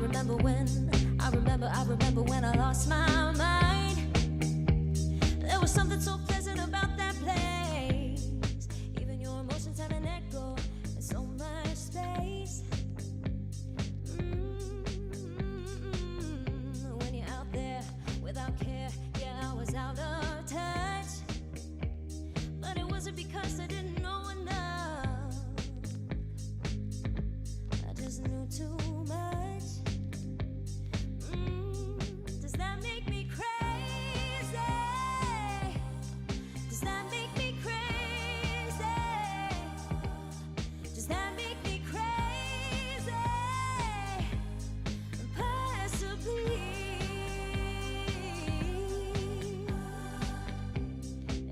remember when I lost my mind. There was something so pleasant about that place. Even your emotions have an echo in so much space. When you're out there without care, yeah, I was out of touch. But it wasn't because I didn't know enough. I just knew too much. Does that make me crazy? Does that make me crazy? Does that make me crazy? Possibly.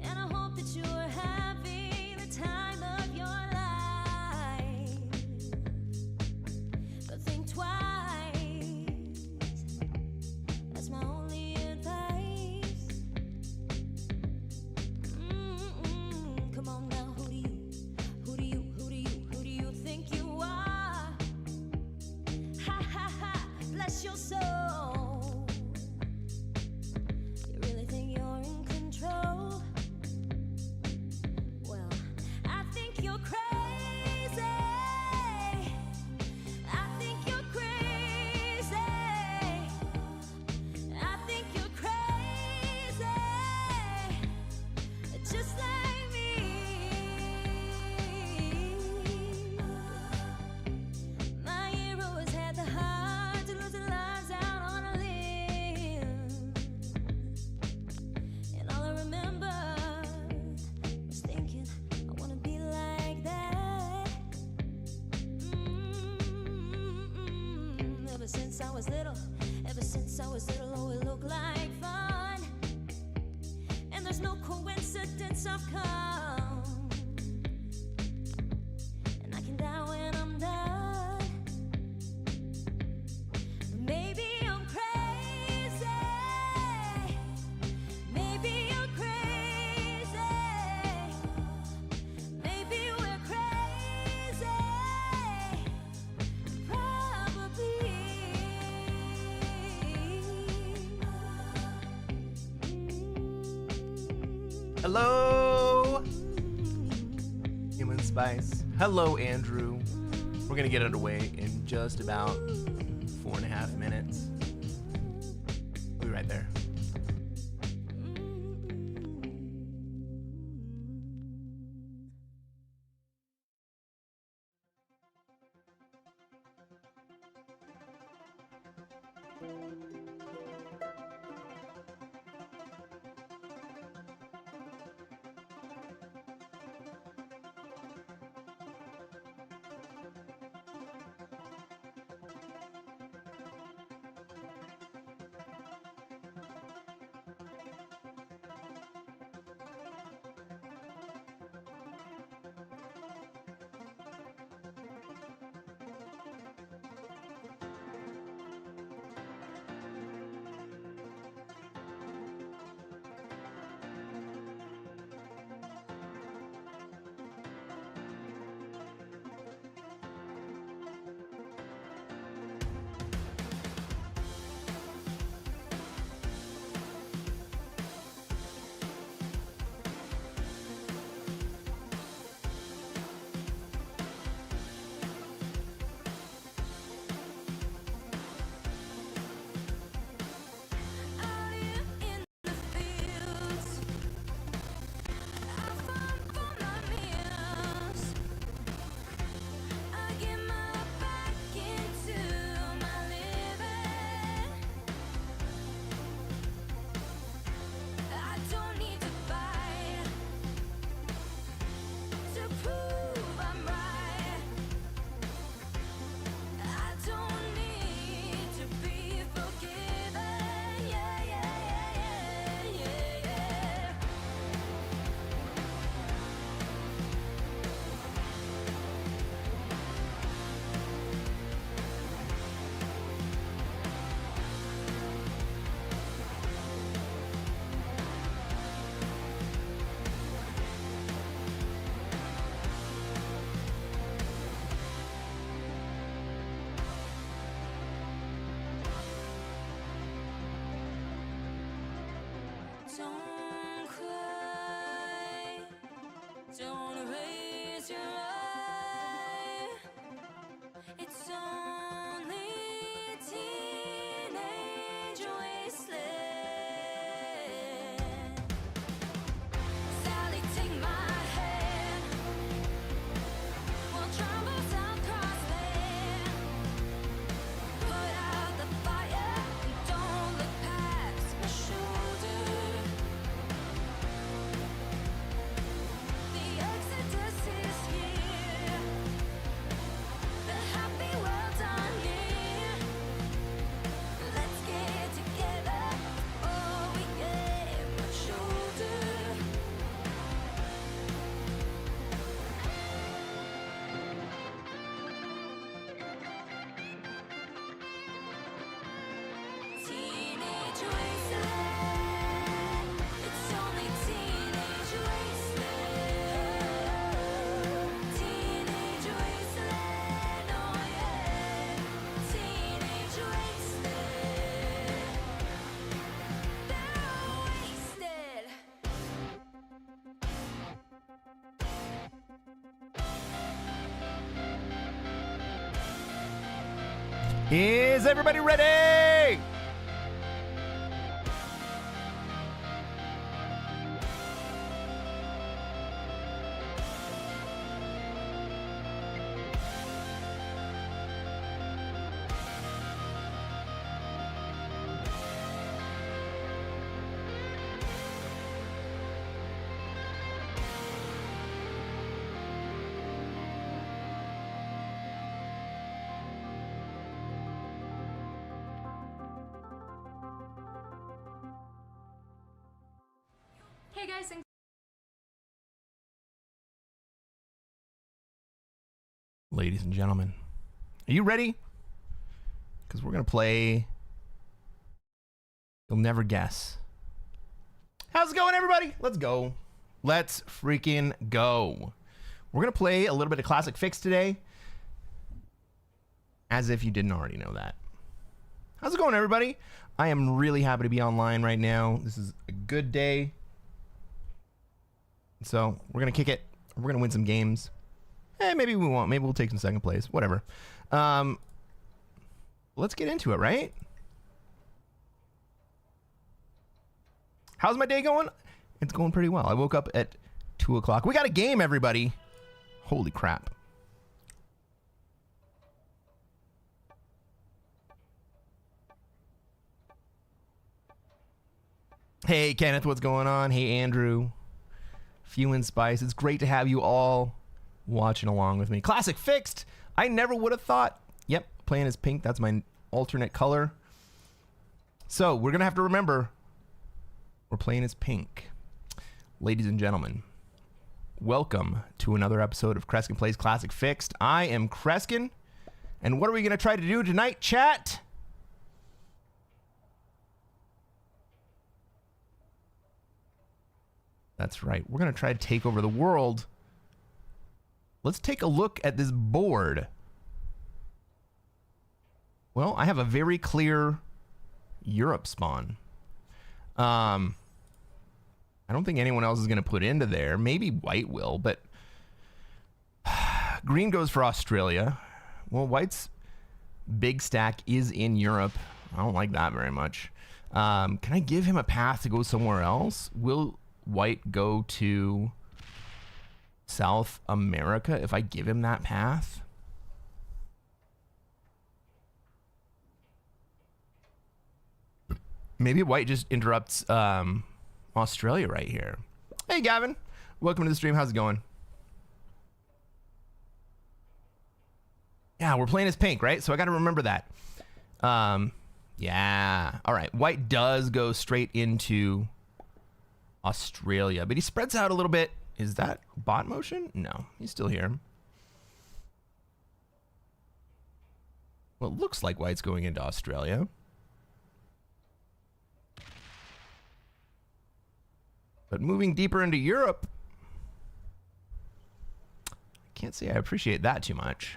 And I hope that you're having the time of your life. But think twice. That's my only advice. Come on now, who do you think you are? Ha ha ha, bless your soul. You really think you're in control? Well, I think you're crazy. I think you're crazy. I think you're crazy, just like me. My heroes had the heart to lose their lives out on a limb. And all I remember was thinking, I wanna be like that. Ever since I was little, oh, it looked like fun. And there's no coincidence I've come. And I can die when I'm done. Maybe I'm crazy. Maybe you're crazy. Maybe we're crazy. Probably. Hello, Human Spice. Hello, Andrew. We're gonna get underway in just about 4.5 minutes. We'll be right there. Don't cry, don't raise your eye. It's only a teenage wasteland. Sally, take my hand. We'll travel south cross land. Put out the fire and don't look past my shoulder. The exodus is here. The happy world's on here. Let's get together. Oh, we get much older. Teenage wasteland. It's only teenage wasteland. Teenage wasteland. Oh yeah. Teenage wasteland. They're wasted. Is everybody ready? Hey guys, thanks. Ladies and gentlemen, are you ready? Because we're going to play You'll Never Guess. How's it going, everybody? Let's go. Let's freaking go. We're going to play a little bit of Classic Fixed today. As if you didn't already know that. How's it going, everybody? I am really happy to be online right now. This is a good day. So we're going to kick it. We're going to win some games. Maybe we won't. Maybe we'll take some second place. Whatever. Let's get into it, right? How's my day going? It's going pretty well. I woke up at 2 o'clock. We got a game, everybody. Holy crap. Hey, Kenneth, what's going on? Hey, Andrew. Few and Spice. It's great to have you all watching along with me. Classic Fixed. I never would have thought. Yep, playing as pink. That's my alternate color. So we're going to have to remember we're playing as pink. Ladies and gentlemen, welcome to another episode of Cresquin Plays Classic Fixed. I am Cresquin. And what are we going to try to do tonight, chat? That's right. We're going to try to take over the world. Let's take a look at this board. Well, I have a very clear Europe spawn. I don't think anyone else is going to put into there. Maybe white will, but green goes for Australia. Well, white's big stack is in Europe. I don't like that very much. Can I give him a path to go somewhere else? Will white go to South America if I give him that path? Maybe white just interrupts Australia right here. Hey, Gavin. Welcome to the stream. How's it going? Yeah, we're playing as pink, right? So I got to remember that. Yeah. All right. White does go straight into Australia, but he spreads out a little bit. Is that bot motion? No, he's still here. Well, it looks like white's going into Australia. But moving deeper into Europe, I can't say I appreciate that too much.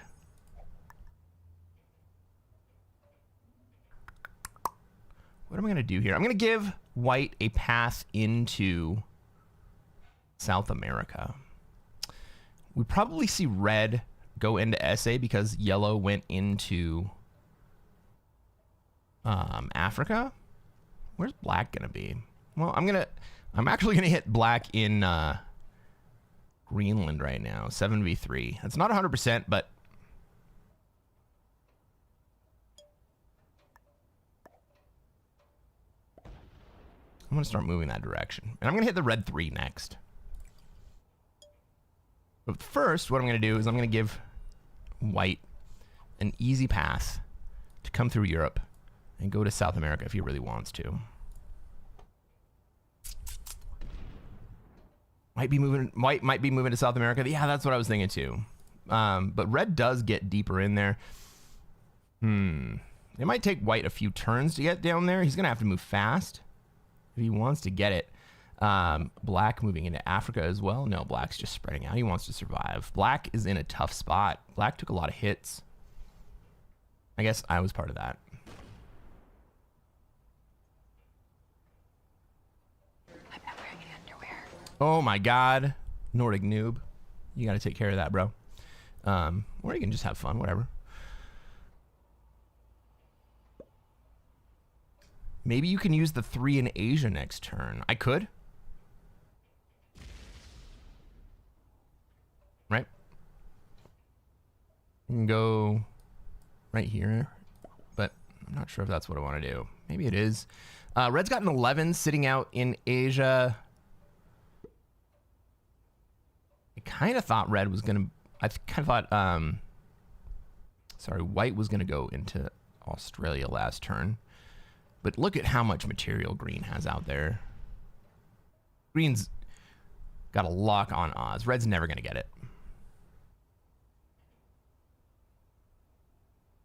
What am I going to do here? I'm going to give white a path into South America. We probably see red go into SA because yellow went into Africa. Where's black gonna be? Well, I'm actually gonna hit black in Greenland right now. 7v3. That's not 100%, but I'm gonna start moving that direction. And I'm gonna hit the red 3 next. But first, what I'm gonna do is I'm gonna give white an easy path to come through Europe and go to South America if he really wants to. White might be moving to South America. Yeah, that's what I was thinking too. But red does get deeper in there. It might take white a few turns to get down there. He's gonna have to move fast if he wants to get it. Black moving into Africa as well. No, black's just spreading out. He wants to survive. Black is in a tough spot. Black took a lot of hits. I guess I was part of that. I'm not wearing any underwear. Oh my god. Nordic noob. You gotta take care of that, bro. Or you can just have fun, whatever. Maybe you can use the 3 in Asia next turn. I could. Right? You can go right here, but I'm not sure if that's what I want to do. Maybe it is. Red's got an 11 sitting out in Asia. I kind of thought red was going to... I kind of thought... sorry, white was going to go into Australia last turn. But look at how much material green has out there. Green's got a lock on Oz. Red's never going to get it.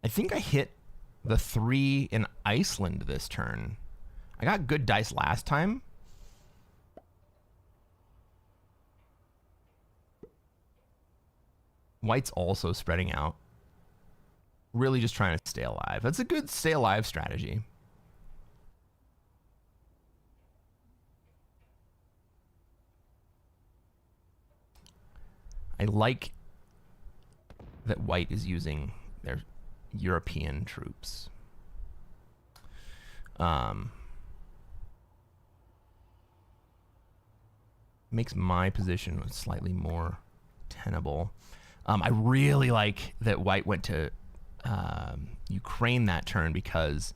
I think I hit the 3 in Iceland this turn. I got good dice last time. White's also spreading out. Really just trying to stay alive. That's a good stay alive strategy. I like that white is using their European troops. Makes my position slightly more tenable. I really like that white went to Ukraine that turn because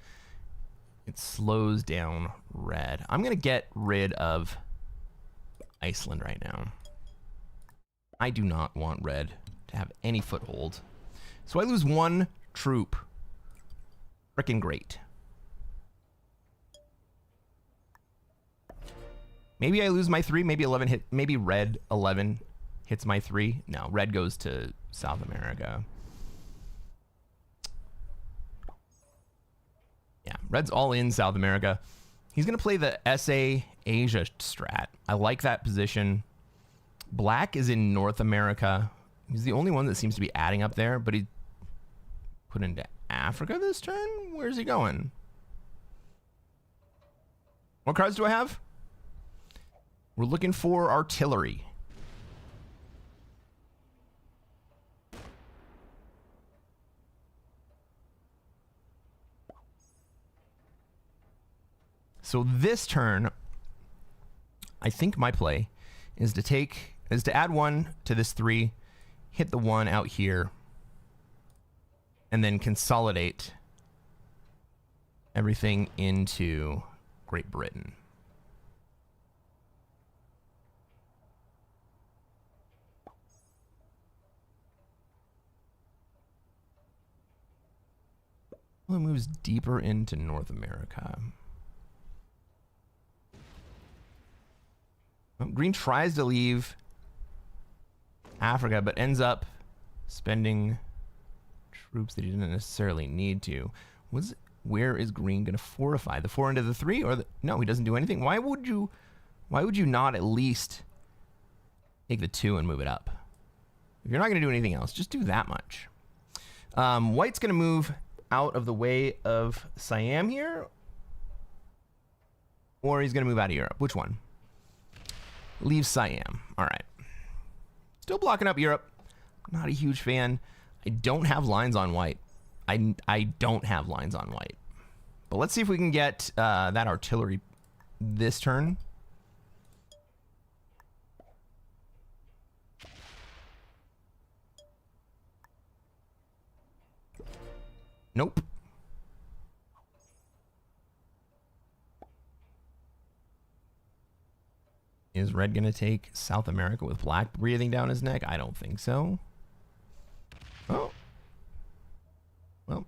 it slows down red. I'm going to get rid of Iceland right now. I do not want red to have any foothold. So I lose 1 troop. Frickin' great. Maybe I lose my 3. Maybe 11 hit. Maybe red 11 hits my 3. No, red goes to South America. Yeah, red's all in South America. He's going to play the SA Asia strat. I like that position. Black is in North America. He's the only one that seems to be adding up there, but he put into Africa this turn? Where's he going? What cards do I have? We're looking for artillery. So this turn, I think my play is to add 1 to this 3, hit the 1 out here, and then consolidate everything into Great Britain. Well, it moves deeper into North America. Green tries to leave Africa, but ends up spending troops that he didn't necessarily need to. Where is green going to fortify? The 4 into the 3? Or no, he doesn't do anything. Why would you not at least take the 2 and move it up? If you're not going to do anything else, just do that much. White's going to move out of the way of Siam here. Or he's going to move out of Europe. Which one? Leave Siam. All right. Still blocking up Europe. Not a huge fan. I don't have lines on white. I don't have lines on white. But let's see if we can get that artillery this turn. Nope. Is red going to take South America with black breathing down his neck? I don't think so. Oh. Well,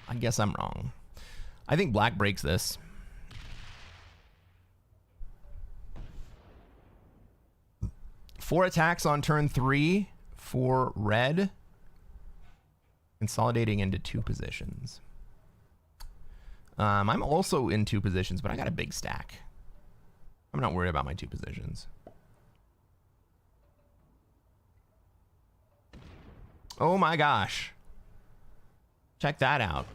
I guess I'm wrong. I think black breaks this. Four attacks on turn 3 for red. Consolidating into 2 positions. I'm also in 2 positions, but I got a big stack. I'm not worried about my 2 positions. Oh my gosh. Check that out.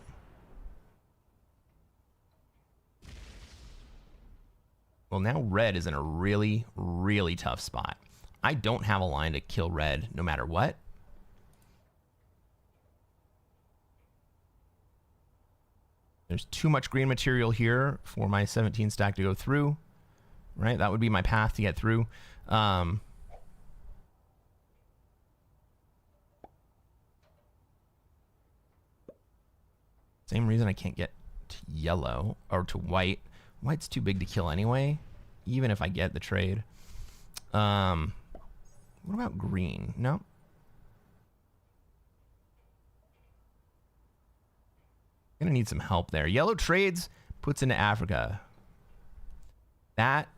Well, now red is in a really, really tough spot. I don't have a line to kill red no matter what. There's too much green material here for my 17 stack to go through. Right? That would be my path to get through. Same reason I can't get to yellow or to white. White's too big to kill anyway, even if I get the trade. What about green? No. Gonna need some help there. Yellow trades, puts into Africa. That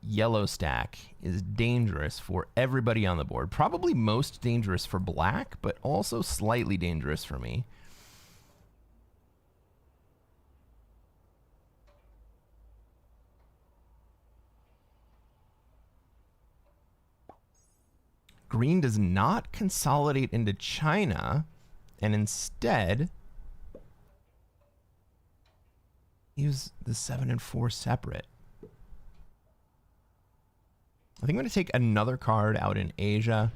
yellow stack is dangerous for everybody on the board. Probably most dangerous for black, but also slightly dangerous for me. Green does not consolidate into China, and instead use the 7 and 4 separate. I think I'm going to take another card out in Asia,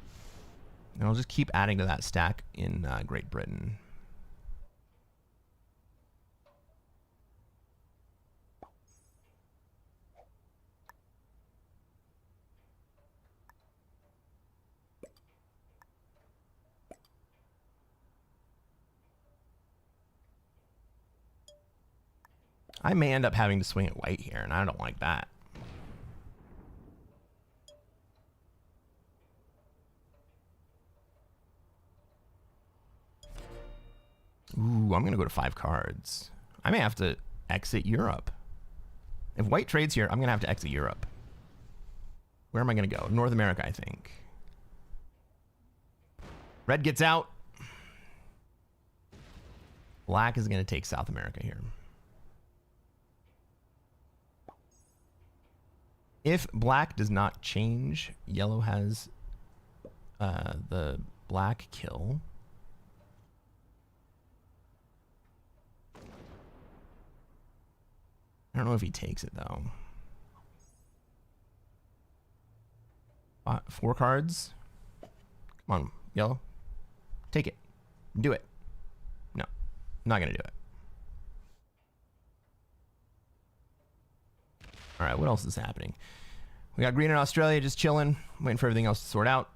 and I'll just keep adding to that stack in Great Britain. I may end up having to swing at white here, and I don't like that. Ooh, I'm going to go to 5 cards. I may have to exit Europe. If white trades here, I'm going to have to exit Europe. Where am I going to go? North America, I think. Red gets out. Black is going to take South America here. If black does not change, yellow has the black kill. I don't know if he takes it, though. 4 cards. Come on, yellow. Take it. Do it. No, not going to do it. All right, what else is happening? We got green in Australia just chilling, waiting for everything else to sort out.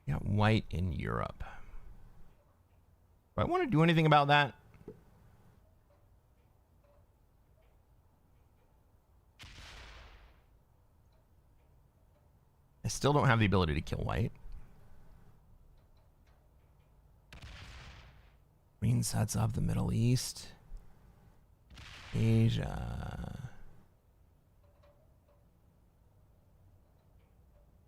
We got white in Europe. Do I want to do anything about that? I still don't have the ability to kill white. Green sets up the Middle East. Asia.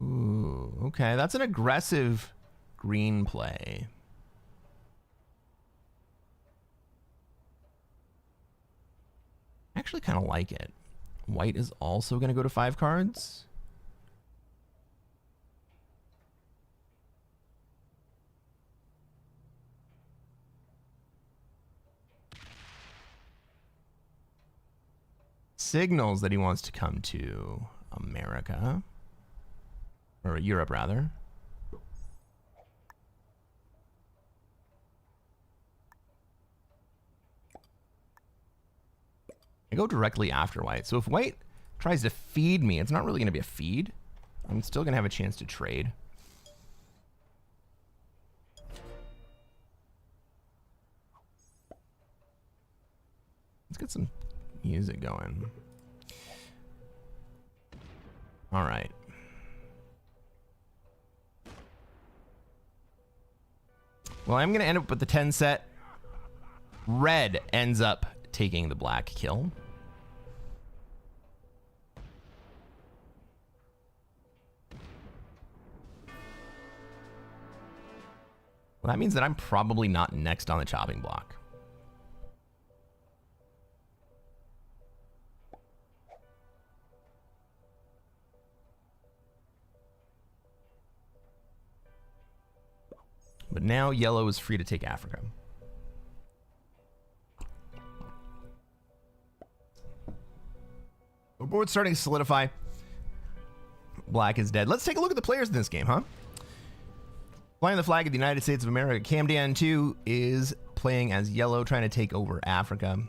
Ooh, okay. That's an aggressive green play. I actually kind of like it. White is also going to go to 5 cards. signals that he wants to come to America. Or Europe, rather. I go directly after white. So if white tries to feed me, it's not really going to be a feed. I'm still going to have a chance to trade. Let's get some music going. All right. Well, I'm going to end up with the 10 set. Red ends up taking the black kill. Well, that means that I'm probably not next on the chopping block. But now yellow is free to take Africa. The board's starting to solidify. Black is dead. Let's take a look at the players in this game, huh? Flying the flag of the United States of America. Camdan 2 is playing as yellow, trying to take over Africa.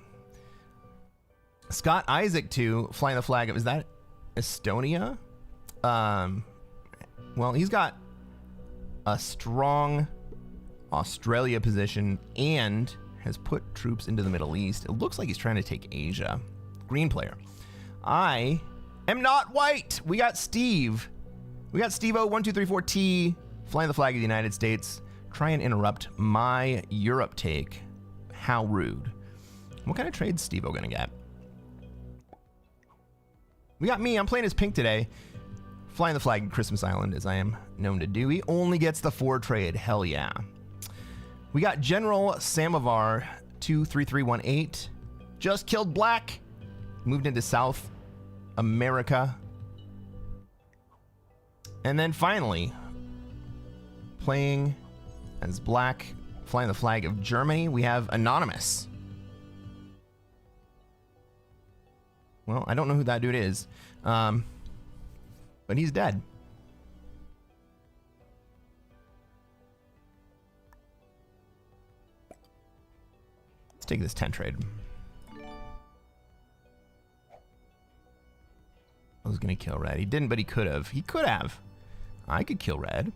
Scott Isaac 2, flying the flag of, is that Estonia? Well, he's got a strong Australia position and has put troops into the Middle East. It looks like he's trying to take Asia. Green player. I am not white. We got Steve. We got Steve-O1234T flying the flag of the United States. Try and interrupt my Europe take. How rude. What kind of trade Steve-O gonna get? We got me. I'm playing as pink today. Flying the flag of Christmas Island, as I am known to do. He only gets the 4 trade. Hell yeah. We got General Samovar 23318. Just killed black. Moved into South America. And then finally, playing as black, flying the flag of Germany, we have Anonymous. Well, I don't know who that dude is, but he's dead. Let's take this 10 trade. I was going to kill red. He didn't, but he could have. He could have. I could kill red.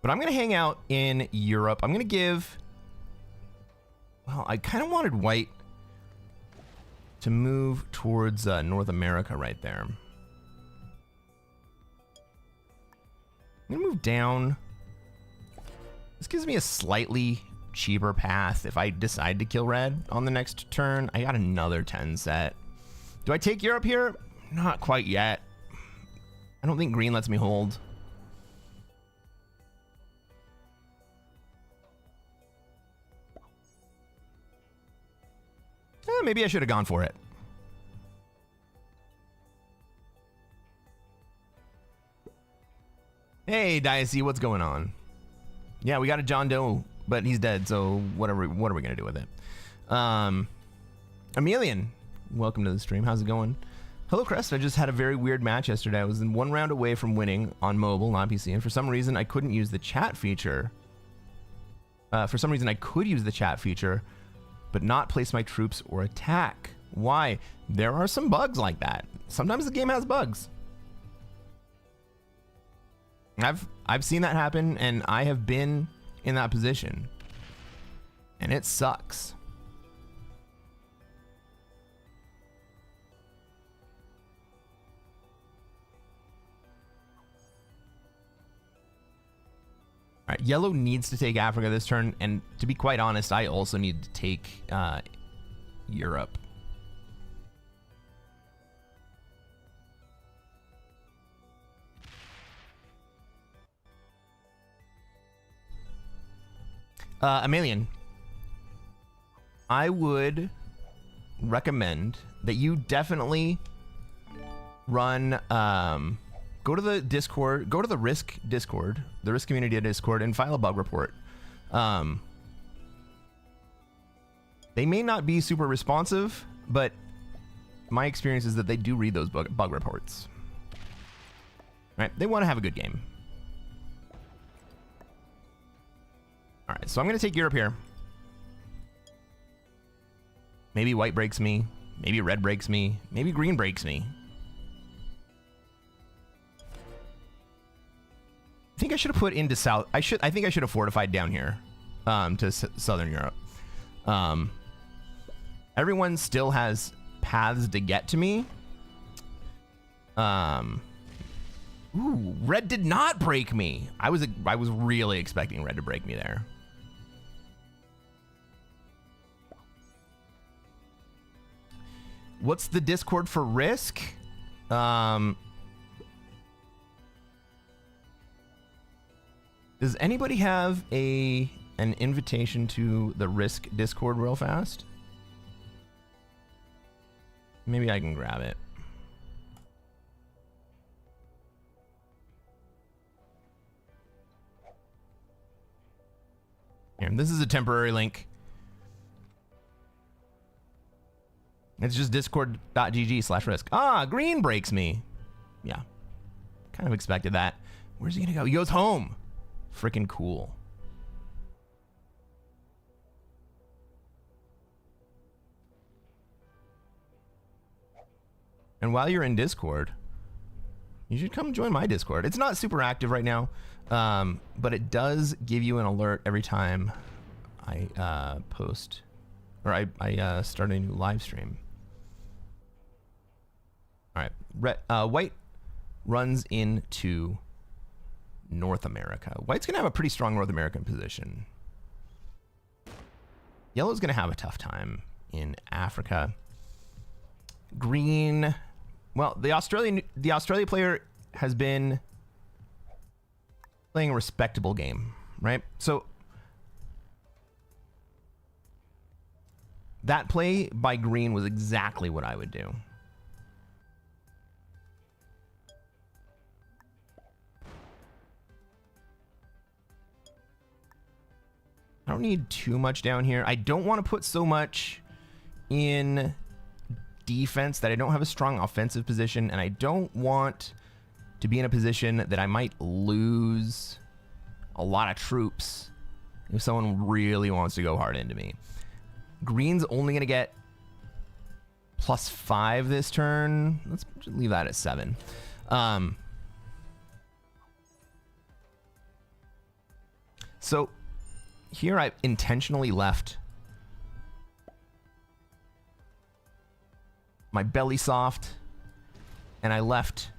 But I'm going to hang out in Europe. I'm going to give... Well, I kind of wanted white to move towards North America right there. I'm going to move down. This gives me a slightly cheaper path if I decide to kill red on the next turn. I got another 10 set. Do I take Europe here? Not quite yet. I don't think green lets me hold. Maybe I should have gone for it. Hey, Diacy, what's going on? Yeah, we got a John Doe, but he's dead, so what are we gonna do with it? Emilian, welcome to the stream. How's it going? Hello, Crest. I just had a very weird match yesterday. I was in 1 round away from winning on mobile, not PC, and for some reason I couldn't use the chat feature. For some reason I could use the chat feature, but not place my troops or attack. Why? There are some bugs like that. Sometimes the game has bugs. I've seen that happen, and I have been in that position, and it sucks. All right, yellow needs to take Africa this turn, and to be quite honest, I also need to take Europe. Emilian, I would recommend that you definitely run... Go to the Discord, go to the Risk Discord, the Risk Community Discord, and file a bug report. They may not be super responsive, but my experience is that they do read those bug reports. Right? They want to have a good game. All right, so I'm going to take Europe here. Maybe white breaks me. Maybe red breaks me. Maybe green breaks me. I think I should have put into south. I think I should have fortified down here, to southern Europe. Everyone still has paths to get to me. Ooh, red did not break me. I was really expecting red to break me there. What's the Discord for Risk? Does anybody have an invitation to the Risk Discord real fast? Maybe I can grab it. Here, this is a temporary link. It's just discord.gg/risk. Ah, green breaks me. Yeah. Kind of expected that. Where's he gonna go? He goes home. Freaking cool. And while you're in Discord, you should come join my Discord. It's not super active right now, but it does give you an alert every time I post, or I start a new live stream. All right, white runs into North America. White's gonna have a pretty strong North American position. Yellow's gonna have a tough time in Africa. Green, well, the Australia player has been playing a respectable game, right? So that play by green was exactly what I would do. I don't need too much down here. I don't want to put so much in defense that I don't have a strong offensive position, and I don't want to be in a position that I might lose a lot of troops if someone really wants to go hard into me. Green's only going to get +5 this turn. Let's leave that at 7. So here I intentionally left my belly soft, and I left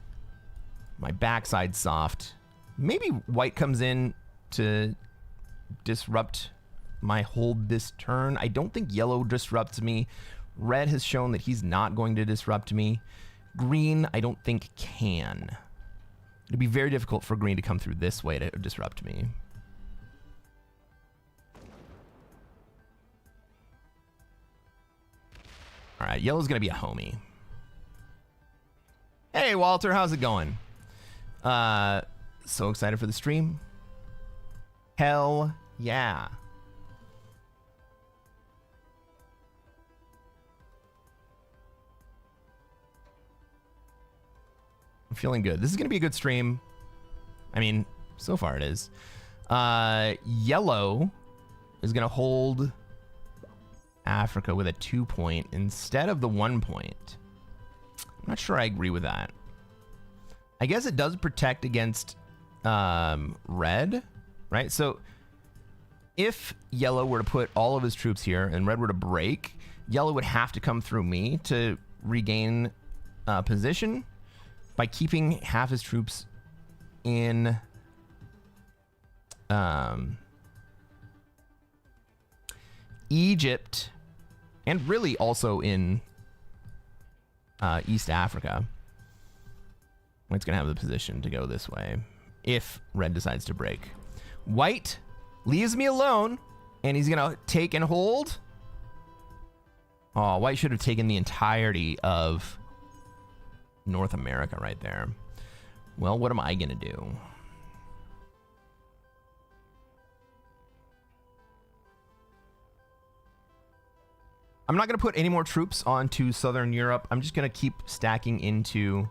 my backside soft. Maybe white comes in to disrupt my hold this turn. I don't think yellow disrupts me. Red has shown that he's not going to disrupt me. Green, I don't think can. It'd be very difficult for green to come through this way to disrupt me. All right, yellow's gonna be a homie. Hey, Walter, how's it going? So excited for the stream. Hell yeah. I'm feeling good. This is gonna be a good stream. I mean, so far it is. Yellow is gonna hold Africa with a 2-point instead of the 1-point. I'm not sure I agree with that. I guess it does protect against red, right? So if yellow were to put all of his troops here and red were to break, yellow would have to come through me to regain position. By keeping half his troops in Egypt, and really also in East Africa, white's gonna have the position to go this way if red decides to break. White leaves me alone, and he's gonna take and hold. Oh, white should have taken the entirety of North America right there. Well, what am I gonna do? I'm not going to put any more troops onto Southern Europe. I'm just going to keep stacking into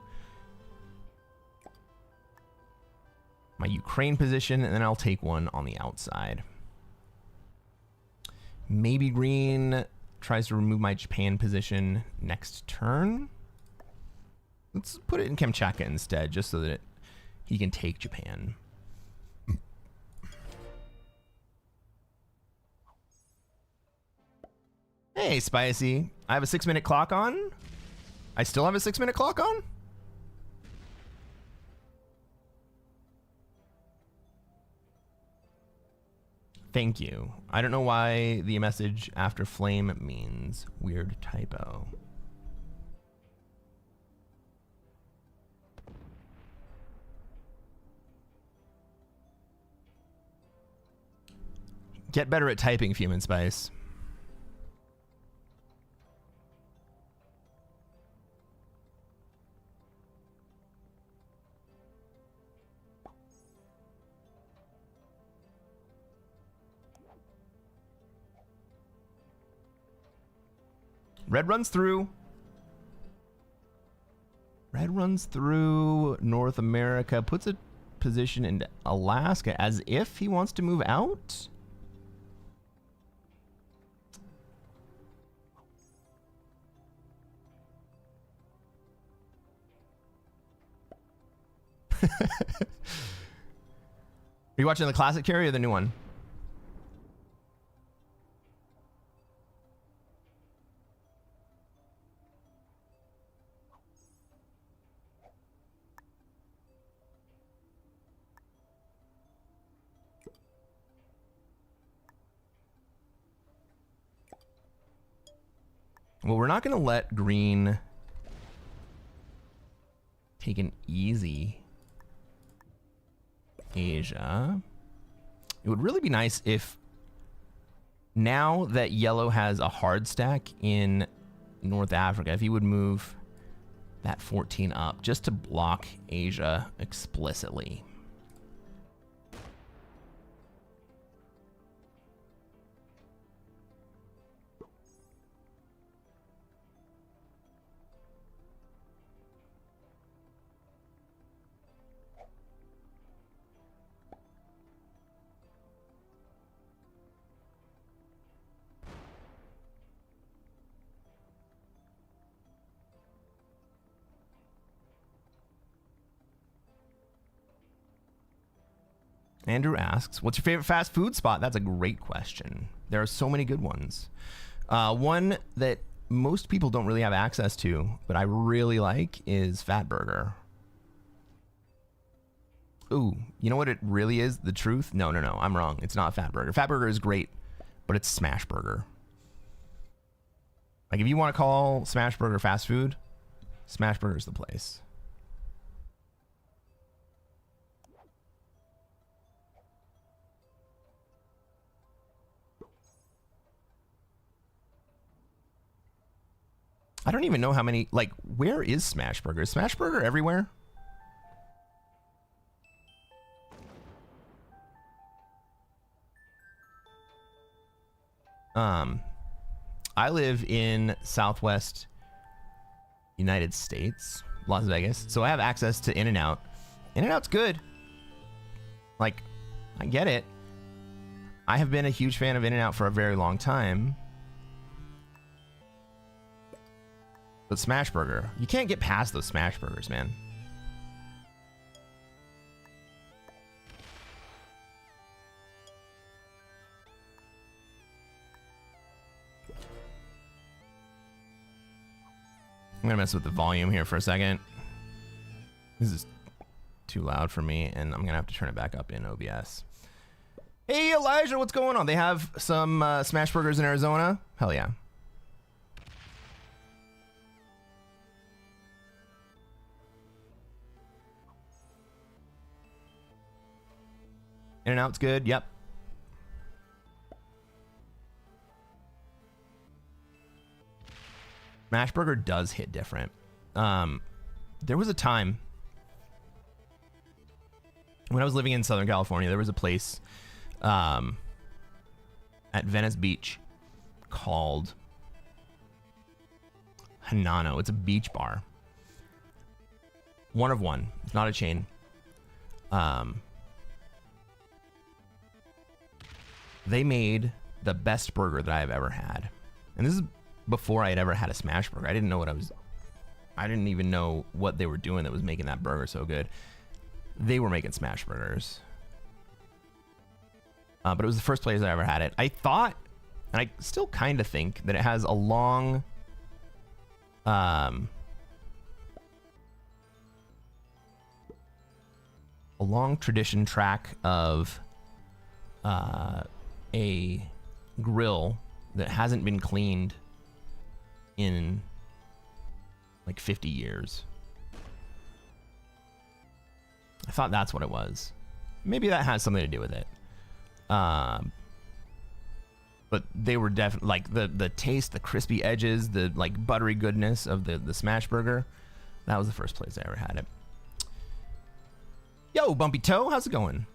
my Ukraine position, and then I'll take one on the outside. Maybe green tries to remove my Japan position next turn. Let's put it in Kamchatka instead, just so that he can take Japan. Hey, Spicy. I have a 6-minute clock on. I still have a 6-minute clock on? Thank you. I don't know why the message after flame means weird typo. Get better at typing, Human Spice. Red runs through. Red runs through North America, puts a position in Alaska as if he wants to move out. Are you watching the classic carry or the new one? Well, we're not going to let green take an easy Asia. It would really be nice if now that yellow has a hard stack in North Africa, if he would move that 14 up just to block Asia explicitly. Andrew asks, what's your favorite fast food spot? That's a great question. There are so many good ones. One that most people don't really have access to, but I really like, is Fatburger. Ooh, you know what it really is? The truth? No, I'm wrong. It's not Fatburger. Fatburger is great, but it's Smashburger. Like, if you want to call Smashburger fast food, Smashburger is the place. I don't even know how many, like, where is Smashburger? Is Smashburger everywhere? I live in Southwest United States, Las Vegas, so I have access to In-N-Out. In-N-Out's good. Like, I get it. I have been a huge fan of In-N-Out for a very long time. But Smashburger, you can't get past those Smashburgers, man. I'm gonna mess with the volume here for a second. This is too loud for me, and I'm gonna have to turn it back up in OBS. Hey, Elijah, what's going on? They have some Smashburgers in Arizona? Hell yeah. In-N-Out's good, yep. Smashburger does hit different. There was a time when I was living in Southern California, there was a place at Venice Beach called Hanano. It's a beach bar. One of one. It's not a chain. They made the best burger that I've ever had. And this is before I had ever had a smash burger. I didn't even know what they were doing that was making that burger so good. They were making smash burgers. But it was the first place I ever had it. I thought, and I still kind of think, that it has a long tradition track of a grill that hasn't been cleaned in like 50 years. I thought that's what it was. Maybe that has something to do with it. But they were definitely like the taste, the crispy edges, the like buttery goodness of the smash burger. That was the first place I ever had it. Yo, Bumpy Toe, how's it going?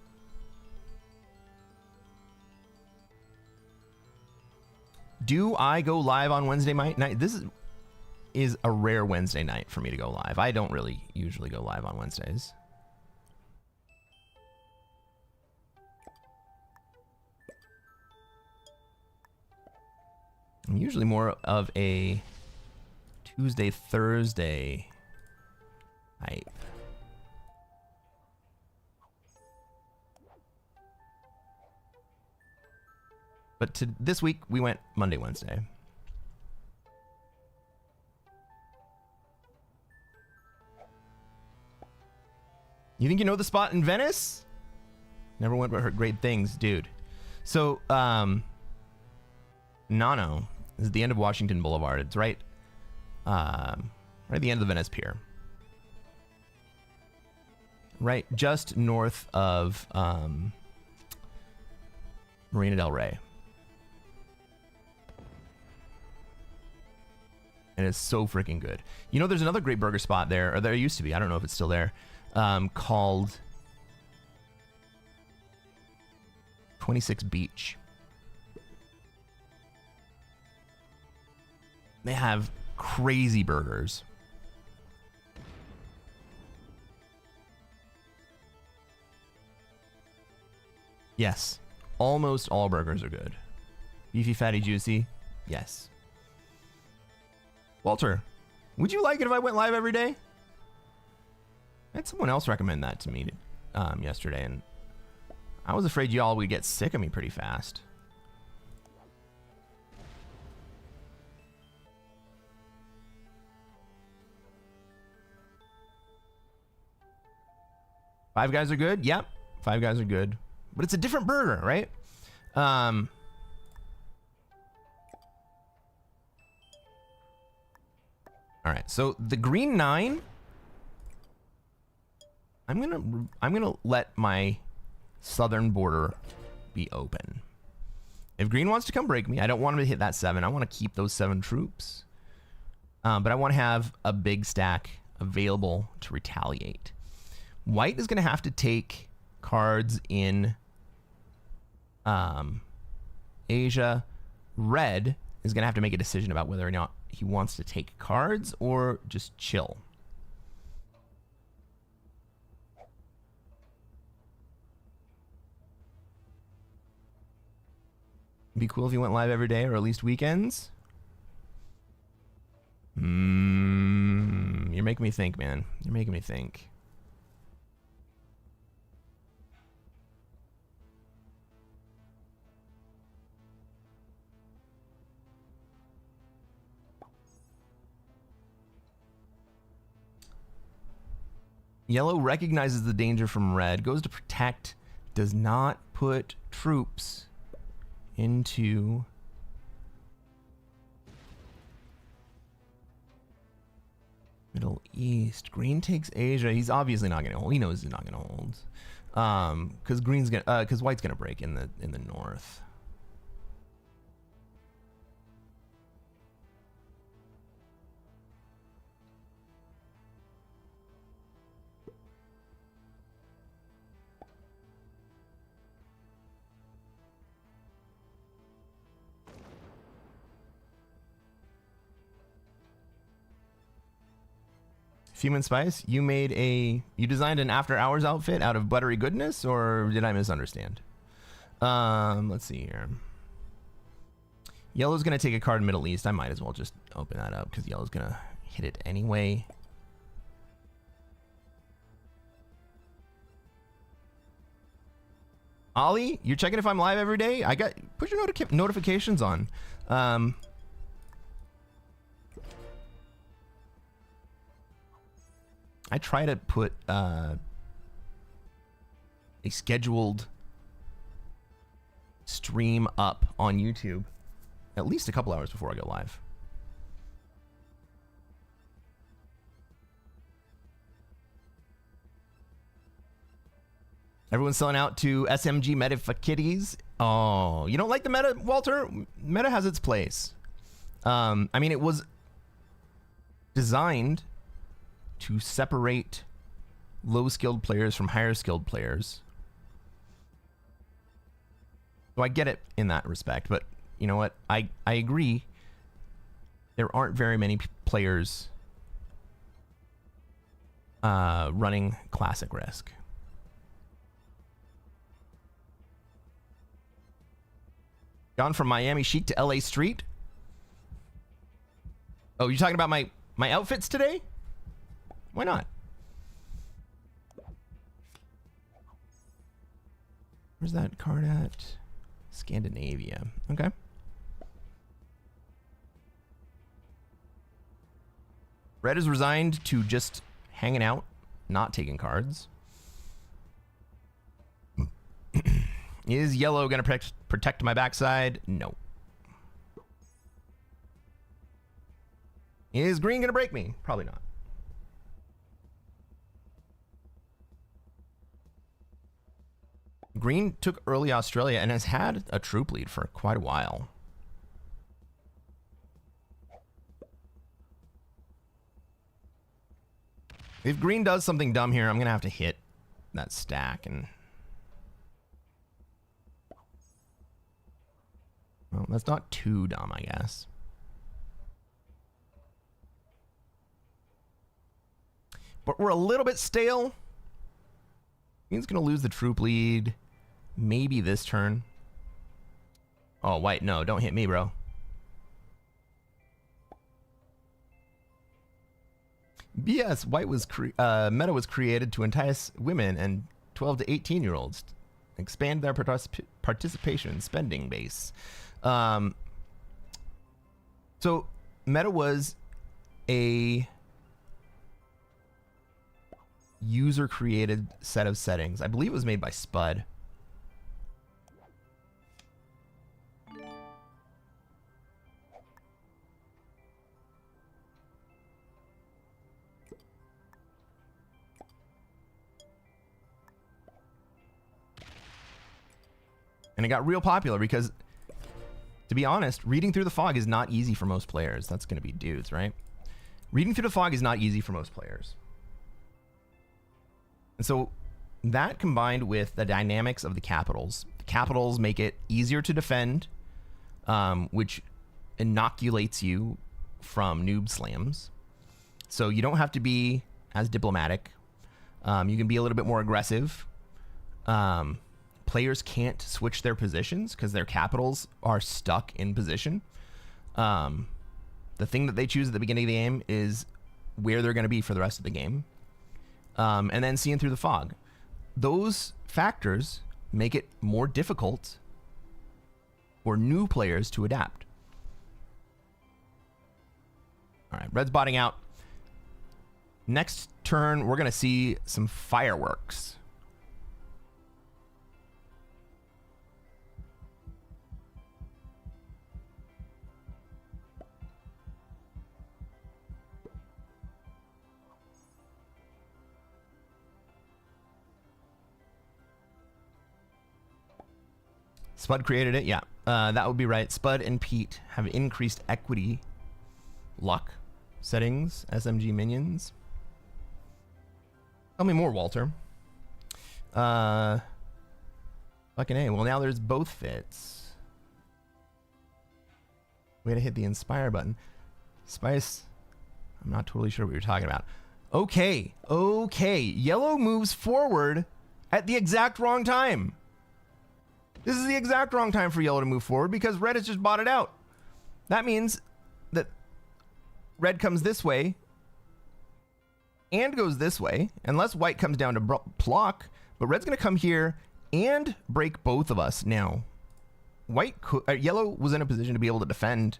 Do I go live on Wednesday night? This is a rare Wednesday night for me to go live. I don't really usually go live on Wednesdays. I'm usually more of a Tuesday, Thursday type. But this week, we went Monday, Wednesday. You think you know the spot in Venice? Never went but heard great things, dude. So, Nano is at the end of Washington Boulevard. It's right at the end of the Venice Pier. Right just north of Marina del Rey. And it's so freaking good. You know, there's another great burger spot there, or there used to be. I don't know if it's still there, called 26 Beach. They have crazy burgers. Yes, almost all burgers are good. Beefy, fatty, juicy. Yes. Walter, would you like it if I went live every day? I had someone else recommend that to me yesterday, and I was afraid y'all would get sick of me pretty fast. Five Guys are good? Yep. Five Guys are good. But it's a different burger, right? All right, so the Green 9, I'm gonna let my southern border be open. If Green wants to come break me, I don't want him to hit that 7. I want to keep those 7 troops, but I want to have a big stack available to retaliate. White is gonna have to take cards in Asia. Red is gonna have to make a decision about whether or not he wants to take cards or just chill. It'd be cool if you went live every day or at least weekends. You're making me think, man. You're making me think. Yellow recognizes the danger from red, goes to protect, does not put troops into Middle East. Green takes Asia. He's obviously not going to hold. He knows he's not going to hold. Because white's going to break in the north. Human Spice, you designed an after hours outfit out of buttery goodness, or did I misunderstand? Let's see here. Yellow's gonna take a card Middle East. I might as well just open that up because yellow's gonna hit it anyway. Ollie, you're checking if I'm live every day? Put your notifications on. I try to put a scheduled stream up on YouTube at least a couple hours before I go live. Everyone's selling out to SMG meta for kitties. Oh, you don't like the meta, Walter? Meta has its place. I mean, it was designed to separate low-skilled players from higher-skilled players. So I get it in that respect, but you know what? I agree. There aren't very many players running Classic Risk. Gone from Miami chic to LA street. Oh, you're talking about my outfits today? Why not? Where's that card at? Scandinavia. Okay. Red is resigned to just hanging out, not taking cards. Is yellow going to protect my backside? No. Is green going to break me? Probably not. Green took early Australia and has had a troop lead for quite a while. If green does something dumb here, I'm going to have to hit that stack and... Well, that's not too dumb, I guess. But we're a little bit stale. Green's going to lose the troop lead. Maybe this turn. Oh, white, no, don't hit me, bro. Yes, white was meta was created to entice women and 12 to 18-year-olds, expand their participation spending base. So meta was a user-created set of settings. I believe it was made by Spud. And it got real popular because, to be honest, reading through the fog is not easy for most players. That's going to be dudes, right? Reading through the fog is not easy for most players. And so that combined with the dynamics of the capitals make it easier to defend, which inoculates you from noob slams. So you don't have to be as diplomatic. You can be a little bit more aggressive. Players can't switch their positions because their capitals are stuck in position. The thing that they choose at the beginning of the game is where they're going to be for the rest of the game. And then seeing through the fog. Those factors make it more difficult for new players to adapt. All right, red's botting out. Next turn, we're going to see some fireworks. Spud created it, yeah. That would be right. Spud and Pete have increased equity luck settings, SMG minions. Tell me more, Walter. Fucking A. Well, now there's both fits. Way to hit the inspire button. Spice, I'm not totally sure what you're talking about. Okay. Okay. Yellow moves forward at the exact wrong time. This is the exact wrong time for yellow to move forward because red has just bought it out. That means that red comes this way and goes this way, unless white comes down to block. But red's going to come here and break both of us now. Yellow was in a position to be able to defend.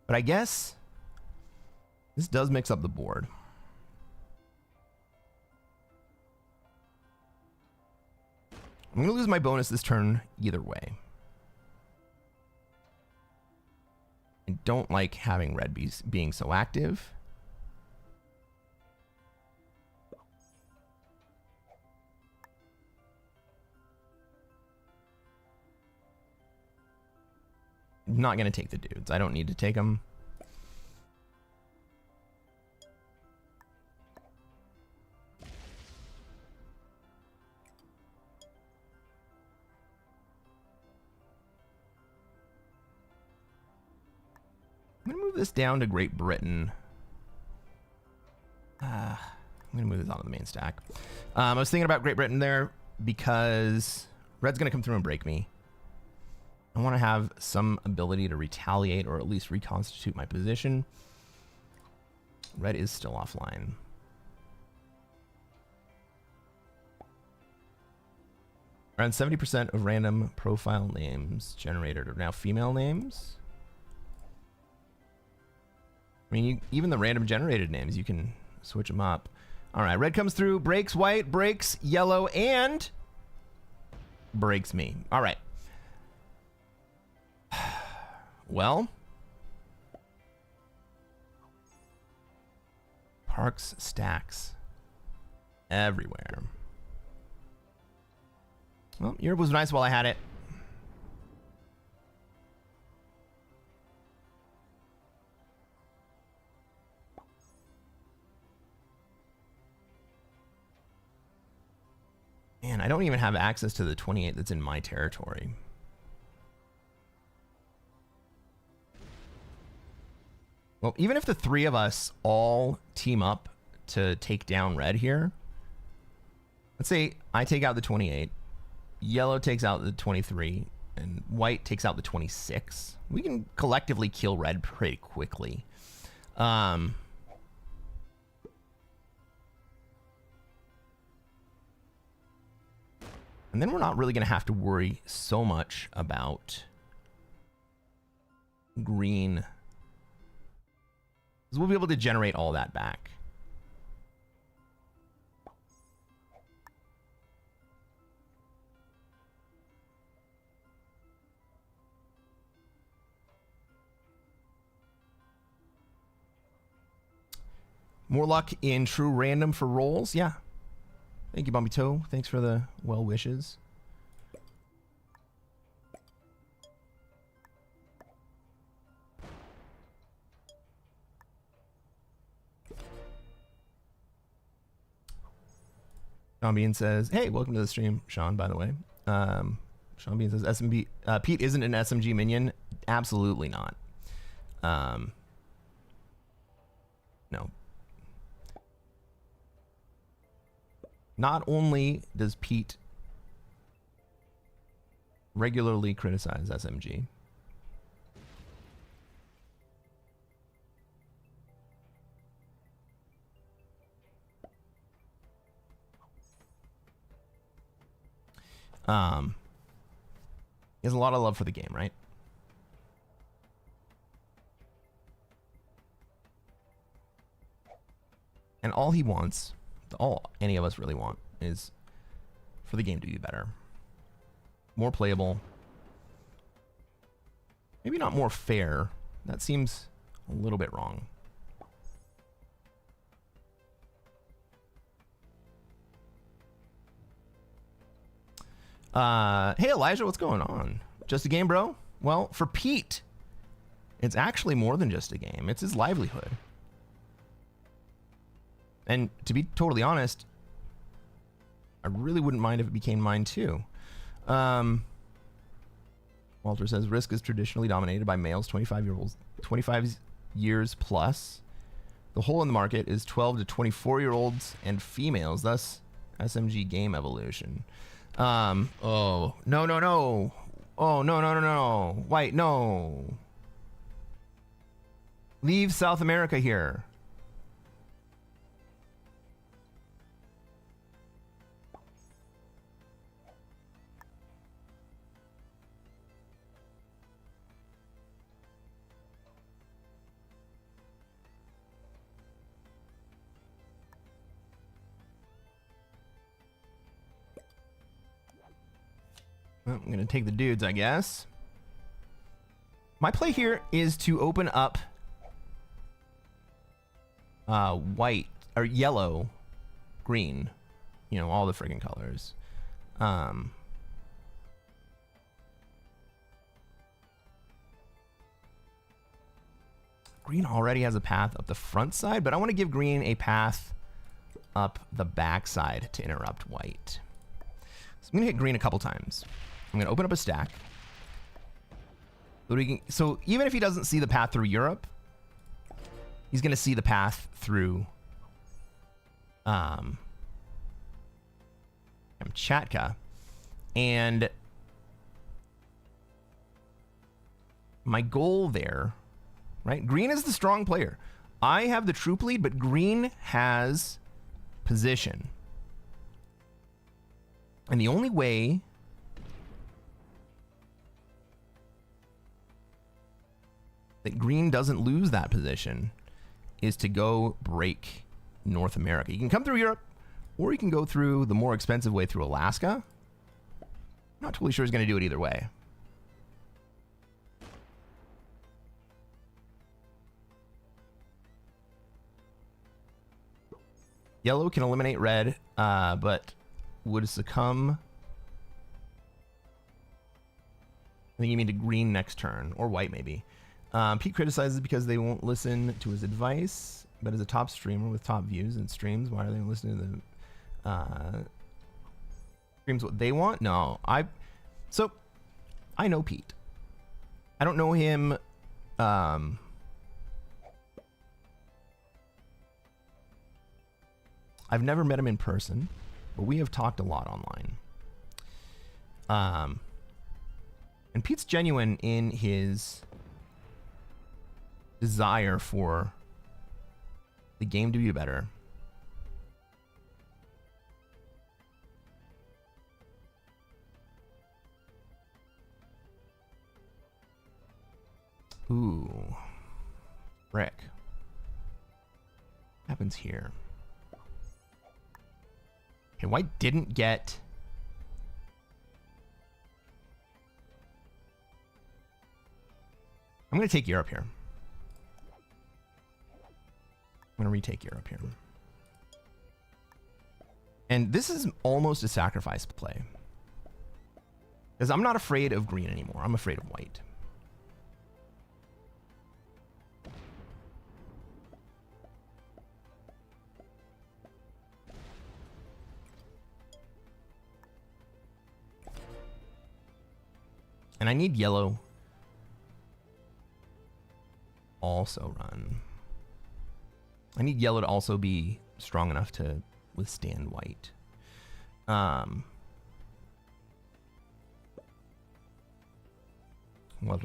But I guess this does mix up the board. I'm going to lose my bonus this turn either way. I don't like having red being so active. I'm not going to take the dudes. I don't need to take them. I'm going to move this down to Great Britain. I'm going to move this onto the main stack. I was thinking about Great Britain there because red's going to come through and break me. I want to have some ability to retaliate or at least reconstitute my position. Red is still offline. Around 70% of random profile names generated are now female names. I mean, even the random generated names, you can switch them up. All right, red comes through, breaks white, breaks yellow, and breaks me. All right. Well, parks stacks everywhere. Well, Europe was nice while I had it. Man, I don't even have access to the 28 that's in my territory. Well, even if the three of us all team up to take down red here, let's say I take out the 28, yellow takes out the 23, and white takes out the 26. We can collectively kill red pretty quickly. And then we're not really going to have to worry so much about green, because we'll be able to generate all that back. More luck in true random for rolls. Yeah. Thank you, Bumpy Toe. Thanks for the well wishes. Sean Bean says, hey, welcome to the stream, Sean, by the way. Sean Bean says, SMB, Pete isn't an SMG minion. Absolutely not. No. Not only does Pete regularly criticize SMG, he has a lot of love for the game, right? And all he wants, all any of us really want, is for the game to be better. More playable. Maybe not more fair. That seems a little bit wrong. Hey Elijah, what's going on? Just a game, bro? Well, for Pete, it's actually more than just a game. It's his livelihood. And to be totally honest, I really wouldn't mind if it became mine too. Walter says Risk is traditionally dominated by males 25 years plus. The hole in the market is 12 to 24-year-olds and females, thus SMG game evolution. Oh, no, no, no. Oh, no, no, no, no. White, no. Leave South America here. Well, I'm going to take the dudes, I guess. My play here is to open up white or yellow, green, you know, all the friggin' colors. Green already has a path up the front side, but I want to give green a path up the back side to interrupt white. So I'm going to hit green a couple times. I'm going to open up a stack. So even if he doesn't see the path through Europe, he's going to see the path through Kamchatka. And my goal there, right? Green is the strong player. I have the troop lead, but green has position. And the only way that green doesn't lose that position is to go break North America. You can come through Europe, or you can go through the more expensive way through Alaska. Not totally sure he's going to do it either way. Yellow can eliminate red, but would succumb. I think you mean to green next turn, or white maybe. Pete criticizes because they won't listen to his advice, but as a top streamer with top views and streams, why are they listening to the streams what they want? No, I know Pete. I don't know him. I've never met him in person, but we have talked a lot online. And Pete's genuine in his desire for the game to be better. Ooh. Rick. What happens here? Okay, white didn't get... I'm going to take Europe here. I'm going to retake Europe here. And this is almost a sacrifice play. Because I'm not afraid of green anymore. I'm afraid of white. And I need yellow also run. I need yellow to also be strong enough to withstand white. Walter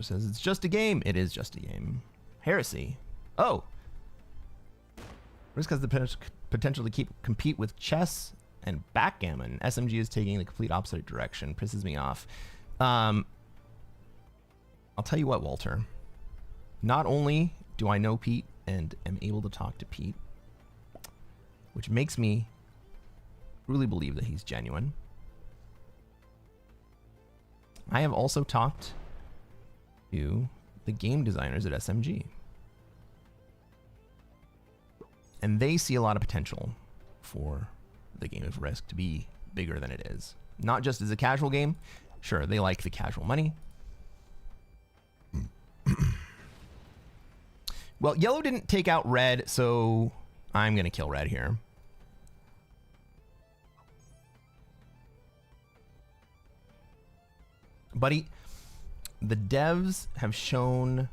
says, it's just a game. It is just a game. Heresy. Oh. Risk has the potential to compete with chess and backgammon. SMG is taking the complete opposite direction. Pisses me off. I'll tell you what, Walter. Not only do I know Pete and am able to talk to Pete, which makes me really believe that he's genuine, I have also talked to the game designers at SMG. And they see a lot of potential for the game of Risk to be bigger than it is. Not just as a casual game. Sure, they like the casual money. Well, yellow didn't take out red, so I'm going to kill red here. Buddy, the devs have shown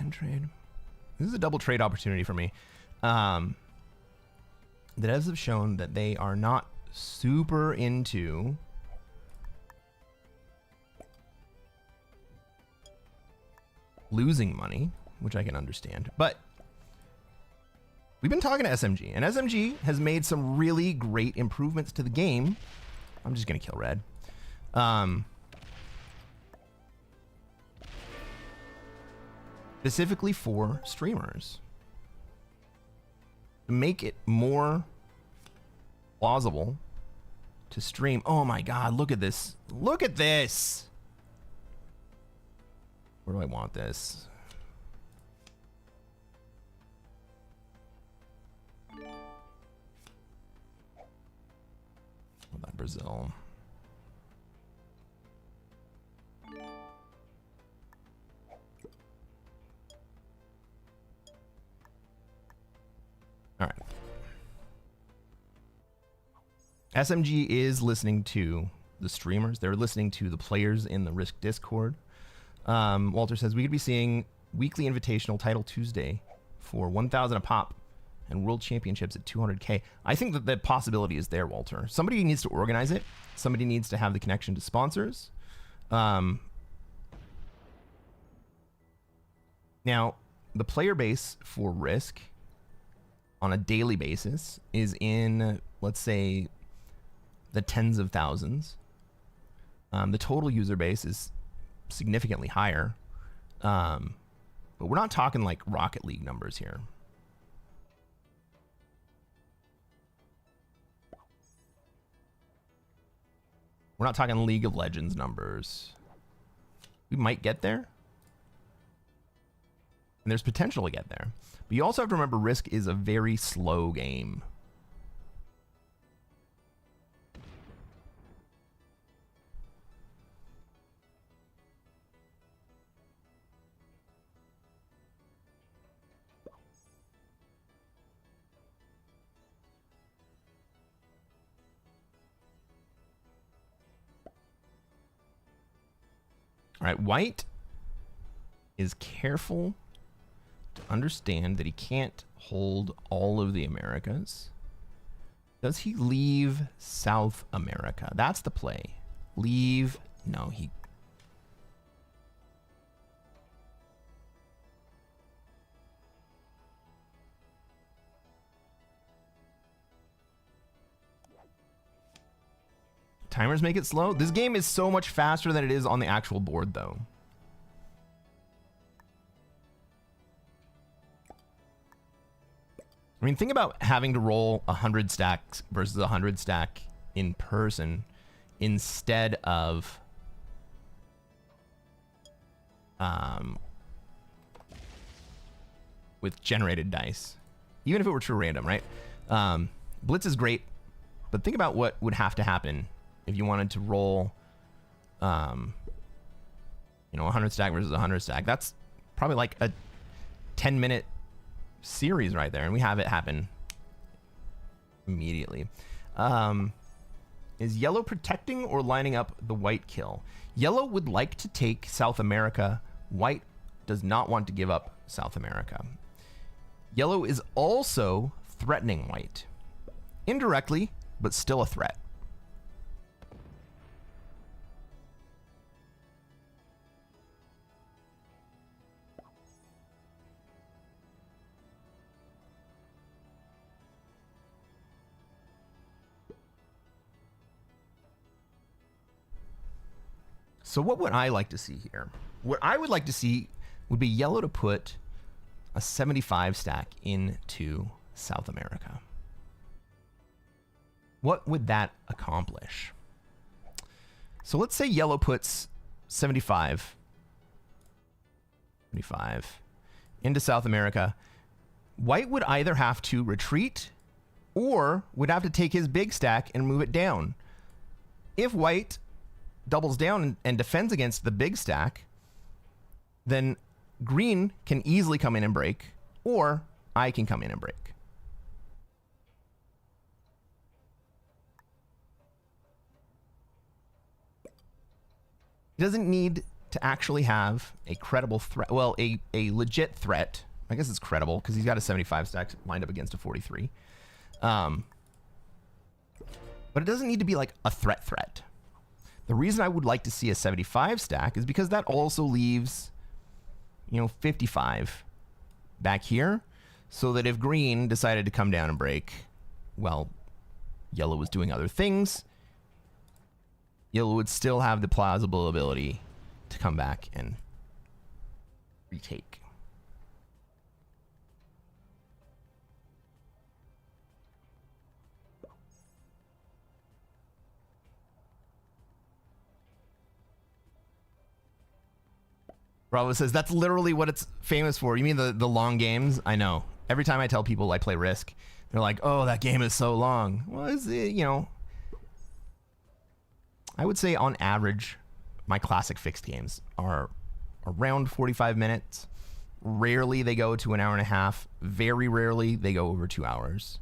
One trade. This is a double trade opportunity for me. The devs have shown that they are not super into losing money, which I can understand. But we've been talking to SMG, and SMG has made some really great improvements to the game. I'm just going to kill red. Specifically for streamers. To make it more plausible to stream. Oh my god, look at this. Look at this! Where do I want this? What about Brazil? All right. SMG is listening to the streamers. They're listening to the players in the Risk Discord. Walter says we could be seeing weekly invitational title Tuesday for 1,000 a pop and world championships at 200K. I think that the possibility is there, Walter. Somebody needs to organize it. Somebody needs to have the connection to sponsors. Now, the player base for Risk on a daily basis is in, let's say, the tens of thousands. The total user base is significantly higher. But we're not talking like Rocket League numbers here. We're not talking League of Legends numbers. We might get there. And there's potential to get there. But you also have to remember Risk is a very slow game. All right, White is careful to understand that he can't hold all of the Americas. Does he leave South America? That's the play. Leave. No, he... Timers make it slow. This game is so much faster than it is on the actual board, though. I mean, think about having to roll 100 stacks versus 100 stack in person instead of with generated dice. Even if it were true random, right? Blitz is great, but think about what would have to happen if you wanted to roll, 100 stack versus 100 stack. That's probably like a 10-minute series right there, and we have it happen immediately. Is yellow protecting or lining up the white kill? Yellow would like to take South America. White does not want to give up South America. Yellow is also threatening white. Indirectly, but still a threat. So what would I like to see here? What I would like to see would be yellow to put a 75 stack into South America. What would that accomplish? So let's say yellow puts 75 into South America. White would either have to retreat or would have to take his big stack and move it down. If white doubles down and defends against the big stack, then green can easily come in and break, or I can come in and break. He doesn't need to actually have a credible threat. Well, a legit threat. I guess it's credible because he's got a 75 stack lined up against a 43. But it doesn't need to be like a threat. The reason I would like to see a 75 stack is because that also leaves, 55 back here, so that if green decided to come down and break, well, yellow was doing other things, yellow would still have the plausible ability to come back and retake. Bravo says, that's literally what it's famous for. You mean the long games? I know. Every time I tell people I play Risk, they're like, oh, that game is so long. Well, I would say on average, my classic fixed games are around 45 minutes. Rarely they go to an hour and a half. Very rarely they go over 2 hours.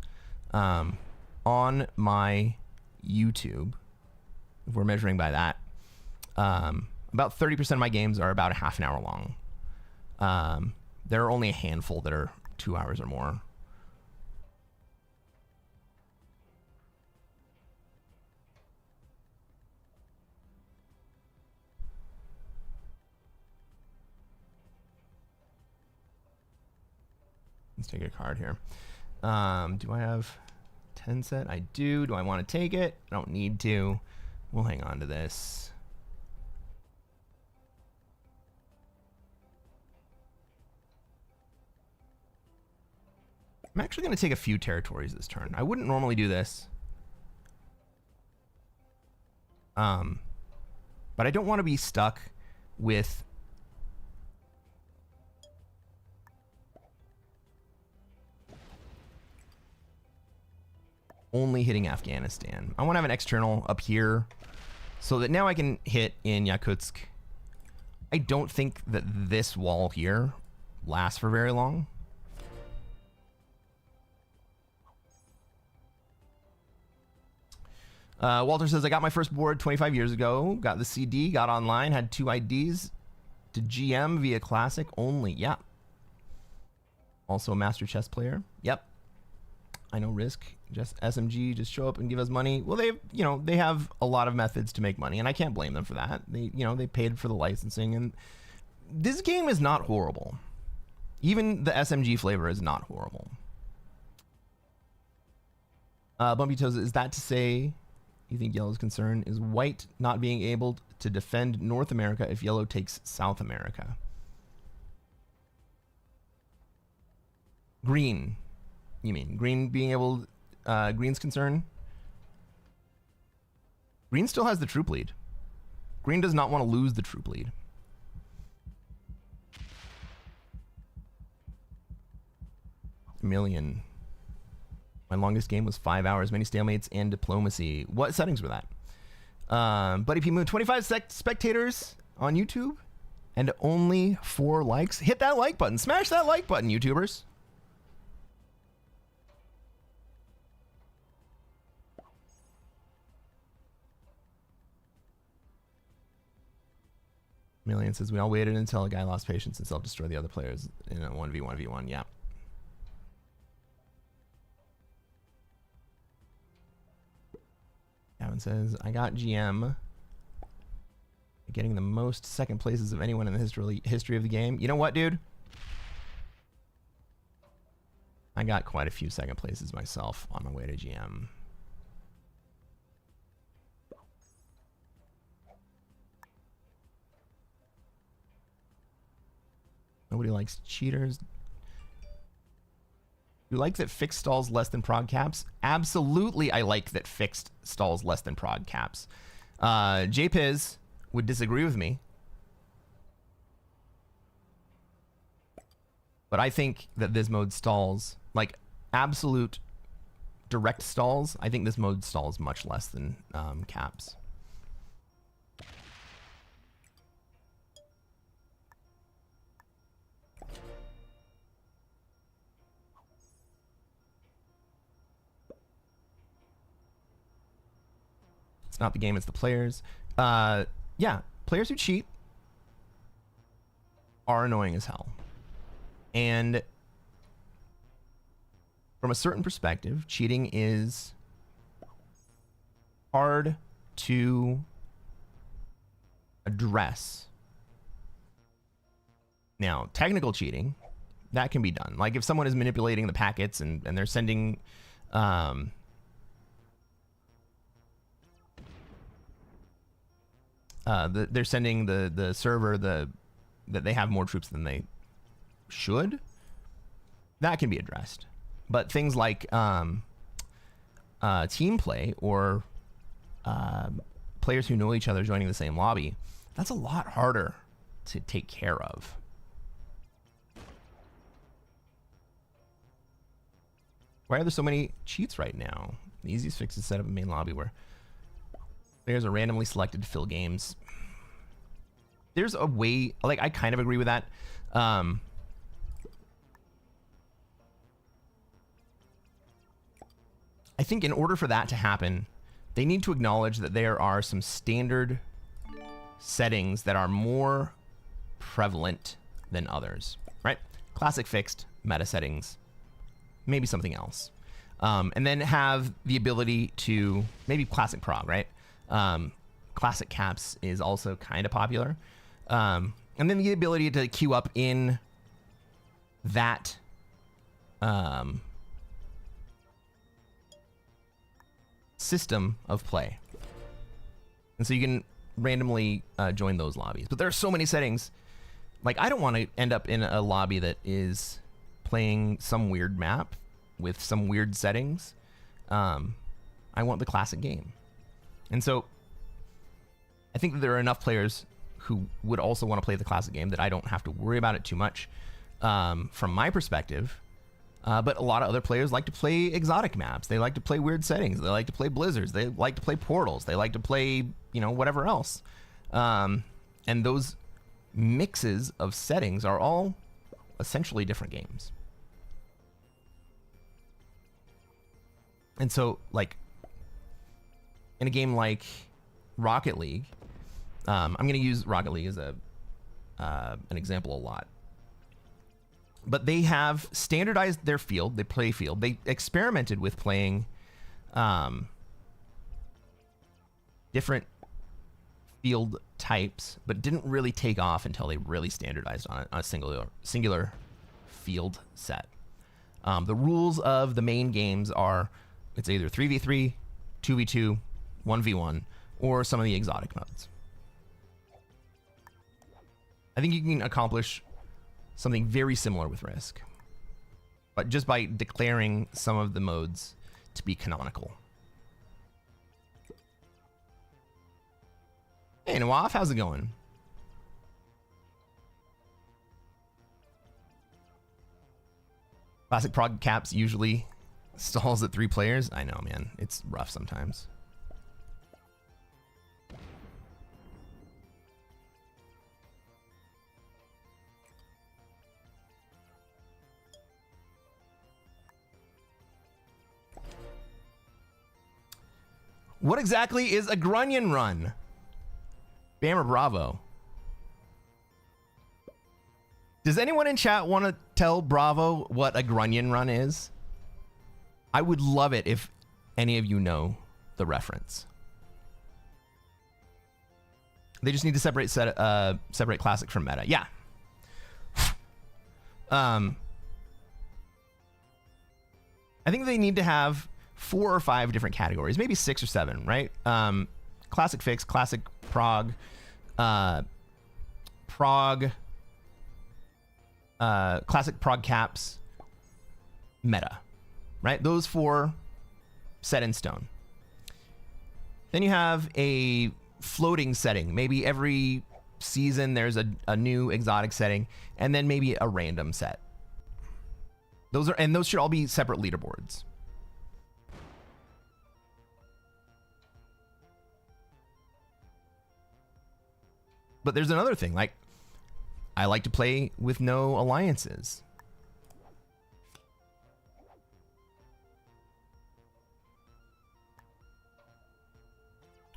On my YouTube, if we're measuring by that, about 30% of my games are about a half an hour long. There are only a handful that are 2 hours or more. Let's take a card here. Do I have 10 set? I do. Do I want to take it? I don't need to. We'll hang on to this. I'm actually going to take a few territories this turn. I wouldn't normally do this. But I don't want to be stuck with only hitting Afghanistan. I want to have an external up here so that now I can hit in Yakutsk. I don't think that this wall here lasts for very long. Walter says, I got my first board 25 years ago, got the CD, got online, had 2 IDs to GM via Classic only. Yeah. Also a master chess player. Yep. I know Risk, just SMG, just show up and give us money. Well, they have a lot of methods to make money, and I can't blame them for that. They paid for the licensing, and this game is not horrible. Even the SMG flavor is not horrible. Bumpy Toes, is that to say you think yellow's concern is white not being able to defend North America if yellow takes South America? Green. You mean green being able, green's concern? Green still has the troop lead. Green does not want to lose the troop lead. A million. My longest game was 5 hours, many stalemates and diplomacy. What settings were that? Buddy P Moon, 25 spectators on YouTube and only 4 likes. Hit that like button. Smash that like button, YouTubers. Million says, we all waited until a guy lost patience and self-destroyed the other players in a 1v1v1. Yeah. Gavin says, I got GM. Getting the most second places of anyone in the history of the game. You know what, dude? I got quite a few second places myself on my way to GM. Nobody likes cheaters. You like that fixed stalls less than prod caps? Absolutely, I like that fixed stalls less than prod caps. JPiz would disagree with me. But I think that this mode stalls, like absolute direct stalls, I think this mode stalls much less than caps. It's not the game, it's the players. Yeah, players who cheat are annoying as hell. And from a certain perspective, cheating is hard to address. Now, technical cheating, that can be done. Like if someone is manipulating the packets and they're sending they're sending the server that they have more troops than they should, that can be addressed. But things like team play or players who know each other joining the same lobby, that's a lot harder to take care of. Why are there so many cheats right now? The easiest fix is set up a main lobby where players are randomly selected to fill games. There's a way, like I kind of agree with that. I think in order for that to happen, they need to acknowledge that there are some standard settings that are more prevalent than others, right? Classic fixed, meta settings, maybe something else. And then have the ability to, maybe classic prog, right? Classic caps is also kind of popular. And then the ability to queue up in that system of play. And so you can randomly join those lobbies. But there are so many settings. Like, I don't want to end up in a lobby that is playing some weird map with some weird settings. I want the classic game. And so I think that there are enough players who would also want to play the classic game that I don't have to worry about it too much from my perspective. But a lot of other players like to play exotic maps. They like to play weird settings. They like to play blizzards. They like to play portals. They like to play, you know, whatever else. And those mixes of settings are all essentially different games. And so, like, in a game like Rocket League, I'm going to use Rocket League as an example a lot. But they have standardized their field. They play field. They experimented with playing different field types, but didn't really take off until they really standardized on a singular field set. The rules of the main games are it's either 3v3, 2v2, 1v1, or some of the exotic modes. I think you can accomplish something very similar with Risk, but just by declaring some of the modes to be canonical. Hey, Nawaf, how's it going? Classic prog caps usually stalls at 3 players. I know, man. It's rough sometimes. What exactly is a grunion run? Bammer Bravo. Does anyone in chat want to tell Bravo what a grunion run is? I would love it if any of you know the reference. They just need to separate classic from meta. Yeah. I think they need to have 4 or 5 different categories, maybe 6 or 7, right? Classic fix, classic prog, classic prog caps, meta, right? Those 4 set in stone. Then you have a floating setting. Maybe every season there's a new exotic setting, and then maybe a random set. Those should all be separate leaderboards. But there's another thing, like, I like to play with no alliances.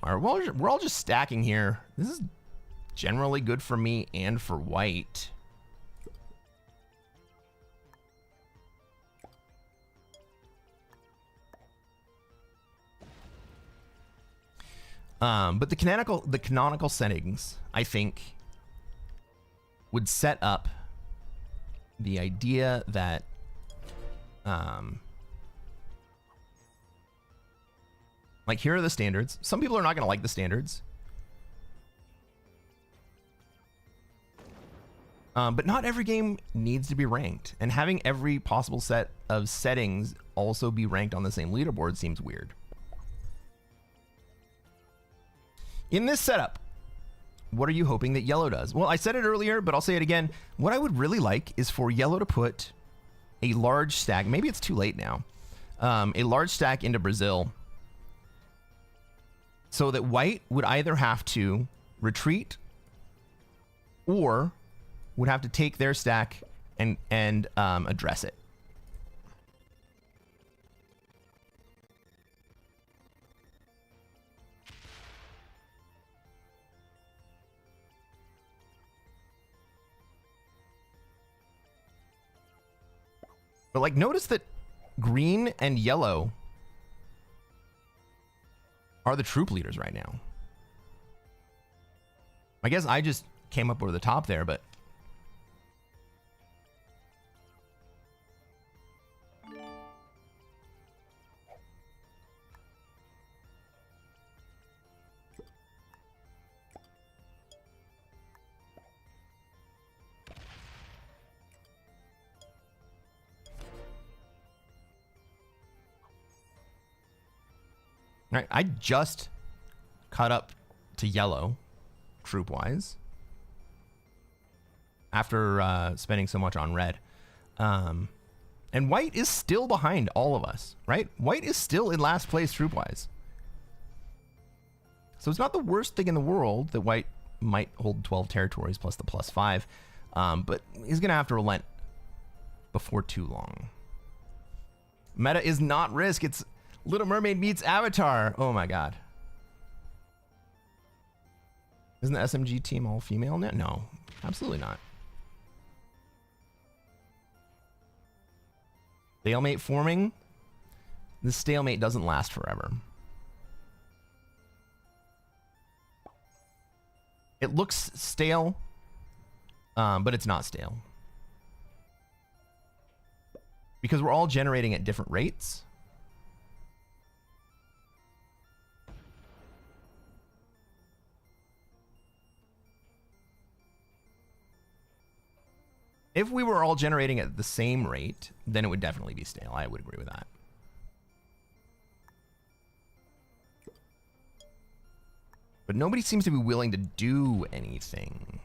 All right, we're all just stacking here. This is generally good for me and for white. But the canonical settings, I think, would set up the idea that like, here are the standards. Some people are not going to like the standards. But not every game needs to be ranked. And having every possible set of settings also be ranked on the same leaderboard seems weird. In this setup, what are you hoping that yellow does? Well, I said it earlier, but I'll say it again. What I would really like is for yellow to put a large stack. Maybe it's too late now. A large stack into Brazil, so that white would either have to retreat or would have to take their stack and address it. But like, notice that green and yellow are the troop leaders right now. I guess I just came up over the top there, but all right, I just caught up to yellow, troop-wise, after spending so much on red. And white is still behind all of us, right? White is still in last place troop-wise. So it's not the worst thing in the world that white might hold 12 territories plus the +5, but he's going to have to relent before too long. Meta is not Risk. It's Little Mermaid meets Avatar. Oh my god. Isn't the SMG team all female now? No, absolutely not. Stalemate forming. This stalemate doesn't last forever. It looks stale, but it's not stale. Because we're all generating at different rates. If we were all generating at the same rate, then it would definitely be stale. I would agree with that. But nobody seems to be willing to do anything.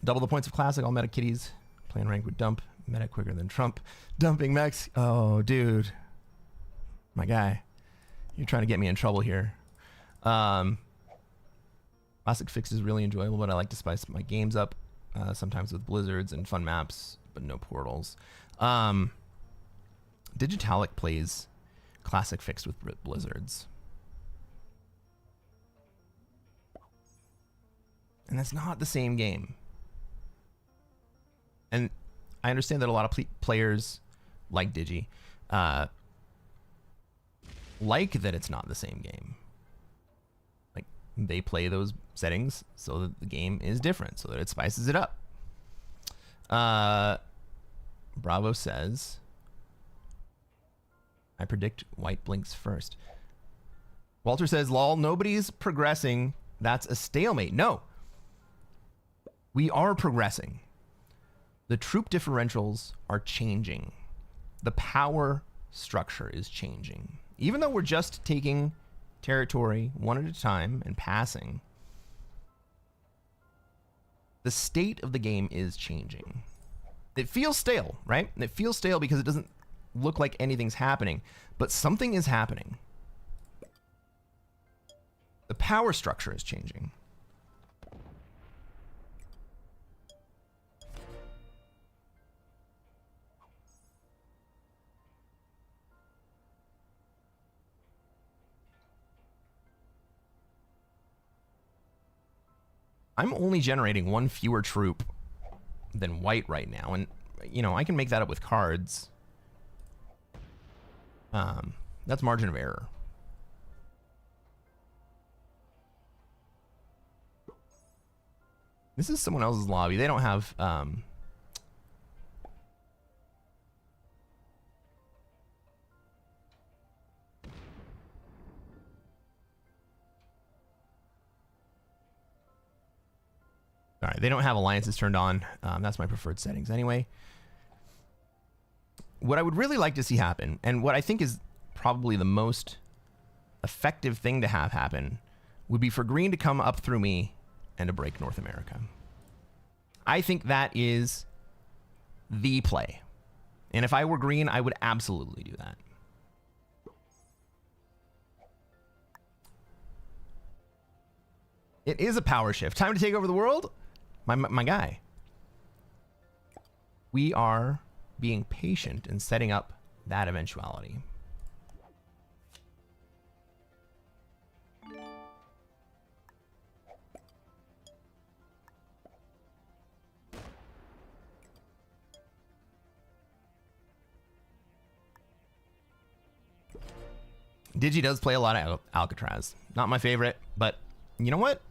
Double the points of Classic, all meta kitties. Playing rank would dump. Meta quicker than Trump. Dumping mechs. Oh, dude. My guy. You're trying to get me in trouble here. Classic Fixed is really enjoyable, but I like to spice my games up. Sometimes with blizzards and fun maps, but no portals. Digitalic plays Classic Fixed with blizzards. And that's not the same game. And I understand that a lot of players like Digi like that it's not the same game. Like, they play those settings so that the game is different, so that it spices it up. Bravo says, I predict white blinks first. Walter says, lol, nobody's progressing. That's a stalemate. No. We are progressing. The troop differentials are changing. The power structure is changing. Even though we're just taking territory one at a time and passing, the state of the game is changing. It feels stale, right? It feels stale because it doesn't look like anything's happening, but something is happening. The power structure is changing. I'm only generating one fewer troop than white right now, and you know, I can make that up with cards. That's margin of error. This is someone else's lobby. They don't have all right, they don't have alliances turned on. That's my preferred settings anyway. What I would really like to see happen, and what I think is probably the most effective thing to have happen, would be for green to come up through me and to break North America. I think that is the play. And if I were green, I would absolutely do that. It is a power shift. Time to take over the world? My guy. We are being patient and setting up that eventuality. Digi does play a lot of Alcatraz. Not my favorite, but you know what?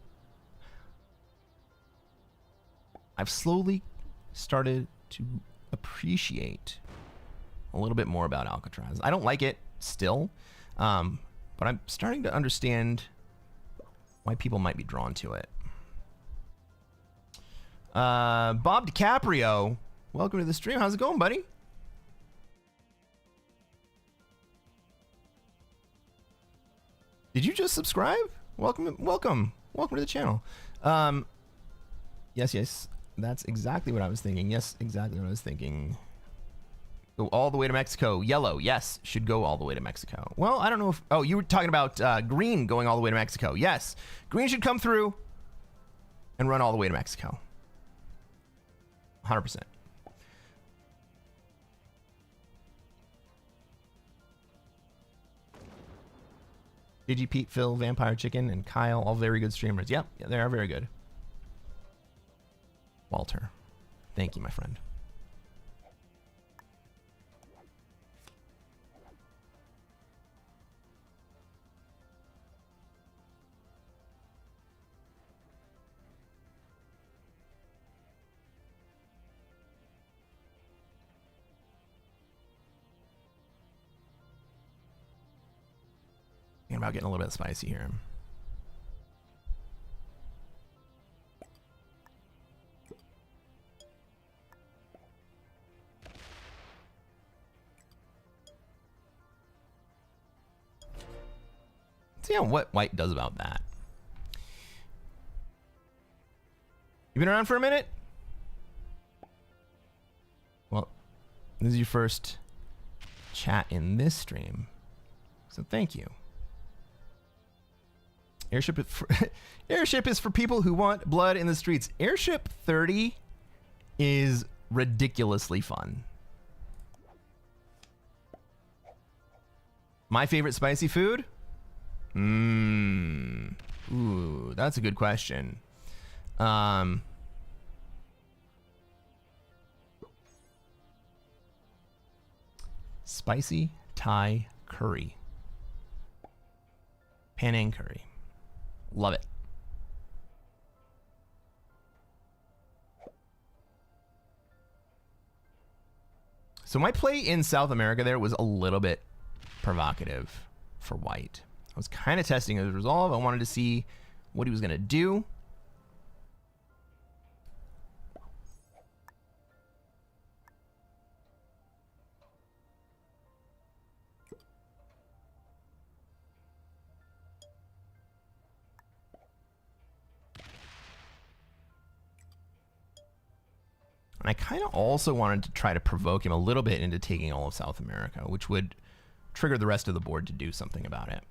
I've slowly started to appreciate a little bit more about Alcatraz. I don't like it still, but I'm starting to understand why people might be drawn to it. Bob DiCaprio, welcome to the stream. How's it going, buddy? Did you just subscribe? Welcome to the channel. Yes, that's exactly what I was thinking. Yes, exactly what I was thinking. Go all the way to Mexico. Yellow, yes, should go all the way to Mexico. Well, I don't know if, oh, you were talking about green going all the way to Mexico. Yes, green should come through and run all the way to Mexico. 100%. Digi, Pete, Phil, Vampire Chicken, and Kyle, all very good streamers. Yep, yeah, they are very good. Walter, thank you, my friend. Thinking about getting a little bit spicy here. See what white does about that. You been around for a minute? Well, this is your first chat in this stream, so thank you. Airship is for people who want blood in the streets. Airship 30 is ridiculously fun. My favorite spicy food? Ooh, that's a good question. Spicy Thai curry. Penang curry. Love it. So my play in South America there was a little bit provocative for white. I was kind of testing his resolve. I wanted to see what he was going to do. And I kind of also wanted to try to provoke him a little bit into taking all of South America, which would trigger the rest of the board to do something about it.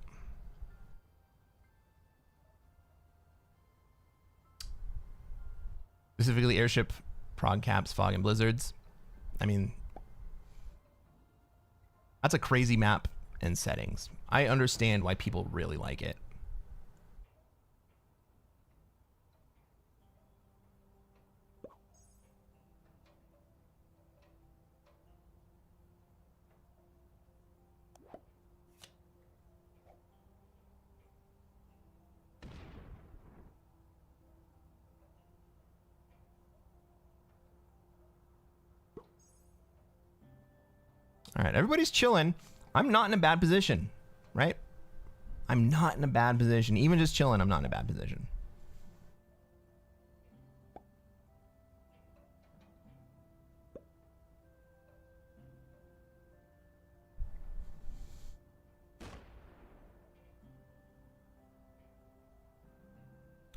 Specifically airship, prog caps, fog, and blizzards. I mean, that's a crazy map and settings. I understand why people really like it. All right, everybody's chilling. I'm not in a bad position, right? I'm not in a bad position. Even just chilling, I'm not in a bad position.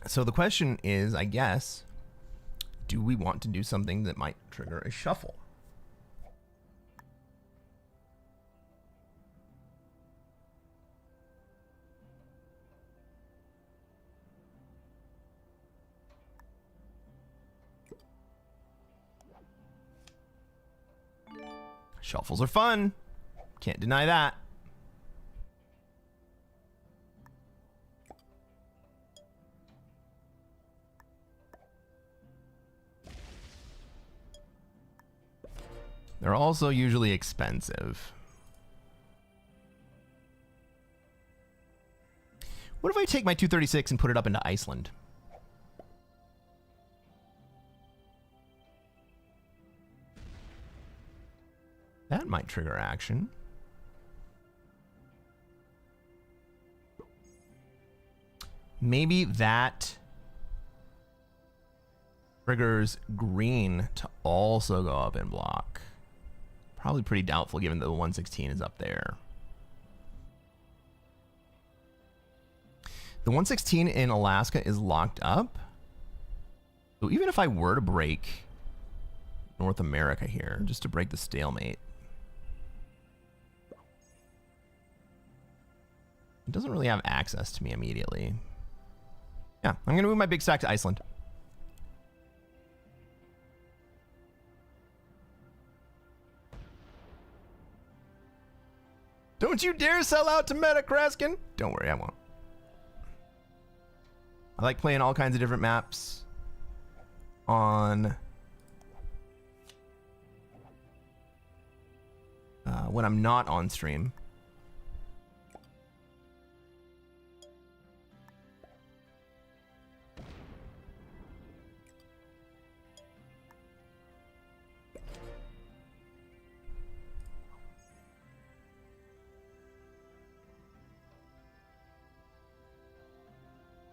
So the question is, I guess, do we want to do something that might trigger a shuffle? Shuffles are fun. Can't deny that. They're also usually expensive. What if I take my 236 and put it up into Iceland? That might trigger action. Maybe that triggers green to also go up in block. Probably pretty doubtful given that the 116 is up there. The 116 in Alaska is locked up. So even if I were to break North America here, just to break the stalemate, it doesn't really have access to me immediately. Yeah, I'm going to move my big stack to Iceland. Don't you dare sell out to Meta, Cresquin. Don't worry, I won't. I like playing all kinds of different maps on when I'm not on stream.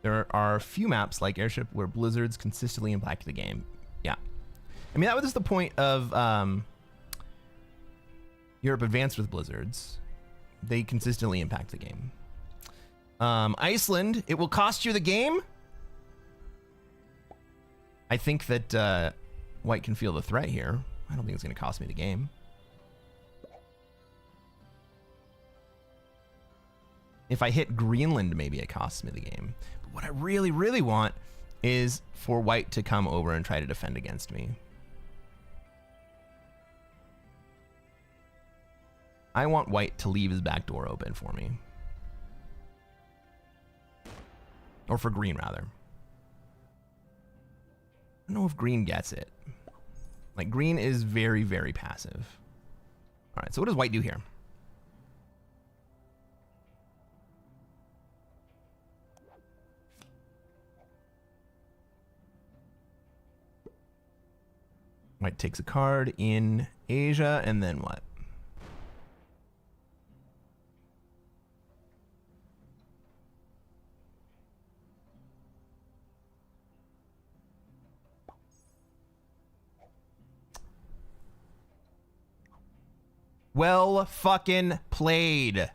There are a few maps like Airship where blizzards consistently impact the game. Yeah. I mean, that was the point of Europe Advanced with blizzards. They consistently impact the game. Iceland, it will cost you the game. I think that White can feel the threat here. I don't think it's going to cost me the game. If I hit Greenland, maybe it costs me the game. But what I really, really want is for White to come over and try to defend against me. I want White to leave his back door open for me. Or for Green, rather. I don't know if Green gets it. Like, Green is very, very passive. All right, so what does White do here? White takes a card in Asia, and then what? Well fucking played.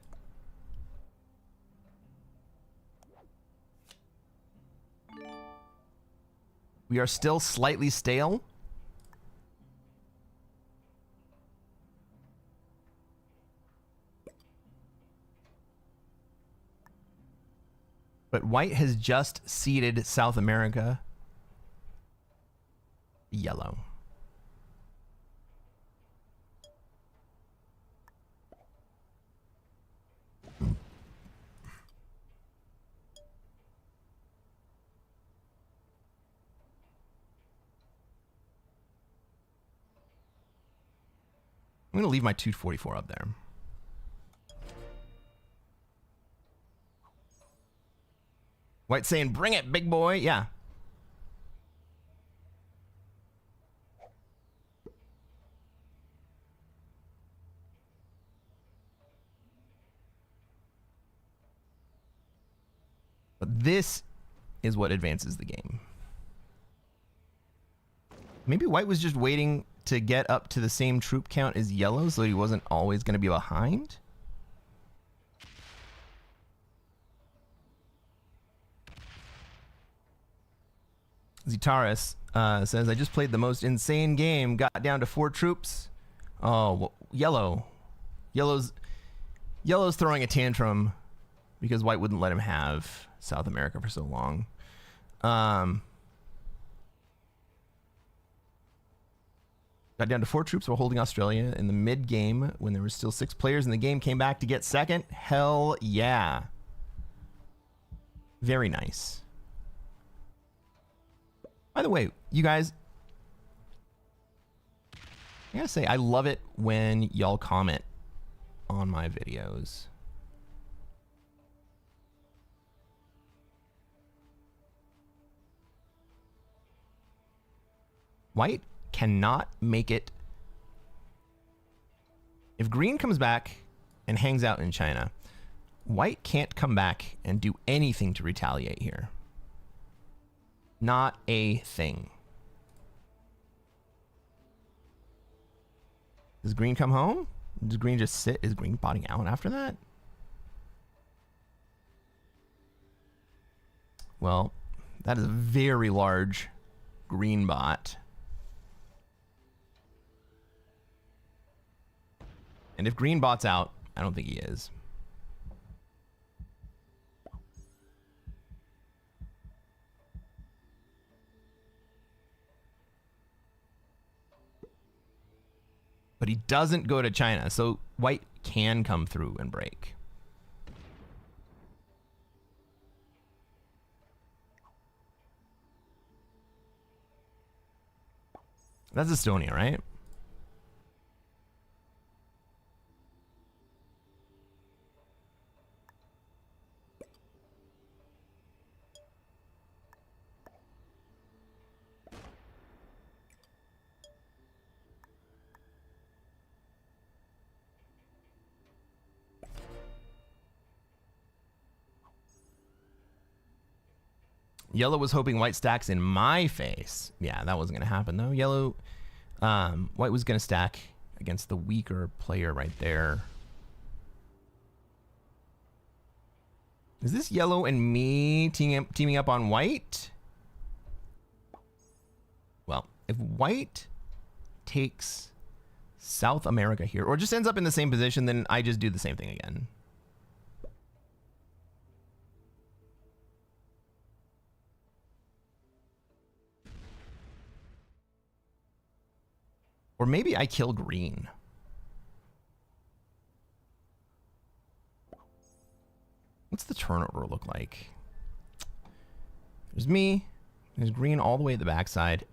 We are still slightly stale. But White has just ceded South America yellow. I'm going to leave my 244 up there. White saying, bring it, big boy. Yeah. But this is what advances the game. Maybe white was just waiting to get up to the same troop count as yellow so that he wasn't always going to be behind. Zitaris says, I just played the most insane game, got down to 4 troops. Oh, well, Yellow's throwing a tantrum because white wouldn't let him have South America for so long. Got down to 4 troops while holding Australia in the mid-game when there were still 6 players in the game. Came back to get second. Hell yeah. Very nice. By the way, you guys, I gotta say, I love it when y'all comment on my videos. White cannot make it. If green comes back and hangs out in China, white can't come back and do anything to retaliate here. Not a thing. Does green come home? Does green just sit? Is green botting out after that? Well, that is a very large green bot. And if green bot's out, I don't think he is. But he doesn't go to China, so white can come through and break. That's Estonia, right? Yellow was hoping white stacks in my face. Yeah, that wasn't going to happen, though. Yellow, white was going to stack against the weaker player right there. Is this yellow and me teaming up on white? Well, if white takes South America here, or just ends up in the same position, then I just do the same thing again. Or maybe I kill green. What's the turnover look like? There's me. There's green all the way at the backside.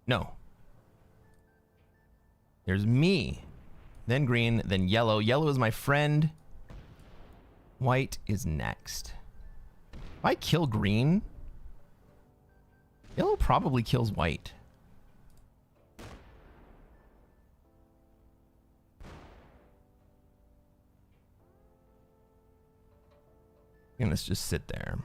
No. There's me. Then green, then yellow. Yellow is my friend. White is next. If I kill green, yellow probably kills white. And let's just sit there.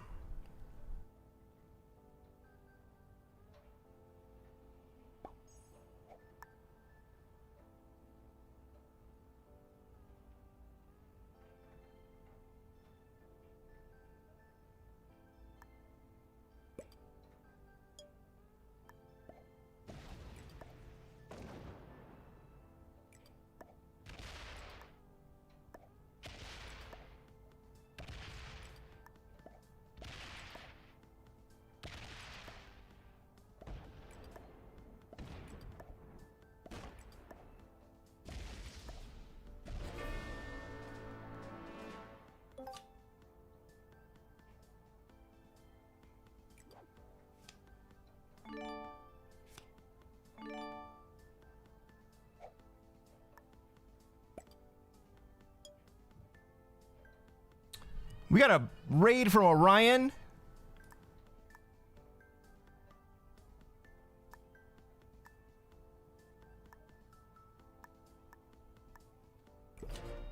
We got a raid from Orion.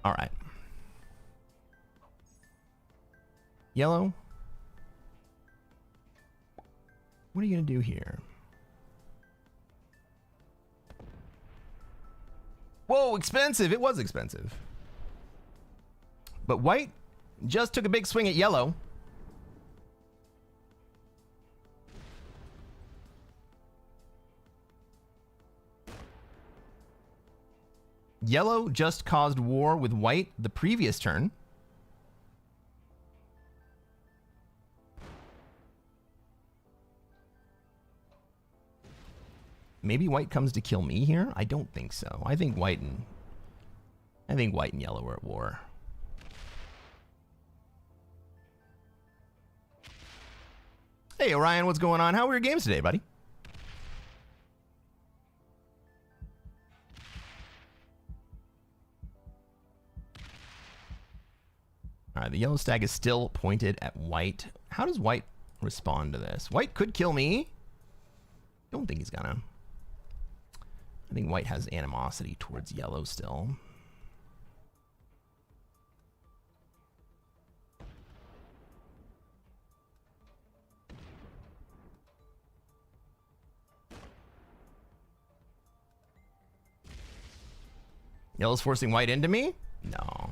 All right. Yellow, What are you going to do here? Whoa, expensive. It was expensive. But white just took a big swing at yellow. Yellow just caused war with white the previous turn. Maybe white comes to kill me here? I don't think so. I think white and yellow are at war. Hey Orion, what's going on? How were your games today, buddy? All right, the yellow stag is still pointed at white. How does white respond to this? White could kill me. Don't think he's gonna. I think white has animosity towards yellow still. Yellow's forcing white into me? No.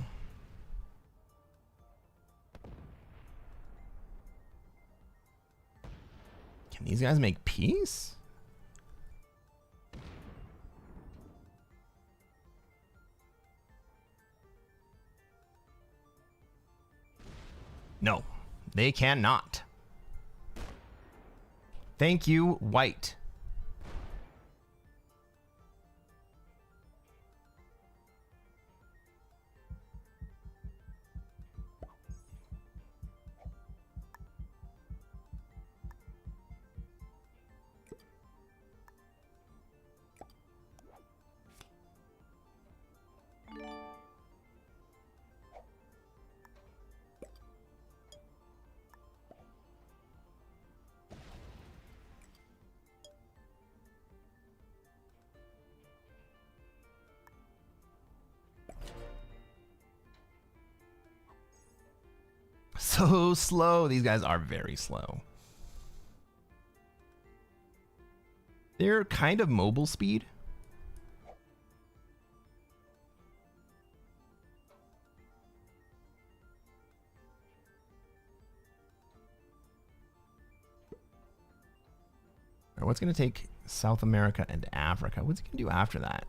Can these guys make peace? No, they cannot. Thank you, white. So slow. These guys are very slow. They're kind of mobile speed. All right, what's going to take South America and Africa? What's he going to do after that?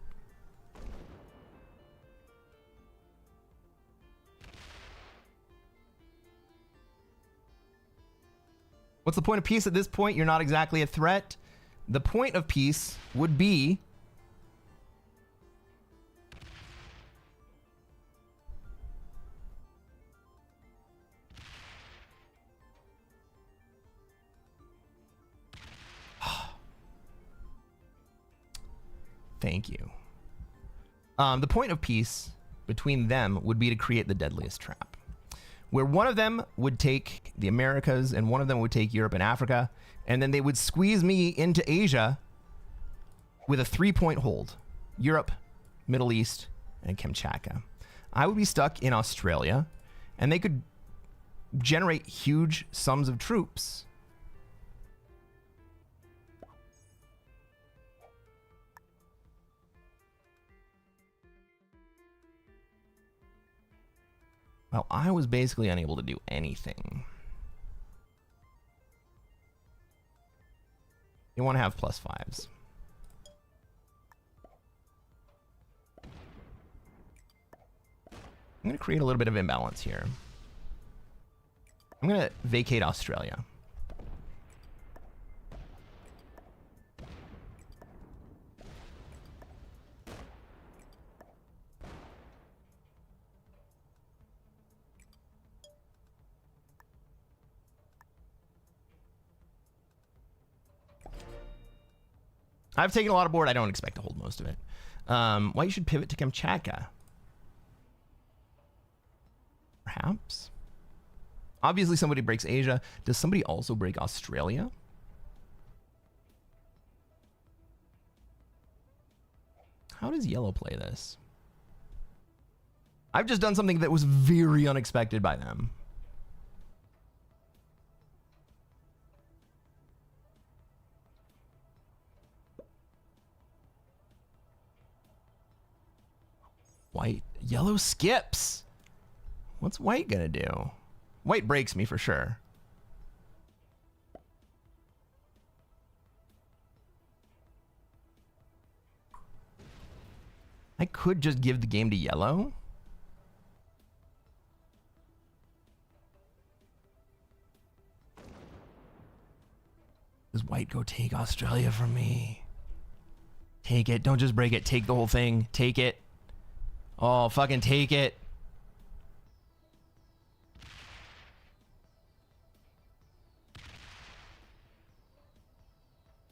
What's the point of peace at this point? You're not exactly a threat. The point of peace would be thank you. The point of peace between them would be to create the deadliest trap, where one of them would take the Americas and one of them would take Europe and Africa, and then they would squeeze me into Asia with a 3-point hold. Europe, Middle East, and Kamchatka. I would be stuck in Australia, and they could generate huge sums of troops. Well, I was basically unable to do anything. You want to have +5s. I'm going to create a little bit of imbalance here. I'm going to vacate Australia. I've taken a lot of board. I don't expect to hold most of it. Why you should pivot to Kamchatka? Perhaps. Obviously, somebody breaks Asia. Does somebody also break Australia? How does yellow play this? I've just done something that was very unexpected by them. White. Yellow skips. What's white gonna do? White breaks me for sure. I could just give the game to yellow. Does white go take Australia from me? Take it. Don't just break it. Take the whole thing. Take it. Oh, fucking take it.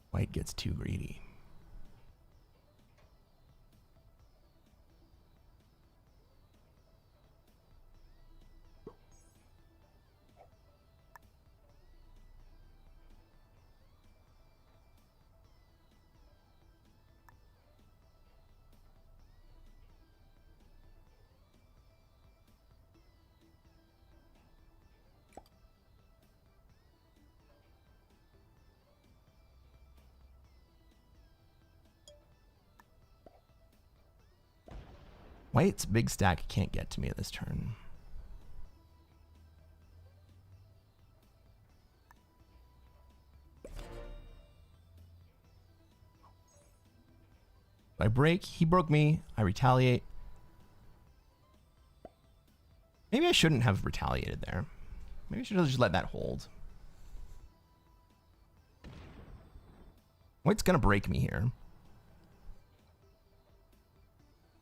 White gets too greedy. White's big stack can't get to me this turn. I break, he broke me, I retaliate. Maybe I shouldn't have retaliated there. Maybe I should have just let that hold. White's gonna break me here.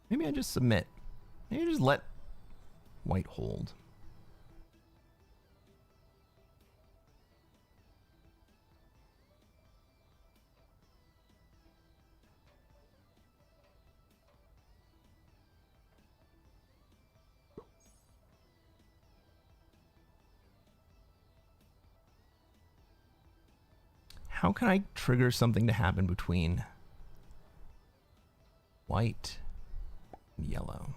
Maybe I just submit. Maybe I just let white hold. How can I trigger something to happen between white and yellow?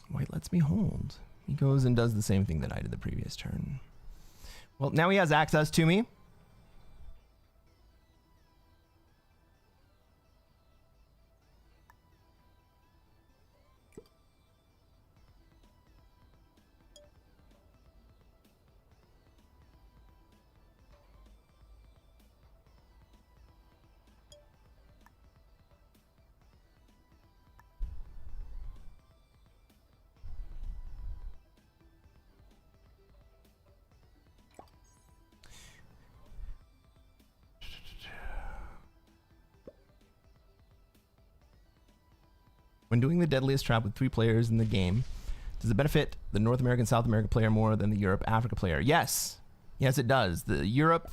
White lets me hold. He goes and does the same thing that I did the previous turn. Well, now he has access to me. When doing the deadliest trap with 3 players in the game, does it benefit the North American, South America player more than the Europe, Africa player? Yes. Yes, it does. The Europe,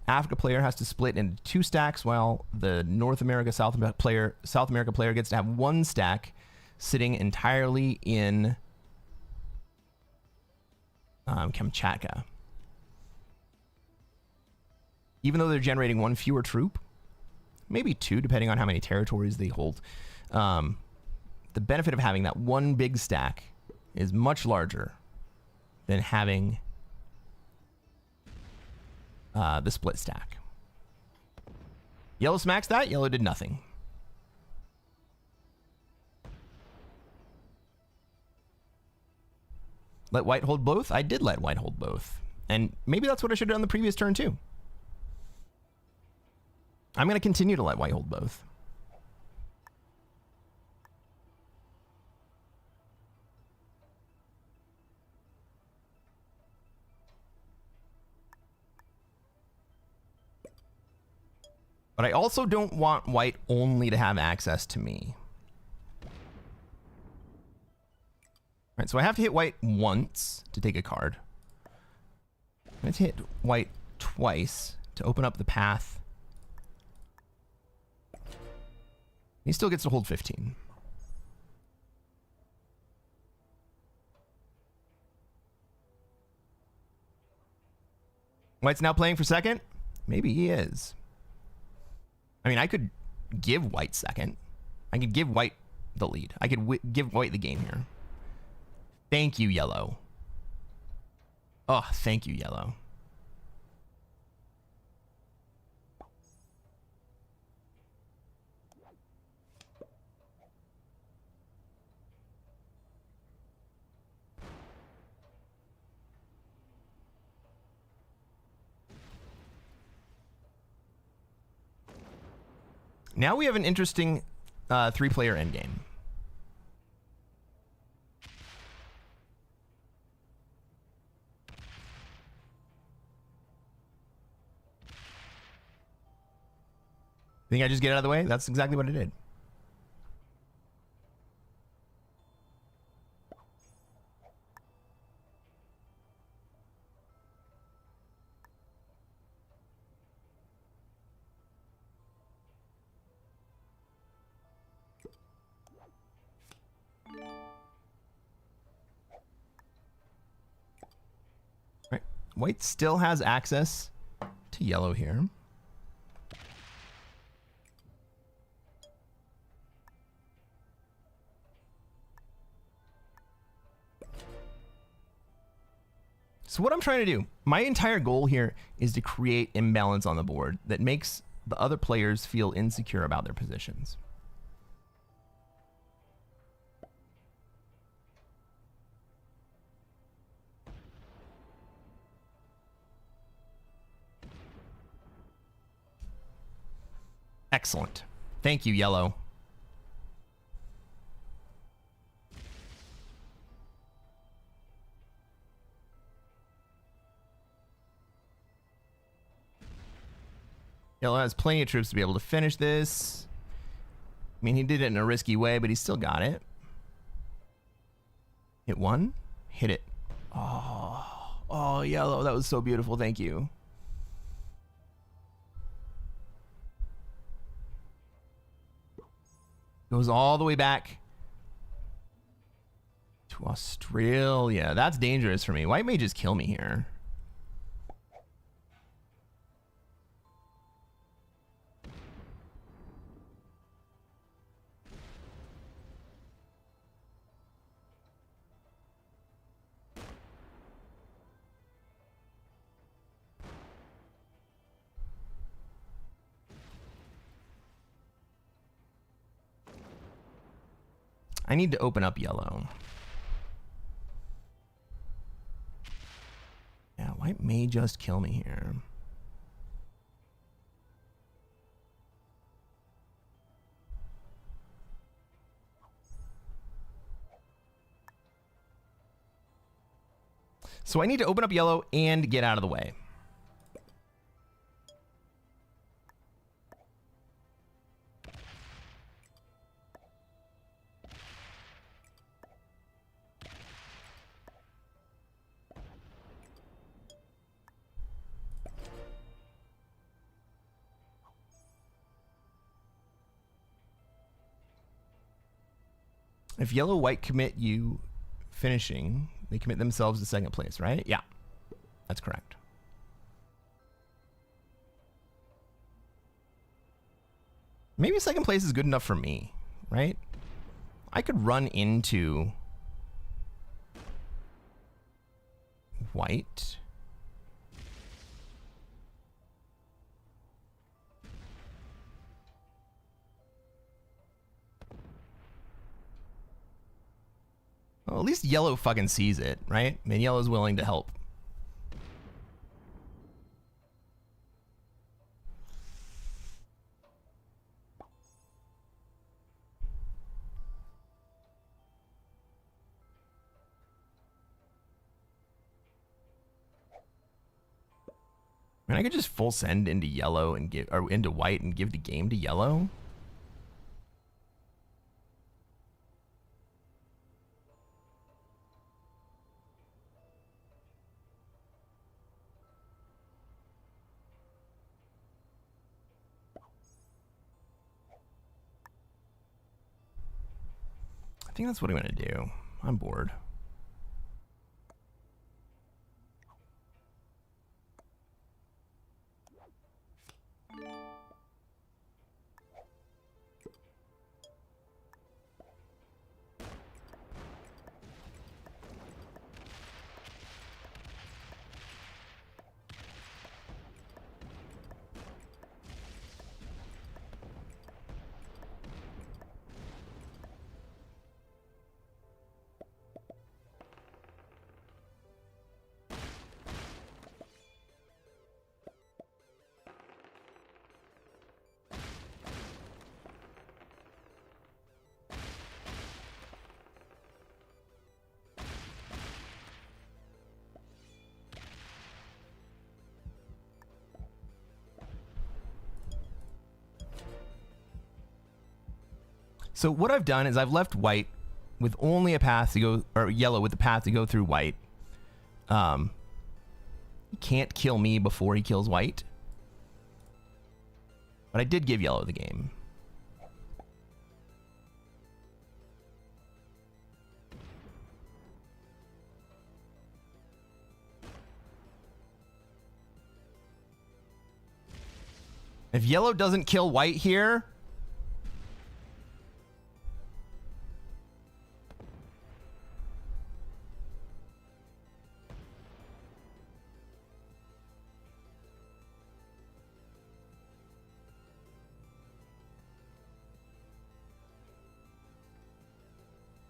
Africa player has to split into 2 stacks, while the North America, South America player gets to have 1 stack sitting entirely in Kamchatka. Even though they're generating 1 fewer troop, maybe 2, depending on how many territories they hold. The benefit of having that 1 big stack is much larger than having the split stack. Yellow smacks that. Yellow did nothing. Let white hold both. I did let white hold both. And maybe that's what I should have done the previous turn too. I'm going to continue to let white hold both. But I also don't want white only to have access to me. All right, so I have to hit white once to take a card. I have to hit white twice to open up the path. He still gets to hold 15. White's now playing for second? Maybe he is. I mean, I could give white second. I could give white the lead. I could give white the game here. Thank you, yellow. Oh, thank you, yellow. Now we have an interesting 3-player endgame. Think I just get out of the way? That's exactly what I did. Right. White still has access to yellow here. So what I'm trying to do, my entire goal here is to create imbalance on the board that makes the other players feel insecure about their positions. Excellent. Thank you, yellow. Yellow has plenty of troops to be able to finish this. I mean, he did it in a risky way, but he still got it. Hit one. Hit it. Oh, yellow. That was so beautiful. Thank you. Goes all the way back to Australia. That's dangerous for me. White may just kill me here. I need to open up yellow. Yeah, white may just kill me here. So I need to open up yellow and get out of the way. If yellow white commit you finishing, they commit themselves to second place, right? Yeah, that's correct. Maybe second place is good enough for me, right? I could run into white. Well, at least yellow fucking sees it, right? I mean, yellow's willing to help. I mean, I could just full send into yellow and give, or into white and give the game to yellow. I think that's what I'm gonna do. I'm bored. So what I've done is I've left white with only a path to go, or yellow with the path to go through white. He can't kill me before he kills white. But I did give yellow the game. If yellow doesn't kill white here,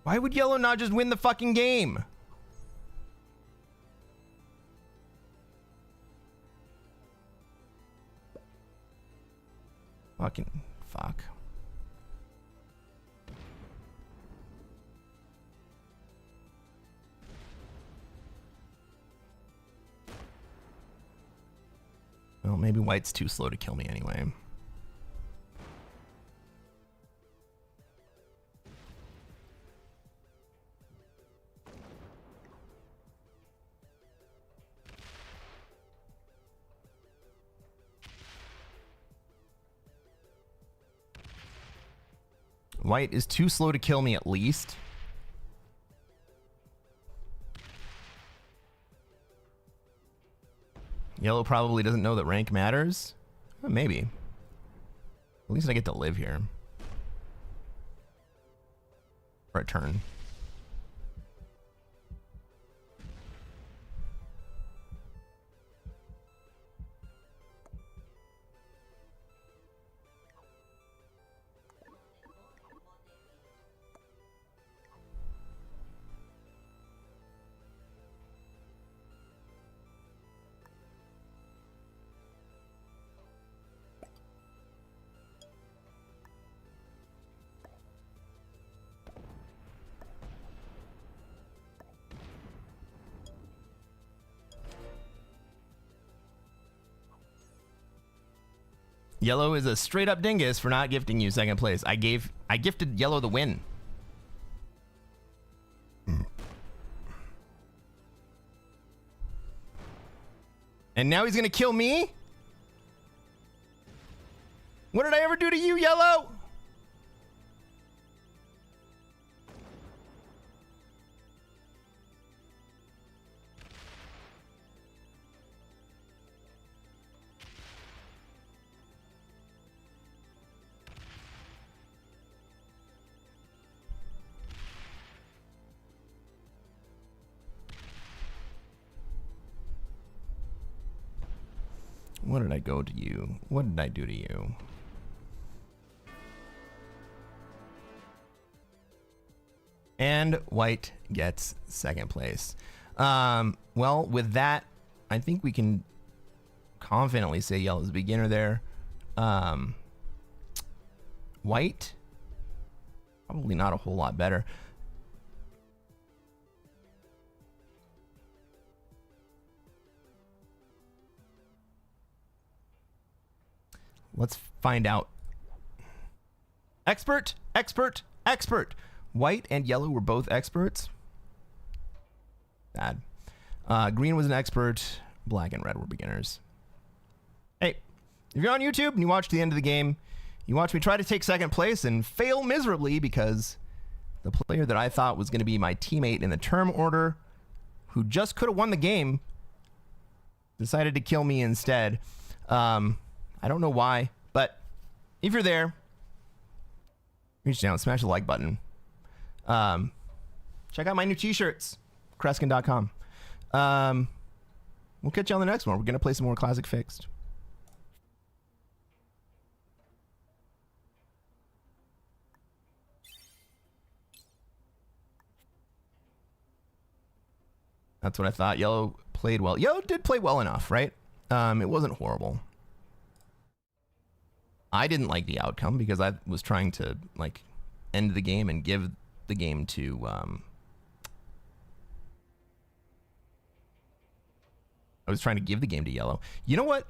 why would yellow not just win the fucking game? Fucking fuck. Well, maybe white's too slow to kill me anyway. White is too slow to kill me at least. Yellow probably doesn't know that rank matters. Maybe. At least I get to live here. For a turn. Yellow is a straight up dingus for not gifting you second place. I gifted yellow the win. And now he's gonna kill me? What did I ever do to you, yellow? What did I go to you? What did I do to you? And white gets second place. Well, with that, I think we can confidently say yellow's a beginner there. White, probably not a whole lot better. Let's find out. Expert, expert, expert. White and yellow were both experts. Bad. Green was an expert. Black and red were beginners. Hey, if you're on YouTube and you watch the end of the game, you watch me try to take second place and fail miserably because the player that I thought was going to be my teammate in the term order, who just could have won the game, decided to kill me instead. I don't know why, but if you're there, reach down, smash the like button. Check out my new t-shirts, Cresquin.com. We'll catch you on the next one. We're going to play some more Classic Fixed. That's what I thought. Yellow played well. Yellow did play well enough, right? It wasn't horrible. I didn't like the outcome because I was trying to like end the game and give the game to I was trying to give the game to yellow. You know what?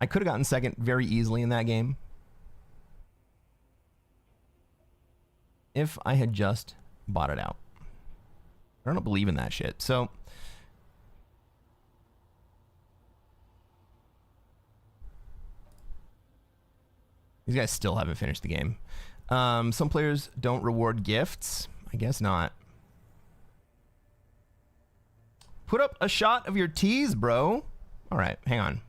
I could have gotten second very easily in that game if I had just bought it out. I don't believe in that shit. So these guys still haven't finished the game. Some players don't reward gifts. I guess not. Put up a shot of your teas, bro. All right, hang on.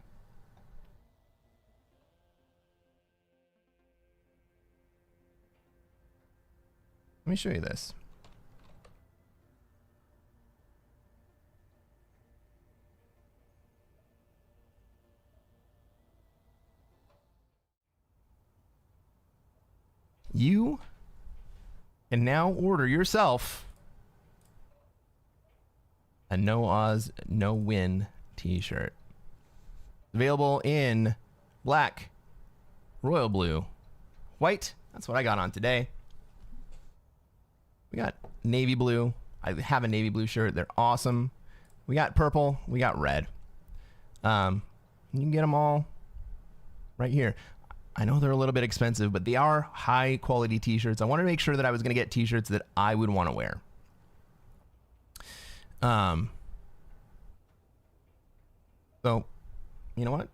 Let me show you this. You can now order yourself a No Oz, No Win t-shirt. Available in black, royal blue, white. That's what I got on today. We got navy blue. I have a navy blue shirt. They're awesome. We got purple. We got red. You can get them all right here. I know they're a little bit expensive, but they are high quality t-shirts. I wanted to make sure that I was going to get t-shirts that I would want to wear. So, you know what?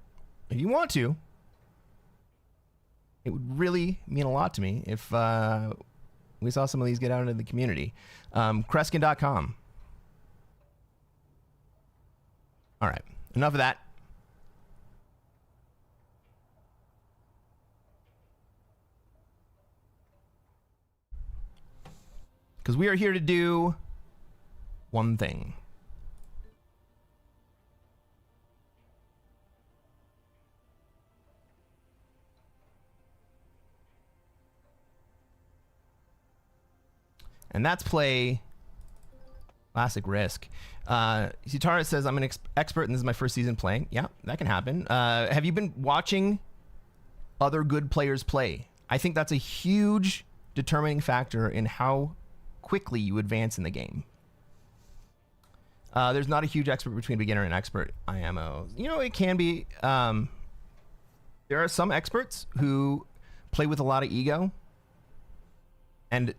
If you want to, it would really mean a lot to me if we saw some of these get out into the community. Cresquin.com. All right, enough of that. Because we are here to do one thing. And that's play Classic Risk. Sutara says, I'm an expert and this is my first season playing. Yeah, that can happen. Have you been watching other good players play? I think that's a huge determining factor in how quickly you advance in the game. There's not a huge expert between beginner and expert IMO. You know, it can be. There are some experts who play with a lot of ego and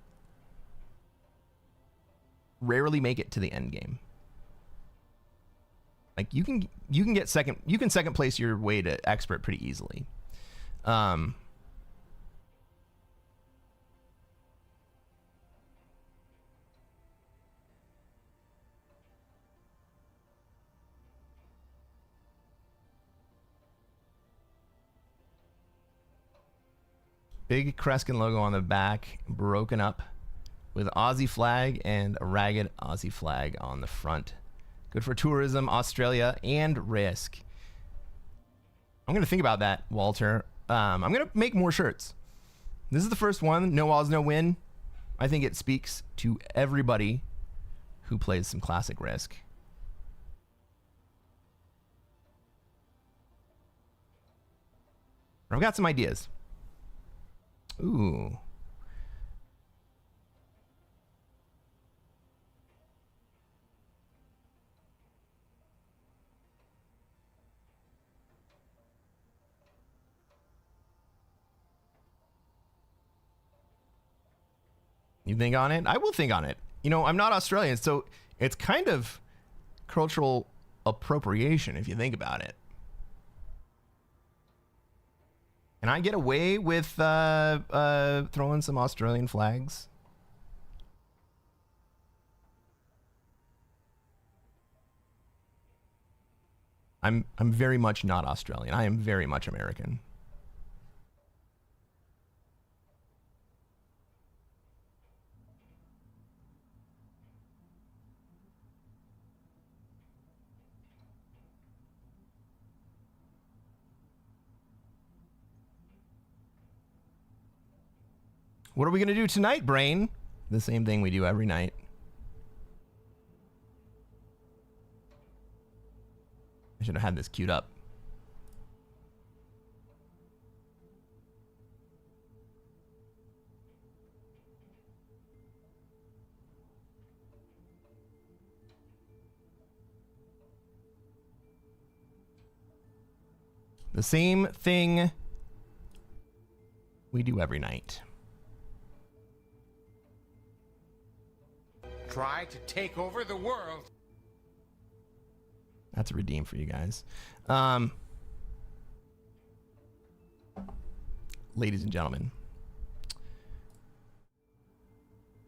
rarely make it to the end game. Like you can get second place your way to expert pretty easily. Big Cresquin logo on the back, broken up with Aussie flag and a ragged Aussie flag on the front. Good for tourism, Australia, and Risk. I'm going to think about that, Walter. I'm going to make more shirts. This is the first one, No Oz, No Win. I think it speaks to everybody who plays some Classic Risk. I've got some ideas. Ooh. You think on it? I will think on it. You know, I'm not Australian, so it's kind of cultural appropriation if you think about it. Can I get away with throwing some Australian flags? I'm very much not Australian. I am very much American. What are we going to do tonight, Brain? The same thing we do every night. I should have had this queued up. The same thing we do every night. Try to take over the world. That's a redeem for you guys. Ladies and gentlemen.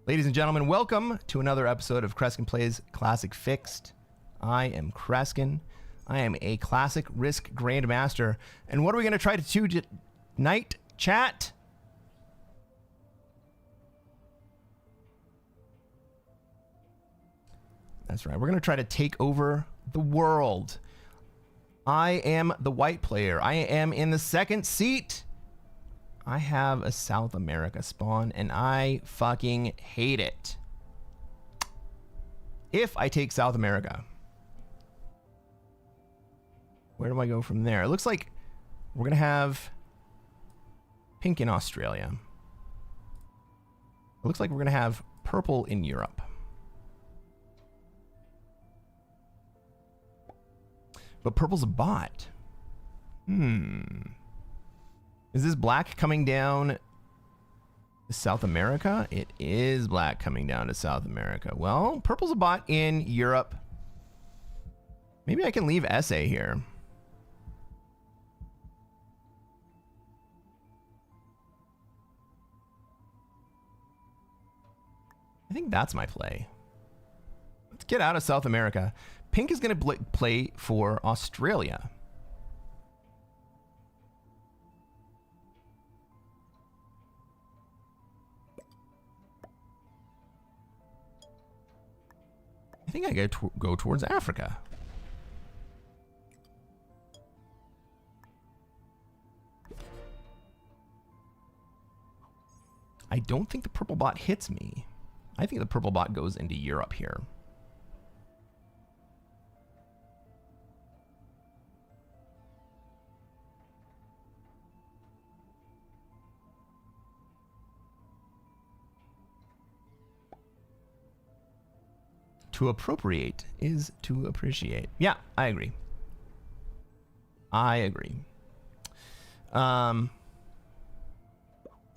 Ladies and gentlemen, welcome to another episode of Cresquin Plays Classic Fixed. I am Cresquin. I am a Classic Risk Grandmaster. And what are we going to try to do tonight, chat? That's right. We're going to try to take over the world. I am the white player. I am in the second seat. I have a South America spawn, and I fucking hate it. If I take South America, where do I go from there? It looks like we're going to have pink in Australia. It looks like we're going to have purple in Europe. But purple's a bot. Is this black coming down to South America? It is black coming down to South America. Well, purple's a bot in Europe. Maybe I can leave SA here. I think that's my play. Let's get out of South America. Pink is going to play for Australia. I think I go towards Africa. I don't think the purple bot hits me. I think the purple bot goes into Europe here. To appropriate is to appreciate. Yeah, I agree. I agree.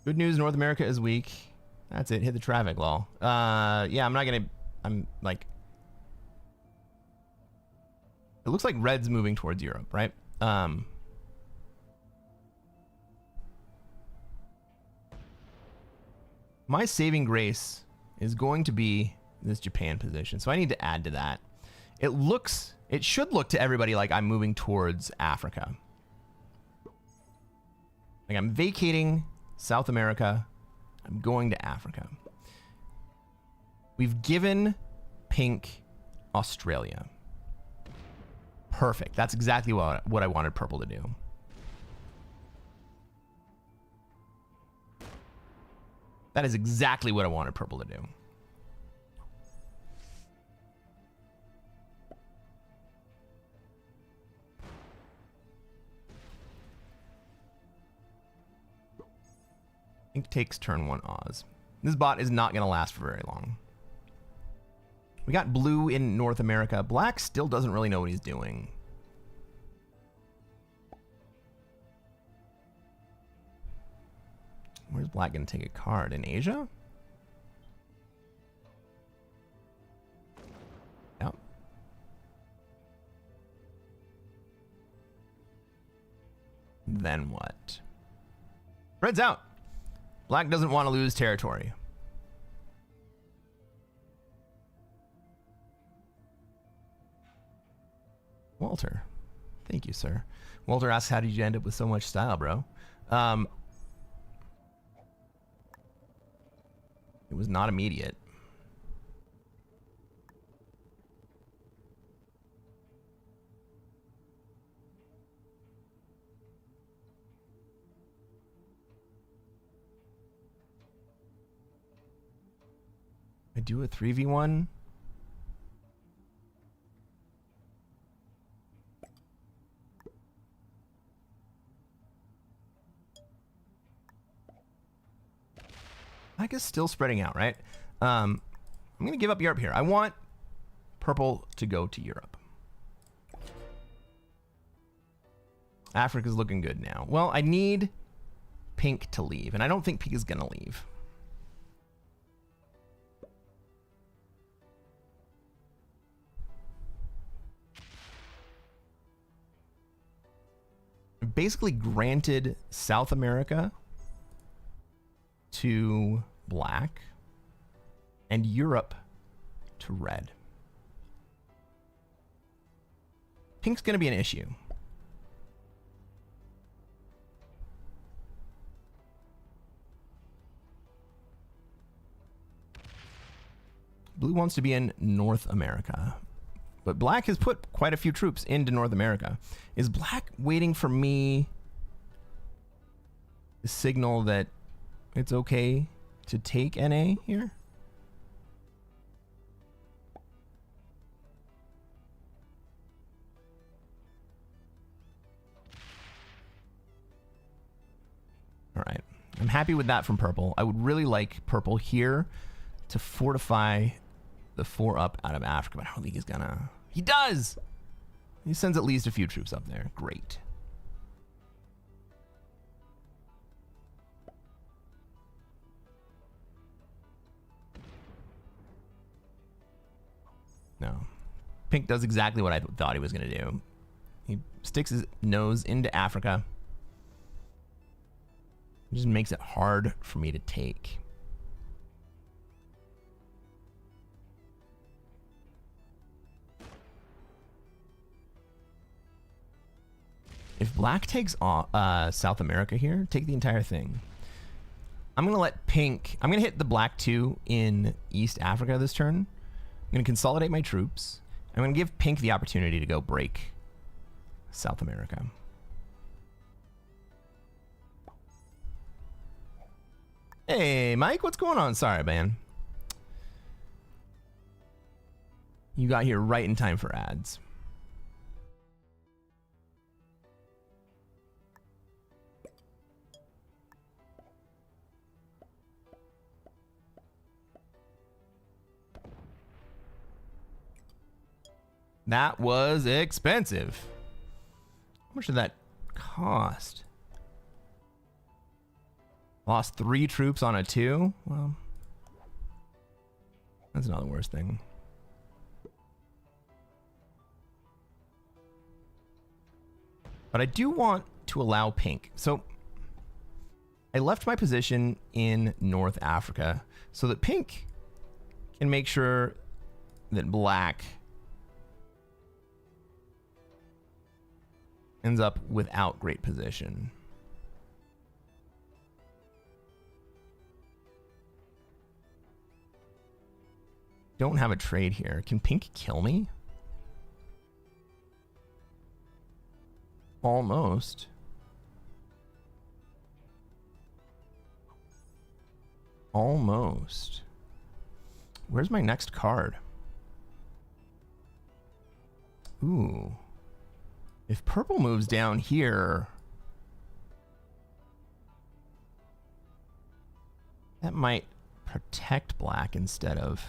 Good news, North America is weak. That's it. Hit the traffic, lol. Yeah, I'm not gonna... I'm like... It looks like red's moving towards Europe, right? My saving grace is going to be this Japan position. So I need to add to that. It should look to everybody like I'm moving towards Africa. Like I'm vacating South America. I'm going to Africa. We've given pink Australia. Perfect. That's exactly what I wanted purple to do. That is exactly what I wanted purple to do. Pink takes turn 1 Oz. This bot is not going to last for very long. We got blue in North America. Black still doesn't really know what he's doing. Where's black going to take a card? In Asia? Yep. Then what? Red's out. Black doesn't want to lose territory. Walter. Thank you, sir. Walter asks, how did you end up with so much style, bro? It was not immediate. I do a 3v1. I guess still spreading out, right? I'm going to give up Europe here. I want purple to go to Europe. Africa's looking good now. Well, I need pink to leave, and I don't think pink is going to leave. Basically granted South America to black and Europe to red. Pink's going to be an issue. Blue wants to be in North America. But black has put quite a few troops into North America. Is black waiting for me to signal that it's okay to take NA here? All right. I'm happy with that from purple. I would really like purple here to fortify the 4 up out of Africa, but I don't think he's gonna. He does! He sends at least a few troops up there. Great. No. Pink does exactly what I thought he was gonna do. He sticks his nose into Africa. It just makes it hard for me to take. If black takes South America here, take the entire thing. I'm going to let pink... I'm going to hit the black 2 in East Africa this turn. I'm going to consolidate my troops. I'm going to give pink the opportunity to go break South America. Hey, Mike, what's going on? Sorry, man. You got here right in time for ads. That was expensive. How much did that cost? Lost 3 troops on a 2? Well, that's not the worst thing. But I do want to allow pink. So I left my position in North Africa so that pink can make sure that black ends up without great position. Don't have a trade here. Can pink kill me? Almost. Almost. Where's my next card? Ooh. If purple moves down here, that might protect black instead of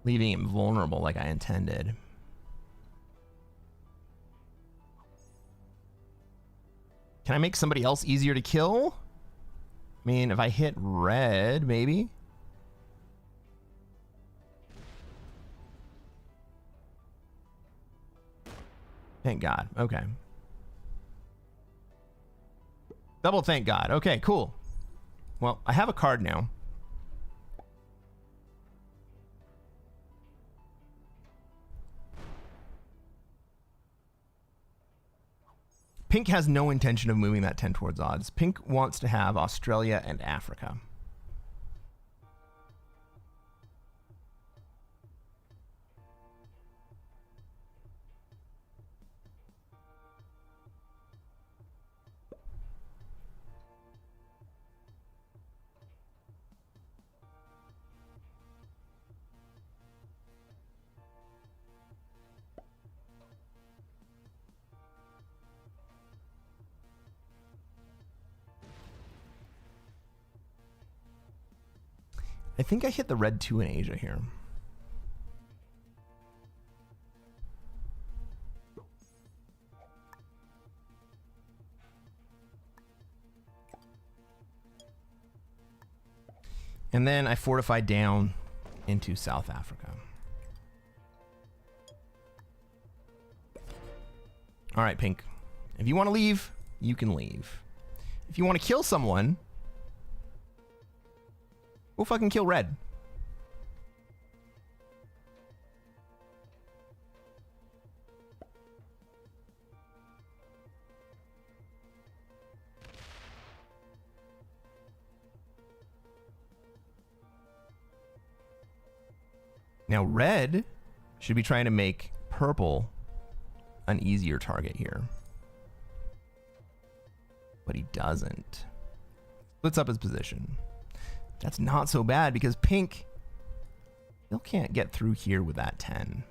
leaving him vulnerable like I intended. Can I make somebody else easier to kill? I mean, if I hit red, maybe? Thank God. Okay. Double thank God. Okay, cool. Well, I have a card now. Pink has no intention of moving that 10 towards odds. Pink wants to have Australia and Africa. I think I hit the red 2 in Asia here. And then I fortify down into South Africa. All right, pink. If you want to leave, you can leave. If you want to kill someone, go fucking kill red. Now red should be trying to make purple an easier target here. But he doesn't. Splits up his position. That's not so bad because pink still can't get through here with that 10.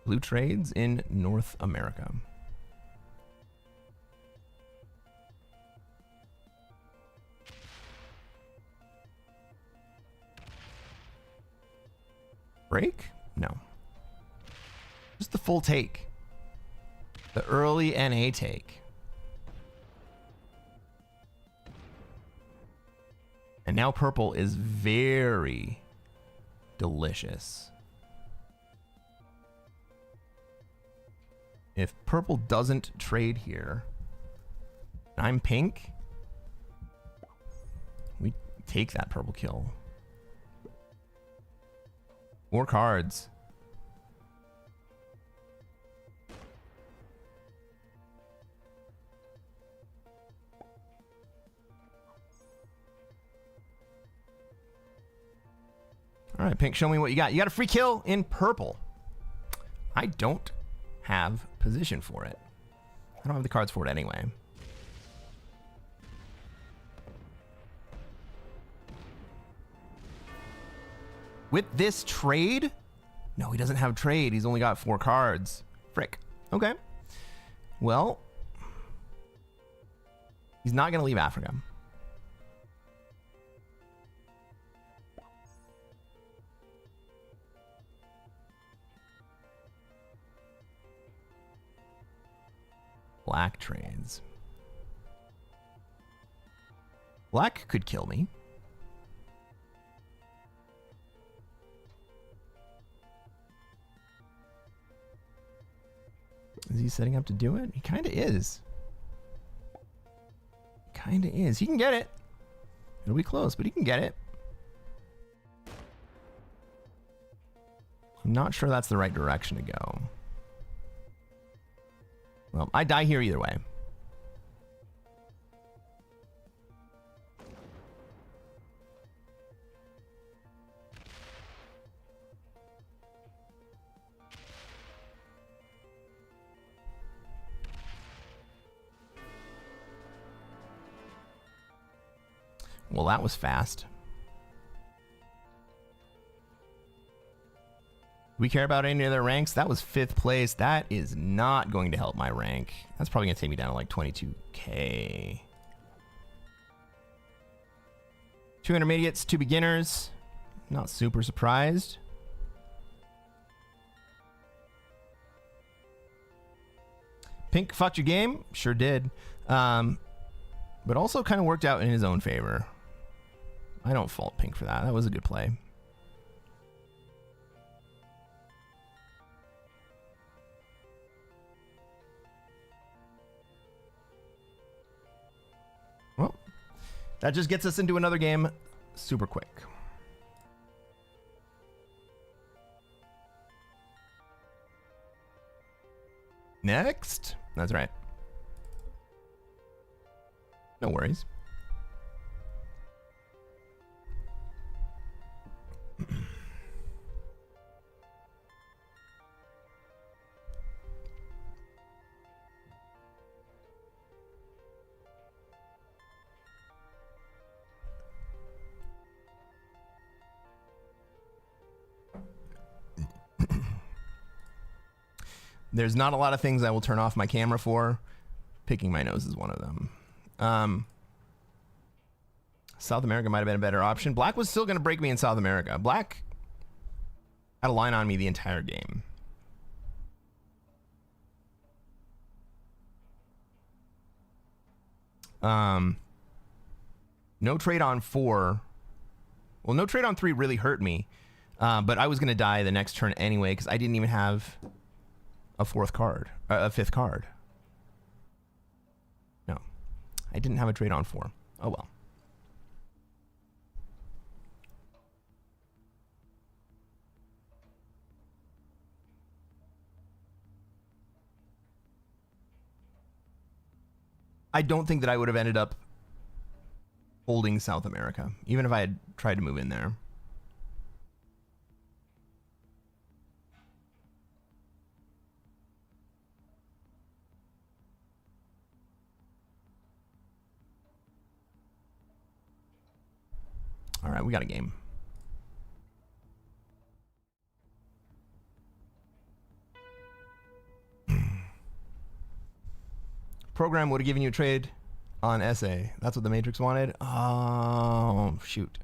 Blue trades in North America. Break? No. Just the full take. The early NA take. And now purple is very delicious. If purple doesn't trade here, and I'm pink, we take that purple kill. 4 cards. All right, pink, show me what you got. You got a free kill in purple. I don't have position for it. I don't have the cards for it anyway. With this trade? No, he doesn't have trade. He's only got 4 cards. Frick. Okay. Well, he's not going to leave Africa. Black trades. Black could kill me. Is he setting up to do it? He kind of is. Kind of is. He can get it. It'll be close, but he can get it. I'm not sure that's the right direction to go. Well, I die here either way. Well, that was fast. Do we care about any other ranks? That was 5th place. That is not going to help my rank. That's probably going to take me down to like 22k. 2 intermediates, 2 beginners. Not super surprised. Pink fucked your game? Sure did. But also kind of worked out in his own favor. I don't fault Pink for that. That was a good play. Well, that just gets us into another game super quick. Next. That's right. No worries. There's not a lot of things I will turn off my camera for. Picking my nose is one of them. South America might have been a better option. Black was still going to break me in South America. Black Had a line on me the entire game. No trade on 4. Well, no trade on 3 really hurt me. But I was going to die the next turn anyway because I didn't even have a 4th card. A 5th card. No. I didn't have a trade on 4. Oh well. I don't think that I would have ended up holding South America, even if I had tried to move in there. All right, we got a game. Program would have given you a trade on essay. That's what the Matrix wanted. Oh, shoot.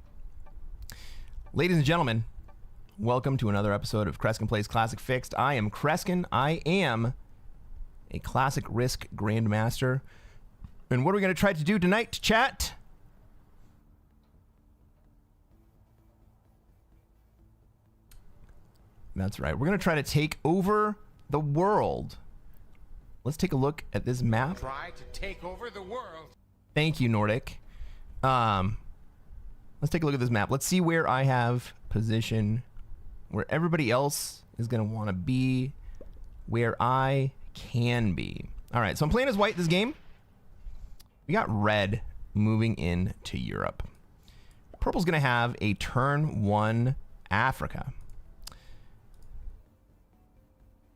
Ladies and gentlemen, welcome to another episode of Cresquin Plays Classic Fixed. I am Cresquin. I am a Classic Risk Grandmaster. And what are we going to try to do tonight, chat? That's right. We're going to try to take over the world. Let's take a look at this map. Try to take over the world. Thank you, Nordic. Let's take a look at this map. Let's see where I have position, where everybody else is going to want to be, where I can be. All right, so I'm playing as white this game. We got red moving into Europe. Purple's going to have a turn 1 Africa.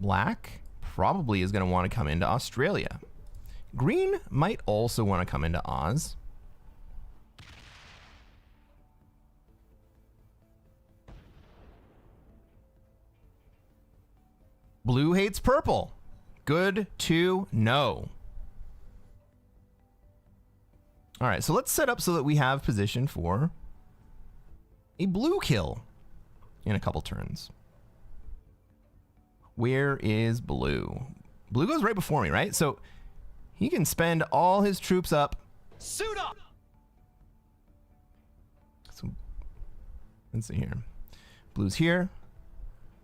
Black probably is going to want to come into Australia. Green might also want to come into Oz. Blue hates purple. Good to know. All right, so let's set up so that we have position for a blue kill in a couple turns. Where is blue? Blue goes right before me, right? So he can spend all his troops up. Suit up! So, let's see here. Blue's here,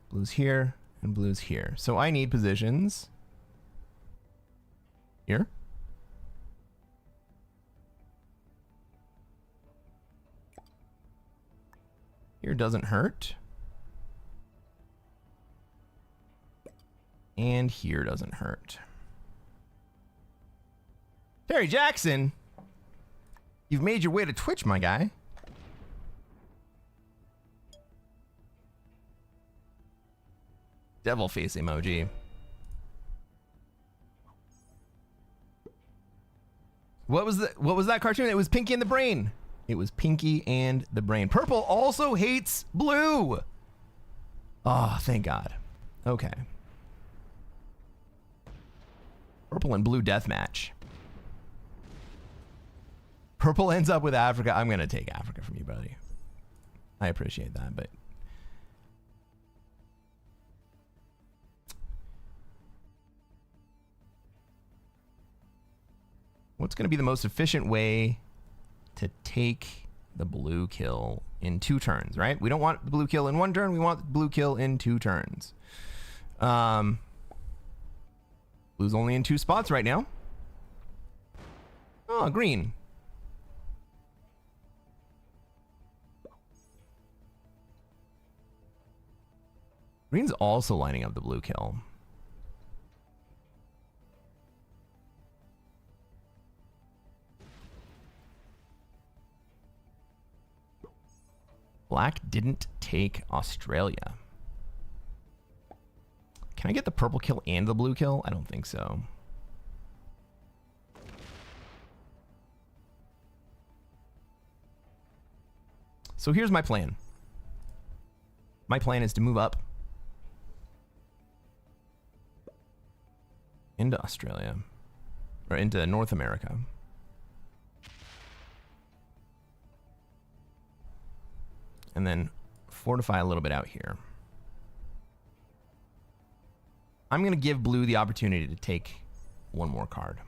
blue's here, and blue's here. So I need positions here. Here doesn't hurt. And here doesn't hurt. Terry Jackson, you've made your way to Twitch, my guy. Devil face emoji. What was that cartoon? It was Pinky and the Brain. It was Pinky and the Brain. Purple also hates blue. Oh, thank God. Okay. Purple and blue deathmatch. Purple ends up with Africa. I'm going to take Africa from you, buddy. I appreciate that, but... what's going to be the most efficient way to take the blue kill in 2 turns, right? We don't want the blue kill in 1 turn. We want the blue kill in 2 turns. Blue's only in 2 spots right now. Oh, green. Green's also lining up the blue kill. Black didn't take Australia. Can I get the purple kill and the blue kill? I don't think so. So here's my plan. My plan is to move up into Australia, or into North America. And then fortify a little bit out here. I'm going to give blue the opportunity to take one more card.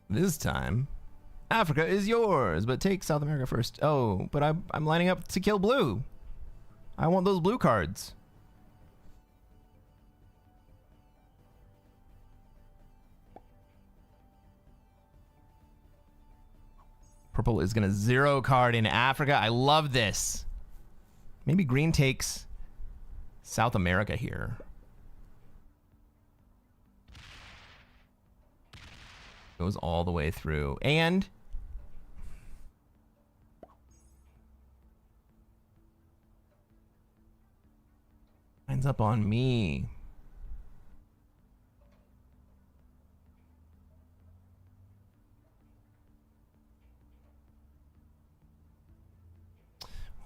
This time, Africa is yours, but take South America first. Oh, but I'm lining up to kill blue. I want those blue cards. Purple is going to 0 card in Africa. I love this. Maybe green takes South America here. Goes all the way through. And lines up on me.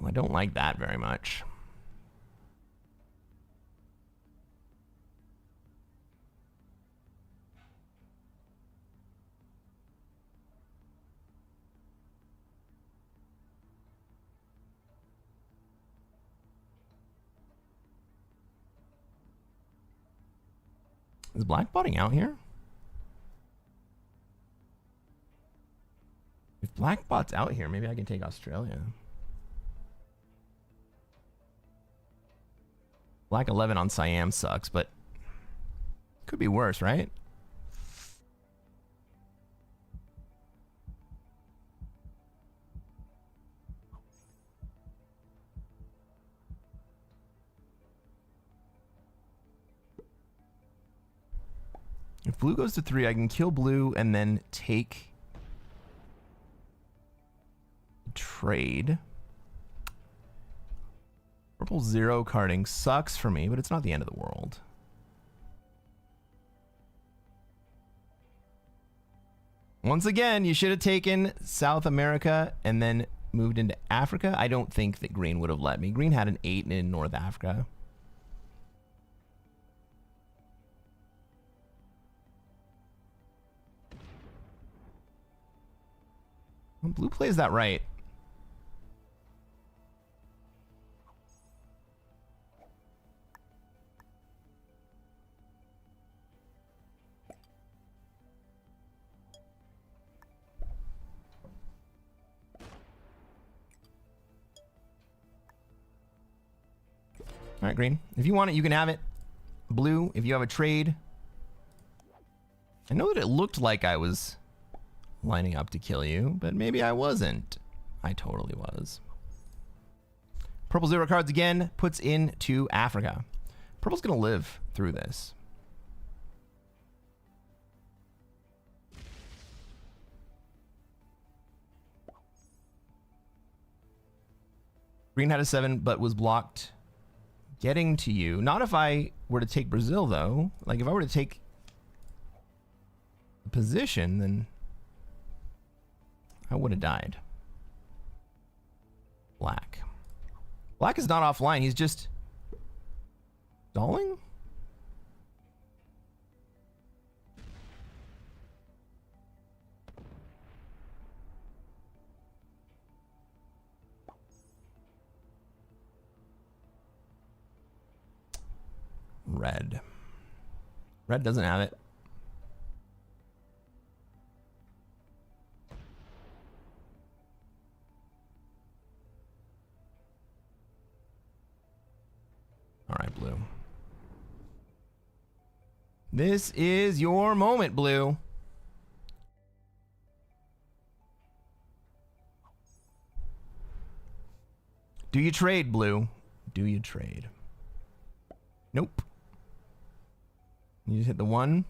Well, I don't like that very much. Is black botting out here? If black bot's out here, maybe I can take Australia. Black 11 on Siam sucks, but could be worse, right? If blue goes to 3, I can kill blue and then take trade. Purple 0 carding sucks for me, but it's not the end of the world. Once again, you should have taken South America and then moved into Africa. I don't think that green would have let me. Green had an 8 in North Africa. Well, blue plays that right. All right, green. If you want it, you can have it. Blue, if you have a trade. I know that it looked like I was lining up to kill you, but maybe I wasn't. I totally was. Purple 0 cards again, puts into Africa. Purple's gonna live through this. Green had a 7, but was blocked getting to you. Not if I were to take Brazil, though. Like, if I were to take a position, then I would have died. Black. Black is not offline. He's just stalling? Red. Red doesn't have it. All right, blue. This is your moment, blue. Do you trade, blue? Do you trade? Nope. You just hit the 1.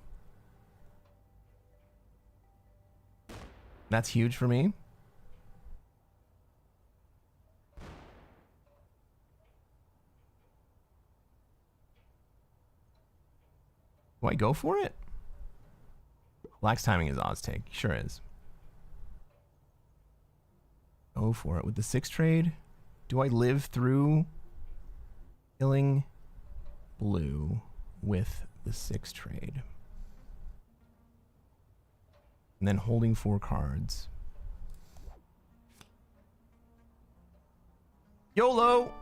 That's huge for me. Do I go for it? Black's timing is Oz take. Sure is. Go for it. With the 6 trade, do I live through killing blue with the 6 trade? And then holding 4 cards. YOLO!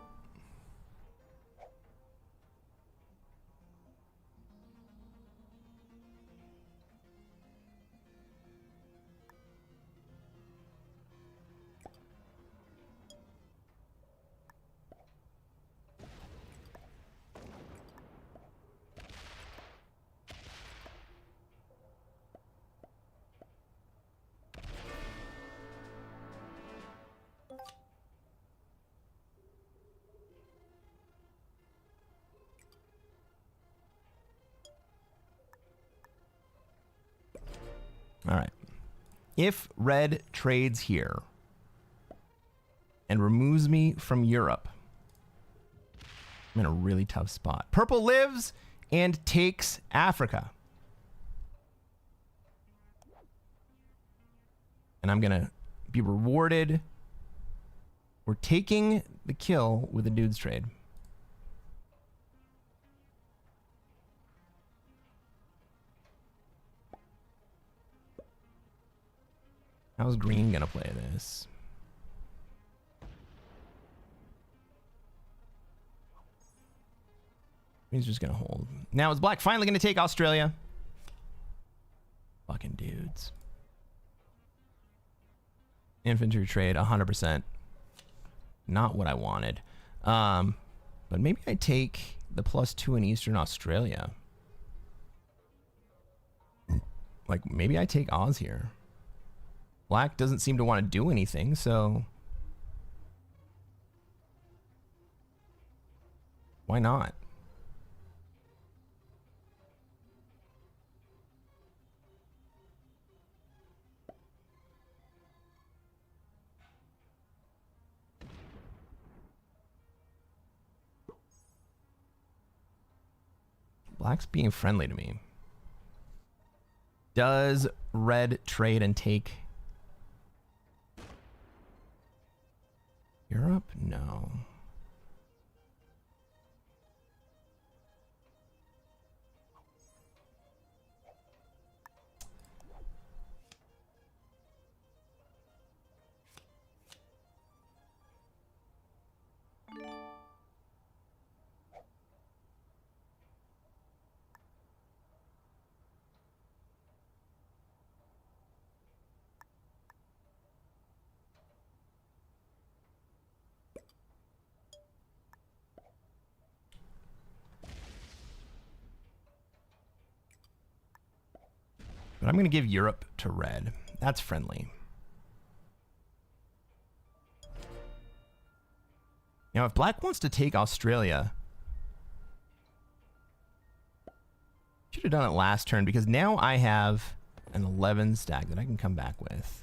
All right. If red trades here and removes me from Europe, I'm in a really tough spot. Purple lives and takes Africa. And I'm going to be rewarded for taking the kill with a dude's trade. How's green gonna play this? He's just gonna hold. Now is black finally gonna take Australia? Fucking dudes. Infantry trade, 100%. Not what I wanted. But maybe I take the +2 in Eastern Australia. Like, maybe I take Oz here. Black doesn't seem to want to do anything, so why not? Black's being friendly to me. Does red trade and take Europe? No. But I'm going to give Europe to red. That's friendly. Now, if black wants to take Australia, should have done it last turn because now I have an 11 stack that I can come back with.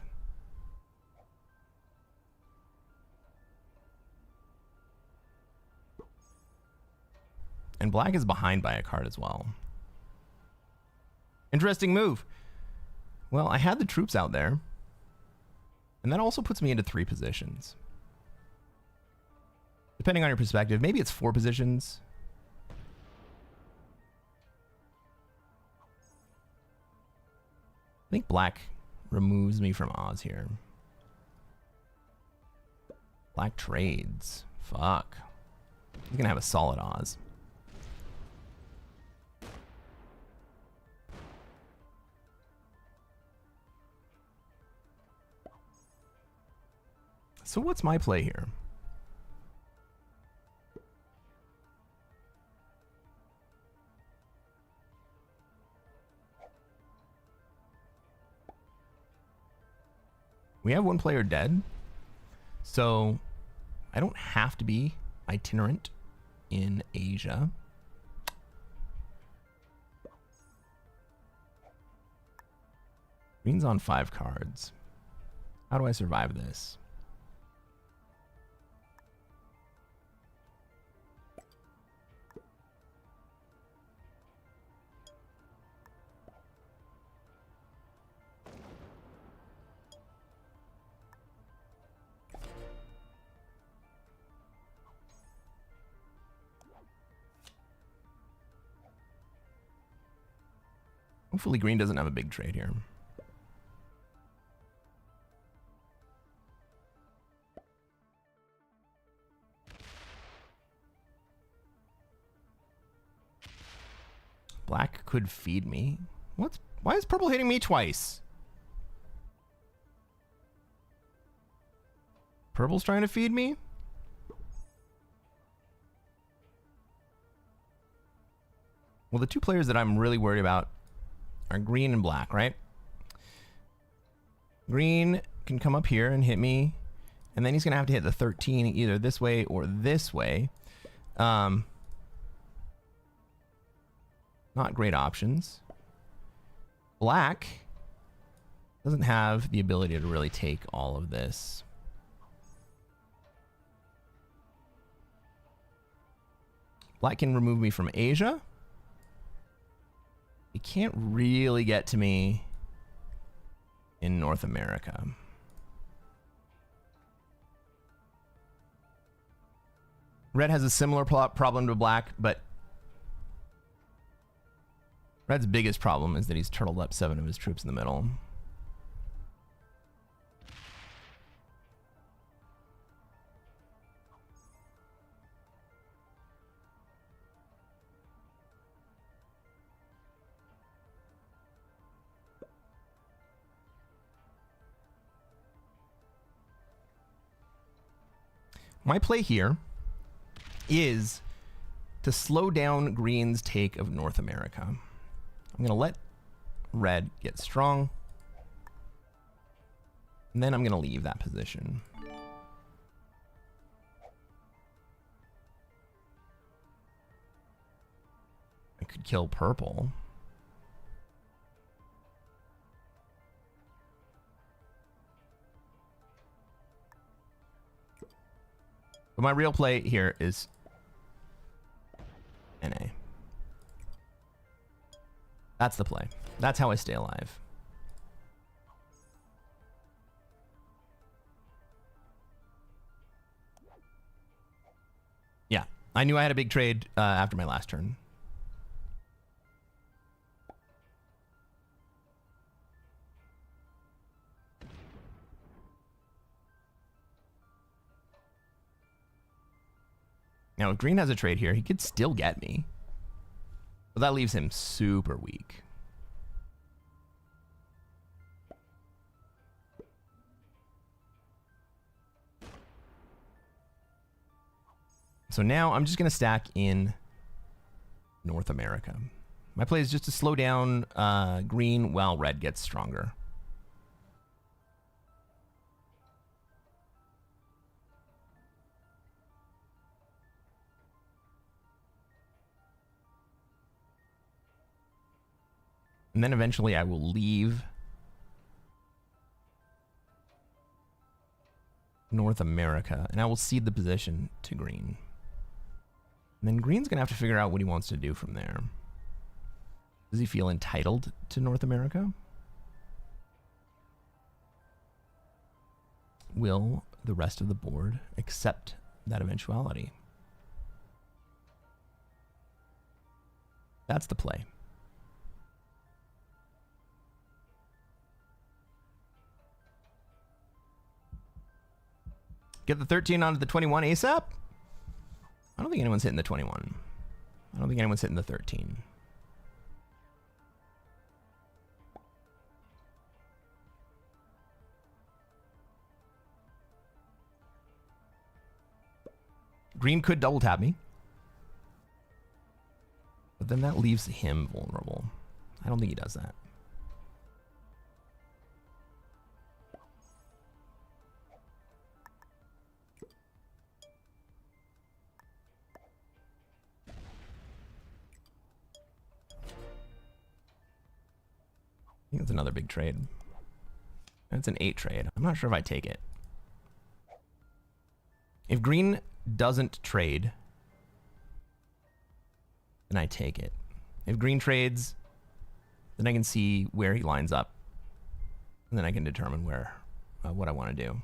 And black is behind by a card as well. Interesting move. Well, I had the troops out there. And that also puts me into 3 positions. Depending on your perspective, maybe it's 4 positions. I think black removes me from Oz here. Black trades. Fuck. He's gonna have a solid Oz. So what's my play here? We have 1 player dead, so I don't have to be itinerant in Asia. Green's on 5 cards. How do I survive this? Hopefully green doesn't have a big trade here. Black could feed me. Why is purple hitting me twice? Purple's trying to feed me? Well, the two players that I'm really worried about are green and black, right? Green can come up here and hit me, and then he's going to have to hit the 13 either this way or this way. Not great options. Black doesn't have the ability to really take all of this. Black can remove me from Asia. He can't really get to me in North America. Red has a similar problem to black, but Red's biggest problem is that he's turtled up 7 of his troops in the middle. My play here is to slow down green's take of North America. I'm going to let red get strong, and then I'm going to leave that position. I could kill purple. But my real play here is NA. That's the play. That's how I stay alive. Yeah, I knew I had a big trade after my last turn. Now, if green has a trade here, he could still get me. But that leaves him super weak. So now I'm just going to stack in North America. My play is just to slow down green while red gets stronger. And then eventually I will leave North America and I will cede the position to green. And then green's going to have to figure out what he wants to do from there. Does he feel entitled to North America? Will the rest of the board accept that eventuality? That's the play. Get the 13 onto the 21 ASAP? I don't think anyone's hitting the 21. I don't think anyone's hitting the 13. Green could double tap me. But then that leaves him vulnerable. I don't think he does that. I think it's another big trade. It's an 8 trade. I'm not sure if I take it. If green doesn't trade, then I take it. If green trades, then I can see where he lines up, and then I can determine where what I want to do.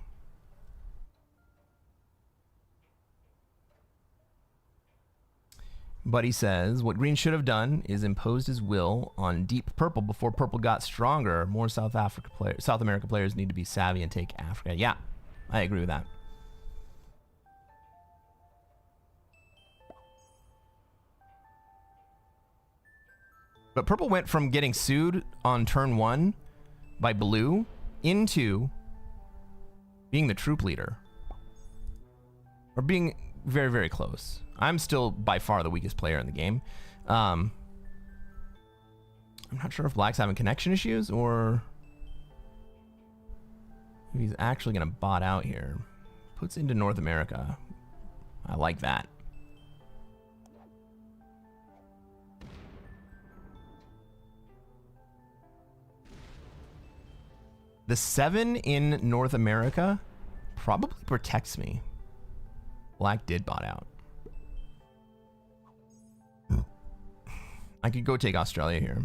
But he says, what green should have done is imposed his will on deep purple before purple got stronger. More South America players need to be savvy and take Africa. Yeah, I agree with that. But purple went from getting sued on turn 1 by blue into being the troop leader. Or being very, very close. I'm still by far the weakest player in the game. I'm not sure if black's having connection issues or if he's actually going to bot out here. Puts into North America. I like that. The 7 in North America probably protects me. Black did bot out. I could go take Australia here.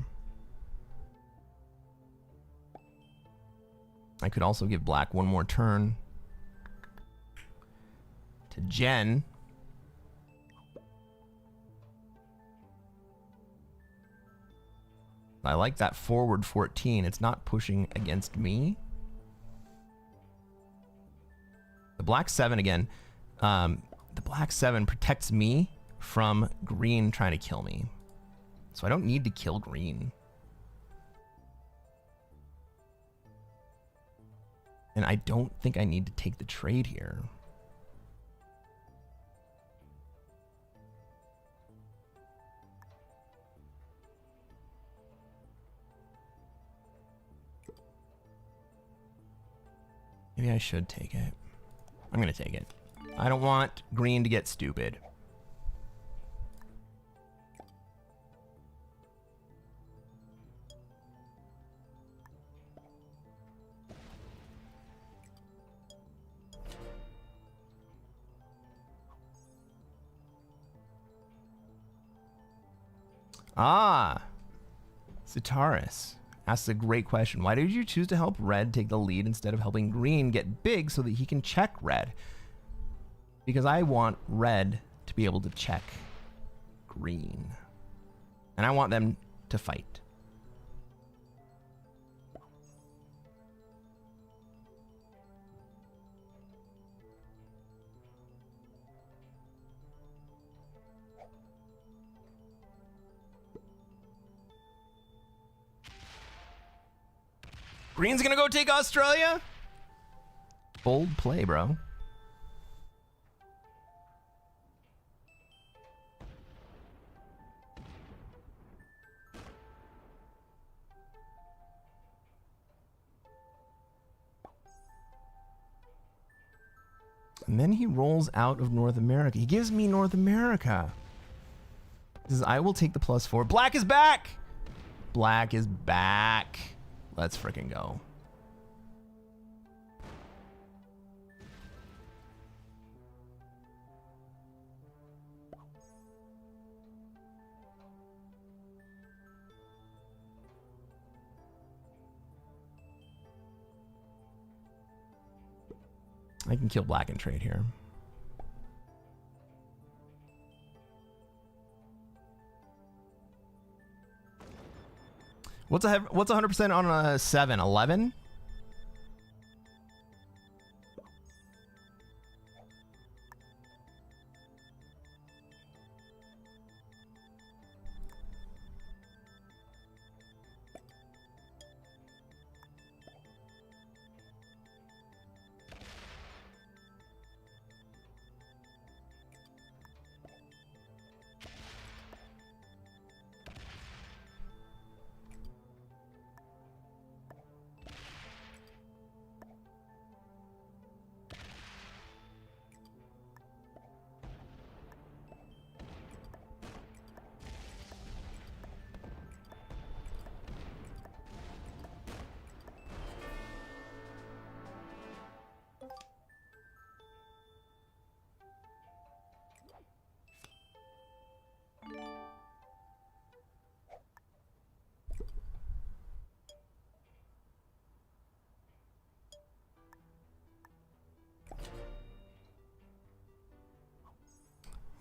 I could also give black one more turn to Jen. I like that forward 14. It's not pushing against me. The black 7 again. The black 7 protects me from green trying to kill me. So I don't need to kill green. And I don't think I need to take the trade here. Maybe I should take it. I'm going to take it. I don't want green to get stupid. Ah, Sitaris asks a great question. Why did you choose to help red take the lead instead of helping green get big so that he can check red? Because I want red to be able to check green. And I want them to fight. Green's gonna go take Australia? Bold play, bro. And then he rolls out of North America. He gives me North America. He says, I will take the +4. Black is back! Black is back. Let's freaking go. I can kill black and trade here. What's 100% on a 7? 11?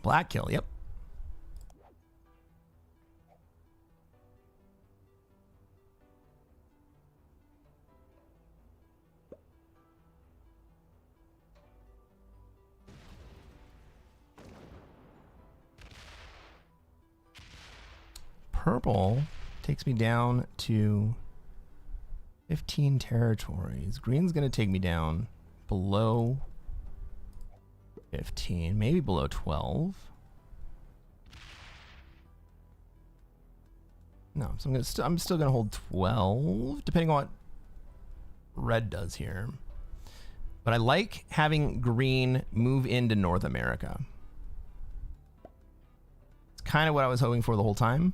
Black kill, yep. purple takes me down to 15 territories. Green's going to take me down below 15, maybe below 12. No, so I'm still going to hold 12, depending on what red does here. But I like having green move into North America. It's kind of what I was hoping for the whole time.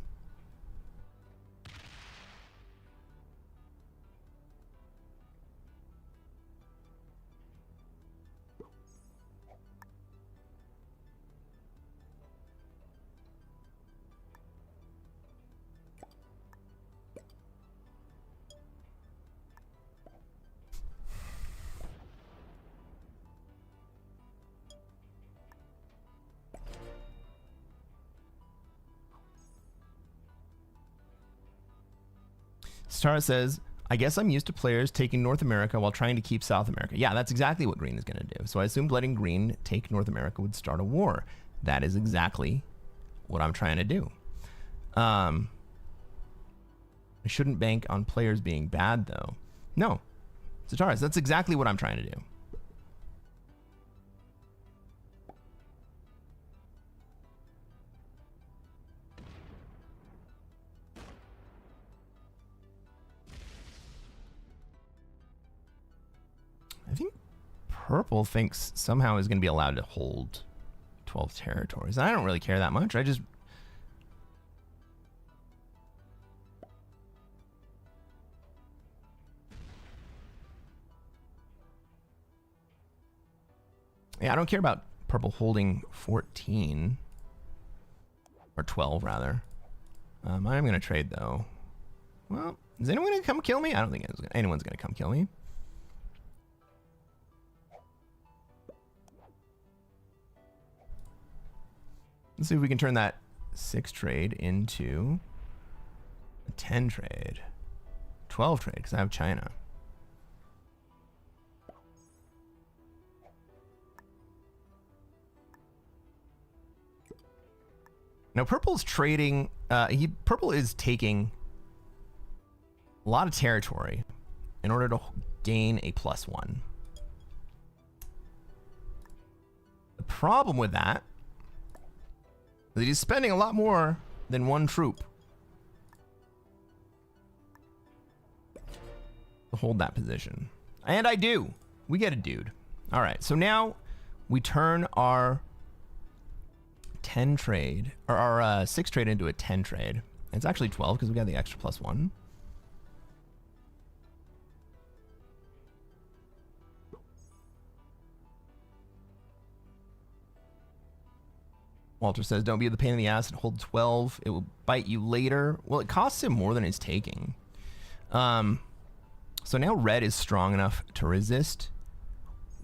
Star says, I guess I'm used to players taking North America while trying to keep South America. Yeah, that's exactly what green is going to do. So I assumed letting green take North America would start a war. That is exactly what I'm trying to do. I shouldn't bank on players being bad, though. No. Sataris, that's exactly what I'm trying to do. I think purple thinks somehow is going to be allowed to hold 12 territories. I don't really care that much. I just... Yeah, I don't care about purple holding 14. Or 12, rather. I'm going to trade, though. Well, is anyone going to come kill me? I don't think anyone's going to come kill me. Let's see if we can turn that 6 trade into a 10 trade. 12 trade, because I have China. Now, purple's trading... purple is taking a lot of territory in order to gain a +1. The problem with that is he's spending a lot more than one troop to hold that position. And I do. We get a dude. All right, so now we turn our 10 trade, or our 6 trade into a 10 trade. It's actually 12 because we got the extra +1. Walter says, don't be the pain in the ass and hold 12. It will bite you later. Well, it costs him more than it's taking. So now red is strong enough to resist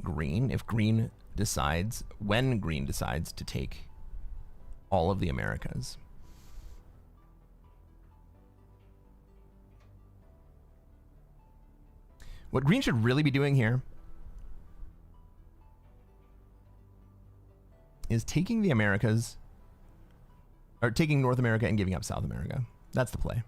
green if green decides, when green decides to take all of the Americas. What green should really be doing here is taking the Americas, or taking North America and giving up South America. That's the play.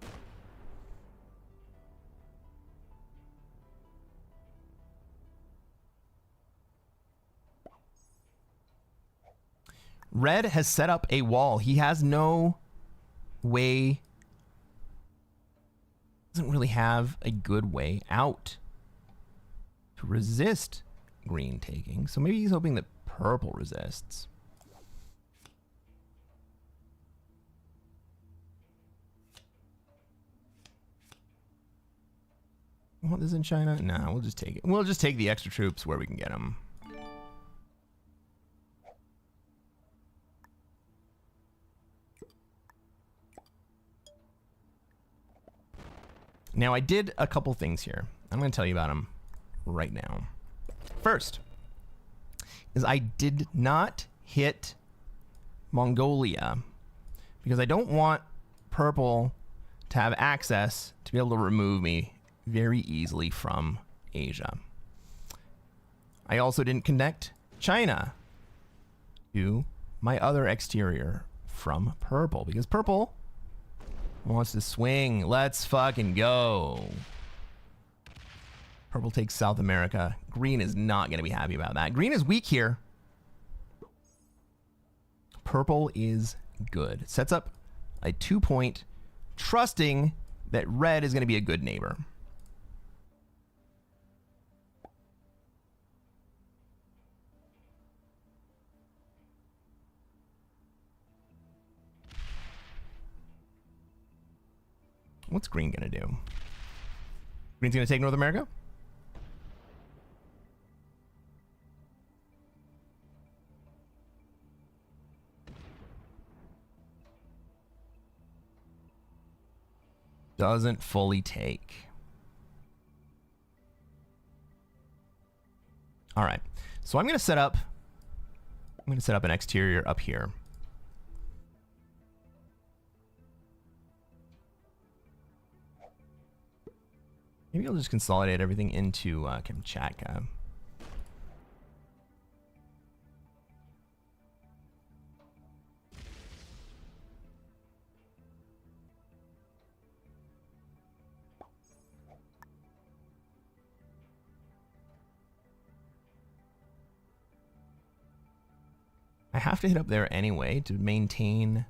Red has set up a wall. He has no way, doesn't really have a good way out to resist green taking. So maybe he's hoping that purple resists. Want this in China? Nah, we'll just take it. We'll just take the extra troops where we can get them. Now, I did a couple things here. I'm going to tell you about them right now. First is I did not hit Mongolia because I don't want purple to have access to be able to remove me very easily from Asia. I also didn't connect China to my other exterior from purple because purple wants to swing. Let's fucking go. Purple takes South America. Green is not going to be happy about that. Green is weak here. Purple is good. Sets up a 2-point, trusting that red is going to be a good neighbor. What's green going to do? Green's going to take North America? Doesn't fully take. All right. So I'm going to set up an exterior up here. Maybe I'll just consolidate everything into Kamchatka. I have to hit up there anyway to maintain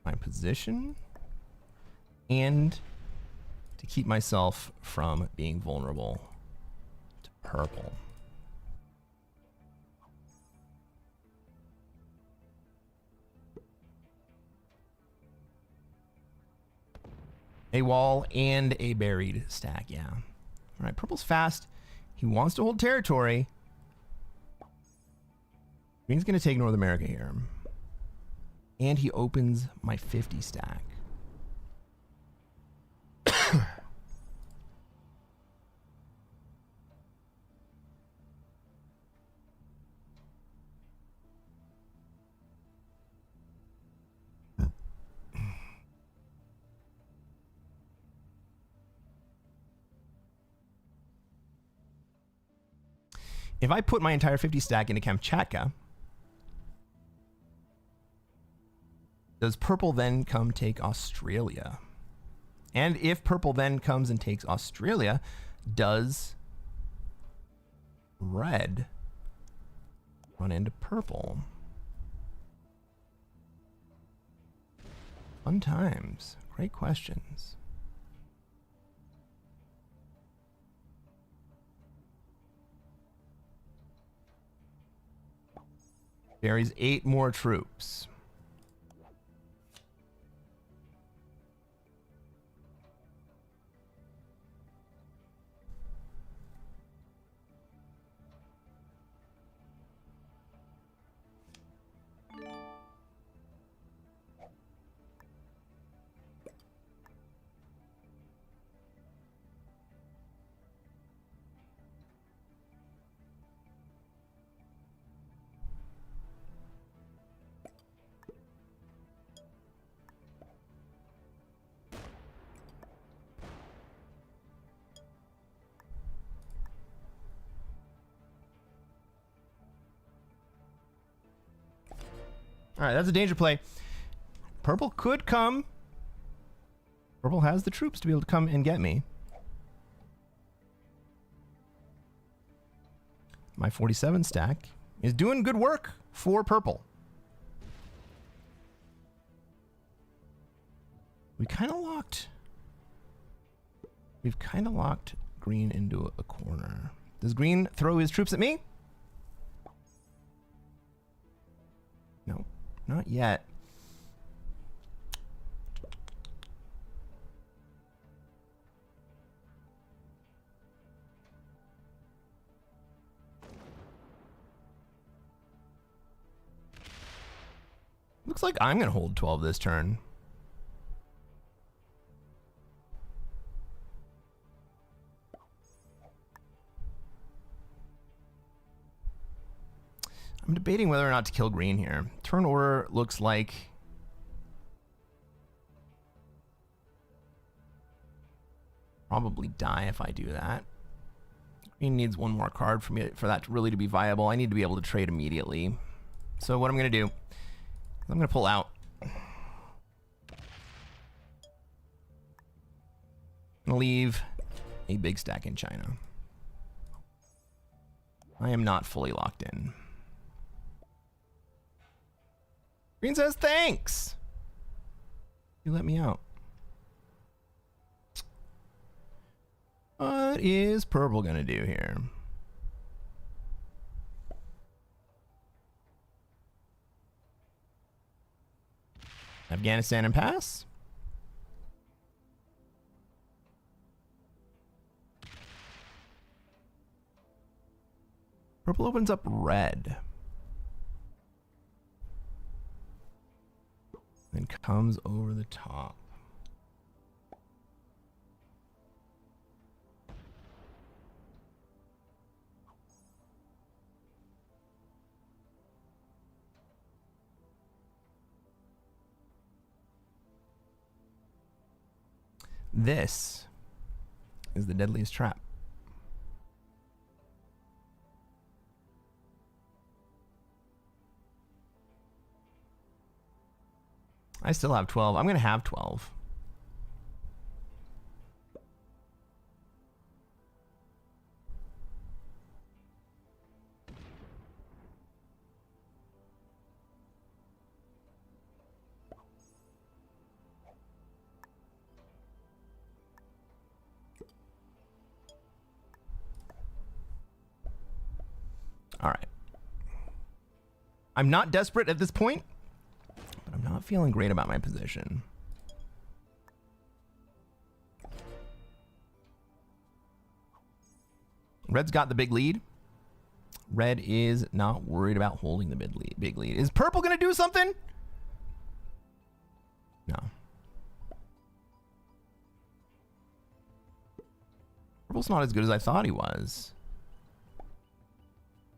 my position and to keep myself from being vulnerable to purple. A wall and a buried stack, yeah. All right, purple's fast. He wants to hold territory. Green's going to take North America here. And he opens my 50 stack. If I put my entire 50 stack into Kamchatka, does purple then come take Australia? And if purple then comes and takes Australia, does red run into purple? Fun times. Great questions. Buries 8 more troops. All right, that's a danger play. Purple could come. Purple has the troops to be able to come and get me. My 47 stack is doing good work for purple. We've kind of locked green into a corner. Does green throw his troops at me? No. Not yet. Looks like I'm going to hold 12 this turn. I'm debating whether or not to kill green here. Turn order looks like probably die if I do that. Green needs one more card for me for that to really to be viable. I need to be able to trade immediately. So what I'm going to do, I'm going to pull out. I'll leave a big stack in China. I am not fully locked in. Green says thanks. You let me out. What is purple gonna do here? Afghanistan and pass. Purple opens up red. Then comes over the top. This is the deadliest trap. I still have 12. I'm going to have 12. All right. I'm not desperate at this point, but I'm not feeling great about my position. Red's got the big lead. Red is not worried about holding the big lead. Is purple going to do something? No. Purple's not as good as I thought he was.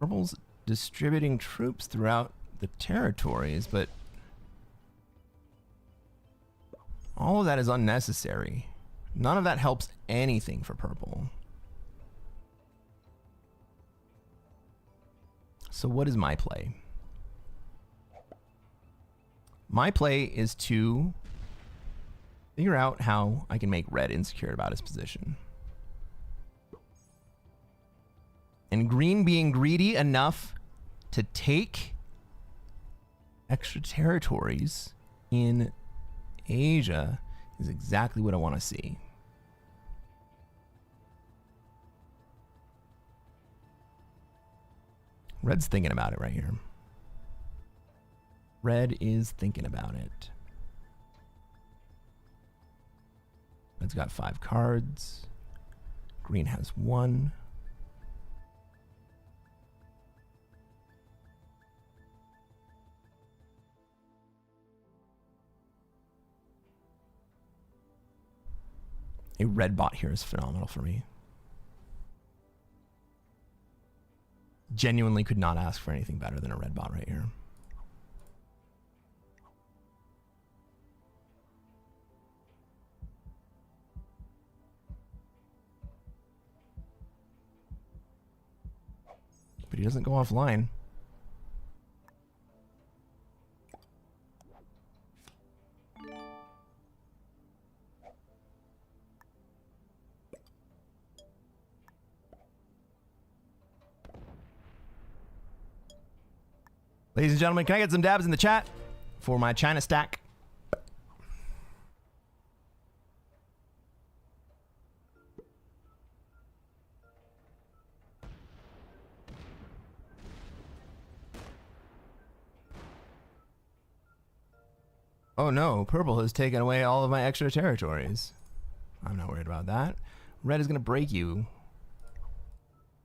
Purple's distributing troops throughout the territories, but all of that is unnecessary. None of that helps anything for purple. So what is my play? My play is to figure out how I can make red insecure about his position. And green being greedy enough to take extra territories in Asia is exactly what I want to see. Red's thinking about it right here. Red is thinking about it. Red's got 5 cards. Green has 1. A red bot here is phenomenal for me. Genuinely could not ask for anything better than a red bot right here. But he doesn't go offline. Ladies and gentlemen, can I get some dabs in the chat for my China stack? Oh no, purple has taken away all of my extra territories. I'm not worried about that. Red is going to break you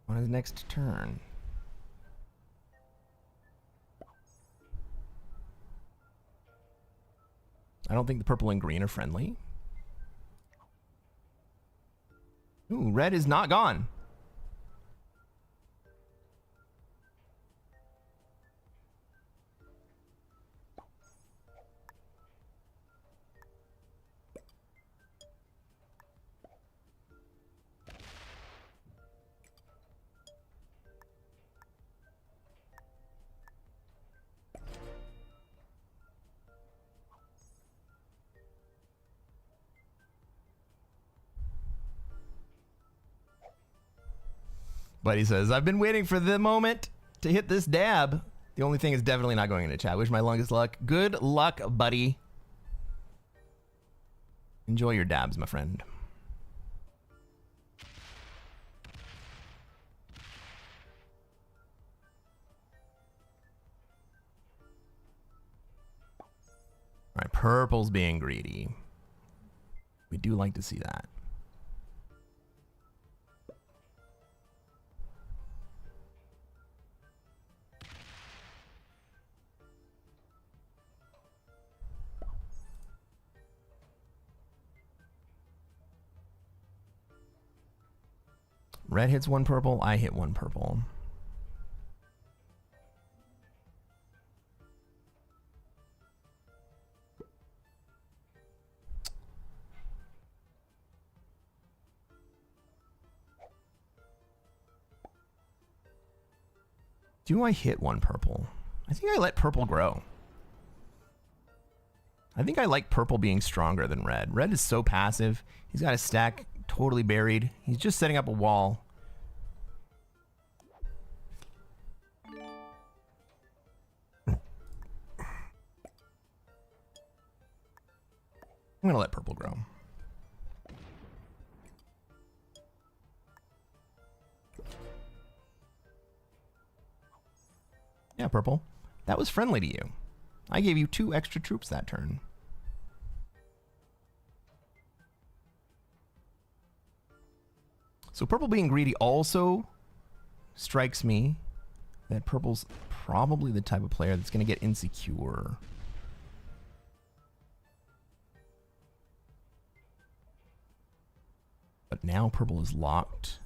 on his next turn. I don't think the purple and green are friendly. Ooh, red is not gone. Buddy says, I've been waiting for the moment to hit this dab. The only thing is definitely not going into chat. Wish my longest luck. Good luck, buddy. Enjoy your dabs, my friend. All right, purple's being greedy. We do like to see that. Red hits one purple, I hit one purple. Do I hit one purple? I think I let purple grow. I think I like purple being stronger than red. Red is so passive. He's got a stack totally buried. He's just setting up a wall. I'm gonna let purple grow. Yeah, purple. That was friendly to you. I gave you 2 extra troops that turn. So purple being greedy also strikes me that purple's probably the type of player that's going to get insecure. But now purple is locked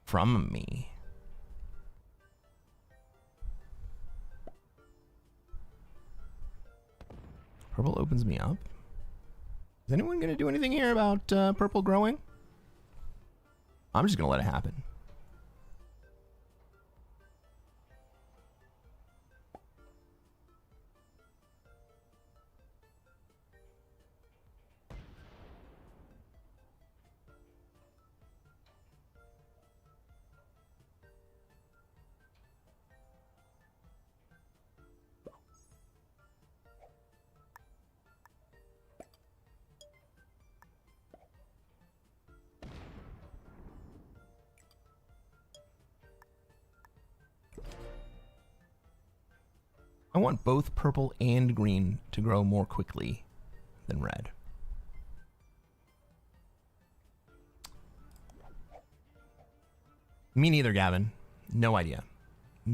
from me. Purple opens me up. Is anyone going to do anything here about purple growing? I'm just going to let it happen. I want both purple and green to grow more quickly than red. Me neither, Gavin. No idea.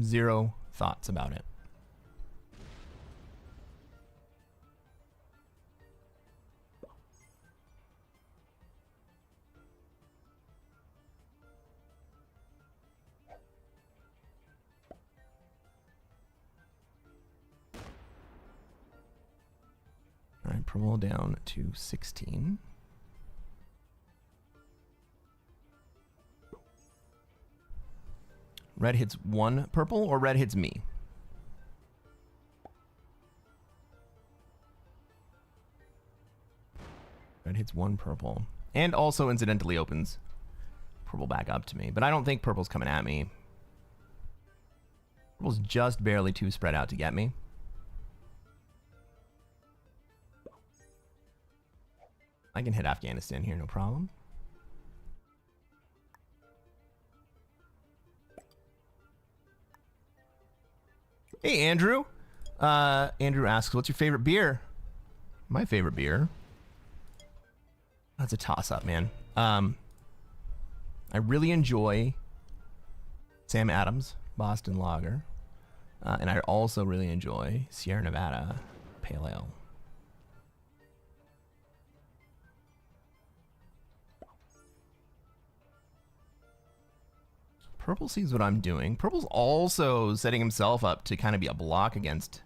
0 thoughts about it. All right, purple down to 16. Red hits 1 purple or red hits me? Red hits 1 purple. And also incidentally opens purple back up to me. But I don't think purple's coming at me. Purple's just barely too spread out to get me. I can hit Afghanistan here, no problem. Hey, Andrew. Andrew asks, what's your favorite beer? My favorite beer? That's a toss-up, man. I really enjoy Sam Adams Boston Lager. And I also really enjoy Sierra Nevada Pale Ale. Purple sees what I'm doing. Purple's also setting himself up to kind of be a block against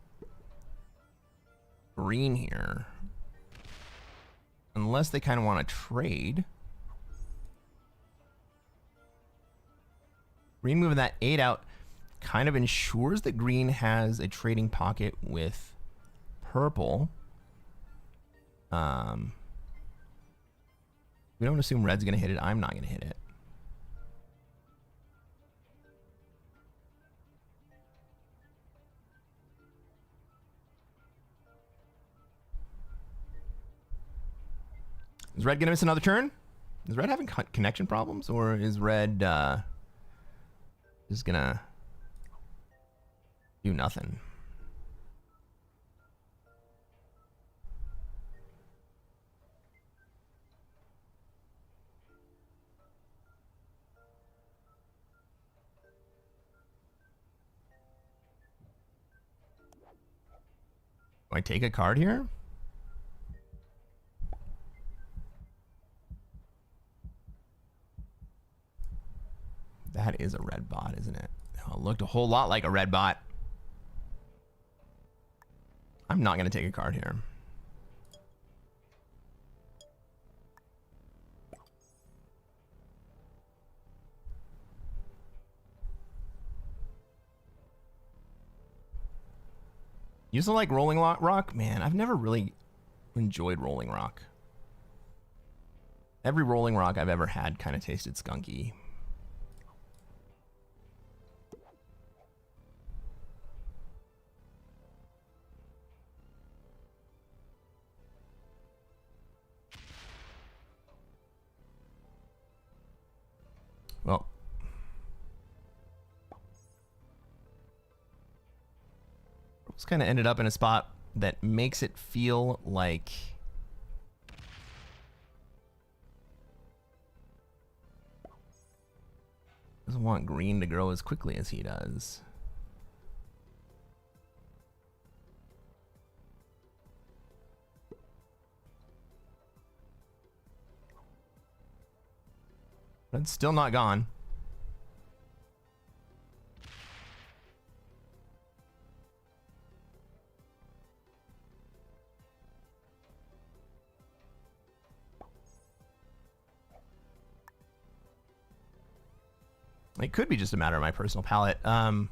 green here. Unless they kind of want to trade. Green moving that 8 out kind of ensures that green has a trading pocket with purple. We don't assume red's going to hit it. I'm not going to hit it. Is red gonna miss another turn? Is red having connection problems, or is red just gonna do nothing? Do I take a card here? That is a red bot, isn't it? Oh, it looked a whole lot like a red bot. I'm not going to take a card here. You still like Rolling Rock? Man, I've never really enjoyed Rolling Rock. Every Rolling Rock I've ever had kind of tasted skunky. Well, it's kind of ended up in a spot that makes it feel like doesn't want green to grow as quickly as he does. But it's still not gone. It could be just a matter of my personal palate. You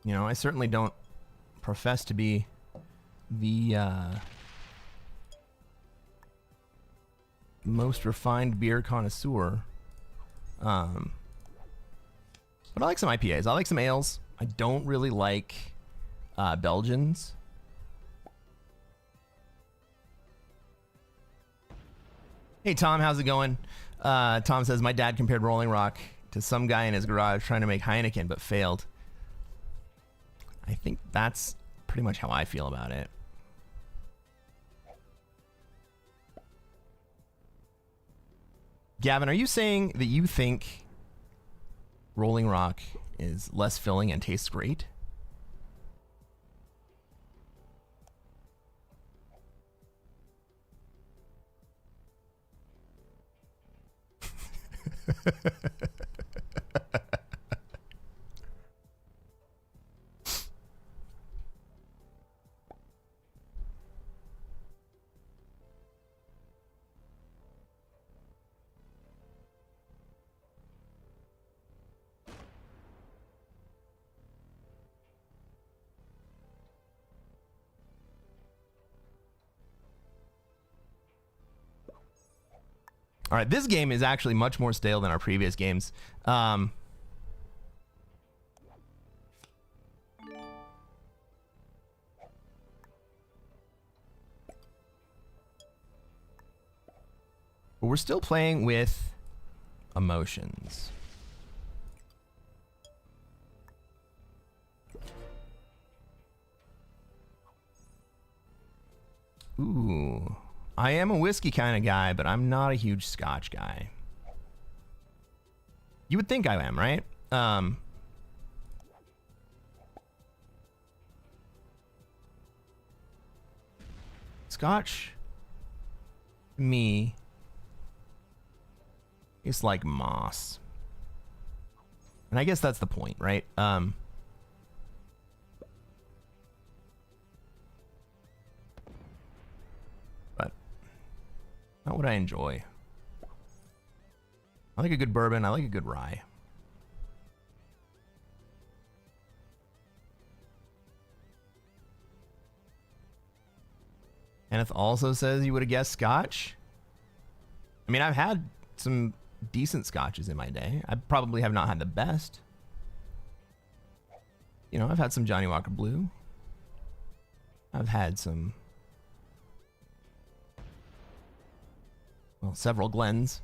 know, I certainly don't profess to be the most refined beer connoisseur. But I like some IPAs. I like some ales. I don't really like Belgians. Hey Tom, how's it going? Tom says, my dad compared Rolling Rock to some guy in his garage trying to make Heineken but failed. I think that's pretty much how I feel about it. Gavin, are you saying that you think Rolling Rock is less filling and tastes great? All right, this game is actually much more stale than our previous games. But we're still playing with emotions. Ooh. I am a whiskey kind of guy, but I'm not a huge scotch guy. You would think I am, right? Scotch, me, it's like moss. And I guess that's the point, right? Not what I enjoy. I like a good bourbon. I like a good rye. Kenneth also says you would have guessed scotch. I mean, I've had some decent scotches in my day. I probably have not had the best. You know, I've had some Johnny Walker Blue. I've had some Well, several Glens.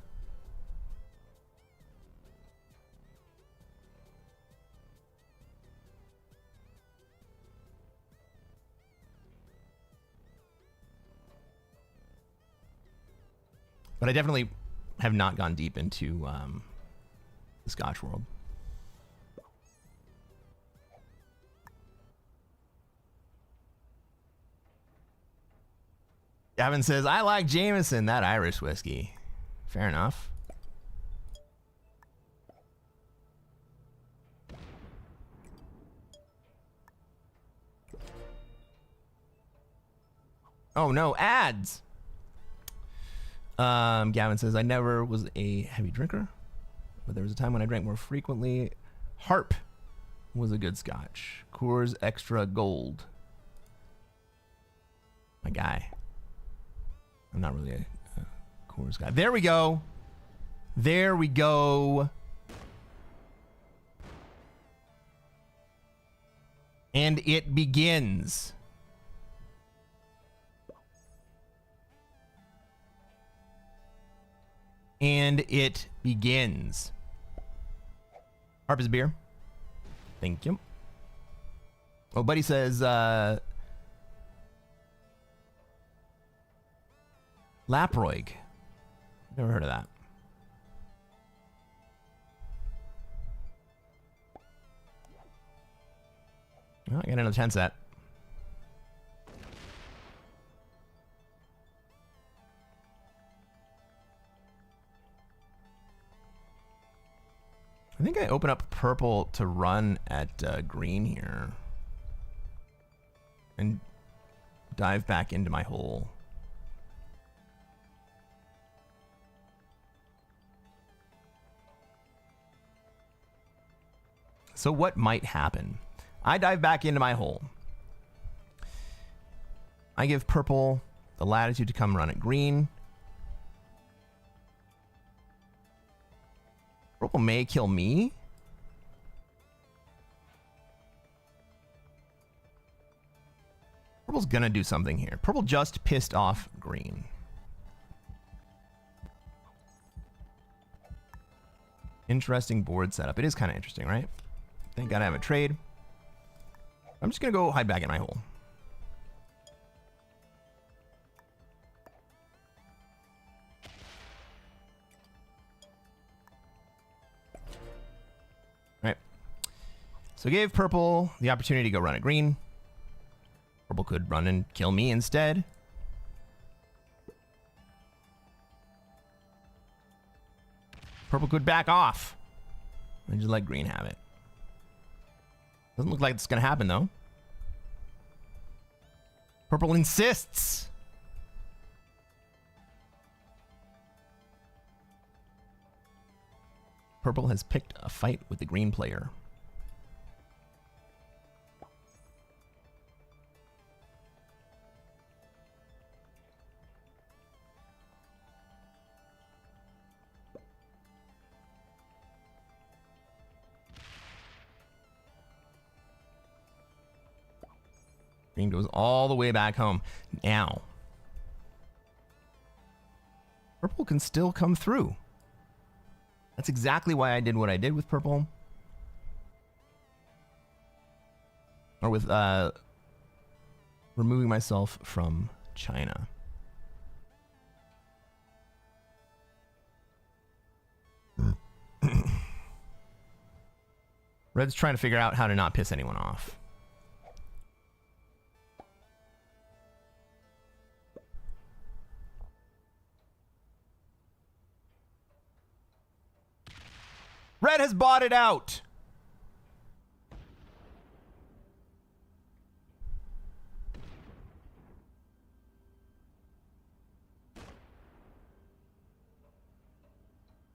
But I definitely have not gone deep into the Scotch world. Gavin says, I like Jameson, that Irish whiskey. Fair enough. Oh no, ads! Gavin says, I never was a heavy drinker, but there was a time when I drank more frequently. Harp was a good scotch. Coors Extra Gold. My guy. I'm not really a Coors guy. There we go. There we go. And it begins. And it begins. Harp is beer. Thank you. Oh, buddy says, Laproig. Never heard of that. Well, I got another 10 set. I think I open up purple to run at green here. And dive back into my hole. So what might happen? I dive back into my hole. I give purple the latitude to come run at green. Purple may kill me. Purple's gonna do something here. Purple just pissed off green. Interesting board setup. It is kind of interesting, right? Thank God I have a trade. I'm just gonna go hide back in my hole. Right. So gave purple the opportunity to go run at green. Purple could run and kill me instead. Purple could back off and just let green have it. Doesn't look like it's gonna happen though. Purple insists. Purple has picked a fight with the green player. Green goes all the way back home. Now, purple can still come through. That's exactly why I did what I did with purple. Or with removing myself from China. Red's trying to figure out how to not piss anyone off. Red has bought it out.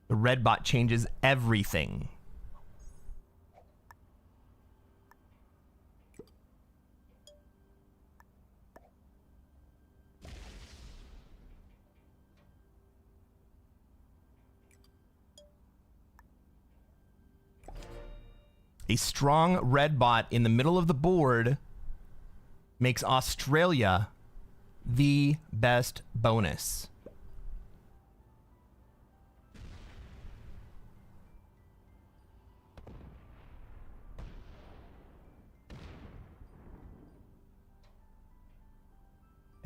The red bot changes everything. A strong red bot in the middle of the board makes Australia the best bonus.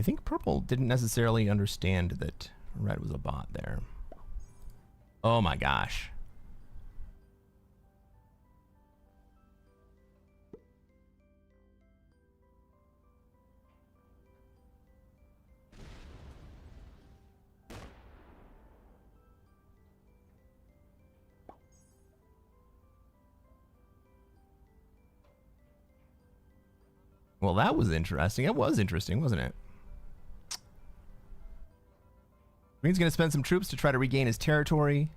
I think purple didn't necessarily understand that red was a bot there. Oh my gosh. Well, that was interesting. It was interesting, wasn't it? Green's going to spend some troops to try to regain his territory.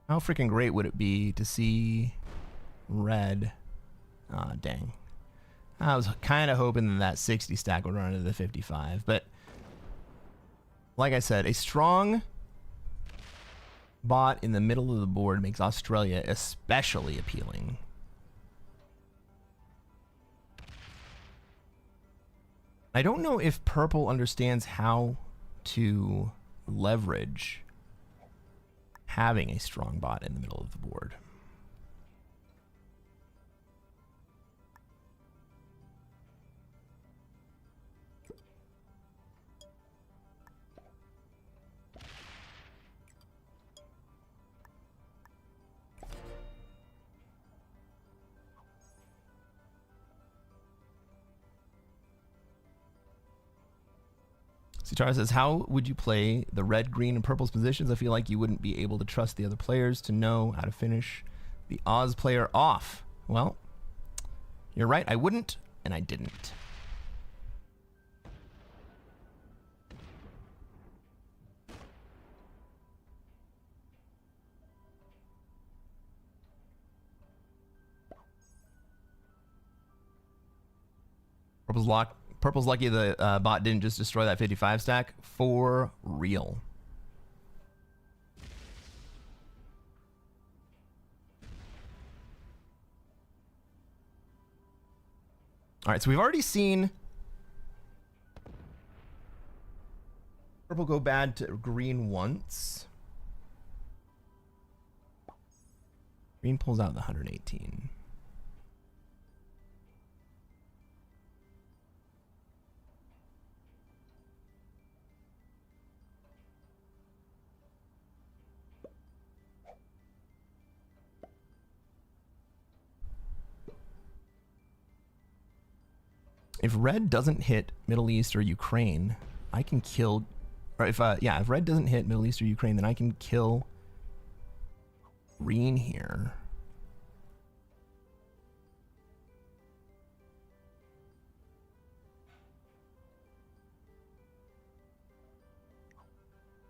How freaking great would it be to see red? Ah, dang. I was kind of hoping that 60 stack would run into the 55, but like I said, a strong bot in the middle of the board makes Australia especially appealing. I don't know if purple understands how to leverage having a strong bot in the middle of the board. Chara says, how would you play the red, green, and purple's positions? I feel like you wouldn't be able to trust the other players to know how to finish the Oz player off. Well, you're right. I wouldn't, and I didn't. Purple's lucky the bot didn't just destroy that 55 stack for real. All right, so we've already seen purple go bad to green once. Green pulls out the 118. If red doesn't hit Middle East or Ukraine, I can kill, or if red doesn't hit Middle East or Ukraine, then I can kill green here.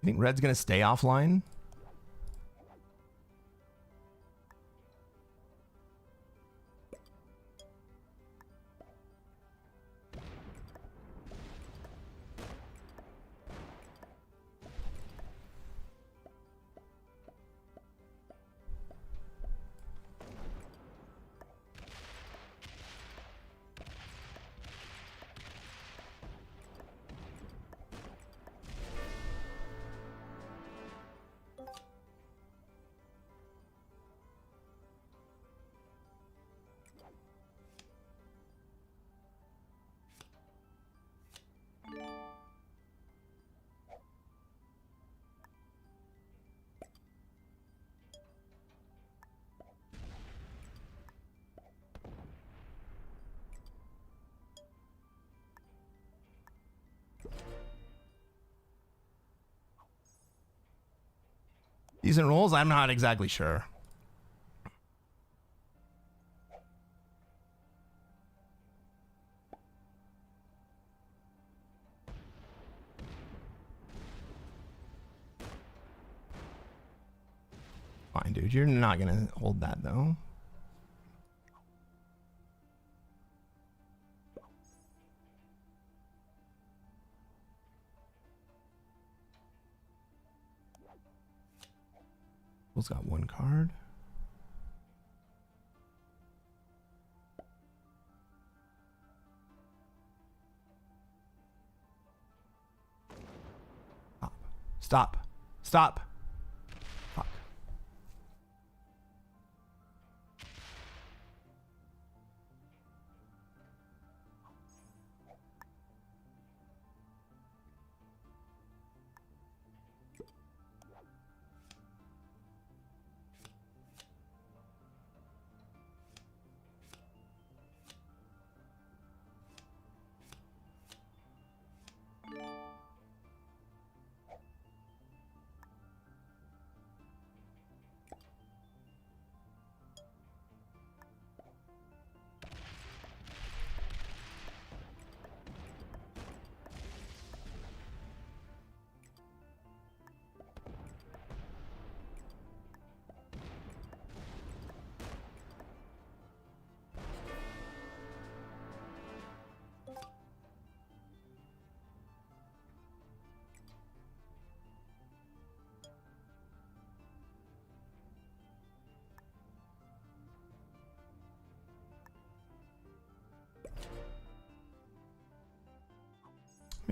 I think red's gonna stay offline. Decent rolls? I'm not exactly sure. Fine, dude. You're not gonna hold that, though. Will's got one card. Stop. Stop. Fuck.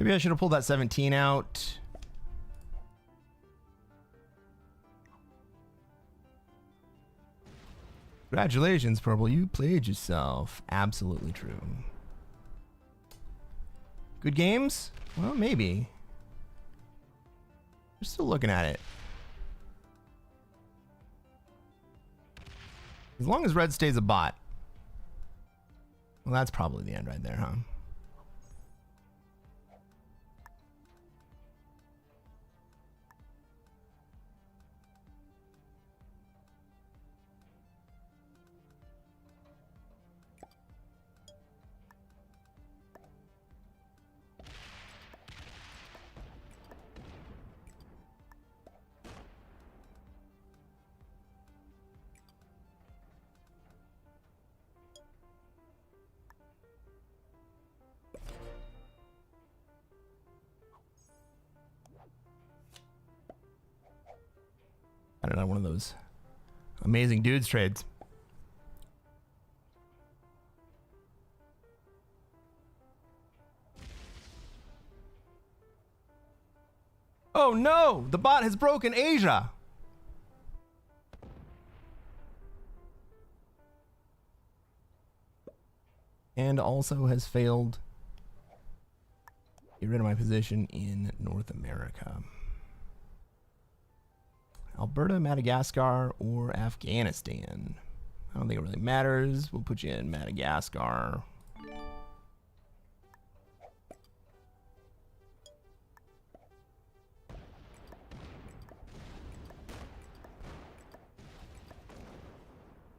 Maybe I should have pulled that 17 out. Congratulations, Purple. You played yourself. Absolutely true. Good games? Well, maybe. We're still looking at it. As long as red stays a bot. Well, that's probably the end right there, huh? I don't know, one of those amazing dudes trades. Oh no! The bot has broken Asia! And also has failed. Get rid of my position in North America. Alberta, Madagascar, or Afghanistan. I don't think it really matters. We'll put you in Madagascar. Can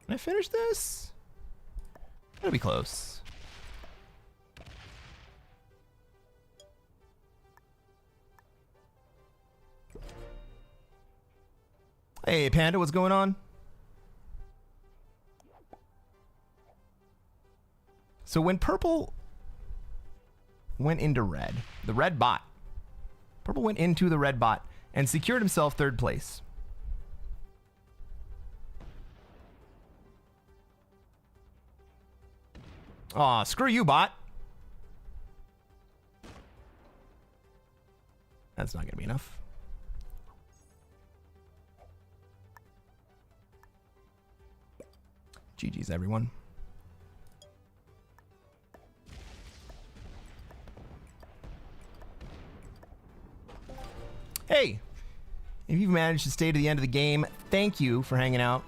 I finish this? Gotta be close. Hey, Panda, what's going on? So when purple went into red, the red bot, purple went into the red bot and secured himself third place. Aw, screw you, bot. That's not gonna be enough. GG's, everyone. Hey, if you've managed to stay to the end of the game, thank you for hanging out.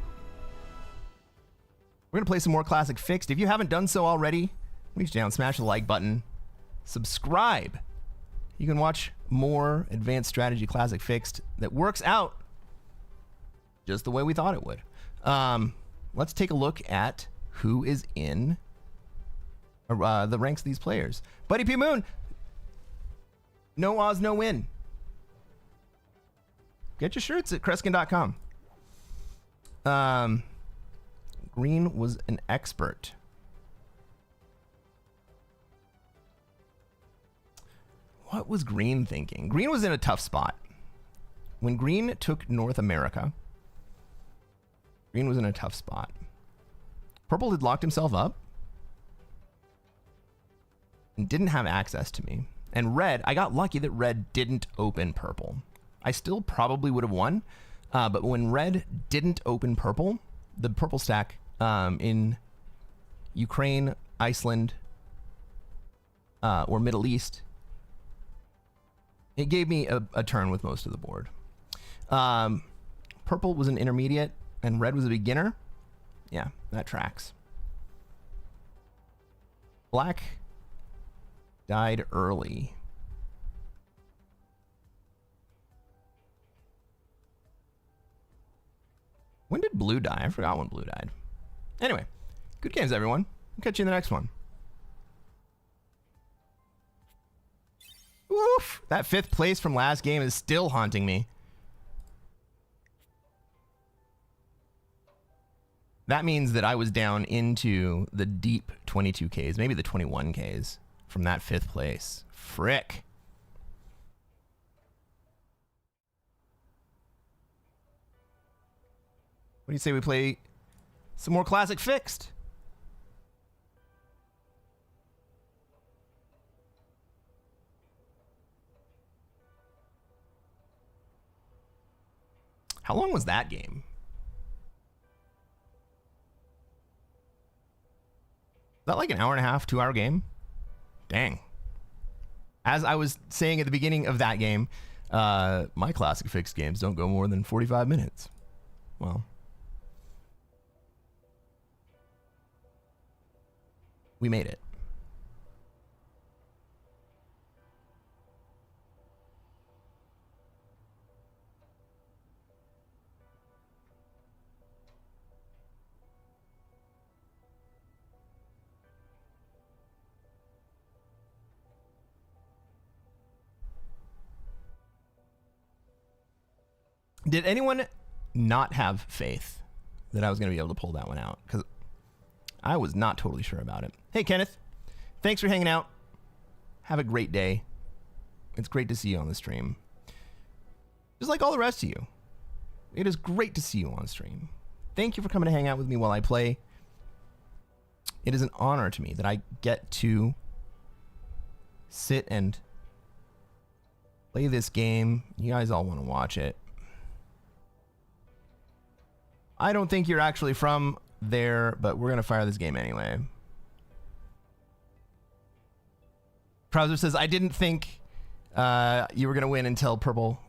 We're going to play some more Classic Fixed. If you haven't done so already, reach down, smash the like button, subscribe. You can watch more advanced strategy Classic Fixed that works out just the way we thought it would. Let's take a look at who is in the ranks of these players. Buddy P. Moon, no Oz, no win. Get your shirts at Cresquin.com. Green was an expert. What was Green thinking? Green was in a tough spot. When Green took North America, Green was in a tough spot. Purple had locked himself up and didn't have access to me. And red, I got lucky that red didn't open purple. I still probably would have won, but when red didn't open purple, the purple stack in Ukraine, Iceland, or Middle East, it gave me a turn with most of the board. Purple was an intermediate and red was a beginner. Yeah, that tracks. Black died early. When did blue die? I forgot when blue died. Anyway, good games, everyone. I'll catch you in the next one. Oof! That 5th place from last game is still haunting me. That means that I was down into the deep 22Ks, maybe the 21Ks from that 5th place. Frick. What do you say we play some more Classic Fixed? How long was that game? Is that like an hour and a half, 2 hour game? Dang. As I was saying at the beginning of that game, my classic fixed games don't go more than 45 minutes. Well, we made it. Did anyone not have faith that I was going to be able to pull that one out? Because I was not totally sure about it. Hey, Kenneth. Thanks for hanging out. Have a great day. It's great to see you on the stream. Just like all the rest of you. It is great to see you on stream. Thank you for coming to hang out with me while I play. It is an honor to me that I get to sit and play this game. You guys all want to watch it. I don't think you're actually from there, but we're going to fire this game anyway. Trouser says, I didn't think you were going to win until Purple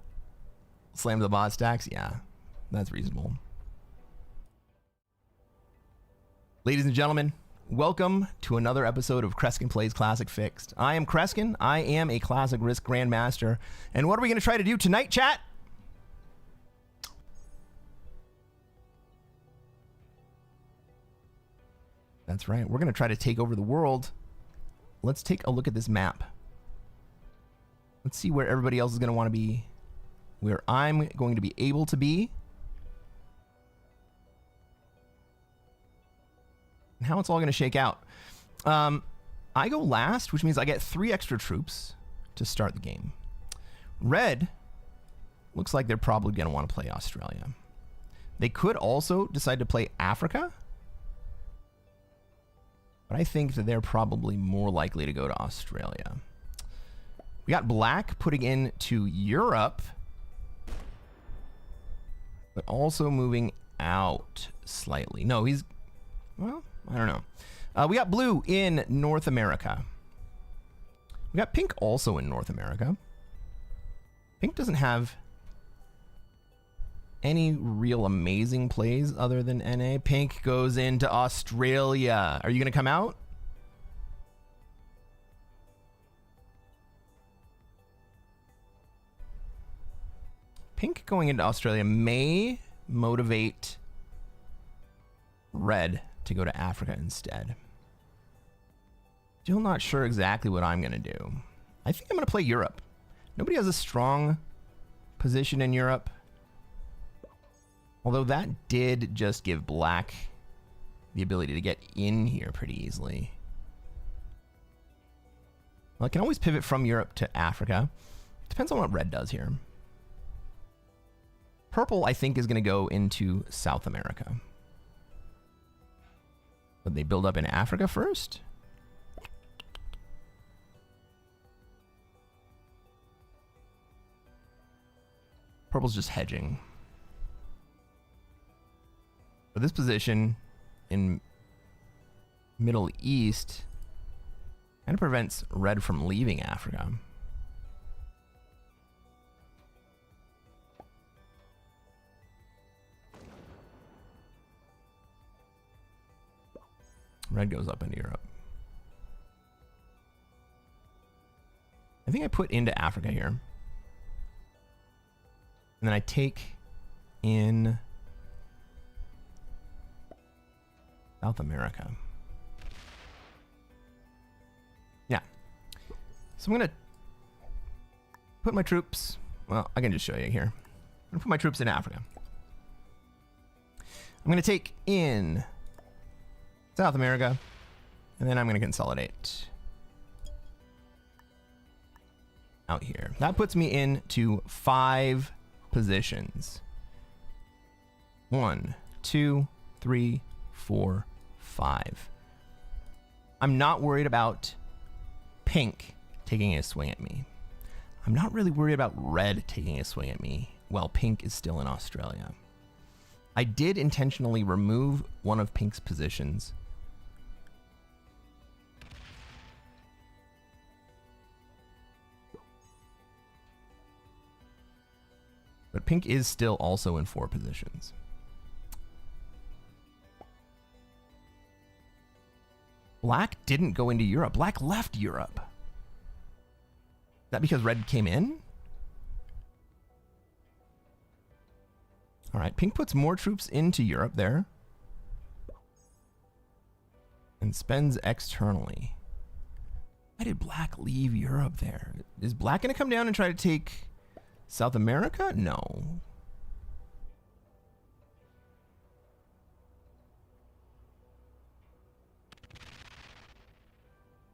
slammed the bot stacks. Yeah, that's reasonable. Ladies and gentlemen, welcome to another episode of Cresquin Plays Classic Fixed. I am Cresquin. I am a Classic Risk Grandmaster. And what are we going to try to do tonight, chat? That's right. We're going to try to take over the world. Let's take a look at this map. Let's see where everybody else is going to want to be. Where I'm going to be able to be. And how it's all going to shake out. I go last, which means I get 3 extra troops to start the game. Red looks like they're probably going to want to play Australia. They could also decide to play Africa. But I think that they're probably more likely to go to Australia. We got Black putting into Europe, but also moving out slightly. No, he's, well, I don't know. We got Blue in North America. We got Pink also in North America. Pink doesn't have any real amazing plays other than NA. Pink goes into Australia. Are you going to come out? Pink going into Australia may motivate Red to go to Africa instead. Still not sure exactly what I'm going to do. I think I'm going to play Europe. Nobody has a strong position in Europe. Although that did just give Black the ability to get in here pretty easily. Well, I can always pivot from Europe to Africa. Depends on what Red does here. Purple, I think, is going to go into South America. But they build up in Africa first? Purple's just hedging. But this position in Middle East kind of prevents Red from leaving Africa. Red goes up into Europe. I think I put into Africa here. And then I take in South America. Yeah. So I'm going to put my troops... Well, I can just show you here. I'm going to put my troops in Africa. I'm going to take in South America. And then I'm going to consolidate out here. That puts me into 5 positions. 1, 2, 3, 4, 5. I'm not worried about Pink taking a swing at me. I'm not really worried about Red taking a swing at me while pink is still in Australia. I did intentionally remove one of pink's positions. But pink is still also in 4 positions. Black didn't go into Europe. Black left Europe. Is that because red came in? All right, pink puts more troops into Europe there. And spends externally. Why did black leave Europe there? Is black going to come down and try to take South America? No.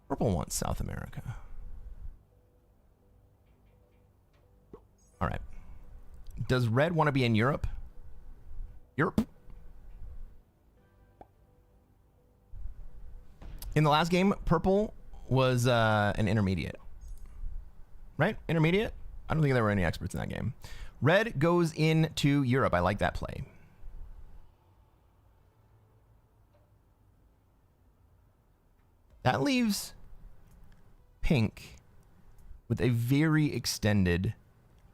Purple wants South America. All right. Does red want to be in Europe? Europe. In the last game, purple was an intermediate. Right? Intermediate? I don't think there were any experts in that game. Red goes into Europe. I like that play. That leaves pink with a very extended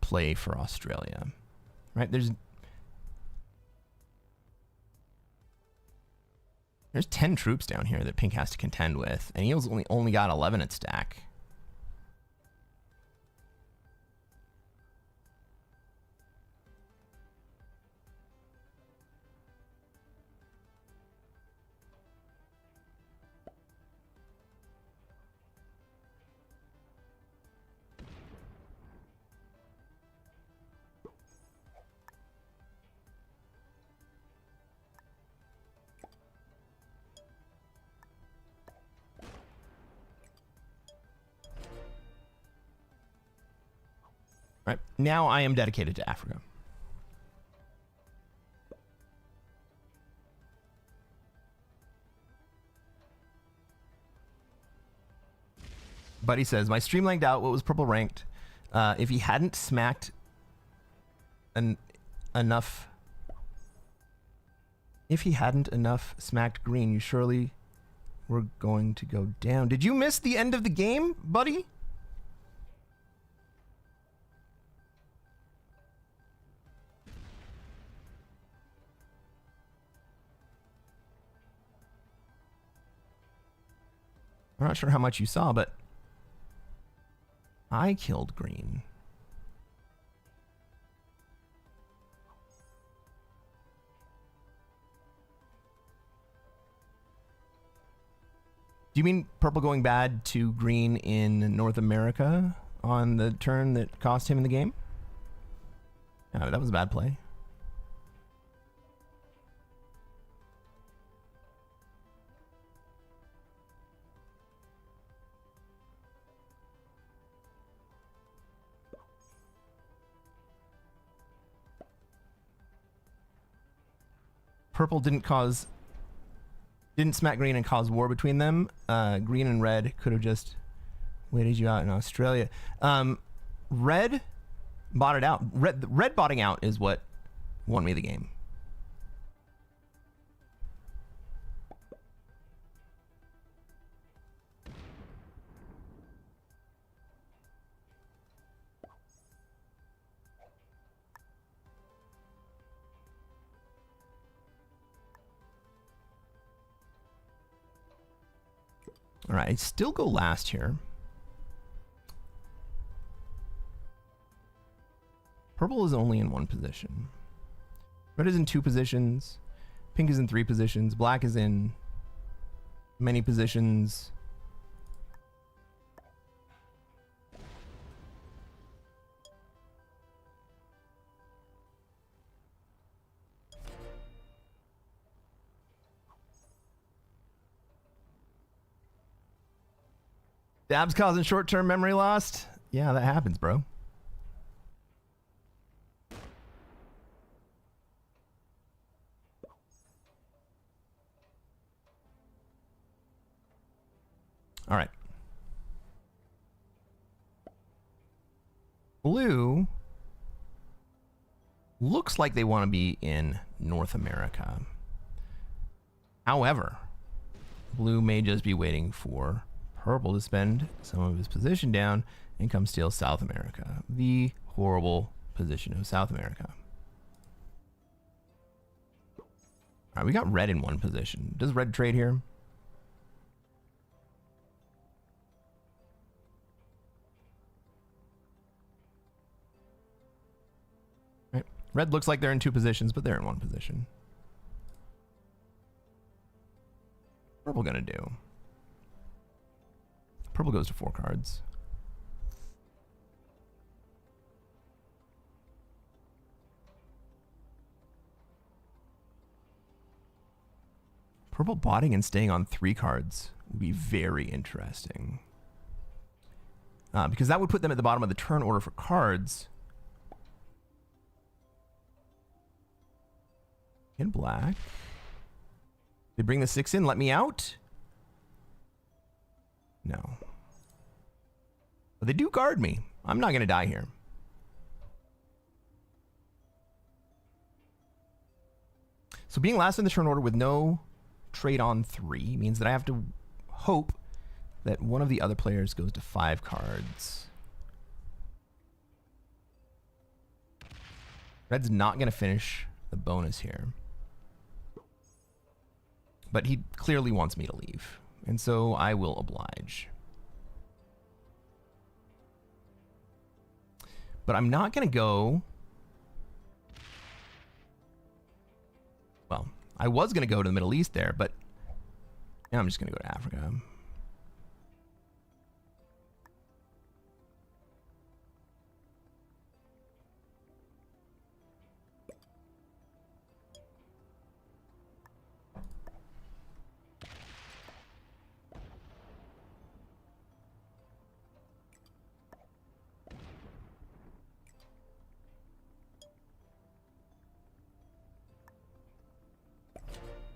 play for Australia. Right? There's 10 troops down here that pink has to contend with, and he only got 11 at stack. Right. Now I am dedicated to Africa. Buddy says, my stream lagged out. What was purple ranked? If he hadn't smacked enough... If he hadn't enough smacked green, you surely were going to go down. Did you miss the end of the game, buddy? I'm not sure how much you saw, but I killed green. Do you mean purple going bad to green in North America on the turn that cost him in the game? No, that was a bad play. Purple didn't smack green and cause war between them. Green and red could have just waited you out in Australia. Red botted out. Red botting out is what won me the game. All right, I still go last here. Purple is only in 1 position. Red is in 2 positions. Pink is in 3 positions. Black is in many positions. Dabs causing short-term memory loss? Yeah, that happens, bro. All right. Blue looks like they want to be in North America. However, blue may just be waiting for purple to spend some of his position down and come steal South America. The horrible position of South America. All right, we got red in one position. Does red trade here? Right. Red looks like they're in two positions, but they're in one position. Purple gonna do? Purple goes to 4 cards. Purple botting and staying on 3 cards would be very interesting. Because that would put them at the bottom of the turn order for cards. In black. They bring the 6 in, let me out? No. But they do guard me. I'm not going to die here. So being last in the turn order with no trade on 3 means that I have to hope that one of the other players goes to 5 cards. Red's not going to finish the bonus here. But he clearly wants me to leave. And so I will oblige. But I'm not going to go... Well, I was going to go to the Middle East there, but now I'm just going to go to Africa.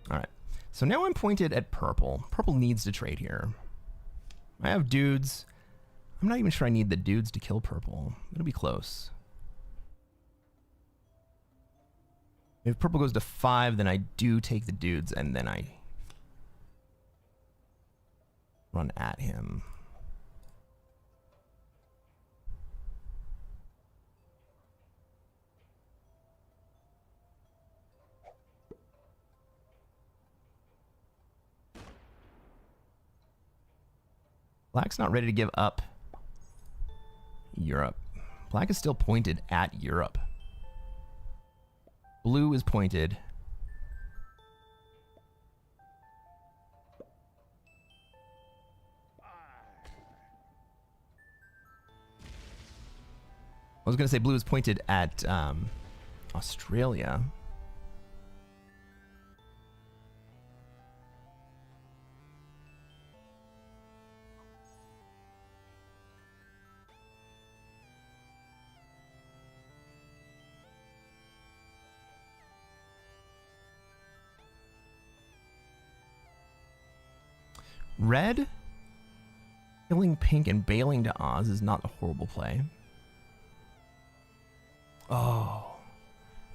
All right, so now I'm pointed at purple. Purple needs to trade here. I have dudes. I'm not even sure I need the dudes to kill purple. It'll be close. If purple goes to 5, then I do take the dudes, and then I run at him. Black's not ready to give up Europe. Black is still pointed at Europe. Blue is pointed. I was going to say blue is pointed at Australia. Red killing pink and bailing to Oz is not a horrible play. Oh,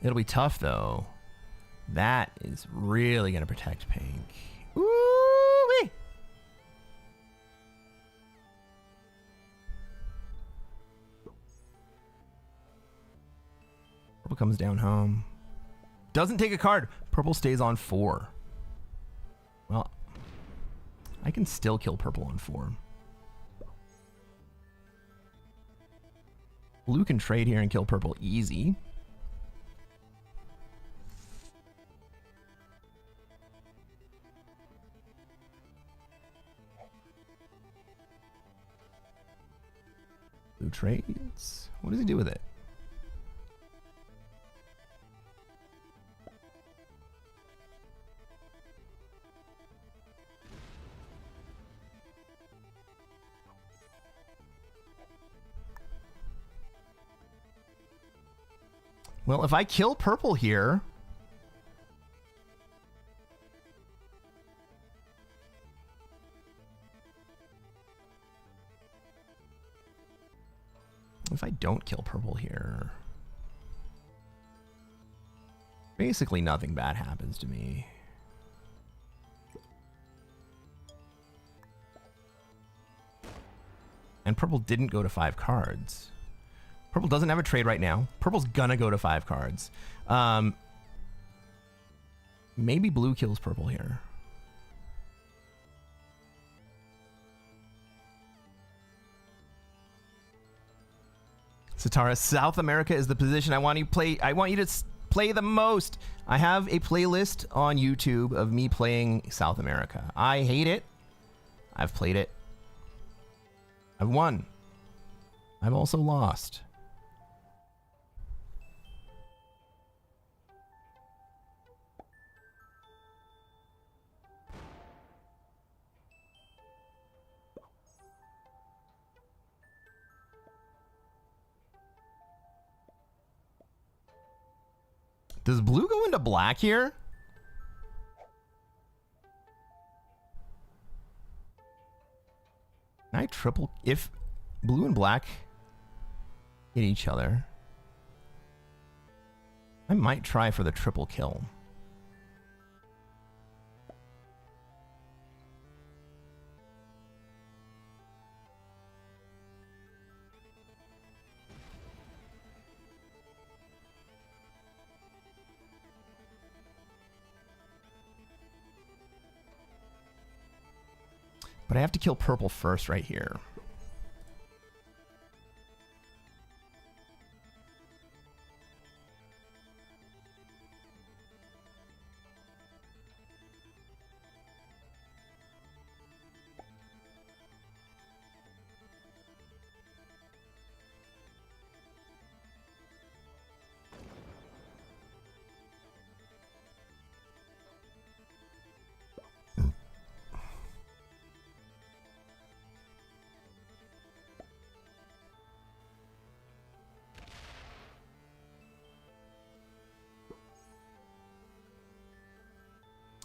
it'll be tough though. That is really going to protect pink. Ooh-wee. Purple comes down home. Doesn't take a card. Purple stays on 4. Well, I can still kill purple on 4. Blue can trade here and kill purple easy. Blue trades. What does he do with it? Well, if I kill purple here, if I don't kill purple here, Basically nothing bad happens to me. And purple didn't go to 5 cards. Purple doesn't have a trade right now. Purple's gonna go to 5 cards. Maybe blue kills purple here. Satara, South America is the position I want you to play. I want you to play the most. I have a playlist on YouTube of me playing South America. I hate it. I've played it. I've won. I've also lost. Does blue go into black here? Can I triple? If blue and black hit each other, I might try for the triple kill. But I have to kill purple first right here.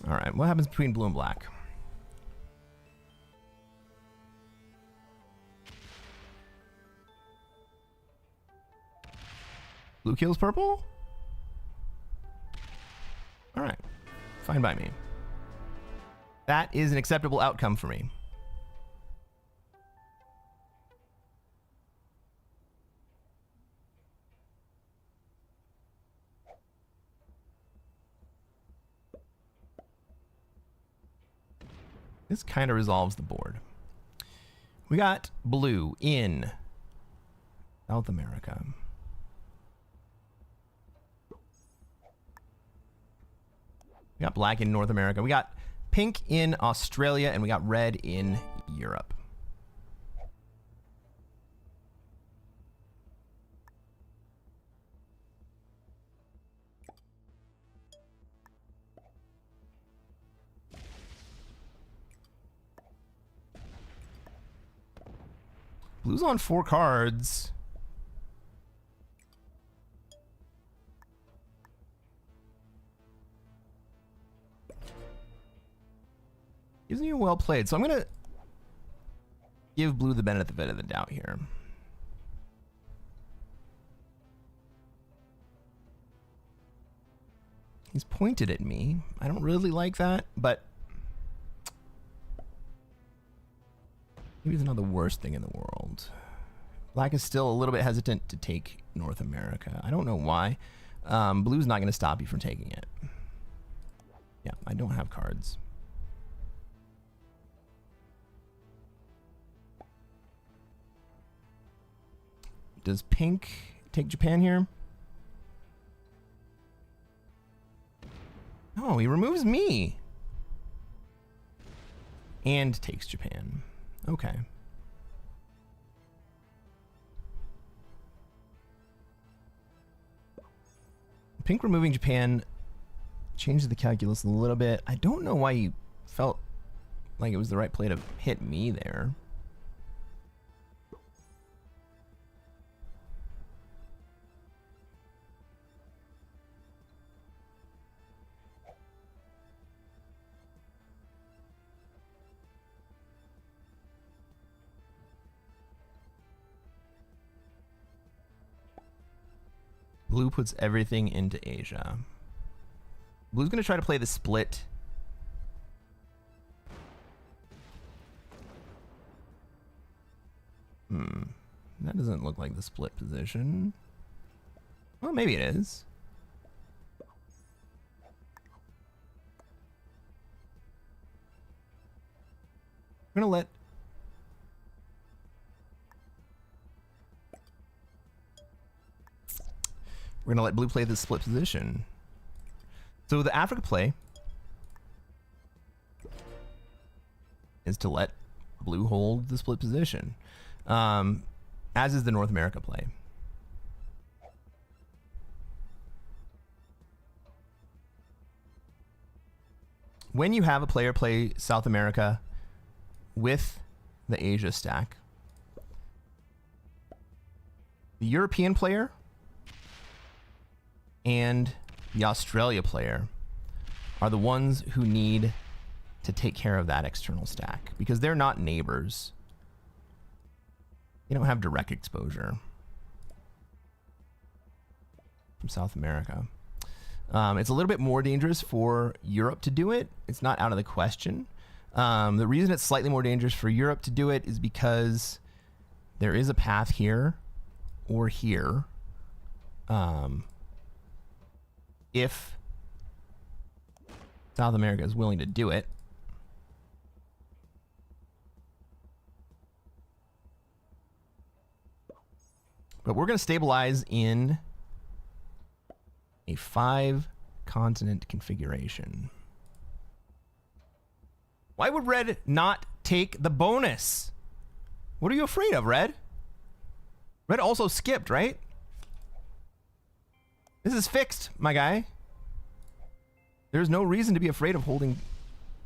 All right, what happens between blue and black? Blue kills purple? All right, fine by me. That is an acceptable outcome for me. This kind of resolves the board. We got blue in South America. We got black in North America. We got pink in Australia, and we got red in Europe. Blue's on 4 cards. Isn't even well played, so I'm gonna give blue the benefit of the doubt here. He's pointed at me. I don't really like that, but maybe it's not the worst thing in the world. Black is still a little bit hesitant to take North America. I don't know why. Blue's not going to stop you from taking it. Yeah, I don't have cards. Does pink take Japan here? No, he removes me. And takes Japan. Okay. Pink removing Japan changes the calculus a little bit. I don't know why he felt like it was the right play to hit me there. Blue puts everything into Asia. Blue's going to try to play the split. That doesn't look like the split position. Well, maybe it is. We're going to let blue play the split position. So the Africa play is to let blue hold the split position, as is the North America play. When you have a player play South America with the Asia stack, the European player and the Australia player are the ones who need to take care of that external stack because they're not neighbors. They don't have direct exposure from South America. It's a little bit more dangerous for Europe to do it. It's not out of the question. The reason it's slightly more dangerous for Europe to do it is because there is a path here or here. If South America is willing to do it. But we're going to stabilize in a 5-continent configuration. Why would Red not take the bonus? What are you afraid of, Red? Red also skipped, right? This is fixed, my guy. There's no reason to be afraid of holding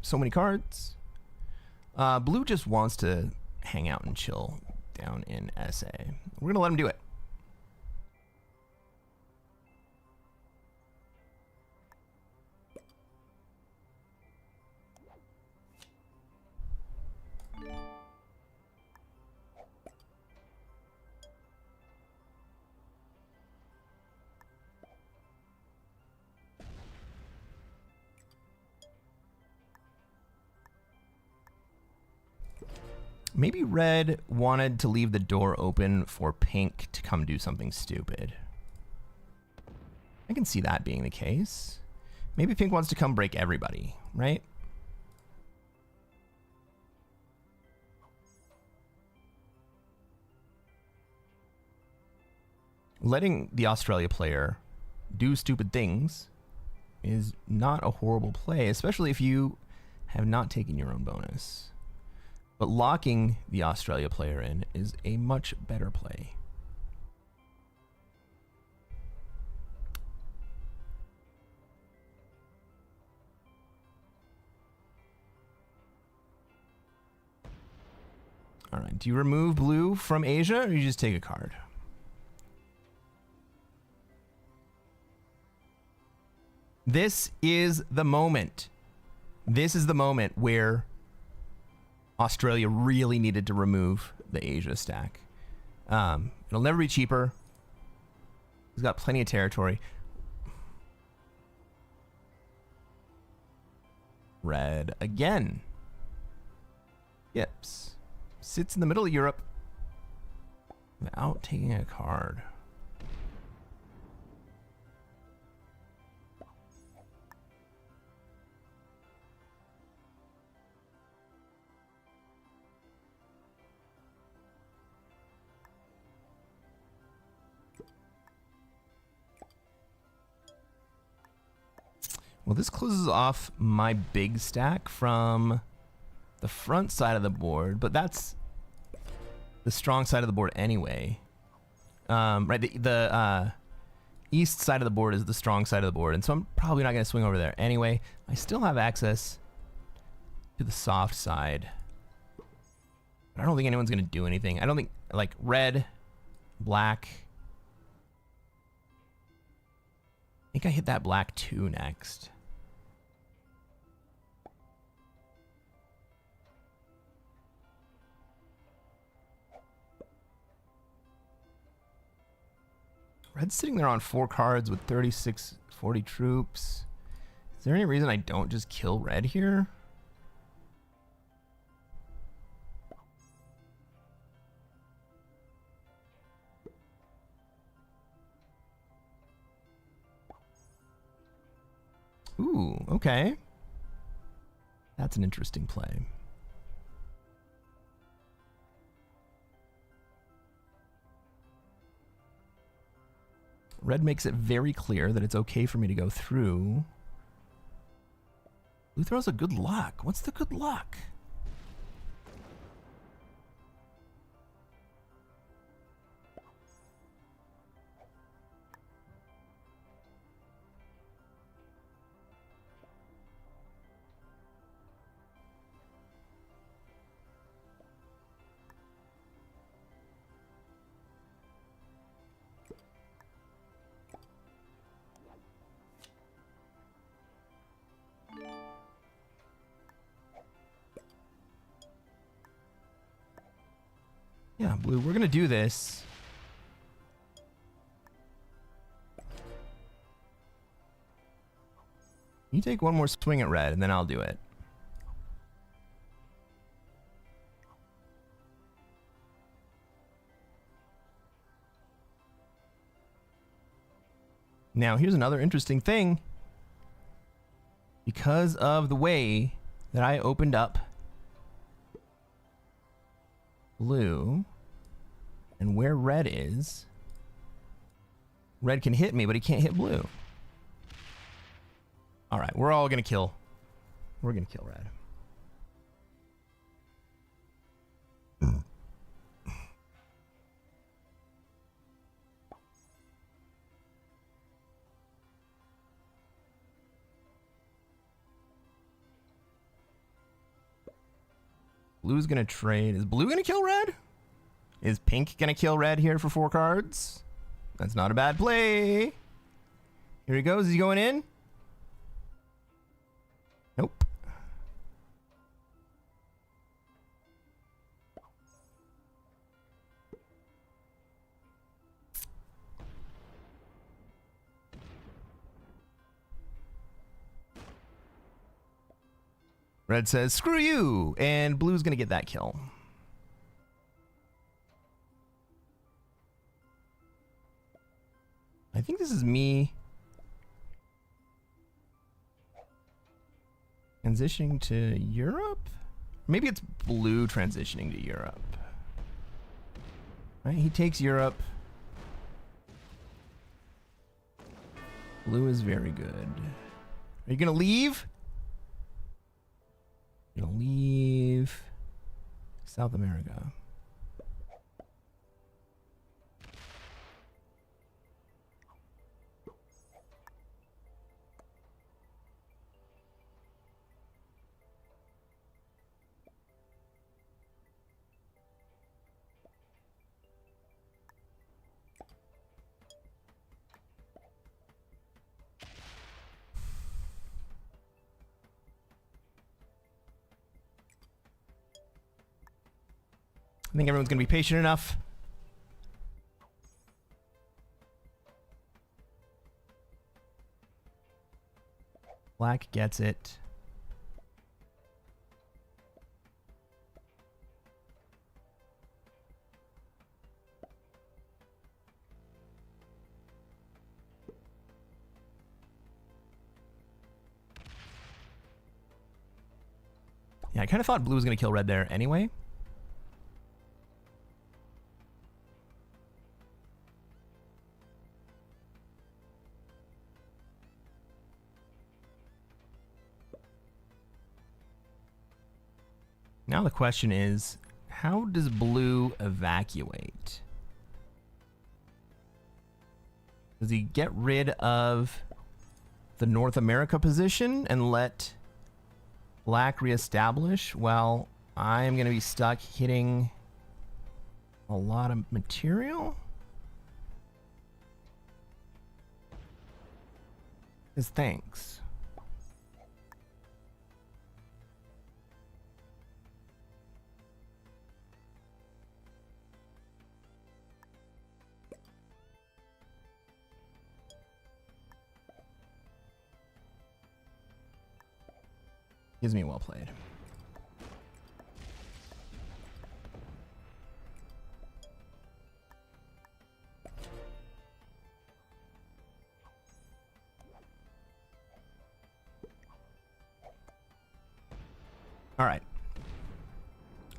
so many cards. Blue just wants to hang out and chill down in SA. We're going to let him do it. Maybe Red wanted to leave the door open for Pink to come do something stupid. I can see that being the case. Maybe Pink wants to come break everybody, right? Letting the Australia player do stupid things is not a horrible play, especially if you have not taken your own bonus. But locking the Australia player in is a much better play. All right, do you remove blue from Asia or you just take a card? This is the moment. This is the moment where Australia really needed to remove the Asia stack. It'll never be cheaper. He's got plenty of territory. Red again. Yips. Sits in the middle of Europe without taking a card. Well, this closes off my big stack from the front side of the board, but that's the strong side of the board anyway. Right, the east side of the board is the strong side of the board, and so I'm probably not going to swing over there anyway. I still have access to the soft side. But I don't think anyone's going to do anything. I don't think, like, red, black. I think I hit that black 2 next. Red's sitting there on 4 cards with 36, 40 troops. there any reason I don't just kill red here? Ooh, okay. That's an interesting play. Red makes it very clear that it's okay for me to go through. Blue throws a good luck. What's the good luck? Yeah, blue, we're gonna do this. You take one more swing at red, and then I'll do it. Now, here's another interesting thing. Because of the way that I opened up blue and where red is, red can hit me, but he can't hit blue. All right, we're all gonna kill. We're gonna kill red. Blue's gonna trade. Is blue gonna kill red? Is pink gonna kill red here for 4 cards? That's not a bad play. Here he goes. Is he going in? Nope. Red says, screw you, and blue's gonna get that kill. I think this is me transitioning to Europe? Maybe it's blue transitioning to Europe. Right, he takes Europe. Blue is very good. Are you gonna leave? You're gonna leave South America. I think everyone's going to be patient enough. Black gets it. Yeah, I kind of thought blue was going to kill red there anyway. Now the question is, how does blue evacuate? Does he get rid of the North America position and let black reestablish? Well, I'm going to be stuck hitting a lot of material. Thanks. Gives me well played. All right.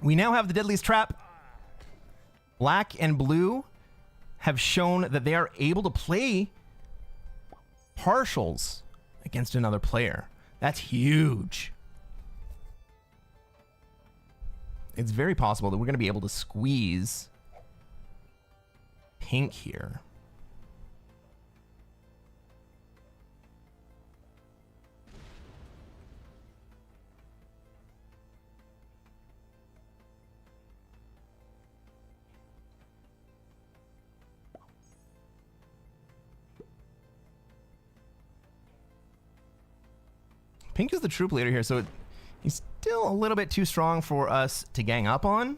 We now have the deadliest trap. Black and blue have shown that they are able to play partials against another player. That's huge. It's very possible that we're going to be able to squeeze pink here. Pink is the troop leader here, so he's still a little bit too strong for us to gang up on.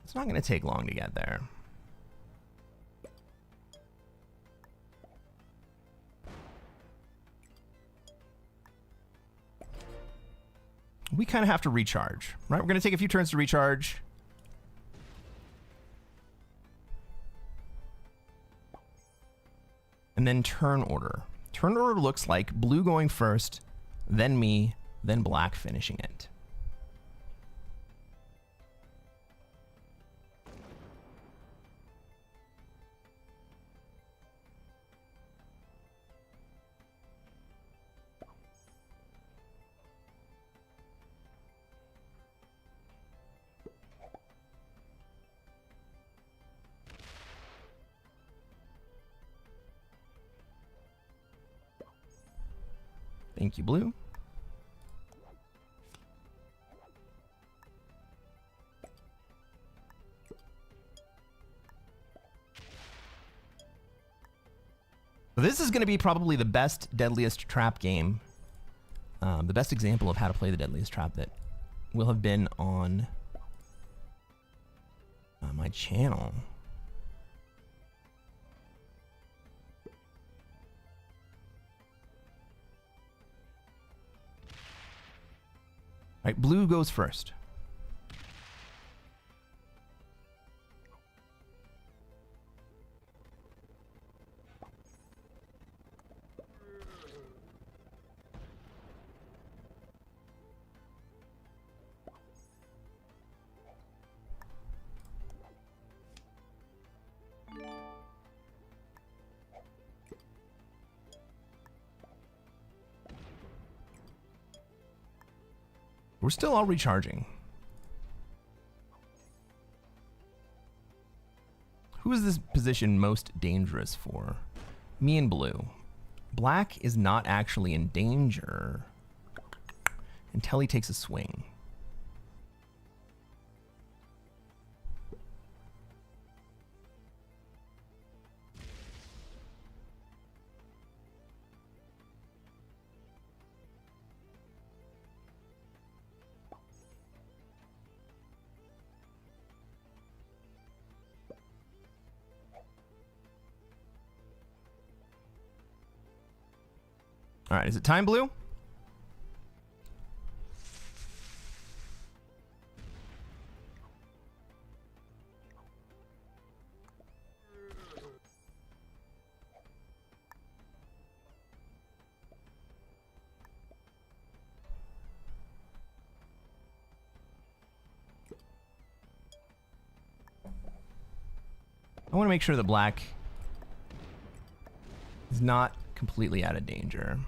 It's not going to take long to get there. We kind of have to recharge, right? We're going to take a few turns to recharge. And then turn order. Turn order looks like blue going first, then me, then black finishing it. Thank you, blue. This is going to be probably the best deadliest trap game. The best example of how to play the deadliest trap that will have been on my channel. All right, blue goes first. We're still all recharging. Who is this position most dangerous for? Me and blue. Black is not actually in danger until he takes a swing. All right, is it time, blue? I want to make sure that black is not completely out of danger.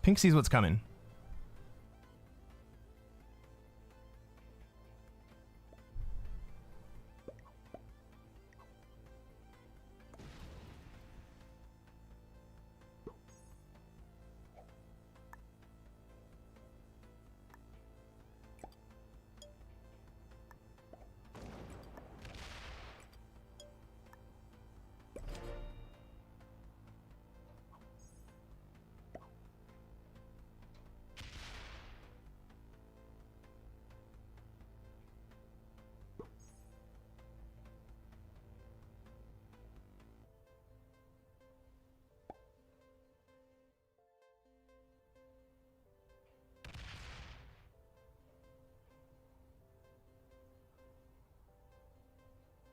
Pink sees what's coming.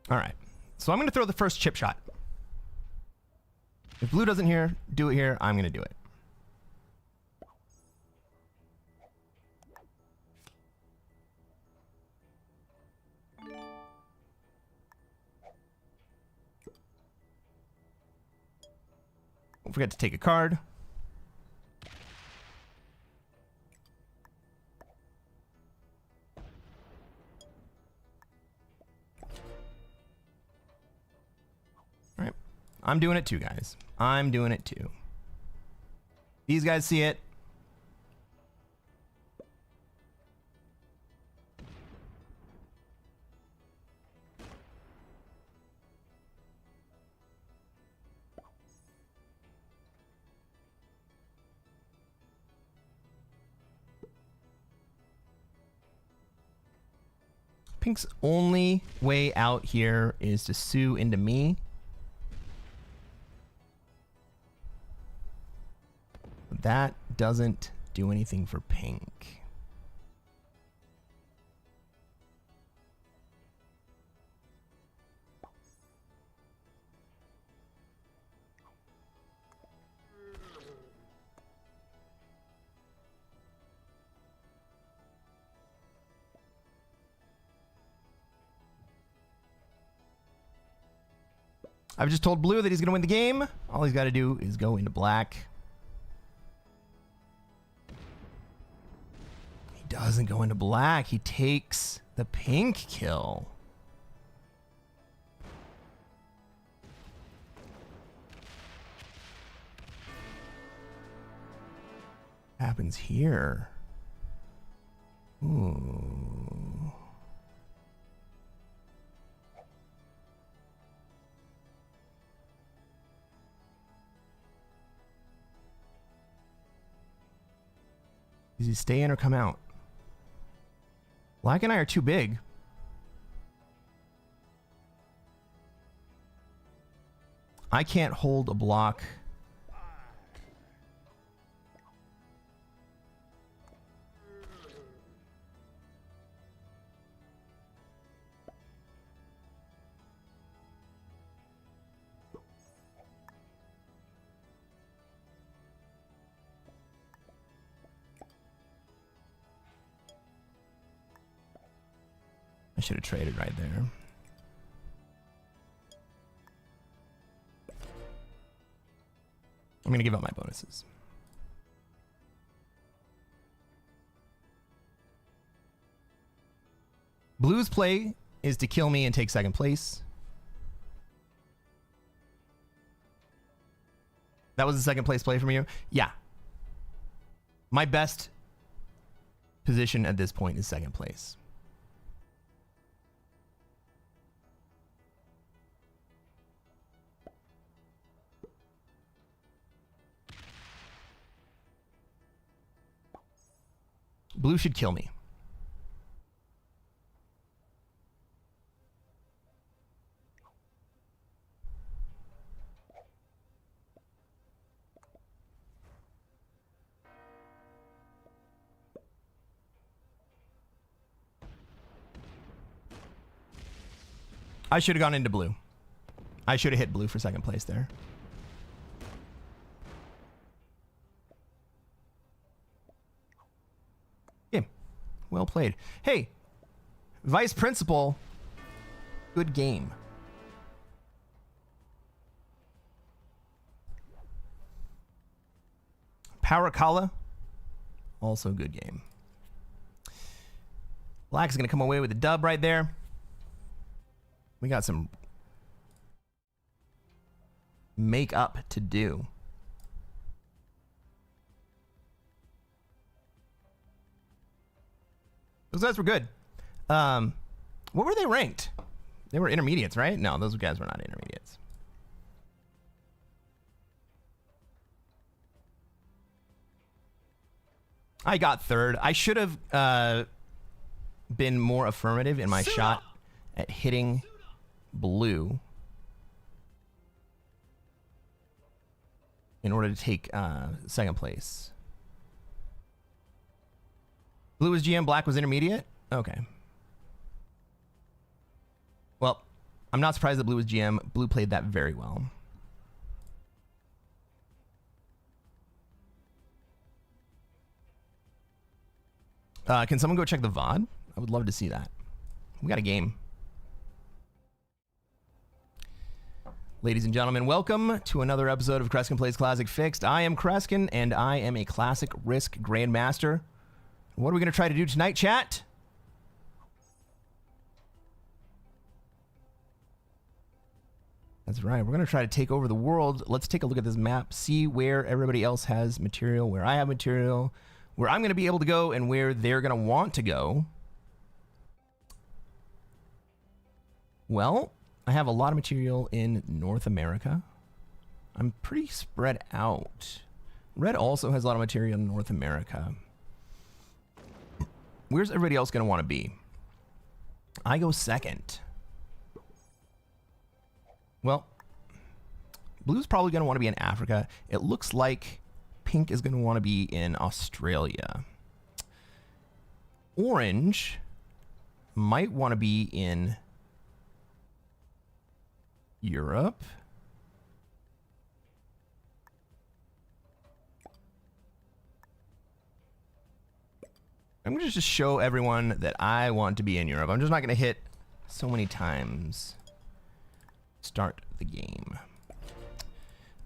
All right. So I'm going to throw the first chip shot. If blue doesn't do it here, I'm going to do it. Don't forget to take a card. All right. I'm doing it too, guys. I'm doing it too. These guys see it. Pink's only way out here is to sue into me. That doesn't do anything for pink. I've just told blue that he's going to win the game. All he's got to do is go into black. He doesn't go into black. He takes the pink kill. Happens here. Ooh. Does he stay in or come out? Black and I are too big. I can't hold a block. I should have traded right there. I'm going to give up my bonuses. Blue's play is to kill me and take second place. That was the second place play from you? Yeah. My best position at this point is second place. Blue should kill me. I should have gone into blue. I should have hit blue for second place there. Game. Well played. Hey, Vice Principal, good game. Paracala, also good game. Black's going to come away with a dub right there. We got some make-up to do. Those guys were good. What were they ranked? They were intermediates, right? No, those guys were not intermediates. I got third. I should have been more affirmative in my shot at hitting blue in order to take second place. Blue was GM, black was intermediate? Okay. Well, I'm not surprised that blue was GM. Blue played that very well. Can someone go check the VOD? I would love to see that. We got a game. Ladies and gentlemen, welcome to another episode of Cresquin Plays Classic Fixed. I am Cresquin, and I am a Classic Risk Grandmaster. What are we going to try to do tonight, chat? That's right. We're going to try to take over the world. Let's take a look at this map, see where everybody else has material, where I have material, where I'm going to be able to go, and where they're going to want to go. Well, I have a lot of material in North America. I'm pretty spread out. Red also has a lot of material in North America. Where's everybody else going to want to be? I go second. Well, blue's probably going to want to be in Africa. It looks like pink is going to want to be in Australia. Orange might want to be in Europe. I'm going to just show everyone that I want to be in Europe. I'm just not going to hit so many times. Start the game.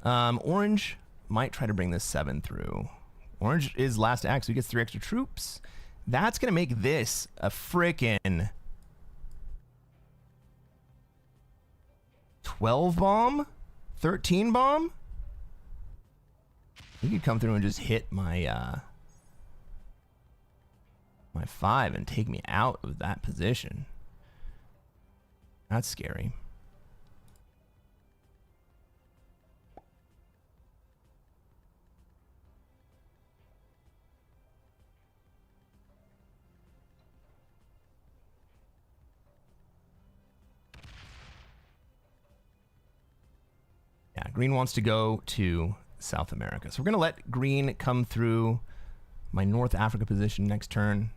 Orange might try to bring this 7 through. Orange is last act, so he gets 3 extra troops. That's going to make this a frickin' 12 bomb? 13 bomb? He could come through and just hit my my 5 and take me out of that position. That's scary. Yeah, green wants to go to South America. So we're going to let green come through my North Africa position next turn.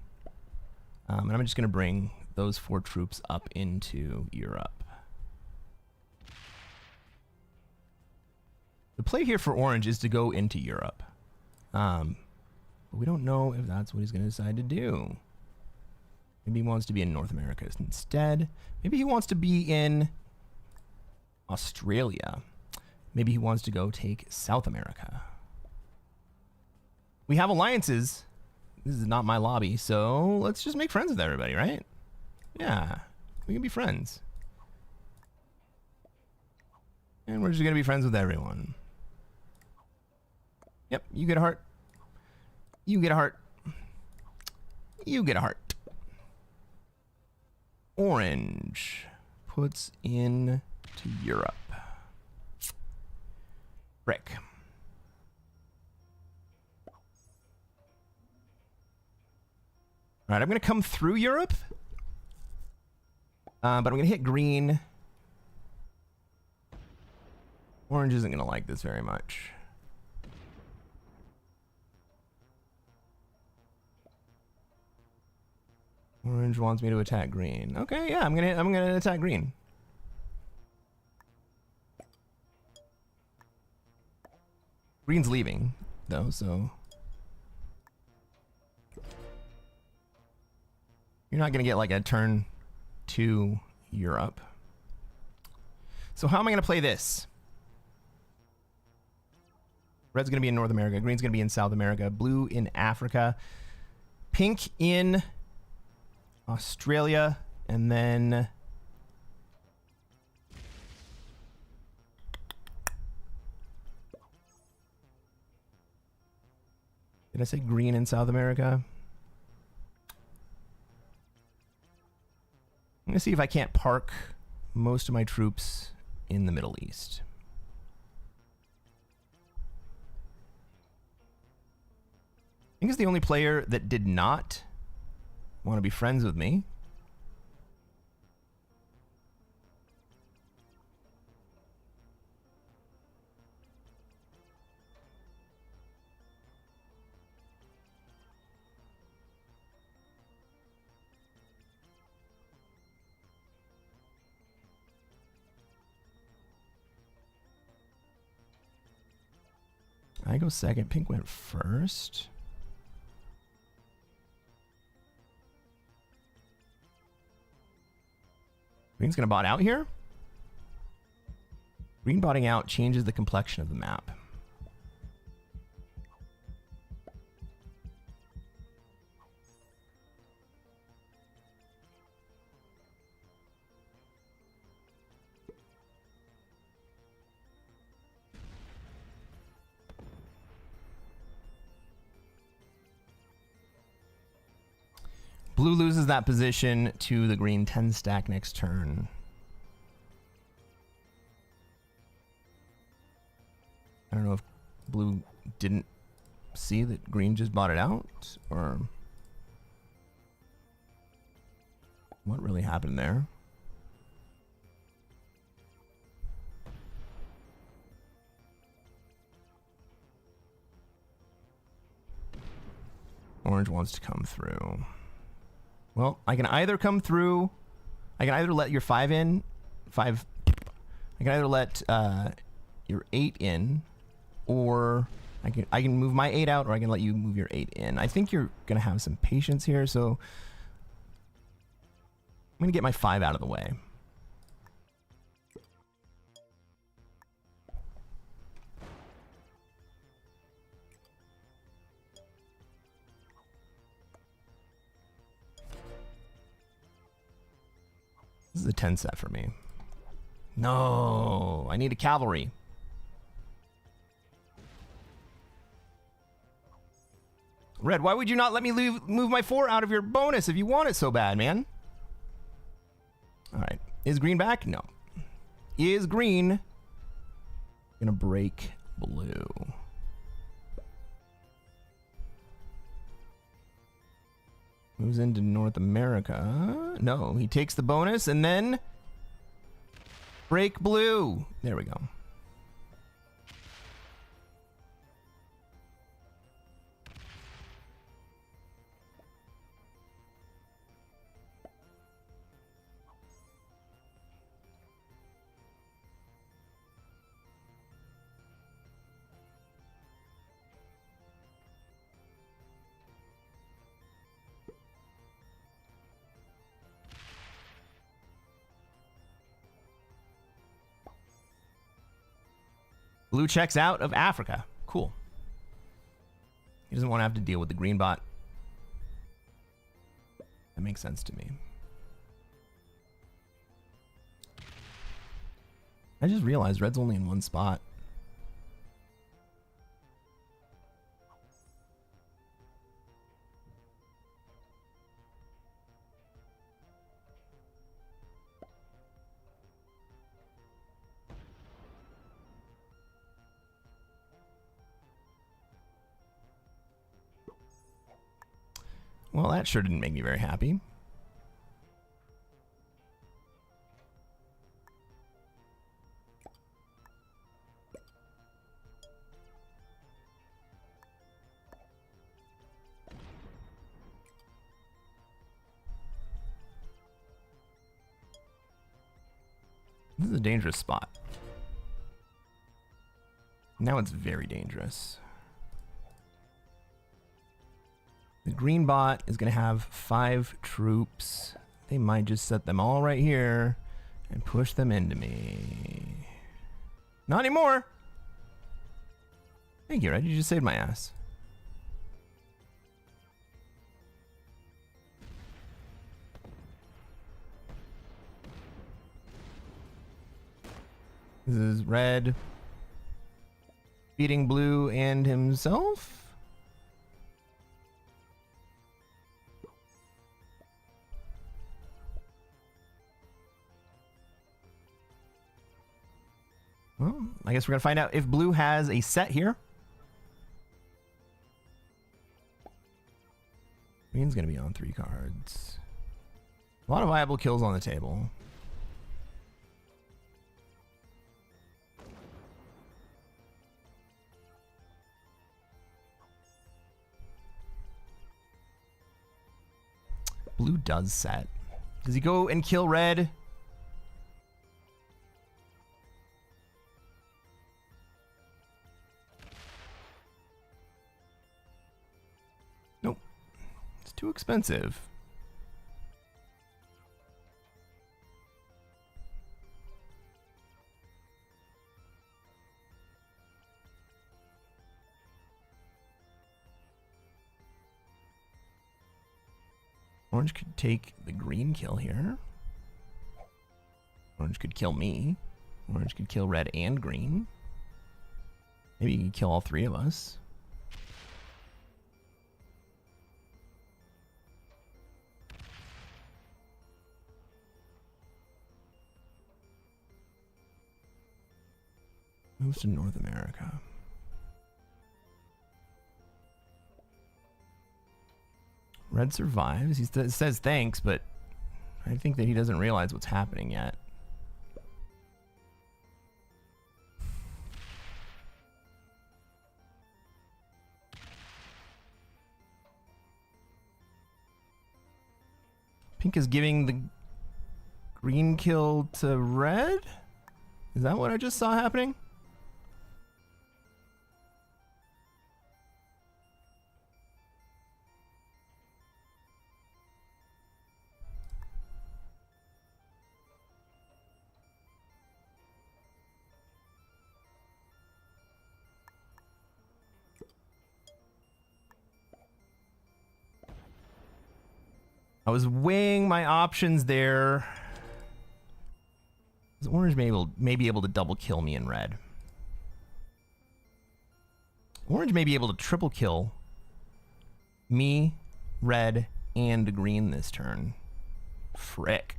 And I'm just going to bring those 4 troops up into Europe. The play here for orange is to go into Europe. But we don't know if that's what he's going to decide to do. Maybe he wants to be in North America instead. Maybe he wants to be in Australia. Maybe he wants to go take South America. We have alliances. This is not my lobby, so let's just make friends with everybody, right? Yeah, we can be friends. And we're just going to be friends with everyone. Yep, you get a heart. You get a heart. You get a heart. Orange puts in to Europe. Brick. All right, I'm going to come through Europe. But I'm going to hit green. Orange isn't going to like this very much. Orange wants me to attack green. Okay, yeah, I'm gonna attack green. Green's leaving, though, so you're not gonna get like a turn to Europe. So how am I gonna play this? Red's gonna be in North America, green's gonna be in South America, blue in Africa, pink in Australia, and then did I say green in South America? I'm gonna see if I can't park most of my troops in the Middle East. I think it's the only player that did not want to be friends with me. I go second. Pink went first. Green's gonna bot out here. Green botting out changes the complexion of the map. Blue loses that position to the green 10 stack next turn. I don't know if blue didn't see that green just bought it out, or what really happened there. Orange wants to come through. Well, I can either come through. I can either let your 5 in. 5. I can either let your 8 in, or I can move my 8 out, or I can let you move your 8 in. I think you're gonna have some patience here, so I'm gonna get my 5 out of the way. This is a 10 set for me. No, I need a cavalry. Red, why would you not let me move my 4 out of your bonus if you want it so bad, man? All right. Is green back? No. Is green gonna break blue? Moves into North America. No, he takes the bonus and then break blue. There we go. Blue checks out of Africa. Cool. He doesn't want to have to deal with the green bot. That makes sense to me. I just realized red's only in one spot. Well, that sure didn't make me very happy. This is a dangerous spot. Now it's very dangerous. The green bot is going to have 5 troops. They might just set them all right here and push them into me. Not anymore. Thank you, Red. You just saved my ass. This is red beating blue and himself. Well, I guess we're going to find out if blue has a set here. Green's going to be on 3 cards. A lot of viable kills on the table. Blue does set. Does he go and kill red? expensive. Orange could take the green kill here. Orange could kill me. Orange could kill red and green. Maybe he can kill all three of us. Moves to North America. Red survives. He says thanks, but I think that he doesn't realize what's happening yet. Pink is giving the green kill to red? Is that what I just saw happening? I was weighing my options there. Orange may be able to double kill me in red. Orange may be able to triple kill me, red, and green this turn. Frick.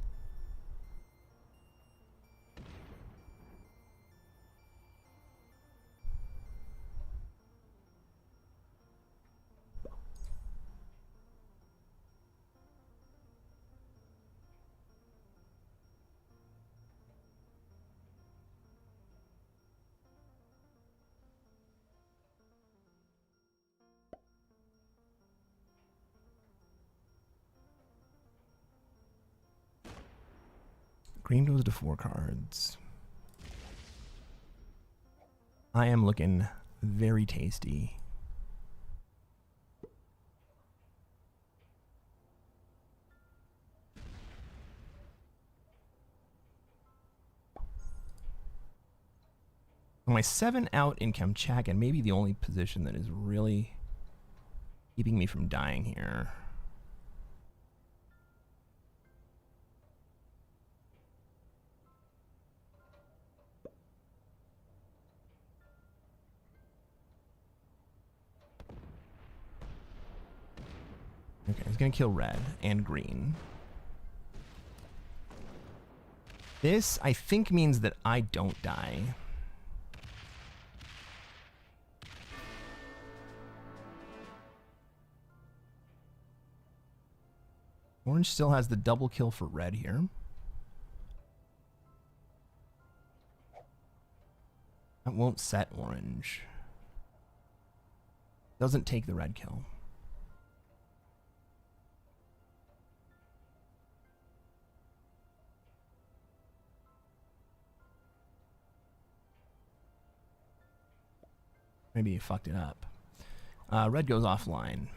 Green goes to 4 cards. I am looking very tasty. My 7 out in Kamchatka, maybe the only position that is really keeping me from dying here. Okay, he's gonna kill red and green. This, I think, means that I don't die. Orange still has the double kill for red here. That won't set orange. Doesn't take the red kill. Maybe you fucked it up. Red goes offline.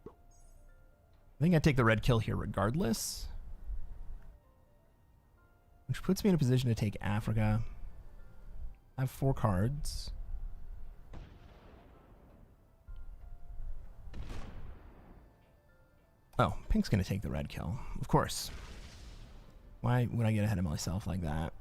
I think I take the red kill here regardless. Which puts me in a position to take Africa. I have 4 cards. Oh, pink's gonna take the red kill. Of course. Why would I get ahead of myself like that?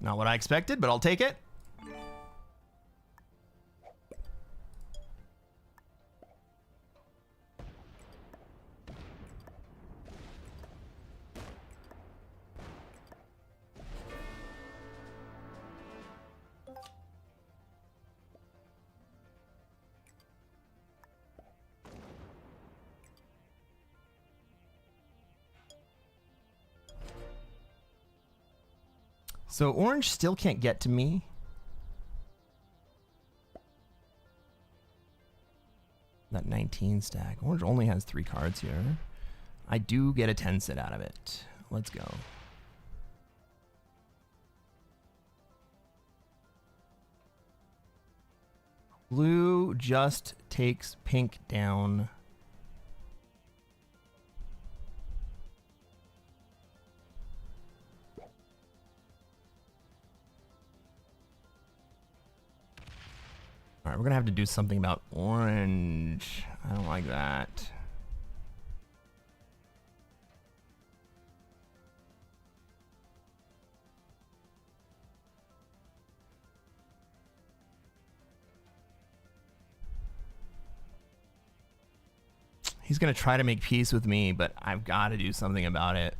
Not what I expected, but I'll take it. So orange still can't get to me. That 19 stack. Orange only has 3 cards here. I do get a 10 sit out of it. Let's go. Blue just takes pink down. All right, we're gonna have to do something about orange. I don't like that. He's gonna try to make peace with me, but I've got to do something about it.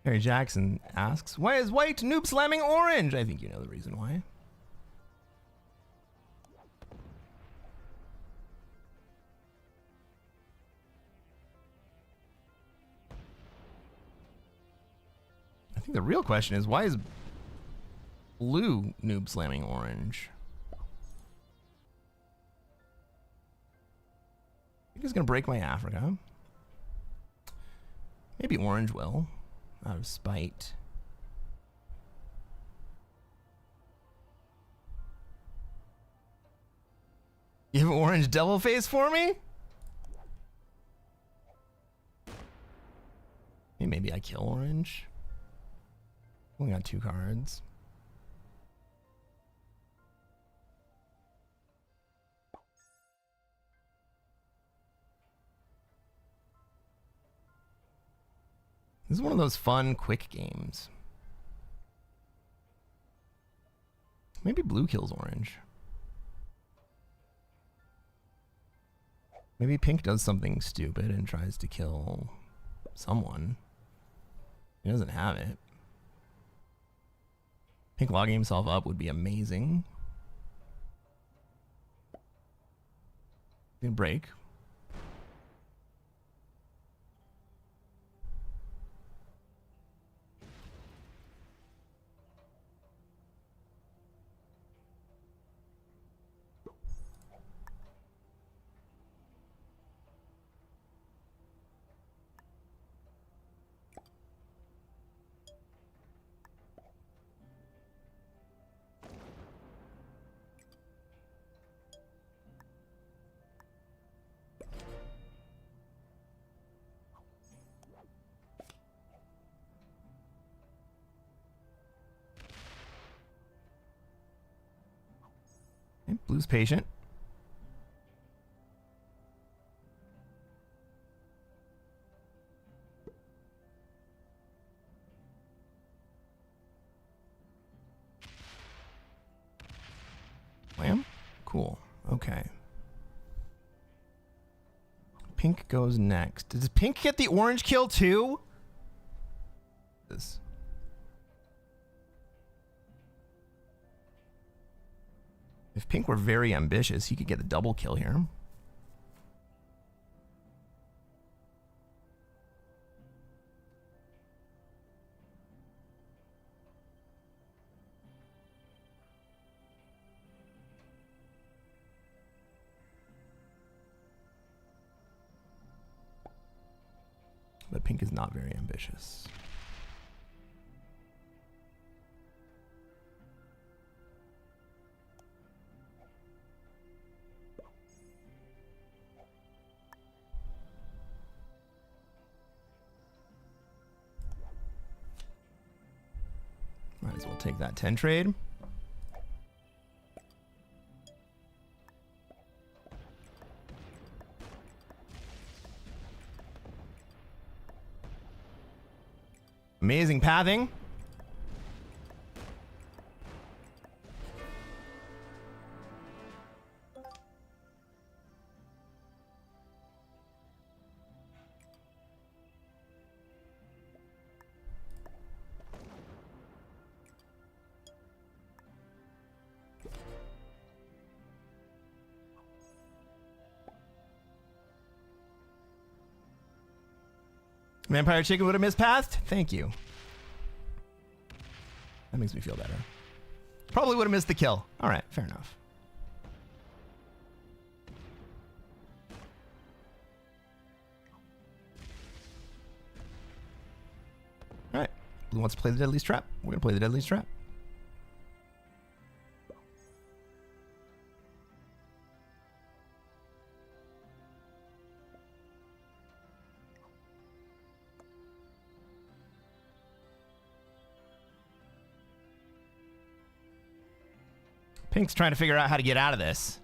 Harry Jackson asks, why is white noob slamming orange? I think you know the reason why. I think the real question is, why is blue noob slamming orange? I think he's gonna break my Africa. Maybe orange will. Out of spite. You have an orange devil face for me? Hey, maybe I kill orange. Only got 2 cards. This is one of those fun, quick games. Maybe blue kills orange. Maybe pink does something stupid and tries to kill someone. He doesn't have it. Pink logging himself up would be amazing. Gonna break. Okay, blue's patient. Wham? Cool. Okay. Pink goes next. Does pink get the orange kill too? This. If pink were very ambitious, he could get the double kill here. but pink is not very ambitious. Might as well take that 10 trade. Amazing pathing. Vampire Chicken would have mispathed? Thank you. That makes me feel better. Probably would have missed the kill. All right, fair enough. All right. Blue wants to play the Deadliest Trap. We're going to play the Deadliest Trap. Pink's trying to figure out how to get out of this.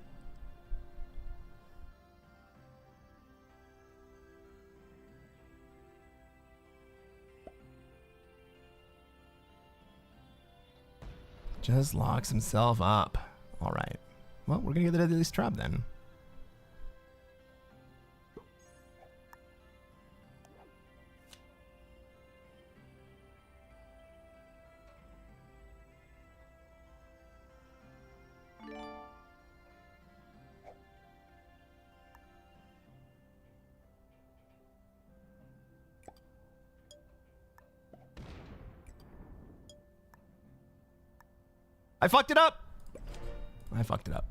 Just locks himself up. All right. Well, we're going to get the Deadliest Trap then. I fucked it up. I fucked it up.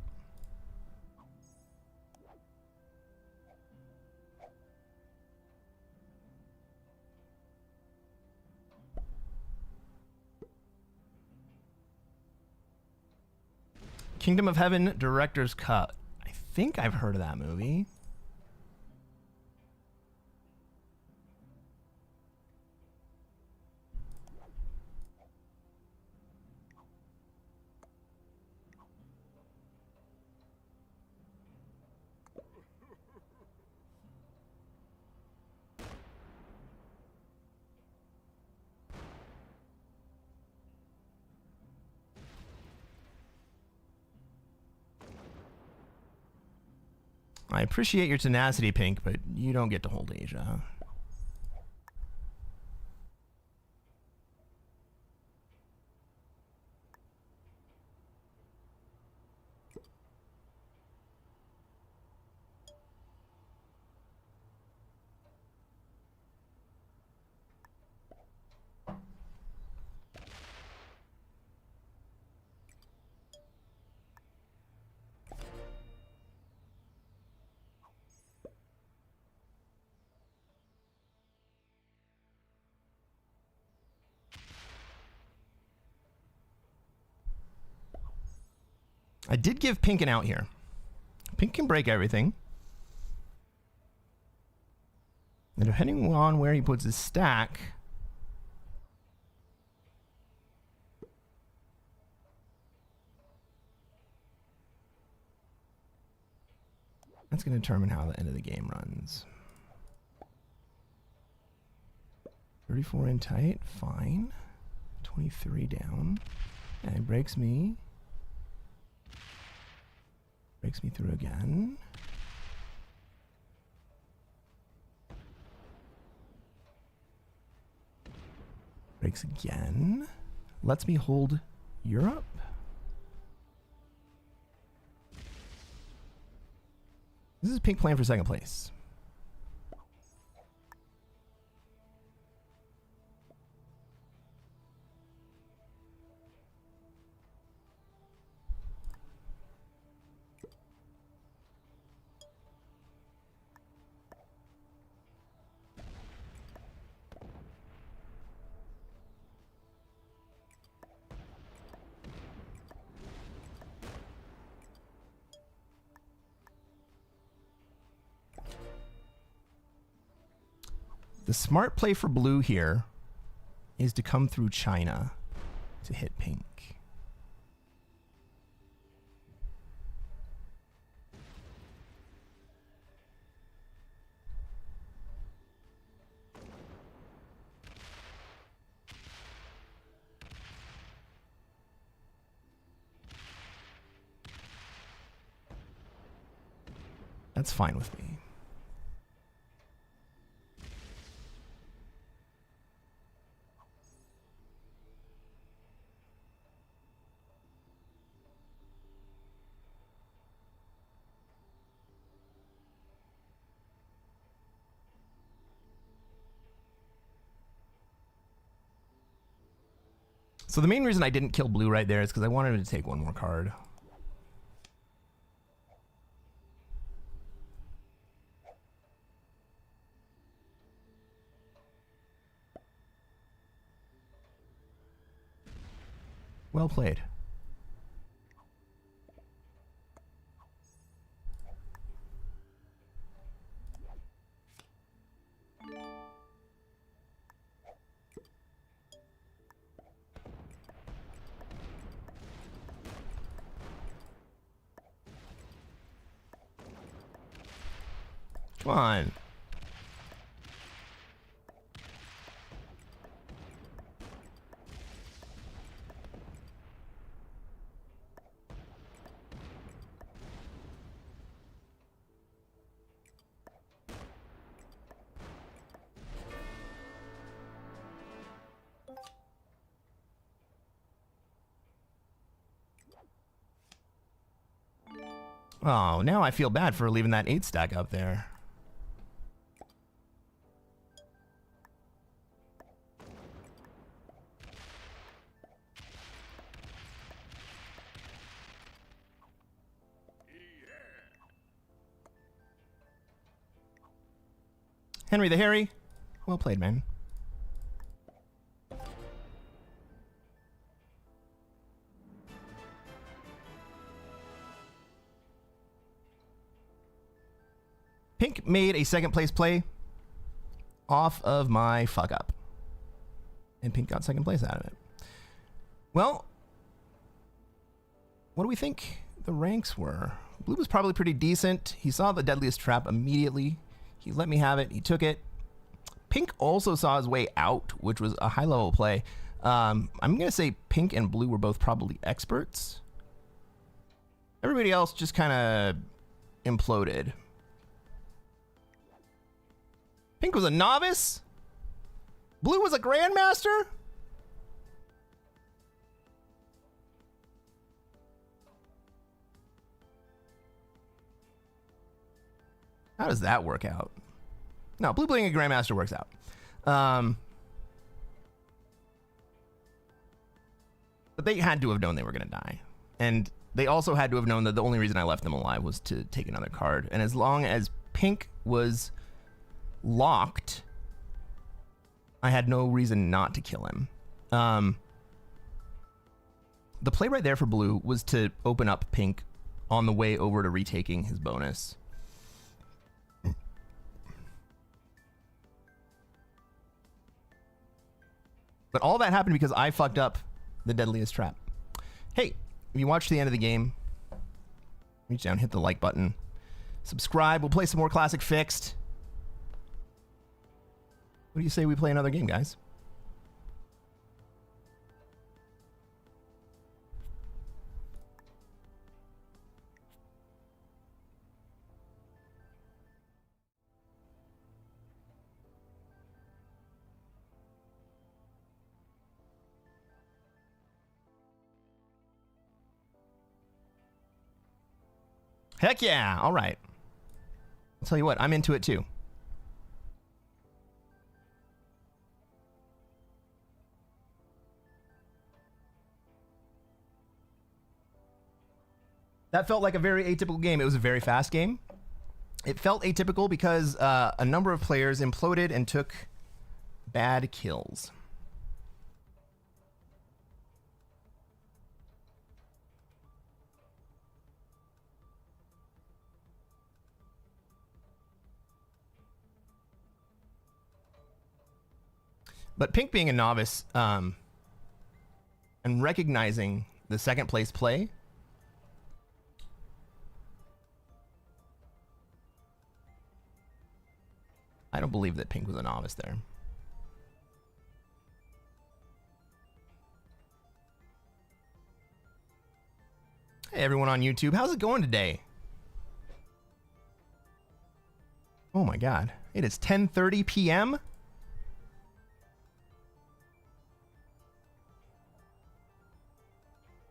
Kingdom of Heaven Director's Cut. I think I've heard of that movie. I appreciate your tenacity, Pink, but you don't get to hold Asia. I did give Pink an out here. Pink can break everything. And depending on where he puts his stack, that's going to determine how the end of the game runs. 34 in tight, fine. 23 down. And it breaks me. Breaks me through again. Breaks again. Lets me hold Europe. This is Pink playing for second place. The smart play for blue here is to come through China to hit pink. That's fine with me. So the main reason I didn't kill blue right there is because I wanted him to take one more card. Well played. Come on. Oh, now I feel bad for leaving that 8 stack up there. Henry the Harry, well played, man. Pink made a second place play off of my fuck up. And Pink got second place out of it. Well, what do we think the ranks were? Blue was probably pretty decent. He saw the deadliest trap immediately. He let me have it. He took it. Pink also saw his way out, which was a high level play. I'm going to say Pink and Blue were both probably experts. Everybody else just kind of imploded. Pink was a novice? Blue was a grandmaster? How does that work out? No, blue being a grandmaster works out. But they had to have known they were going to die. And they also had to have known that the only reason I left them alive was to take another card. And as long as Pink was locked, I had no reason not to kill him. The play right there for blue was to open up Pink on the way over to retaking his bonus. But all that happened because I fucked up the deadliest trap. Hey, if you watched the end of the game, reach down, hit the like button, subscribe. We'll play some more Classic Fixed. What do you say we play another game, guys? Heck yeah. All right. I'll tell you what, I'm into it too. That felt like a very atypical game. It was a very fast game. It felt atypical because a number of players imploded and took bad kills. But Pink being a novice and recognizing the second place play, I don't believe that Pink was a novice there. Hey, everyone on YouTube. How's it going today? Oh my God. It is 10:30 p.m.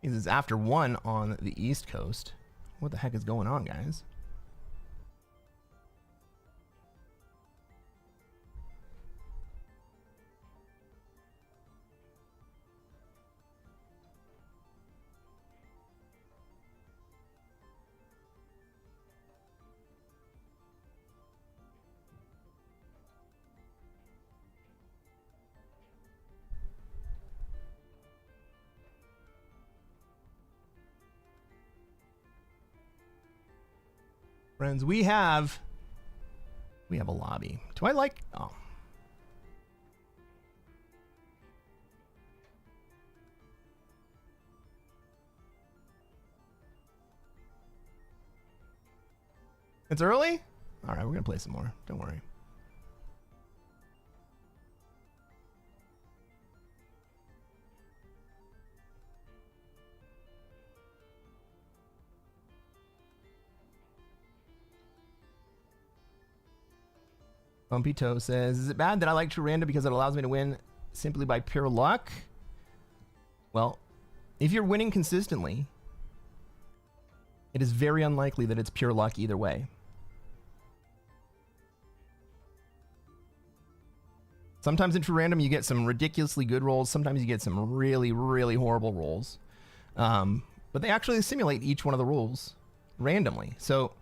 This is after 1 on the East Coast. What the heck is going on, guys? Friends, we have a lobby. Do I like... Oh. It's early? All right, we're going to play some more. Don't worry. Bumpy Toe says, is it bad that I like True Random because it allows me to win simply by pure luck? Well, if you're winning consistently, it is very unlikely that it's pure luck either way. Sometimes in True Random you get some ridiculously good rolls. Sometimes you get some really, really horrible rolls. But they actually simulate each one of the rolls randomly. So,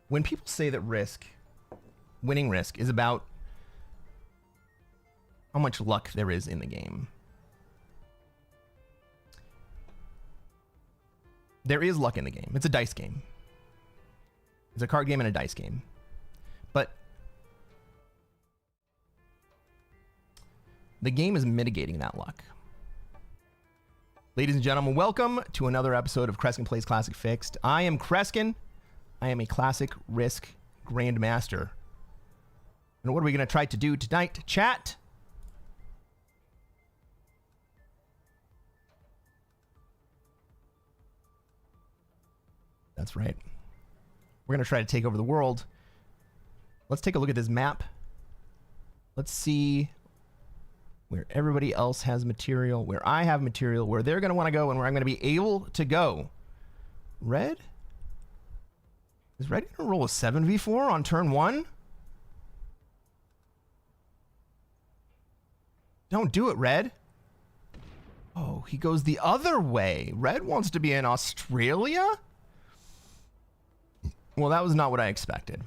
when people say that winning Risk is about how much luck there is in the game, there is luck in the game. It's a dice game. It's a card game and a dice game. But the game is mitigating that luck. Ladies and gentlemen, welcome to another episode of Cresquin Plays Classic Fixed. I am Cresquin. I am a Classic Risk Grandmaster. And what are we going to try to do tonight, chat? That's right. We're going to try to take over the world. Let's take a look at this map. Let's see where everybody else has material, where I have material, where they're going to want to go, and where I'm going to be able to go. Red? Is Red going to roll a 7v4 on turn 1? Don't do it, Red. Oh, he goes the other way. Red wants to be in Australia? Well, that was not what I expected.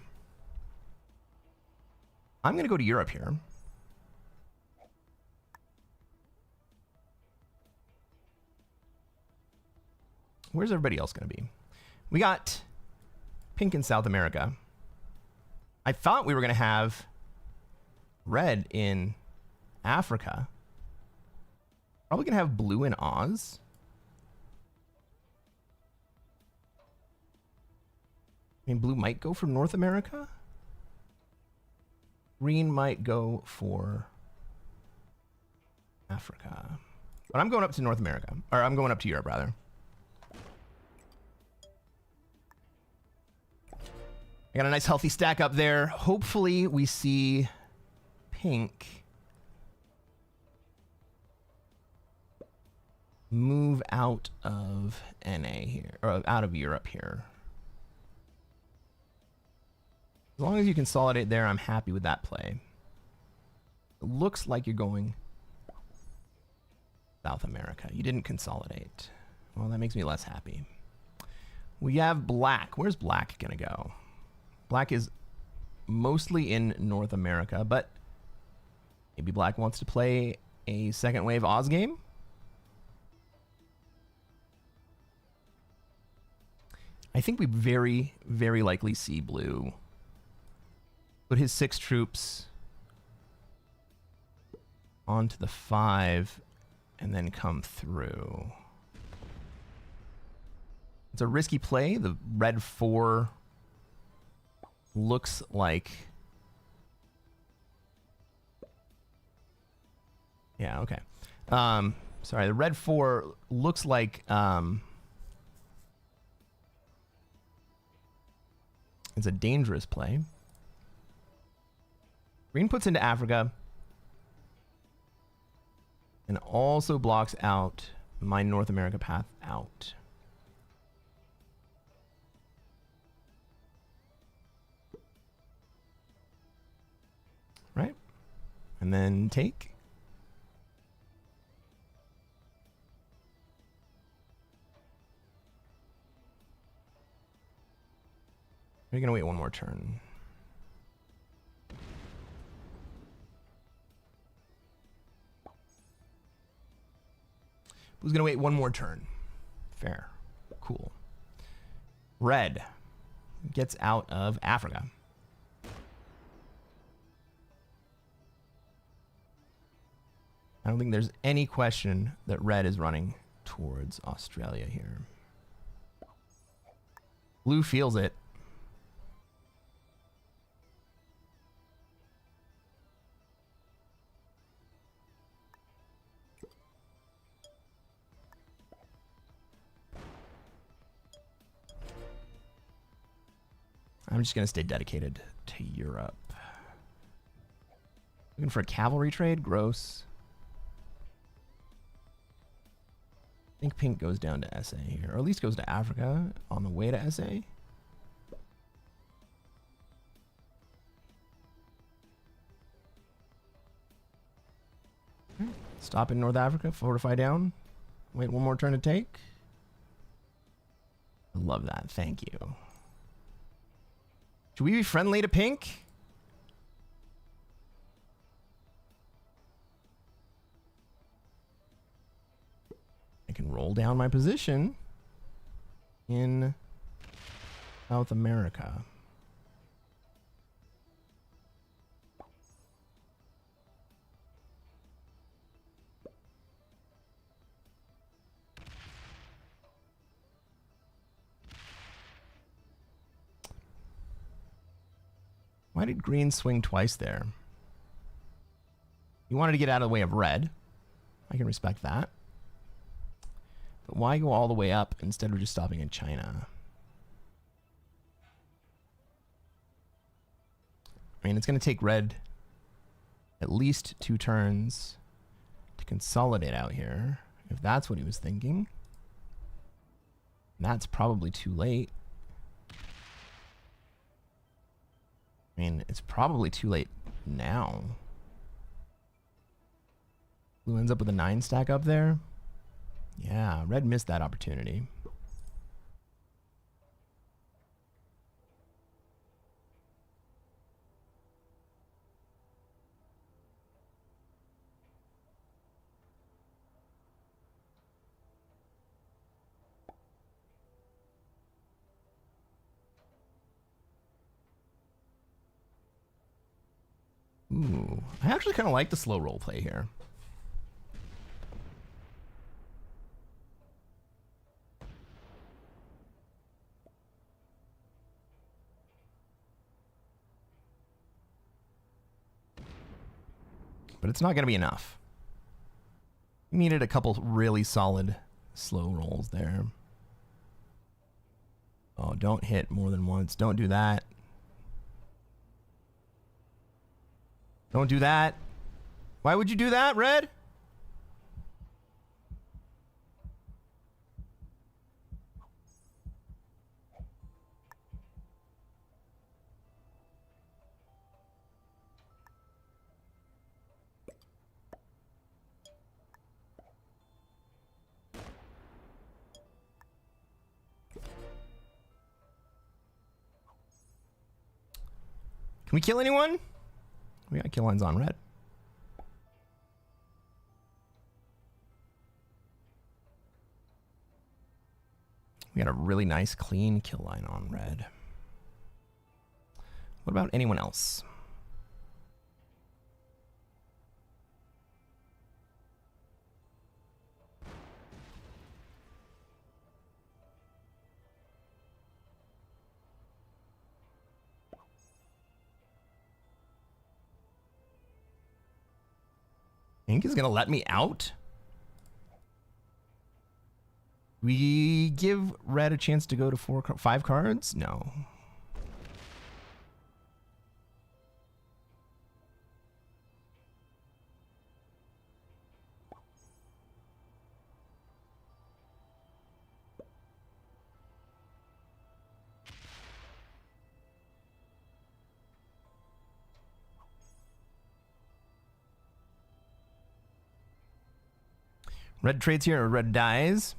I'm going to go to Europe here. Where's everybody else going to be? We got Pink in South America. I thought we were going to have Red in Africa. Probably going to have Blue in Oz. I mean, Blue might go for North America. Green might go for Africa. But I'm going up to North America. Or I'm going up to Europe, rather. I got a nice healthy stack up there. Hopefully we see Pink move out of NA here, or out of Europe here. As long as you consolidate there, I'm happy with that play. It looks like you're going South America. You didn't consolidate. Well, that makes me less happy. We have Black. Where's Black gonna go? Black is mostly in North America, but maybe Black wants to play a second wave Oz game. I think we very, very likely see Blue put his 6 troops onto the 5 and then come through. It's a risky play. The red 4 looks like... Yeah, okay. Sorry, the red 4 looks like it's a dangerous play. Green puts into Africa and also blocks out my North America path out. Right? And then take. We're going to wait one more turn. Who's going to wait one more turn? Fair. Cool. Red gets out of Africa. I don't think there's any question that red is running towards Australia here. Blue feels it. I'm just going to stay dedicated to Europe. Looking for a cavalry trade? Gross. I think pink goes down to SA here, or at least goes to Africa on the way to SA. Stop in North Africa, fortify down. Wait one more turn to take. I love that. Thank you. Should we be friendly to pink? I can roll down my position in South America. Why did green swing twice there? You wanted to get out of the way of red. I can respect that. But why go all the way up instead of just stopping in China? I mean, it's going to take red at least 2 turns to consolidate out here, if that's what he was thinking. And that's probably too late. I mean, it's probably too late now. Blue ends up with a 9 stack up there. Yeah, red missed that opportunity. Ooh, I actually kind of like the slow roll play here. But it's not going to be enough. We needed a couple really solid slow rolls there. Oh, don't hit more than once. Don't do that. Don't do that. Why would you do that, red? Can we kill anyone? We got kill lines on red. We got a really nice clean kill line on red. What about anyone else? Pink is going to let me out? We give red a chance to go to 5 cards? No. Red trades here or red dies.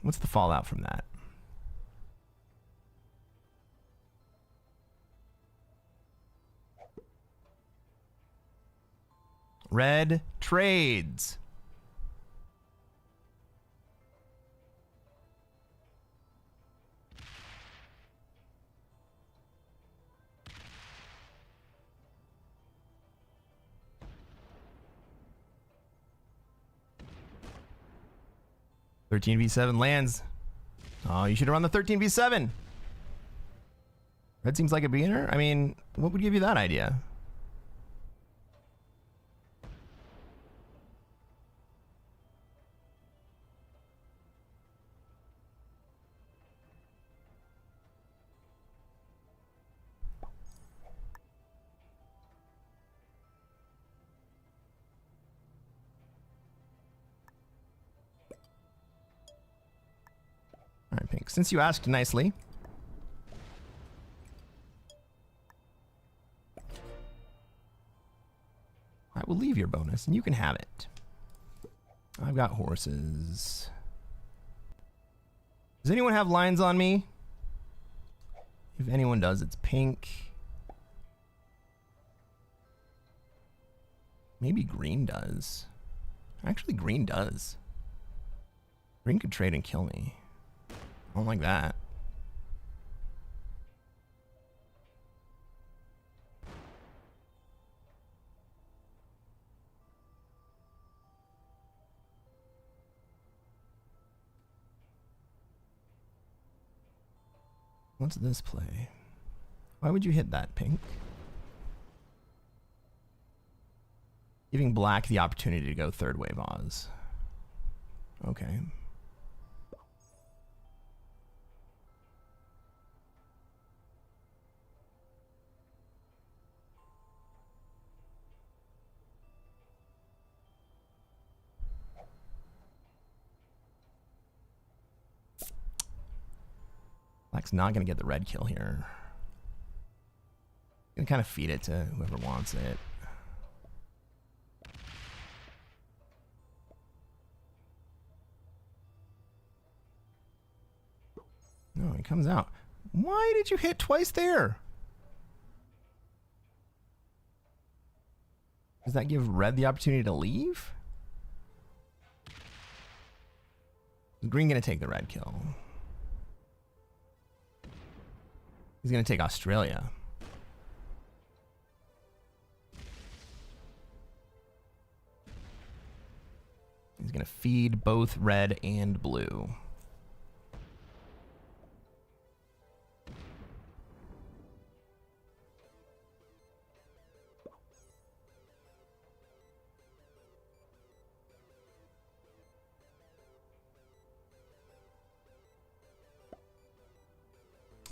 What's the fallout from that? Red trades. (13v7) lands. Oh, you should have run the 13v7. Red seems like a beginner. I mean, what would give you that idea? All right, Pink. Since you asked nicely, I will leave your bonus, and you can have it. I've got horses. Does anyone have lines on me? If anyone does, it's Pink. Maybe green does. Actually, green does. Green could trade and kill me. I don't like that. What's this play? Why would you hit that, Pink? Giving black the opportunity to go third wave Oz. Okay. Black's not going to get the red kill here. Gonna kind of feed it to whoever wants it. No, he comes out. Why did you hit twice there? Does that give red the opportunity to leave? Is green going to take the red kill? He's going to take Australia. He's going to feed both red and blue.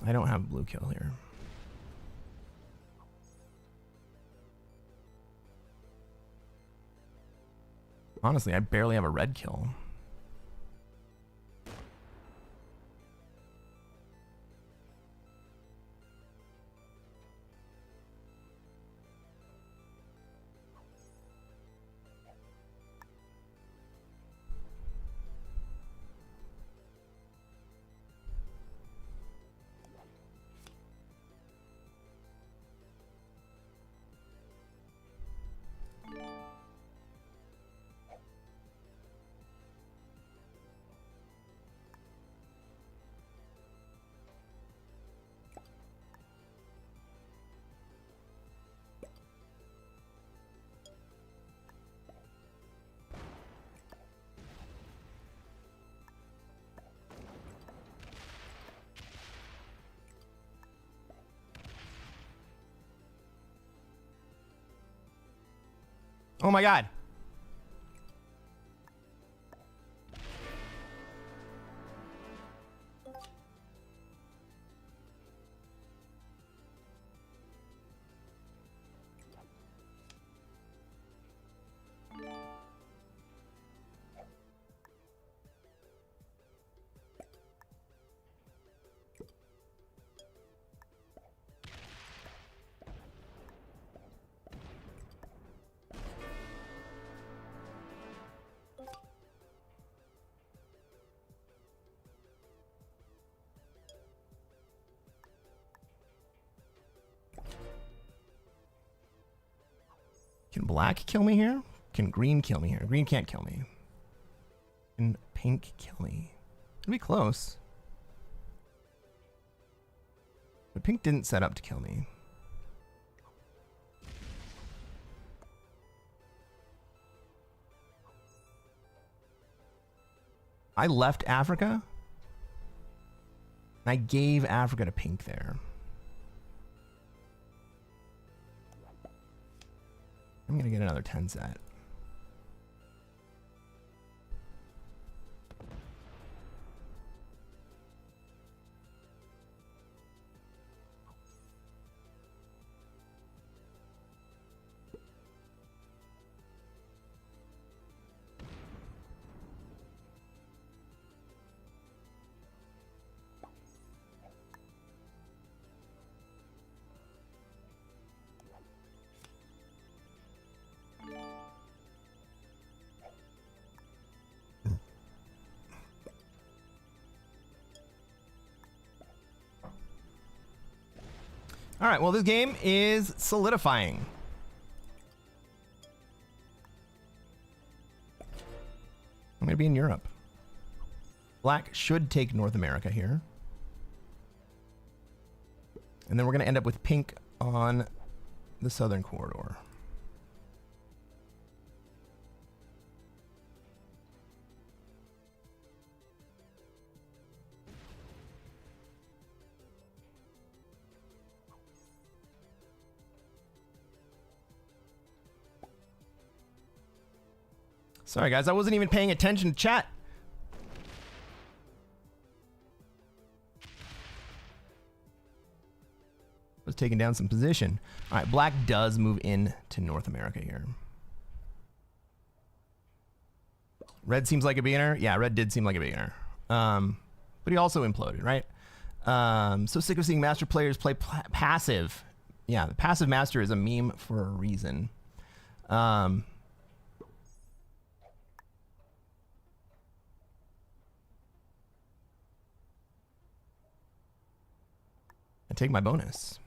I don't have a blue kill here. Honestly, I barely have a red kill. Oh my god. Can black kill me here? Can green kill me here? Green can't kill me. Can pink kill me? It'd be close. But pink didn't set up to kill me. I left Africa. And I gave Africa to pink there. I'm gonna get another 10 set. All right, well, this game is solidifying. I'm going to be in Europe. Black should take North America here. And then we're going to end up with pink on the southern corridor. Sorry, guys. I wasn't even paying attention to chat. Was taking down some position. All right, black does move in to North America here. Red seems like a beginner. Yeah, red did seem like a beginner. But he also imploded, right? So sick of seeing master players play passive. Yeah, the passive master is a meme for a reason. I take my bonus.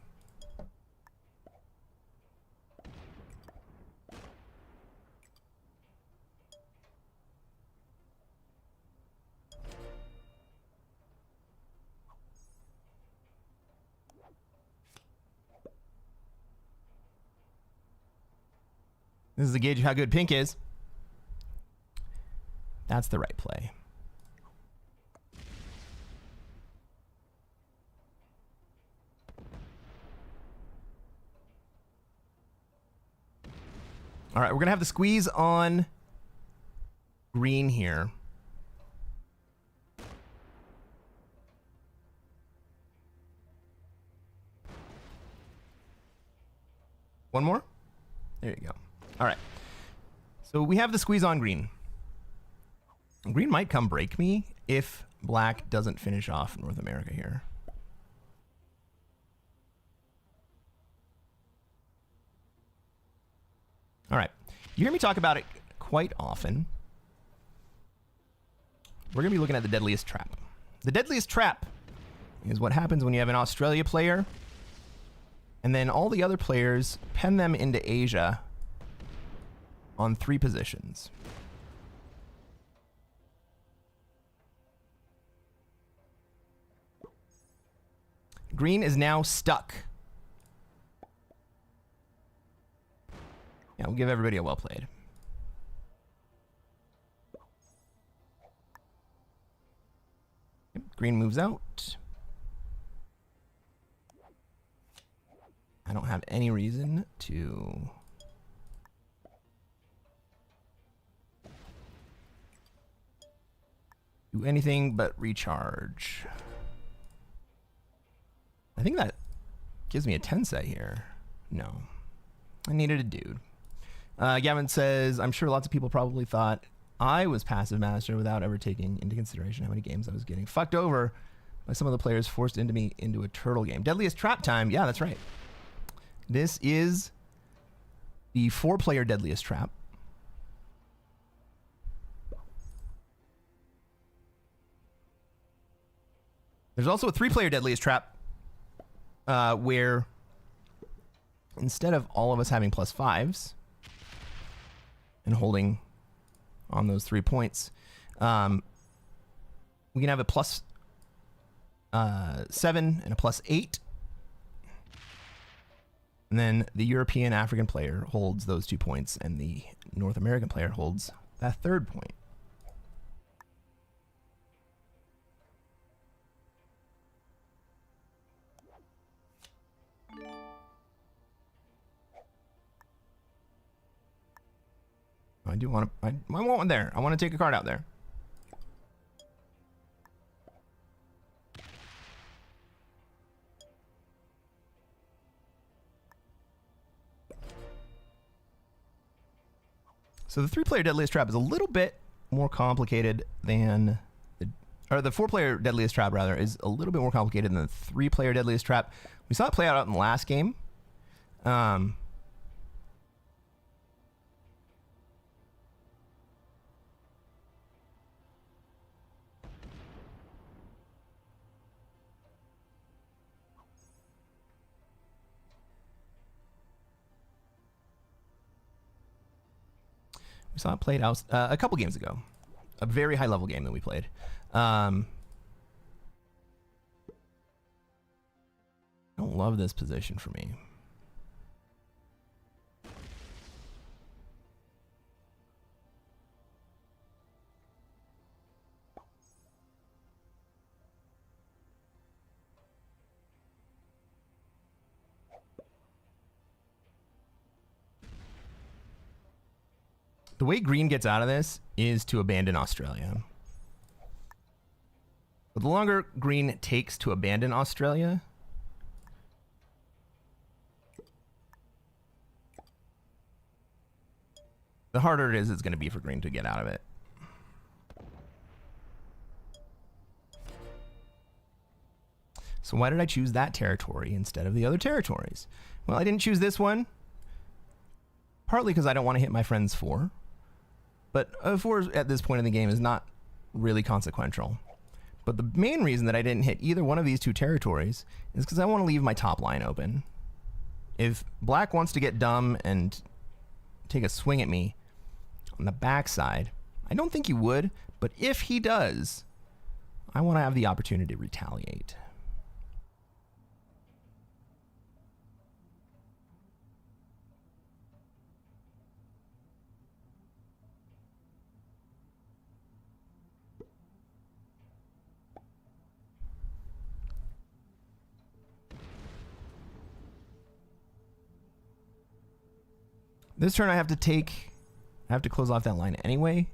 This is a gauge of how good pink is. That's the right play. All right, we're going to have the squeeze on green here. One more? There you go. All right. So we have the squeeze on green. Green might come break me if black doesn't finish off North America here. All right. You hear me talk about it quite often. We're going to be looking at the deadliest trap. The deadliest trap is what happens when you have an Australia player and then all the other players pen them into Asia on 3 positions. Green is now stuck. Yeah, we'll give everybody a well played. Yep, green moves out. I don't have any reason to do anything but recharge. I think that gives me a 10 set here. No. I needed a dude. Gavin says, I'm sure lots of people probably thought I was passive master without ever taking into consideration how many games I was getting fucked over by some of the players forced into me into a turtle game. Deadliest Trap time. Yeah, that's right. This is the 4-player Deadliest Trap. There's also a 3-player Deadliest Trap where instead of all of us having plus 5s and holding on those 3 points, we can have a plus 7 and a plus 8. And then the European African player holds those 2 points, and the North American player holds that 3rd point. I do want to. I want one there. I want to take a card out there. So the 3-player Deadliest Trap is a little bit more complicated than the 4-player Deadliest Trap rather is a little bit more complicated than the 3-player Deadliest Trap. We saw it play out in the last game. We saw it played out a couple games ago. A very high level game that we played. I don't love this position for me. The way green gets out of this is to abandon Australia. But the longer green takes to abandon Australia, the harder it is it's going to be for green to get out of it. So why did I choose that territory instead of the other territories? Well, I didn't choose this one, partly because I don't want to hit my friend's 4. But a 4 at this point in the game is not really consequential. But the main reason that I didn't hit either one of these 2 territories is because I want to leave my top line open. If black wants to get dumb and take a swing at me on the backside, I don't think he would, but if he does, I want to have the opportunity to retaliate. This turn I have to close off that line anyway.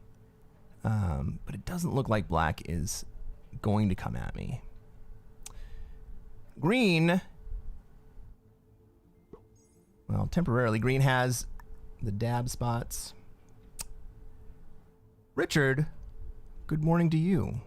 But it doesn't look like black is going to come at me. Green, well, temporarily, green has the dab spots. Richard, good morning to you.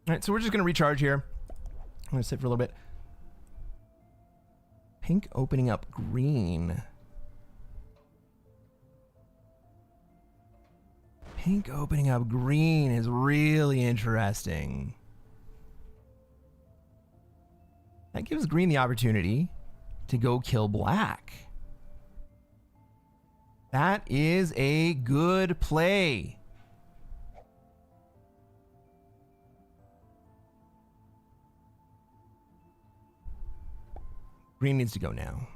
All right, so we're just going to recharge here. I'm going to sit for a little bit. Pink opening up green. Pink opening up green is really interesting. That gives green the opportunity to go kill black. That is a good play. Green needs to go now.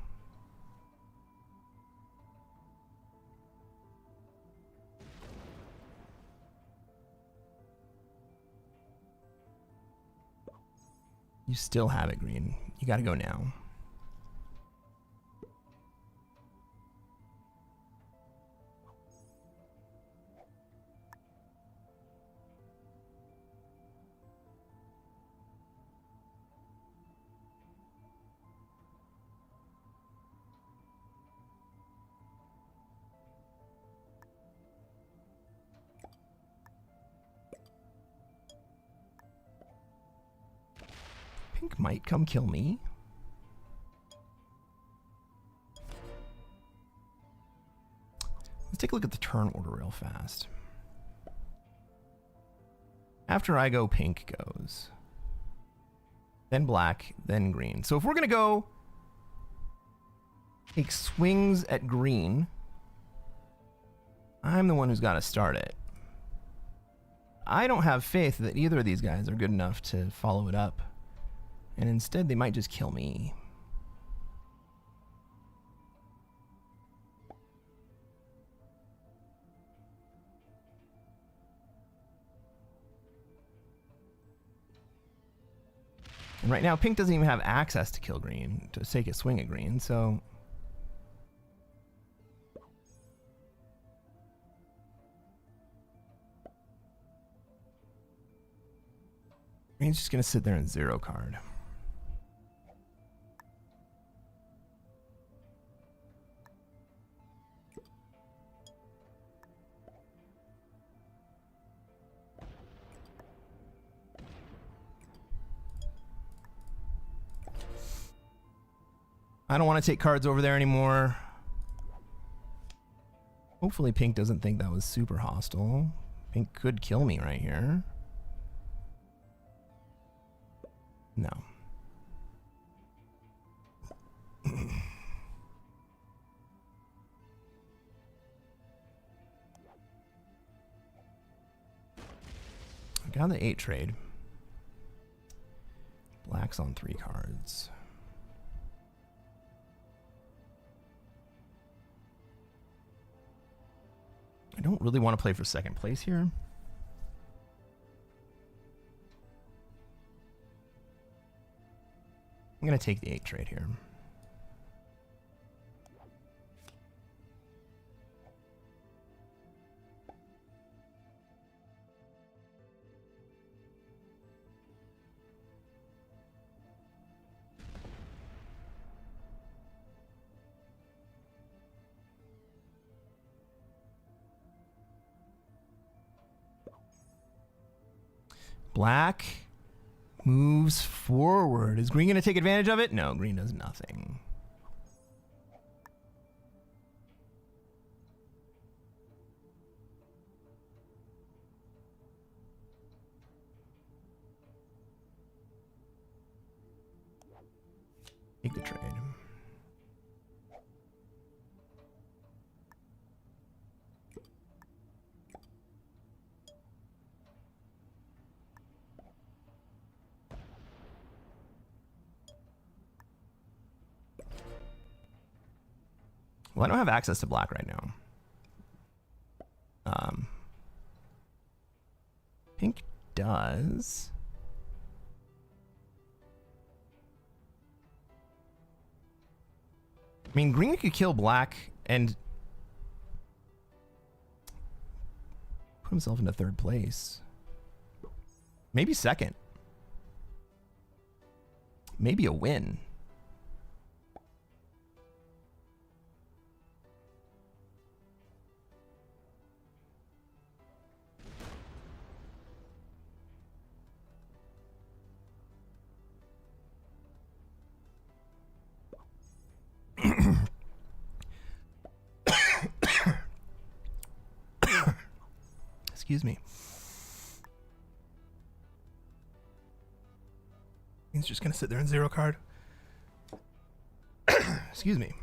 You still have it, green. You gotta go now. Pink might come kill me. Let's take a look at the turn order real fast. After I go, pink goes. Then black, then green. So if we're going to go take swings at green, I'm the one who's got to start it. I don't have faith that either of these guys are good enough to follow it up. And instead, they might just kill me. And right now, pink doesn't even have access to kill green, to take a swing at green, so... Green's just going to sit there and zero card. I don't want to take cards over there anymore. Hopefully pink doesn't think that was super hostile. Pink could kill me right here. No. I got the 8 trade. Black's on 3 cards. I don't really want to play for second place here. I'm going to take the 8 trade here. Black moves forward. Is green going to take advantage of it? No, green does nothing. Take the trade. Well, I don't have access to black right now. Pink does. I mean, green could kill black and put himself into 3rd place. Maybe 2nd. Maybe a win. Excuse me. He's just gonna sit there and zero card. Excuse me.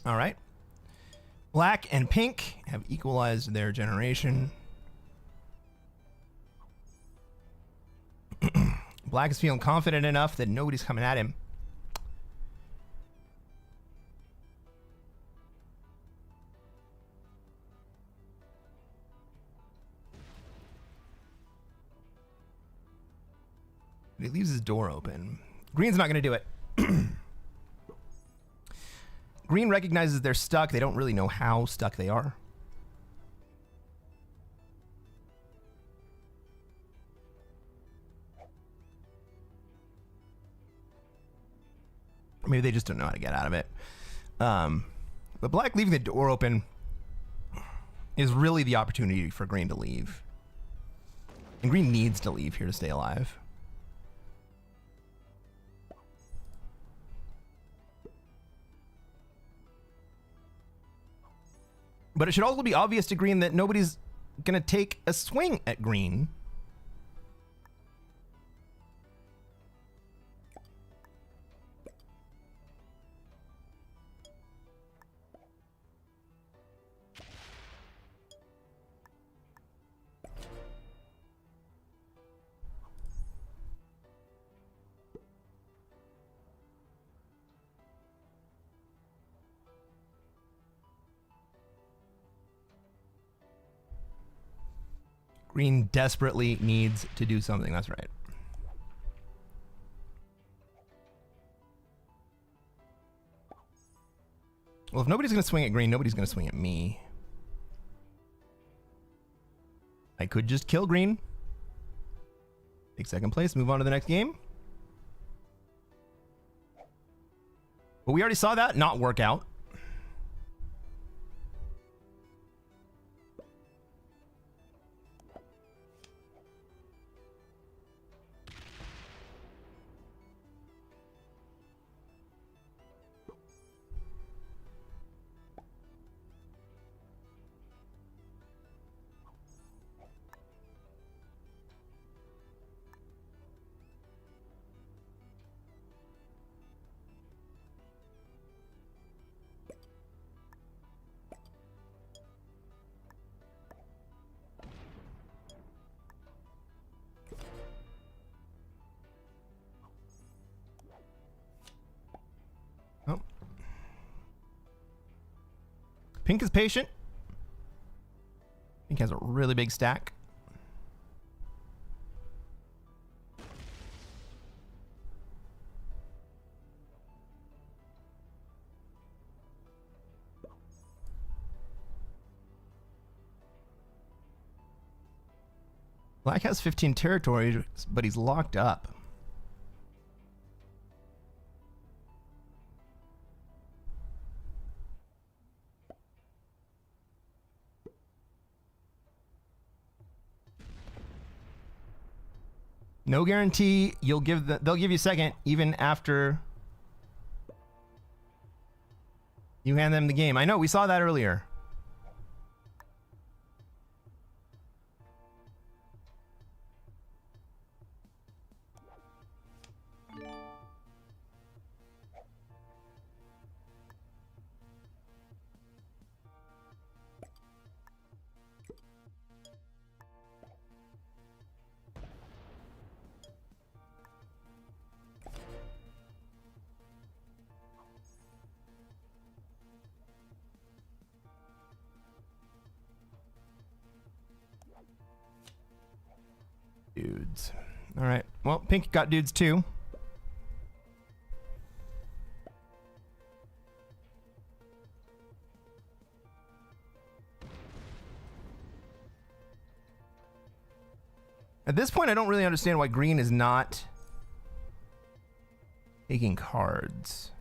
All right. Black and pink have equalized their generation. Black is feeling confident enough that nobody's coming at him. He leaves his door open. Green's not going to do it. Green recognizes they're stuck. They don't really know how stuck they are. Maybe they just don't know how to get out of it. But Black leaving the door open is really the opportunity for Green to leave. And Green needs to leave here to stay alive. But it should also be obvious to Green that nobody's going to take a swing at Green. Green desperately needs to do something. That's right. Well, if nobody's going to swing at Green, nobody's going to swing at me. I could just kill Green. Take second place, move on to the next game. But we already saw that not work out. Oh. Pink is patient. Pink has a really big stack. Black has 15 territories, but he's locked up. No guarantee they'll give you second even after you hand them the game. I know, we saw that earlier. Dudes. All right. Well, Pink got dudes too. At this point, I don't really understand why Green is not taking cards.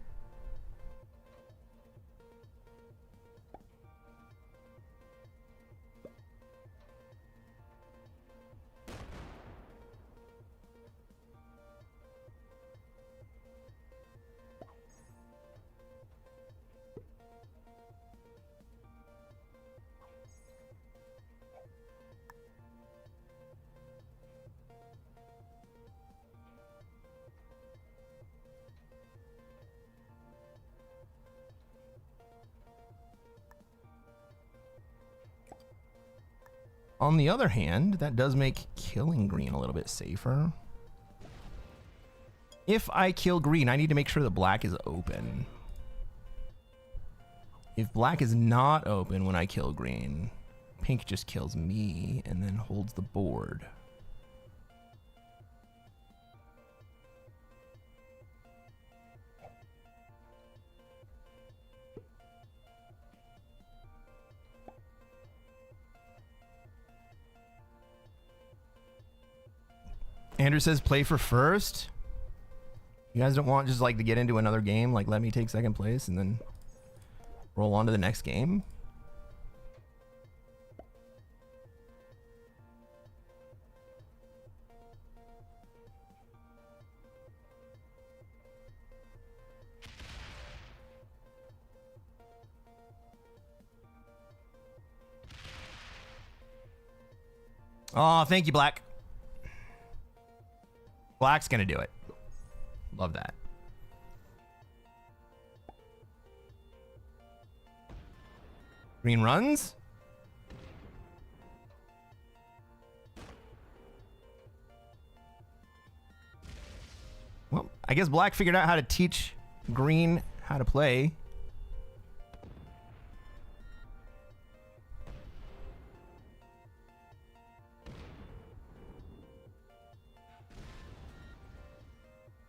On the other hand, that does make killing Green a little bit safer. If I kill green, I need to make sure that black is open. If black is not open when I kill green, pink just kills me and then holds the board. Andrew says play for first. You guys don't want just like to get into another game, like let me take second place and then roll on to the next game? Oh, thank you, Black. Black's gonna do it. Love that. Green runs. Well, I guess black figured out how to teach green how to play.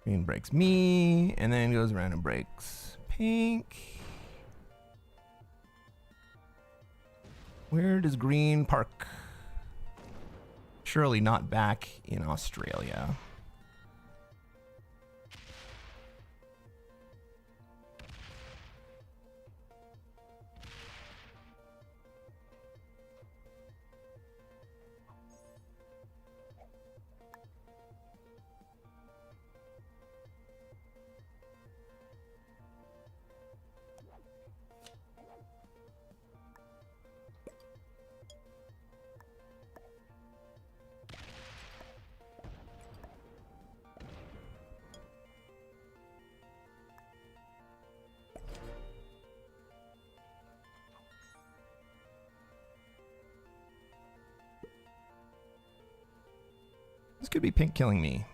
Green breaks me, and then goes around and breaks pink. Where does green park? Surely not back in Australia. This could be pink killing me.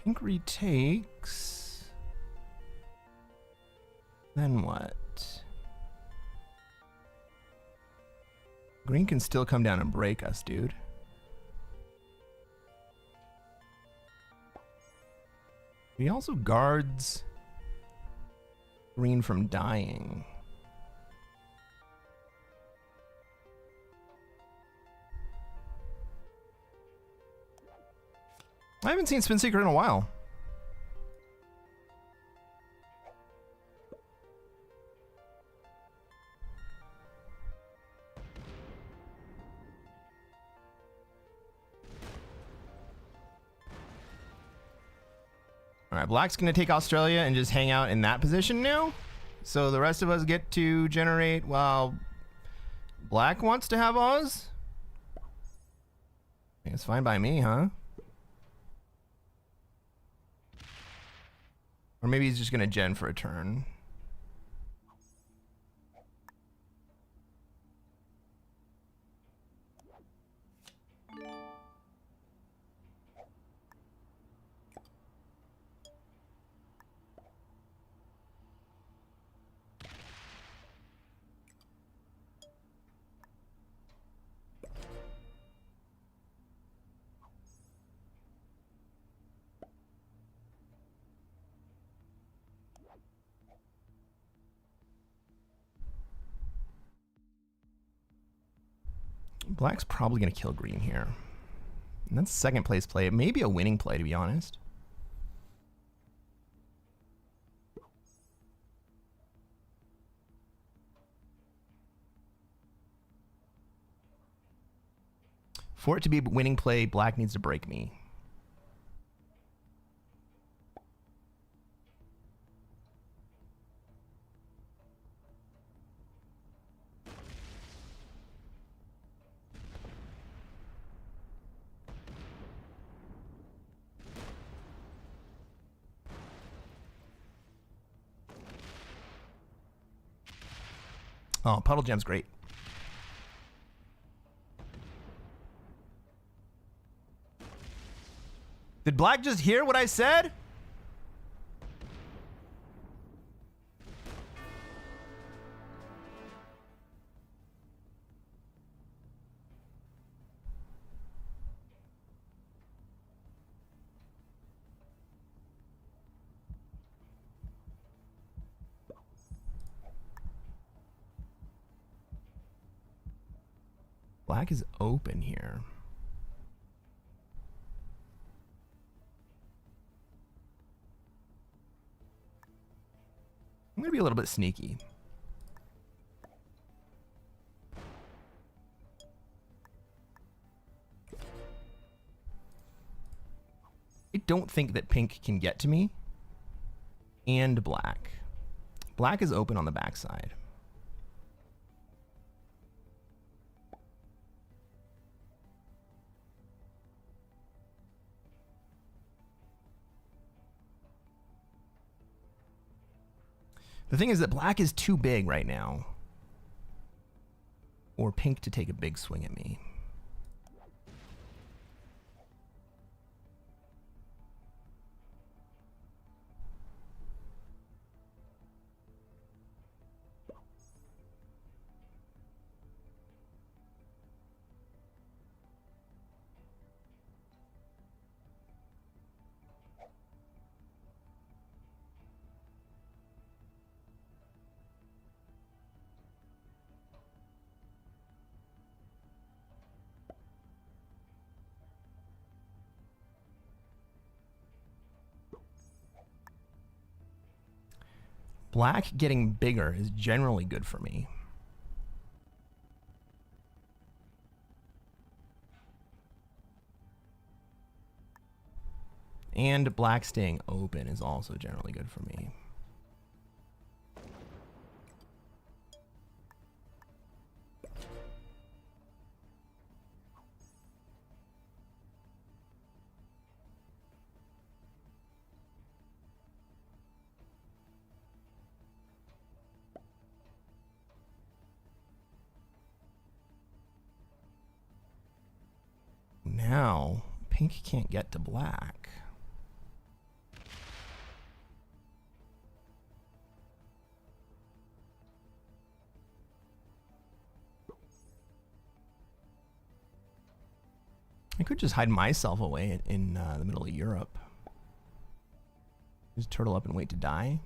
Pink retakes. Then what? Green can still come down and break us, dude. He also guards green from dying. I haven't seen Spin Seeker in a while. All right, black's gonna take Australia and just hang out in that position now. So the rest of us get to generate while black wants to have Oz. I think it's fine by me, huh? Or maybe he's just gonna gen for a turn. Black's probably going to kill green here. And that's second place play. It may be a winning play, to be honest. For it to be a winning play, black needs to break me. Oh, Puddle Gem's great. Did Black just hear what I said? Black is open here. I'm gonna be a little bit sneaky. I don't think that pink can get to me. And black. Black is open on the backside. The thing is that black is too big right now for pink to take a big swing at me. Black getting bigger is generally good for me. And black staying open is also generally good for me. Now, pink can't get to black. I could just hide myself away in the middle of Europe. Just turtle up and wait to die.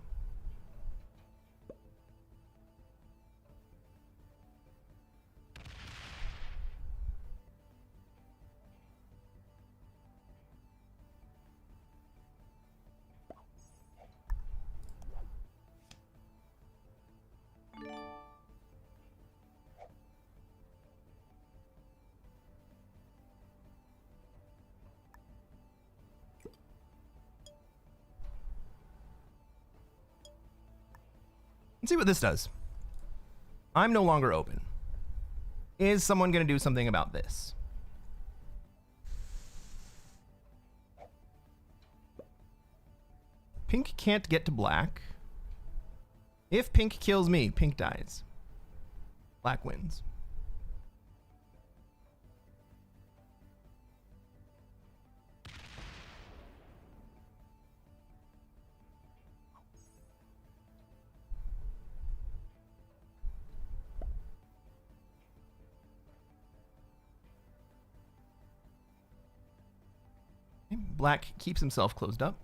Let's see what this does. I'm no longer open. Is someone going to do something about this? Pink can't get to black. If pink kills me, pink dies. Black wins. Black keeps himself closed up.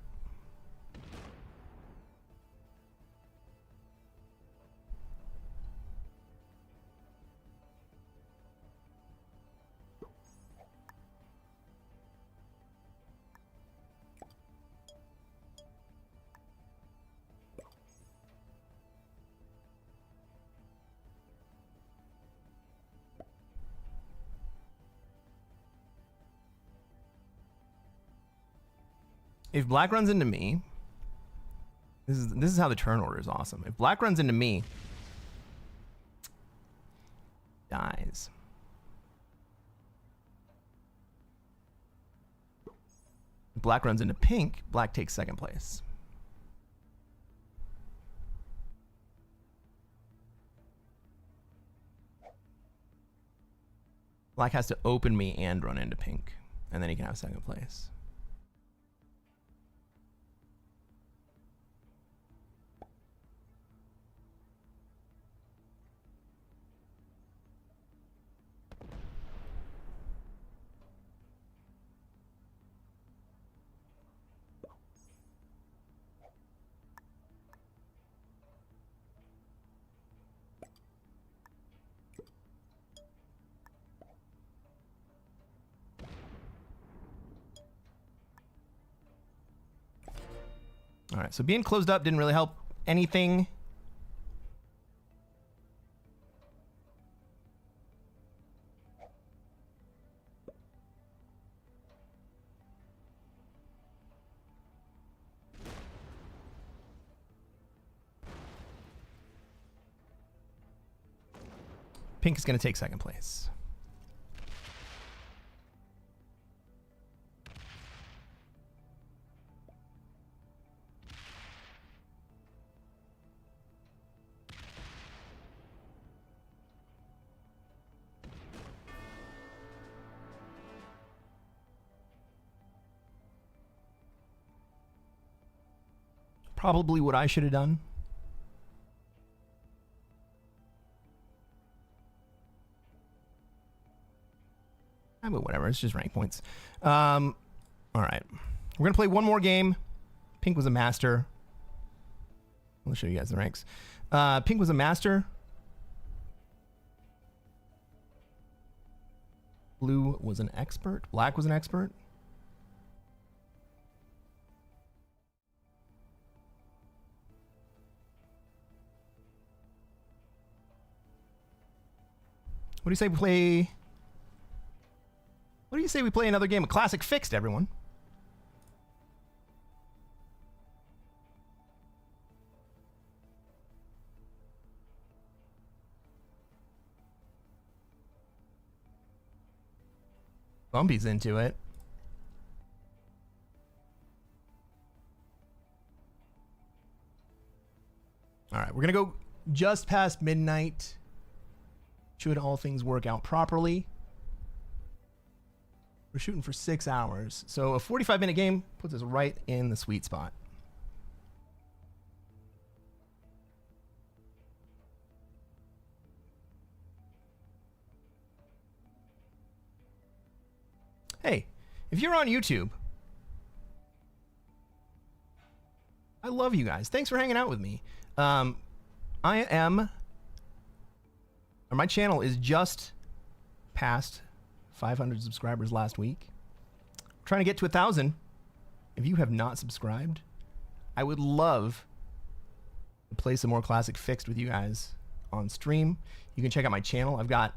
If black runs into me, this is how the turn order is awesome. If black runs into me, dies. If black runs into pink, black takes second place. Black has to open me and run into pink, and then he can have second place. All right, so being closed up didn't really help anything. Pink is going to take second place. Probably what I should have done. But whatever, it's just rank points. All right. We're going to play one more game. Pink was a master. I'll show you guys the ranks. Pink was a master. Blue was an expert. Black was an expert. What do you say we play? What do you say we play another game of Classic Fixed, everyone? Bumpy's into it. All right, we're gonna go just past midnight. Should all things work out properly. We're shooting for 6 hours. So a 45-minute game puts us right in the sweet spot. Hey, if you're on YouTube, I love you guys. Thanks for hanging out with me. My channel is just past 500 subscribers last week. I'm trying to get to 1,000. If you have not subscribed, I would love to play some more Classic Fixed with you guys on stream. You can check out my channel. I've got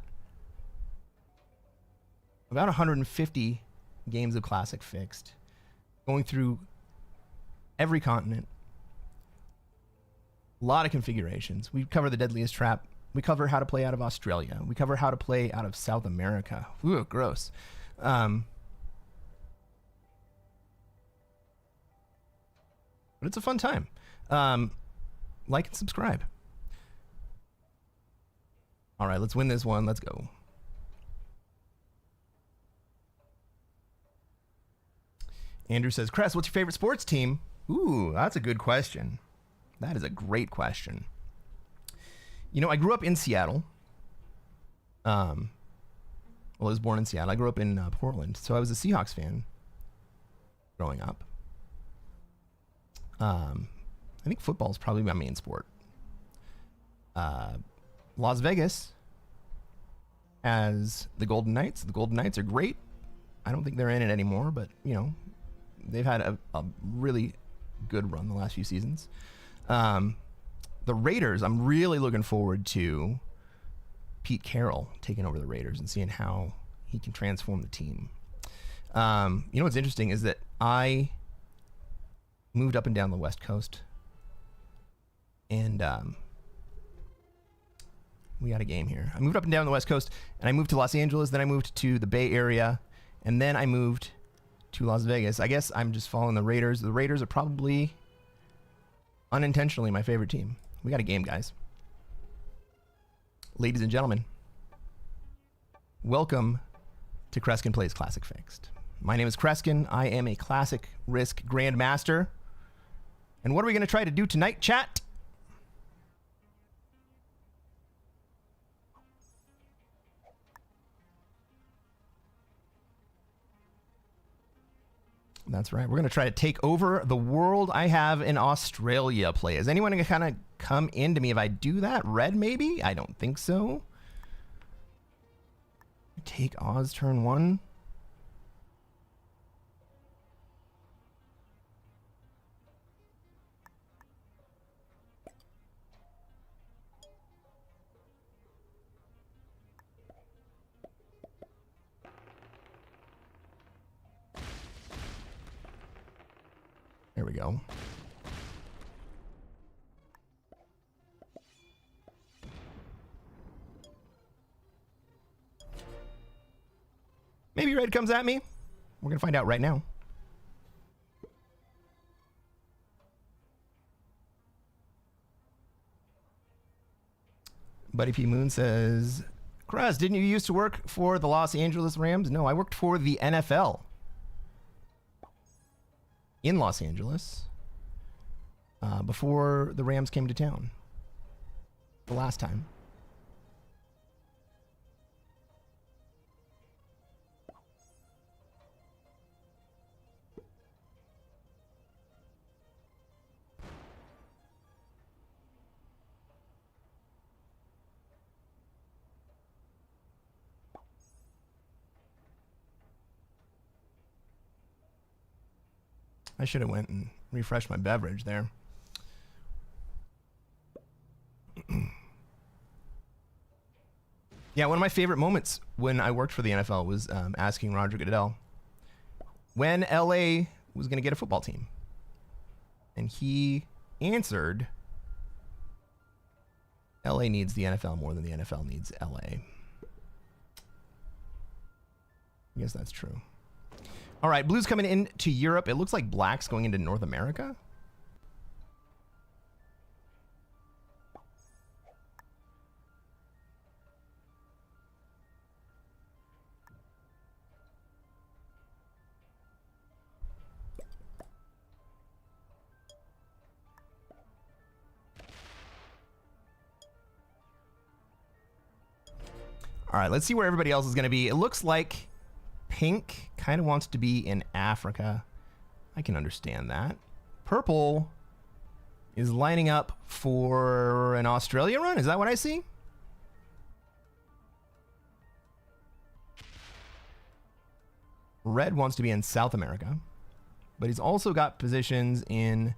about 150 games of Classic Fixed, going through every continent. A lot of configurations. We cover the Deadliest Trap. We cover how to play out of Australia. We cover how to play out of South America. Ooh, gross. But it's a fun time. Like and subscribe. All right, let's win this one. Let's go. Andrew says, Cress, what's your favorite sports team? Ooh, that's a good question. That is a great question. You know, I grew up in Seattle. Well, I was born in Seattle. I grew up in Portland, so I was a Seahawks fan growing up. I think football is probably my main sport. Las Vegas has the Golden Knights. The Golden Knights are great. I don't think they're in it anymore, but, you know, they've had a really good run the last few seasons. The Raiders, I'm really looking forward to Pete Carroll taking over the Raiders and seeing how he can transform the team. You know what's interesting is that I moved up and down the West Coast, and we got a game here. I moved up and down the West Coast, and I moved to Los Angeles, then I moved to the Bay Area, and then I moved to Las Vegas. I guess I'm just following the Raiders. The Raiders are probably unintentionally my favorite team. We got a game, guys. Ladies and gentlemen, Welcome to Cresquin Plays Classic Fixed. My name is Cresquin. I am a Classic Risk Grandmaster. And what are we going to try to do tonight, chat? That's right. We're going to try to take over the world. I have an Australia play. Is anyone going to kind of come into me if I do that? Red, maybe? I don't think so. Take Oz turn 1. There we go. Maybe red comes at me. We're going to find out right now. Buddy P. Moon says, Cruz, didn't you used to work for the Los Angeles Rams? No, I worked for the NFL in Los Angeles before the Rams came to town the last time. I should have went and refreshed my beverage there. Yeah, one of my favorite moments when I worked for the NFL was asking Roger Goodell when LA was going to get a football team. And he answered, LA needs the NFL more than the NFL needs LA. I guess that's true. All right, blue's coming into Europe. It looks like black's going into North America. All right, let's see where everybody else is going to be. It looks like pink kind of wants to be in Africa. I can understand that. Purple is lining up for an Australia run. Is that what I see? Red wants to be in South America, but he's also got positions in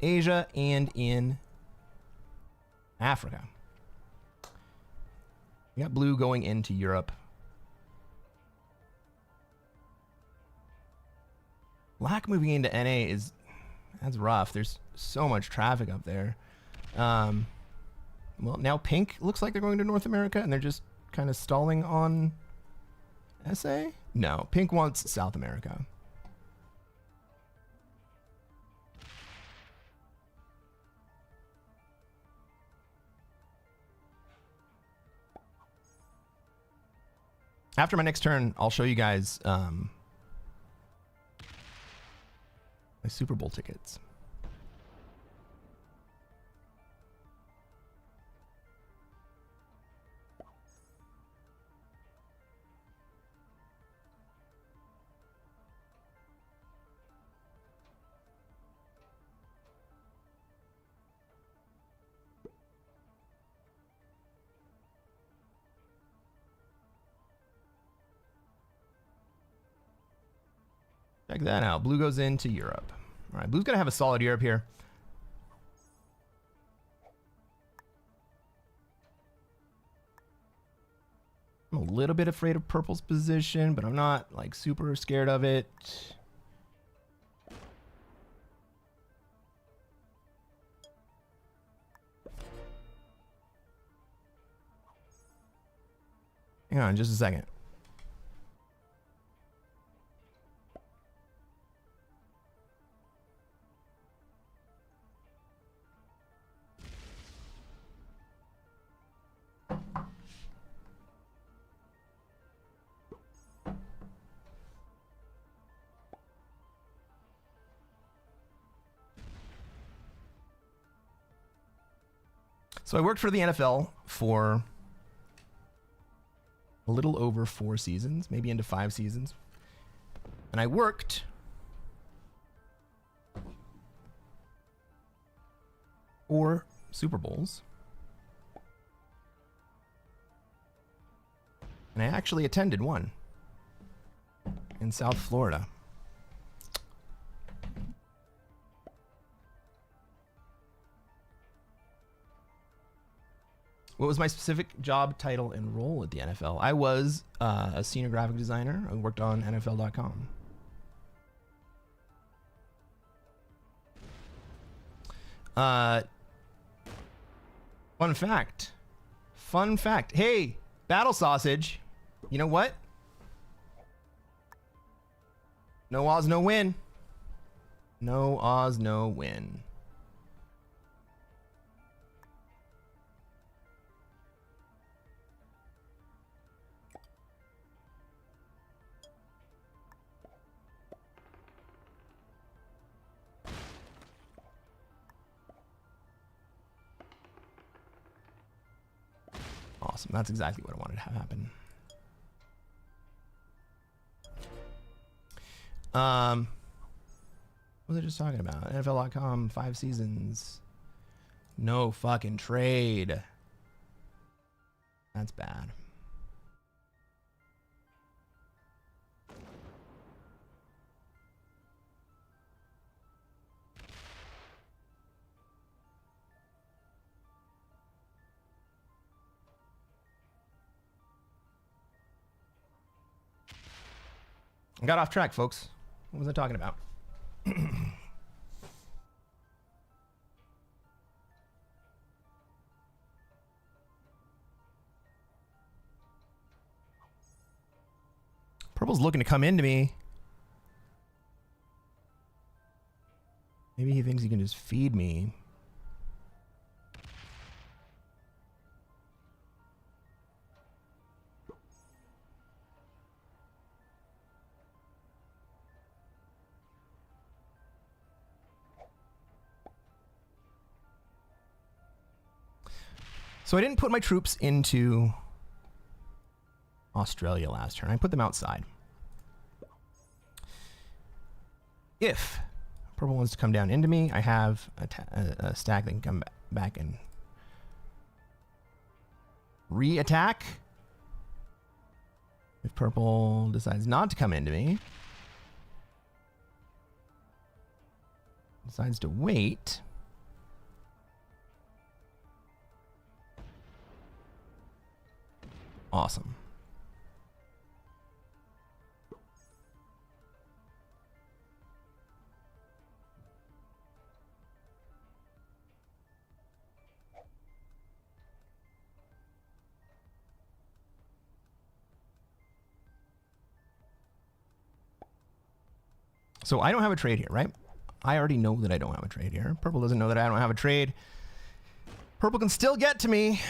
Asia and in Africa. We got blue going into Europe. Black moving into NA that's rough. There's so much traffic up there. Well, now pink looks like they're going to North America and they're just kind of stalling on SA? No, pink wants South America. After my next turn, I'll show you guys my Super Bowl tickets. Check that out. Blue goes into Europe. All right, blue's going to have a solid Europe here. I'm a little bit afraid of purple's position, but I'm not like super scared of it. Hang on just a second. So I worked for the NFL for a little over 4 seasons, maybe into 5 seasons. And I worked for Super Bowls. And I actually attended one in South Florida. What was my specific job title and role at the NFL? I was a senior graphic designer. I worked on NFL.com. Fun fact. Fun fact. Hey, Battle Sausage. You know what? No Oz, no win. No Oz, no win. Awesome. That's exactly what I wanted to have happen. What was I just talking about? NFL.com, 5 seasons. No fucking trade. That's bad. I got off track, folks. What was I talking about? Purple's looking to come into me. Maybe he thinks he can just feed me. So I didn't put my troops into Australia last turn. I put them outside. If purple wants to come down into me, I have a stack that can come back and re-attack. If purple decides not to come into me, decides to wait, awesome. So I don't have a trade here, right? I already know that I don't have a trade here. Purple doesn't know that I don't have a trade. Purple can still get to me.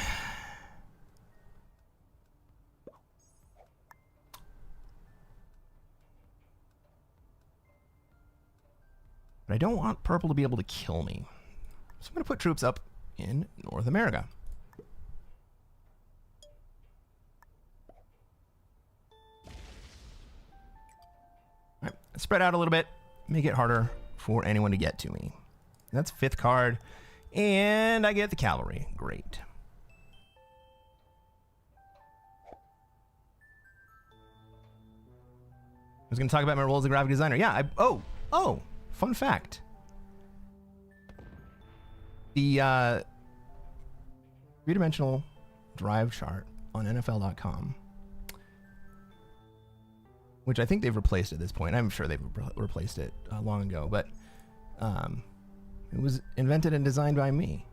But I don't want purple to be able to kill me. So I'm going to put troops up in North America. All right, spread out a little bit, make it harder for anyone to get to me. That's 5th card, and I get the cavalry. Great. I was going to talk about my role as a graphic designer. Yeah, oh, fun fact. The three-dimensional drive chart on NFL.com, which I think they've replaced at this point. I'm sure they've replaced it long ago, but it was invented and designed by me.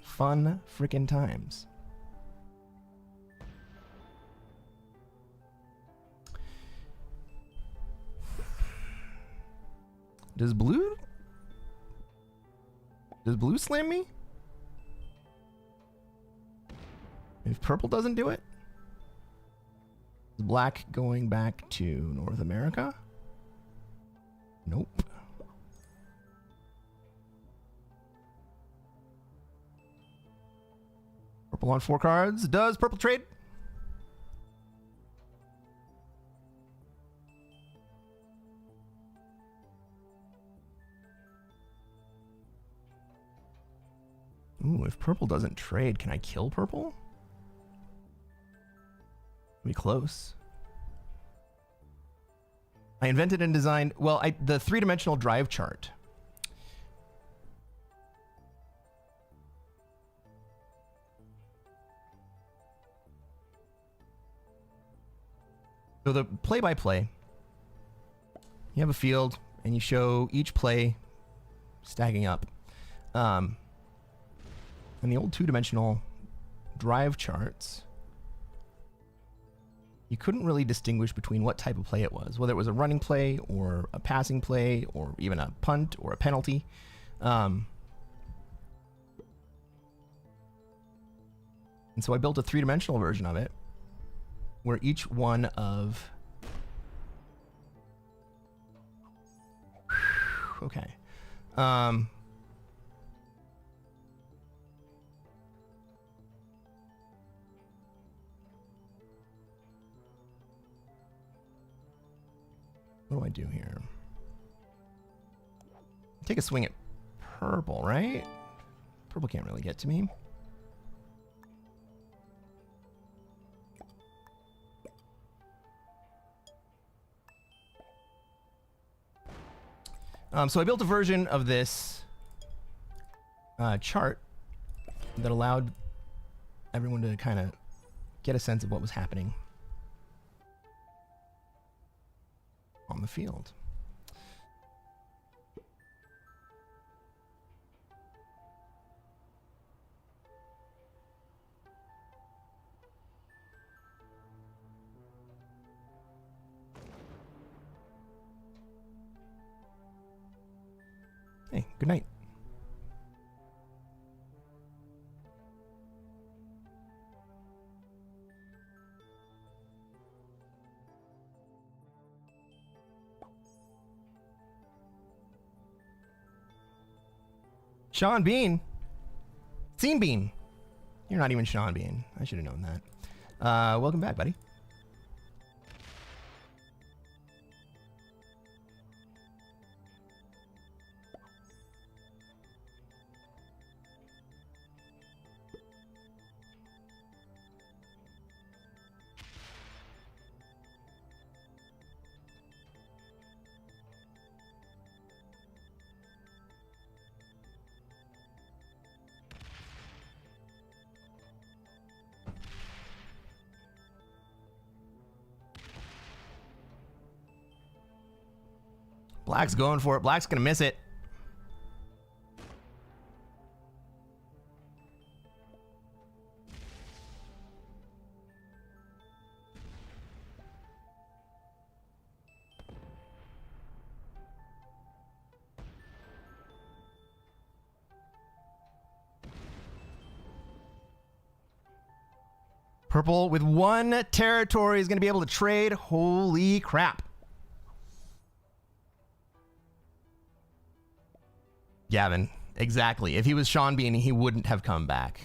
Fun freaking times. Does blue slam me? If purple doesn't do it? Is black going back to North America? Nope. Purple on 4 cards. Does purple trade? Ooh, if purple doesn't trade, can I kill purple? Be close. I invented and designed, well, the 3-dimensional drive chart. So the play-by-play, you have a field and you show each play stacking up. And the old 2-dimensional drive charts, you couldn't really distinguish between what type of play it was, whether it was a running play or a passing play or even a punt or a penalty. And so I built a 3-dimensional version of it where each one of... Okay. What do I do here? Take a swing at purple, right? Purple can't really get to me. So I built a version of this chart that allowed everyone to kind of get a sense of what was happening on the field. Hey, good night. Sean Bean. Scene Bean. You're not even Sean Bean. I should have known that. Welcome back, buddy. Black's going for it. Black's gonna miss it. Purple with 1 territory is gonna be able to trade. Holy crap. Gavin, exactly. If he was Sean Bean, he wouldn't have come back.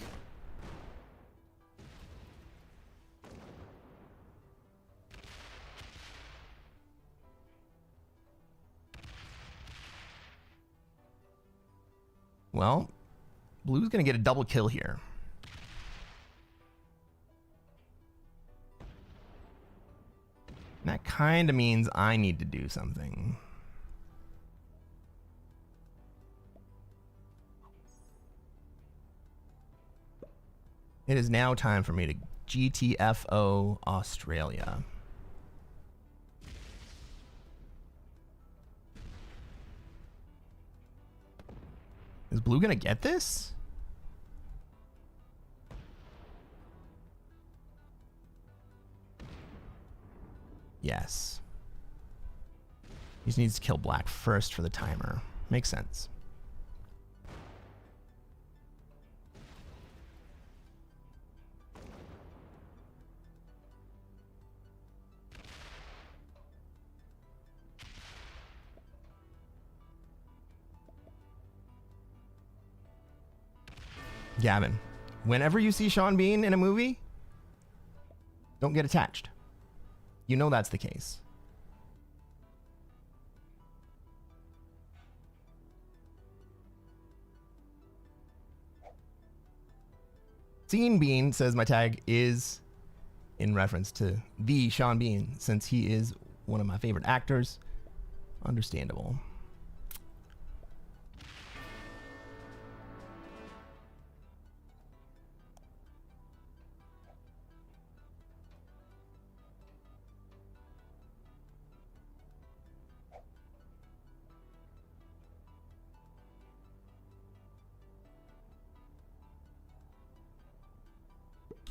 Well, Blue's gonna get a double kill here. And that kind of means I need to do something. It is now time for me to GTFO Australia. Is Blue gonna get this? Yes. He just needs to kill Black first for the timer. Makes sense. Gavin, Whenever you see Sean Bean in a movie, don't get attached. You know that's the case. Sean Bean says my tag is in reference to the Sean Bean, since he is one of my favorite actors. Understandable.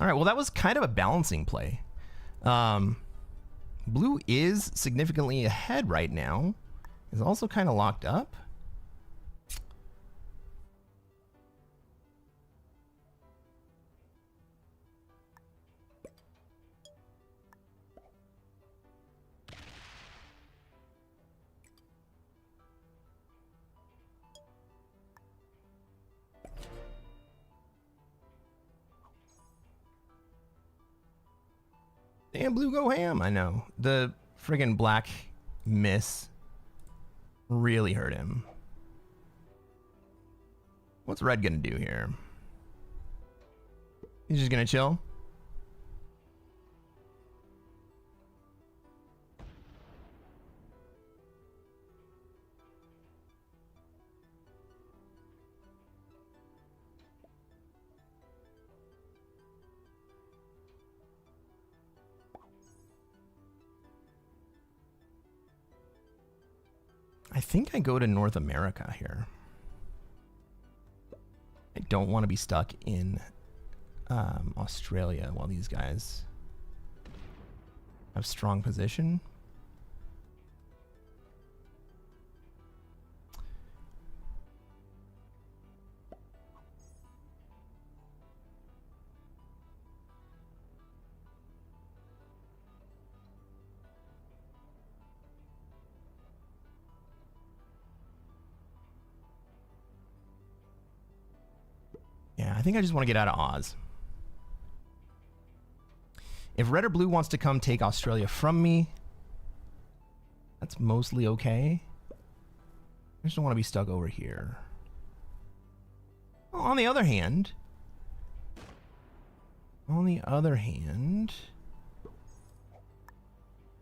All right, well, that was kind of a balancing play. Blue is significantly ahead right now. Is also kind of locked up. Damn, Blue go ham. I know. The friggin' black miss really hurt him. What's red gonna do here? He's just gonna chill? I think I go to North America here. I don't want to be stuck in Australia while these guys have strong position. Yeah, I think I just want to get out of Oz. If red or blue wants to come take Australia from me, that's mostly okay. I just don't want to be stuck over here. Well, on the other hand,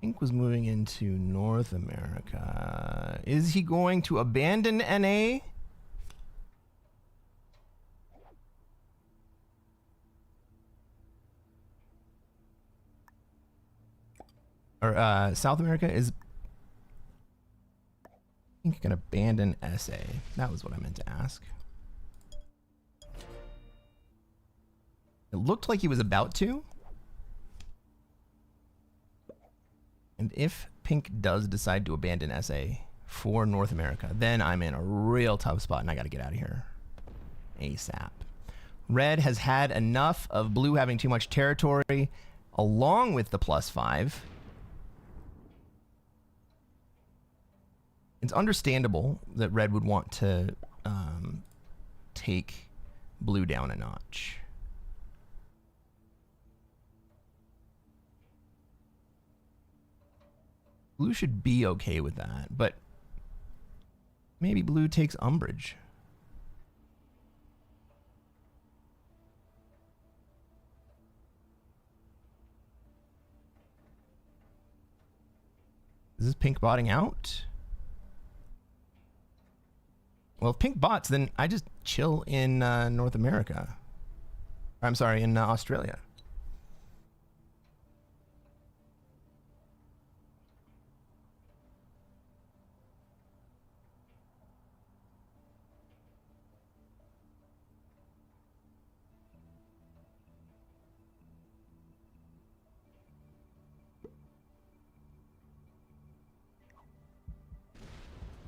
Pink was moving into North America. Is he going to abandon NA? Or South America is, I think, gonna abandon SA. That was what I meant to ask. It looked like he was about to. And if Pink does decide to abandon SA for North America, then I'm in a real tough spot and I gotta get out of here ASAP. Red has had enough of blue having too much territory, along with the +5. It's understandable that red would want to take blue down a notch. Blue should be okay with that, but maybe blue takes umbrage. Is this pink botting out? Well, if pink bots, then I just chill in North America. I'm sorry, in Australia.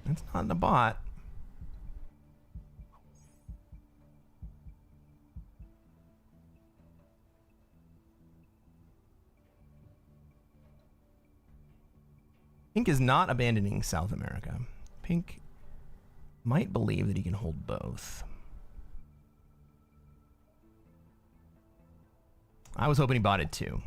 That's not in the bot. Pink is not abandoning South America. Pink might believe that he can hold both. I was hoping he bought it too.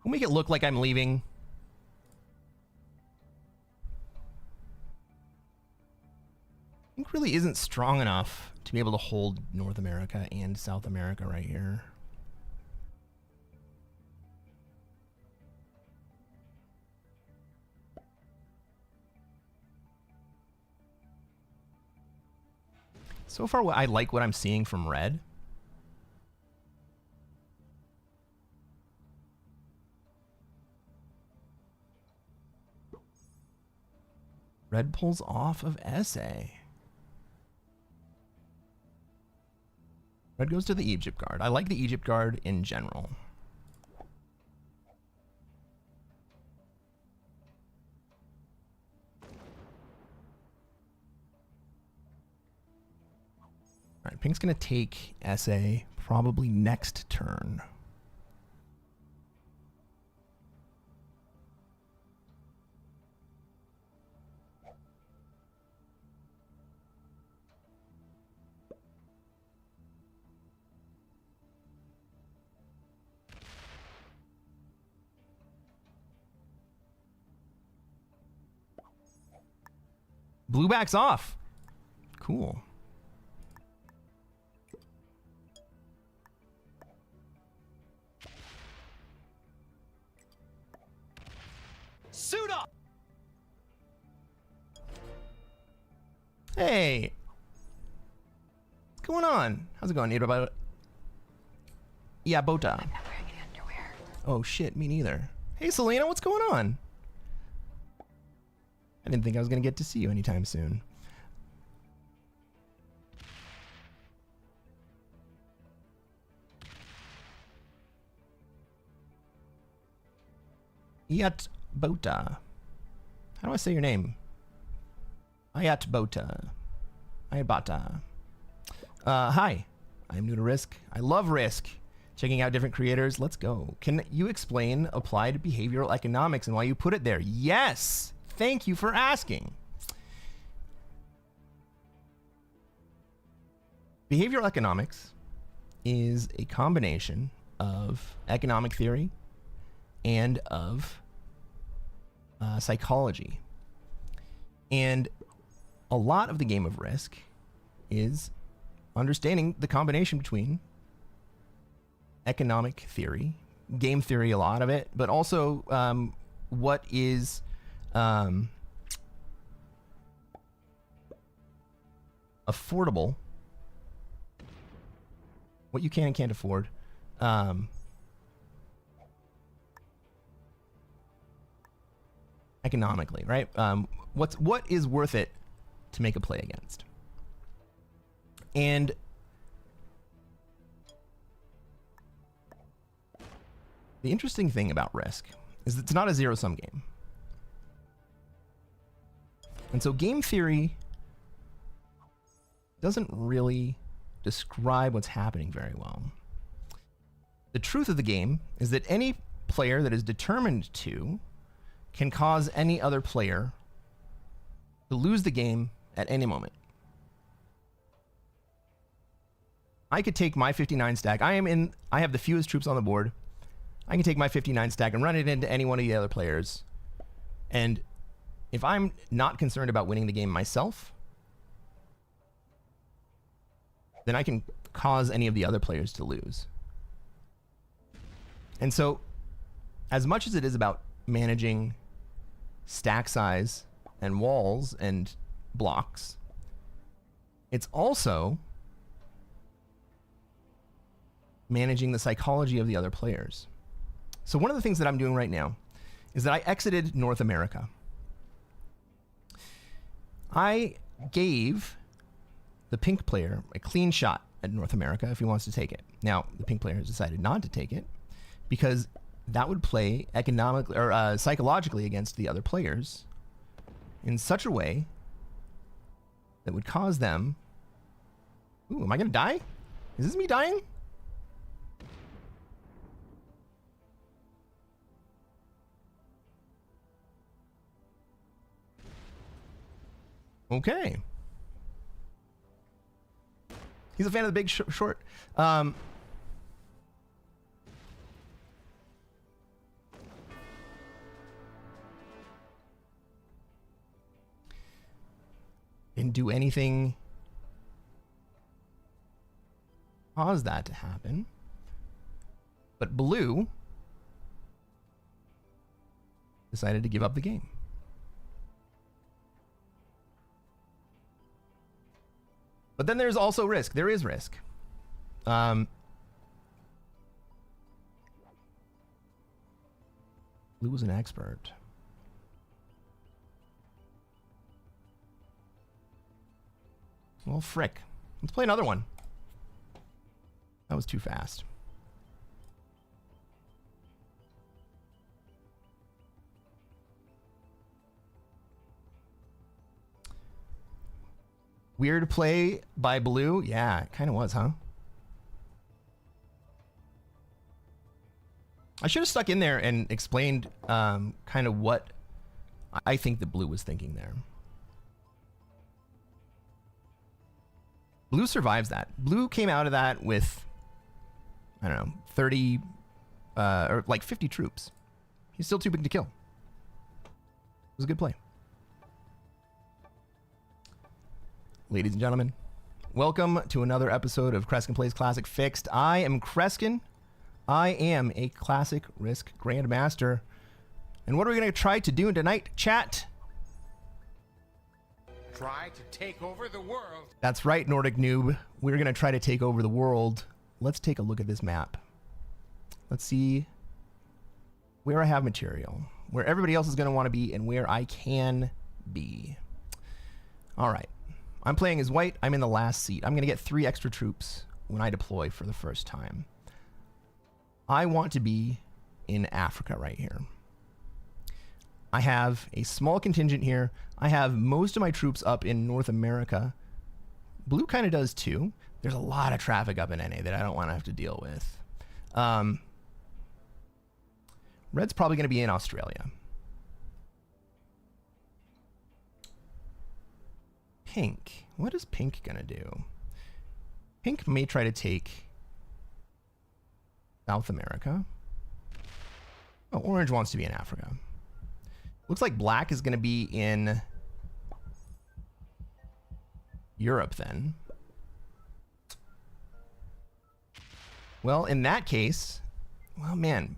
We'll make it look like I'm leaving. Pink really isn't strong enough to be able to hold North America and South America right here. So far, I like what I'm seeing from red. Red pulls off of SA. Red goes to the Egypt guard. I like the Egypt guard in general. All right, Pink's going to take SA probably next turn. Blue backs off. Cool. Suit up. Hey. What's going on? How's it going, Bota? Yeah, Bota. I'm not wearing any underwear. Oh shit, me neither. Hey Selena, what's going on? I didn't think I was going to get to see you anytime soon. Ayat Bota. How do I say your name? Ayat Bota. Ayat Bota. Hi. I'm new to Risk. I love Risk. Checking out different creators. Let's go. Can you explain applied behavioral economics and why you put it there? Yes. Thank you for asking. Behavioral economics is a combination of economic theory and of psychology. And a lot of the game of Risk is understanding the combination between economic theory, game theory, a lot of it, but also what is affordable, what you can and can't afford, economically, right? What is worth it to make a play against? And the interesting thing about Risk is it's not a zero-sum game. And so game theory doesn't really describe what's happening very well. The truth of the game is that any player that is determined to can cause any other player to lose the game at any moment. I could take my 59 stack. I have the fewest troops on the board. I can take my 59 stack and run it into any one of the other players. And if I'm not concerned about winning the game myself, then I can cause any of the other players to lose. And so, as much as it is about managing stack size and walls and blocks, it's also managing the psychology of the other players. So one of the things that I'm doing right now is that I exited North America. I gave the pink player a clean shot at North America if he wants to take it. Now, the pink player has decided not to take it because that would play economically or psychologically against the other players in such a way that would cause them... Ooh, am I going to die? Is this me dying? Okay. He's a fan of the Big Short. Didn't do anything cause that to happen. But blue decided to give up the game. But then there's also risk. There is risk. Blue was an expert. Well, frick. Let's play another one. That was too fast. Weird play by blue. Yeah, it kind of was, huh? I should have stuck in there and explained kind of what I think the blue was thinking there. Blue survives that. Blue came out of that with, I don't know, 30 or like 50 troops. He's still too big to kill. It was a good play. Ladies and gentlemen, welcome to another episode of Cresquin Plays Classic Fixed. I am Cresquin. I am a Classic Risk Grandmaster. And what are we going to try to do tonight, chat? Try to take over the world. That's right, Nordic Noob. We're going to try to take over the world. Let's take a look at this map. Let's see where I have material, where everybody else is going to want to be, and where I can be. All right. I'm playing as white. I'm in the last seat. I'm going to get 3 extra troops when I deploy for the first time. I want to be in Africa right here. I have a small contingent here. I have most of my troops up in North America. Blue kind of does too. There's a lot of traffic up in NA that I don't want to have to deal with. Red's probably going to be in Australia. Pink. What is pink going to do? Pink may try to take South America. Oh, orange wants to be in Africa. Looks like black is going to be in Europe then. Well, in that case, well, man,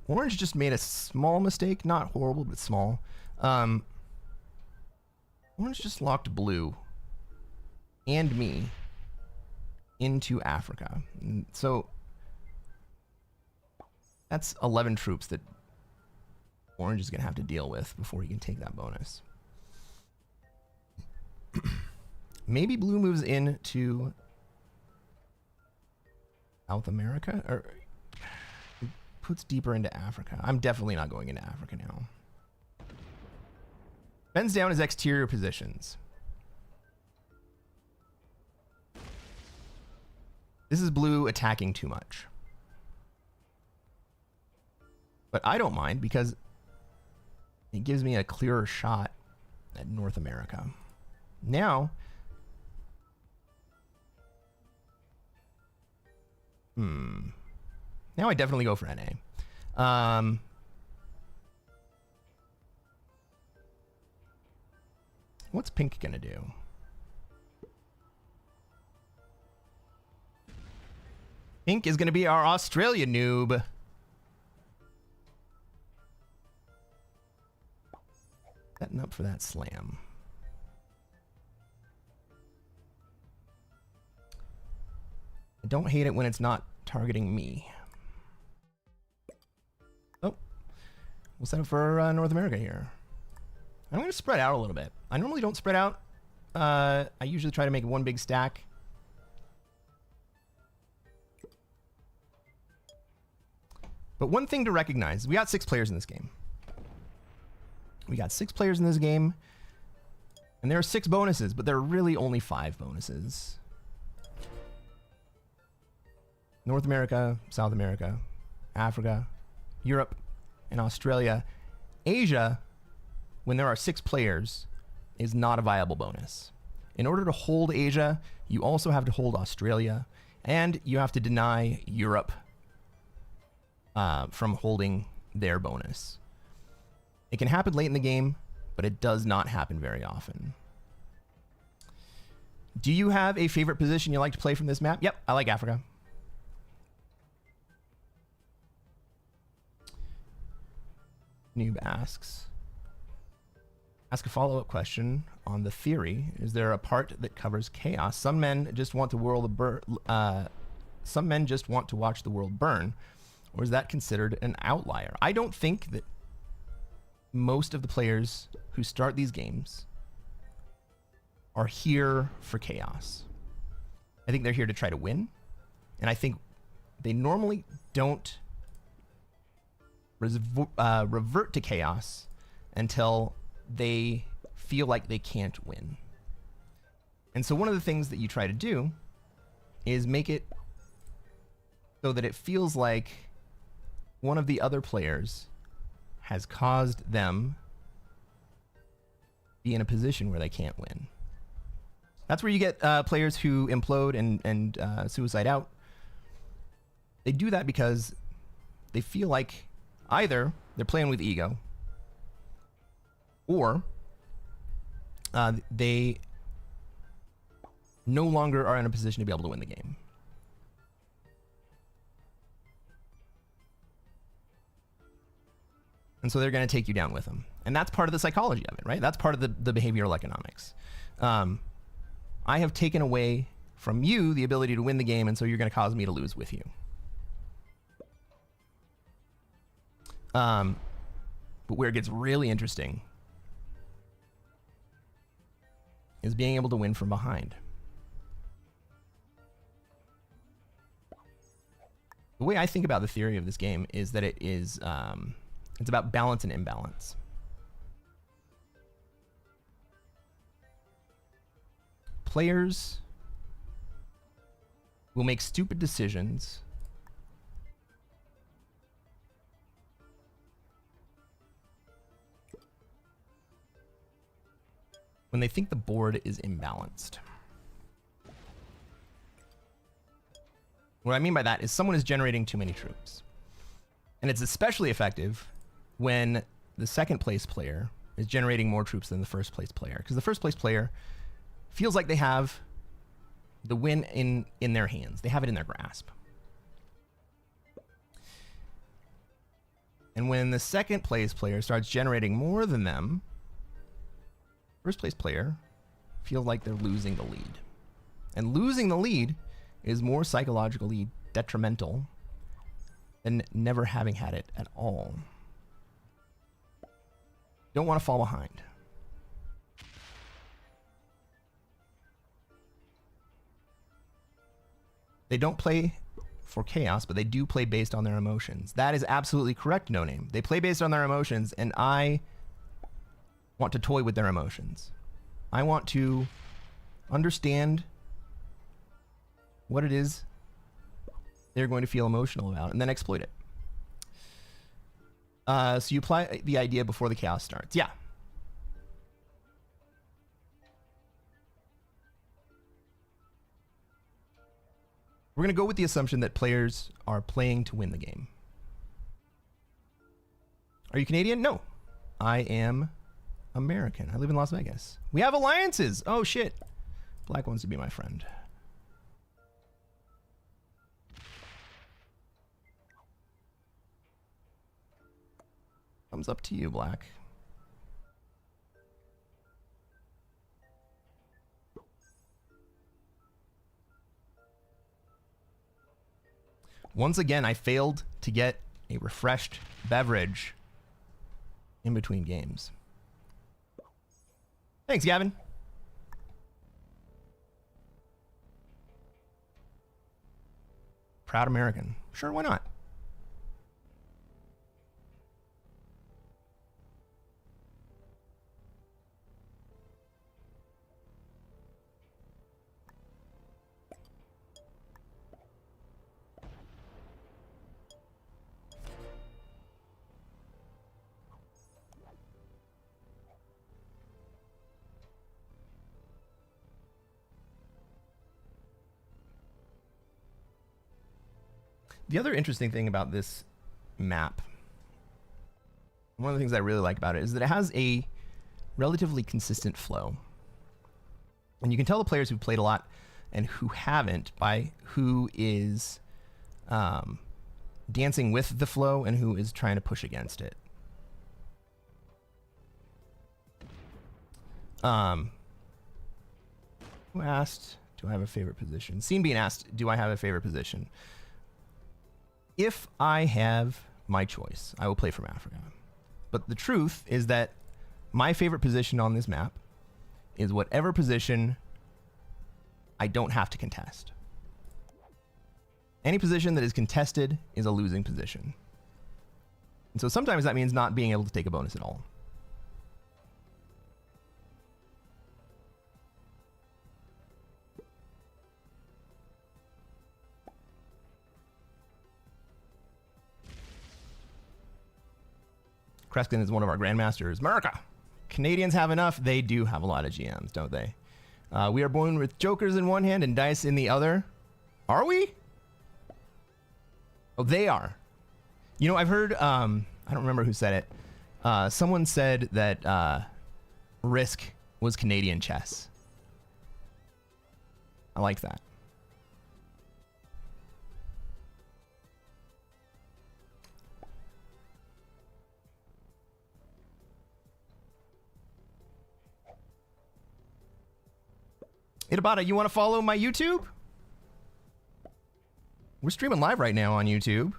orange just made a small mistake. Not horrible, but small. Orange just locked blue and me into Africa. And so that's 11 troops that orange is going to have to deal with before he can take that bonus. Maybe blue moves into South America or puts deeper into Africa. I'm definitely not going into Africa now. Bends down his exterior positions. This is blue attacking too much. But I don't mind because it gives me a clearer shot at North America. Now, now I definitely go for NA. What's pink gonna do? Pink is gonna be our Australia noob. Setting up for that slam. I don't hate it when it's not targeting me. Oh, we'll set up for North America here. I'm going to spread out a little bit. I normally don't spread out. I usually try to make one big stack But one thing to recognize, we got 6 players in this game. We got 6 players in this game. And there are 6 bonuses, but there are really only 5 bonuses. North America, South America, Africa, Europe, and Australia. Asia, when there are 6 players, is not a viable bonus. In order to hold Asia, you also have to hold Australia, and you have to deny Europe from holding their bonus. It can happen late in the game, but it does not happen very often. Do you have a favorite position you like to play from this map? Yep, I like Africa. Noob asks. Ask a follow-up question on the theory. Is there a part that covers chaos? Some men just want to some men just want to watch the world burn, or is that considered an outlier? I don't think that most of the players who start these games are here for chaos. I think they're here to try to win, and I think they normally don't revert to chaos until they feel like they can't win. And so one of the things that you try to do is make it so that it feels like one of the other players has caused them be in a position where they can't win. That's where you get players who implode and suicide out. They do that because they feel like either they're playing with ego, or they no longer are in a position to be able to win the game. And so they're going to take you down with them. And that's part of the psychology of it, right? That's part of the behavioral economics. I have taken away from you the ability to win the game, and so you're going to cause me to lose with you. But where it gets really interesting is being able to win from behind. The way I think about the theory of this game is that it is it's about balance and imbalance. Players will make stupid decisions when they think the board is imbalanced. What I mean by that is someone is generating too many troops. And it's especially effective when the second place player is generating more troops than the first place player. Because the first place player feels like they have the win in their hands. They have it in their grasp. And when the second place player starts generating more than them, first place player feels like they're losing the lead. And losing the lead is more psychologically detrimental than never having had it at all. Don't want to fall behind. They don't play for chaos, but they do play based on their emotions. That is absolutely correct, No Name. They play based on their emotions, and I want to toy with their emotions. I want to understand what it is they're going to feel emotional about and then exploit it. So you apply the idea before the chaos starts. Yeah. We're going to go with the assumption that players are playing to win the game. Are you Canadian? No. I am American. I live in Las Vegas. We have alliances. Oh, shit. Black wants to be my friend. Thumbs up to you, Black. Once again, I failed to get a refreshed beverage in between games. Thanks, Gavin. Proud American. Sure, why not? The other interesting thing about this map, one of the things I really like about it, is that it has a relatively consistent flow. And you can tell the players who've played a lot and who haven't by who is dancing with the flow and who is trying to push against it. Who asked, do I have a favorite position? Scene being asked, do I have a favorite position? If I have my choice, I will play from Africa. But the truth is that my favorite position on this map is whatever position I don't have to contest. Any position that is contested is a losing position. And so sometimes that means not being able to take a bonus at all. Cresquin is one of our grandmasters. America! Canadians have enough. They do have a lot of GMs, don't they? We are born with jokers in one hand and dice in the other. Are we? Oh, they are. You know, I've heard, I don't remember who said it. Someone said that Risk was Canadian chess. I like that. Itabata, you want to follow my YouTube? We're streaming live right now on YouTube.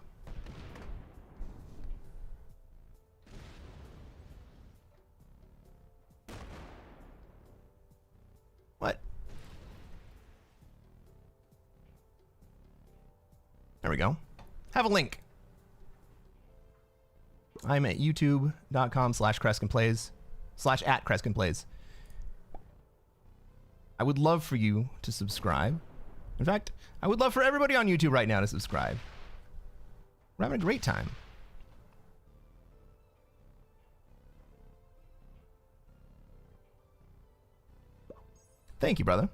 What? There we go. Have a link. I'm at youtube.com/CresquinPlays /@CresquinPlays. I would love for you to subscribe. In fact, I would love for everybody on YouTube right now to subscribe. We're having a great time. Thank you, brother.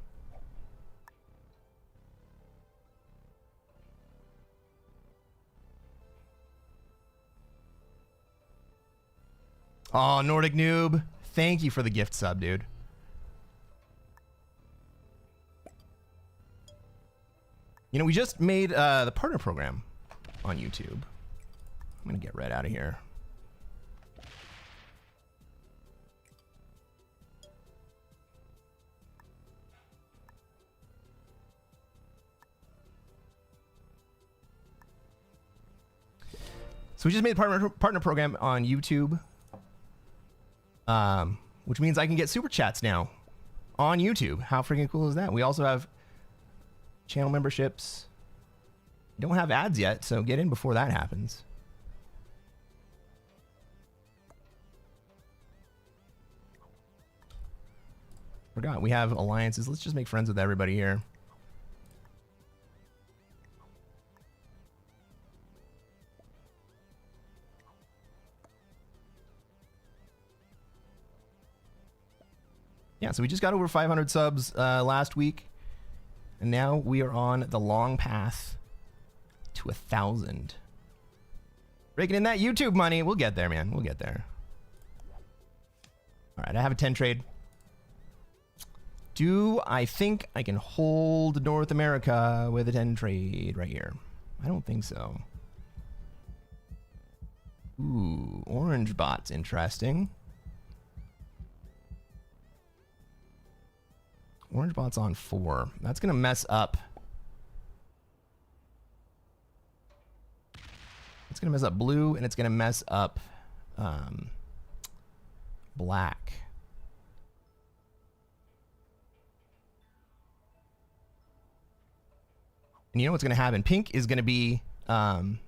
Oh, Nordic Noob. Thank you for the gift sub, dude. You know, we just made the partner program on YouTube. I'm going to get right out of here. So we just made the partner program on YouTube, which means I can get super chats now on YouTube. How freaking cool is that? We also have channel memberships. Don't have ads yet, so get in before that happens. Forgot we have alliances. Let's just make friends with everybody here. Yeah, so we just got over 500 subs last week. And now we are on the long path to 1,000. Raking in that YouTube money. We'll get there, man. We'll get there. All right, I have a 10 trade. Do I think I can hold North America with a 10 trade right here? I don't think so. Ooh, orange bot's interesting. Orange bot's on 4. That's going to mess up. It's going to mess up blue, and it's going to mess up black. And you know what's going to happen? Pink is going to be... Pink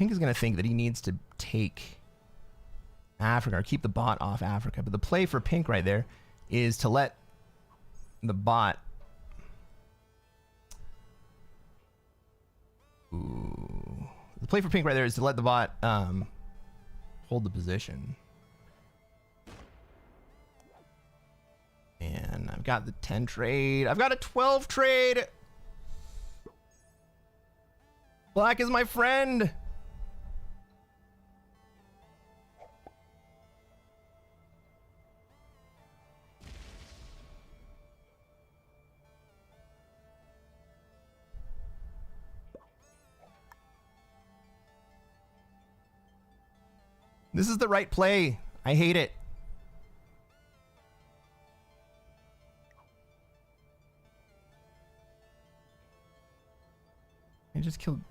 is going to think that he needs to take Africa or keep the bot off Africa. But the play for pink right there is to let the bot... Ooh. The play for pink right there is to let the bot hold the position. And I've got the 10 trade. I've got a 12 trade. Black is my friend. This is the right play. I hate it. I just killed.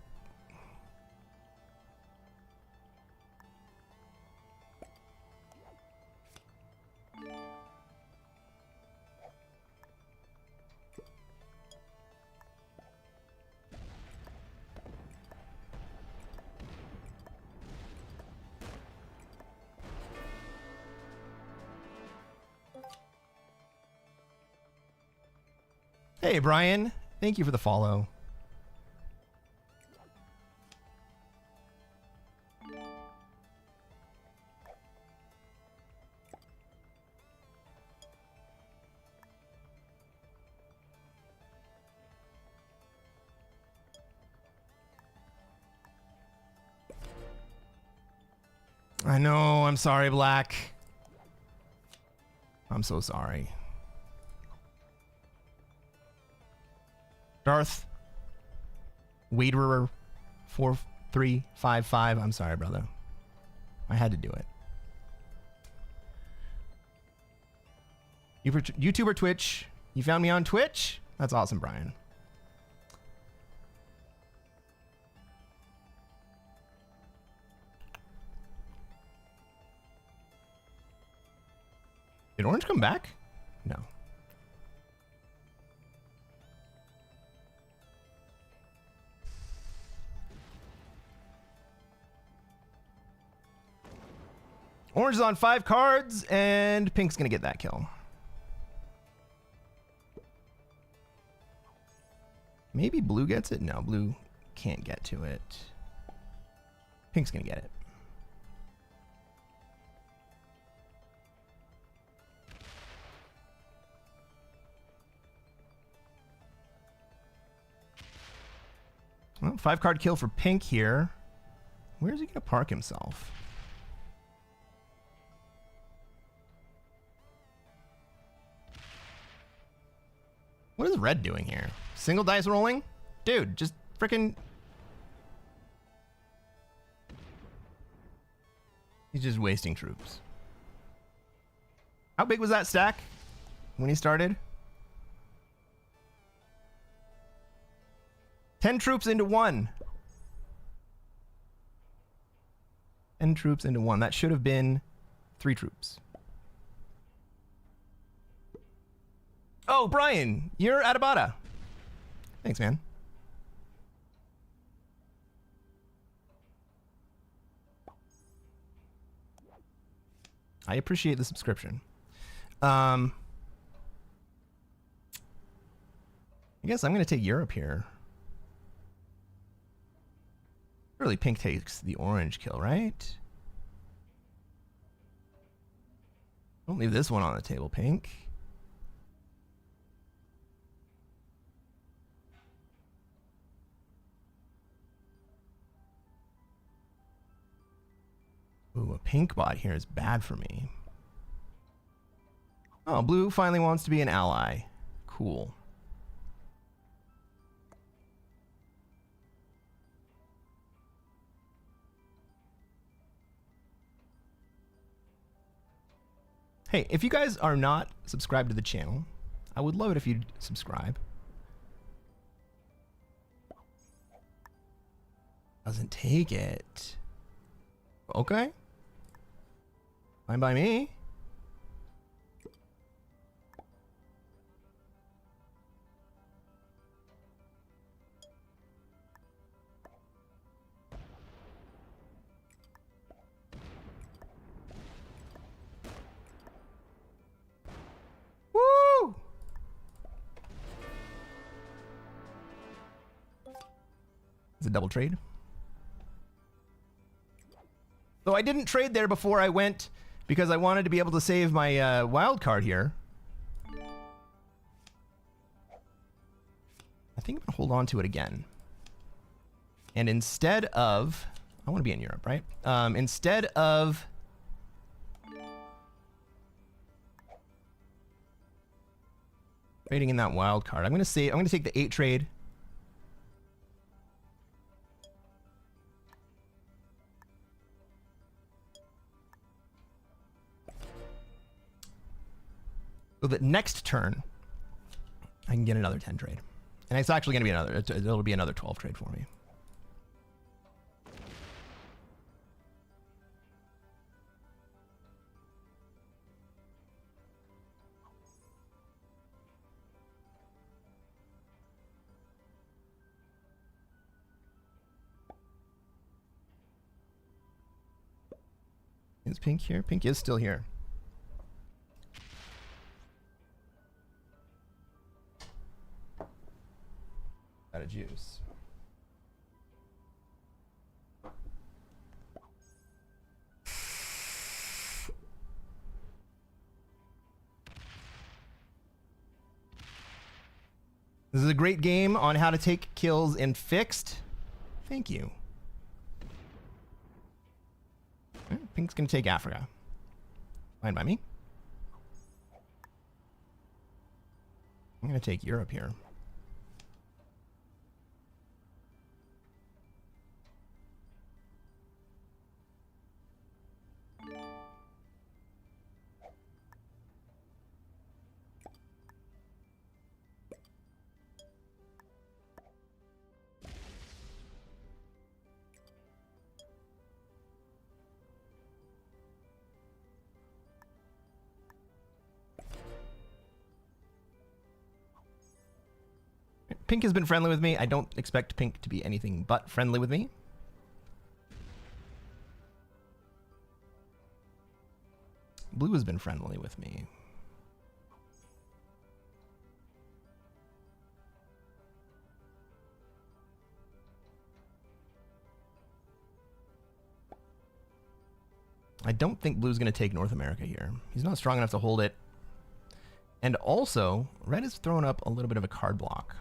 Hey, Brian. Thank you for the follow. I know. I'm sorry, Black. I'm so sorry. Darth Waderer 4355. I'm sorry, brother. I had to do it. YouTuber Twitch. You found me on Twitch? That's awesome, Brian. Did Orange come back? No. Orange is on 5 cards, and Pink's gonna get that kill. Maybe Blue gets it? No, Blue can't get to it. Pink's gonna get it. Well, 5 card kill for Pink here. Where's he gonna park himself? What is Red doing here? Single dice rolling? Dude, just frickin'... He's just wasting troops. How big was that stack when he started? 10 troops into 1. 10 troops into 1. That should have been 3 troops. Oh, Brian, you're at Abada. Thanks, man. I appreciate the subscription. I guess I'm going to take Europe here. Surely Pink takes the orange kill, right? Don't leave this one on the table, Pink. Ooh, a pink bot here is bad for me. Oh, Blue finally wants to be an ally. Cool. Hey, if you guys are not subscribed to the channel, I would love it if you'd subscribe. Doesn't take it. Okay. Fine by me. Woo! Is it double trade? So I didn't trade there before I went because I wanted to be able to save my wild card here. I think I'm gonna hold on to it again. And instead of, I want to be in Europe, right? Instead of trading in that wild card, I'm going to take the 8 trade. So that next turn, I can get another 10 trade. And it's actually going to be it'll be another 12 trade for me. Is Pink here? Pink is still here. Out of juice. This is a great game on how to take kills in fixed. Thank you. Pink's gonna take Africa. Fine by me. I'm gonna take Europe here. Pink has been friendly with me. I don't expect Pink to be anything but friendly with me. Blue has been friendly with me. I don't think Blue's going to take North America here. He's not strong enough to hold it. And also, Red has thrown up a little bit of a card block.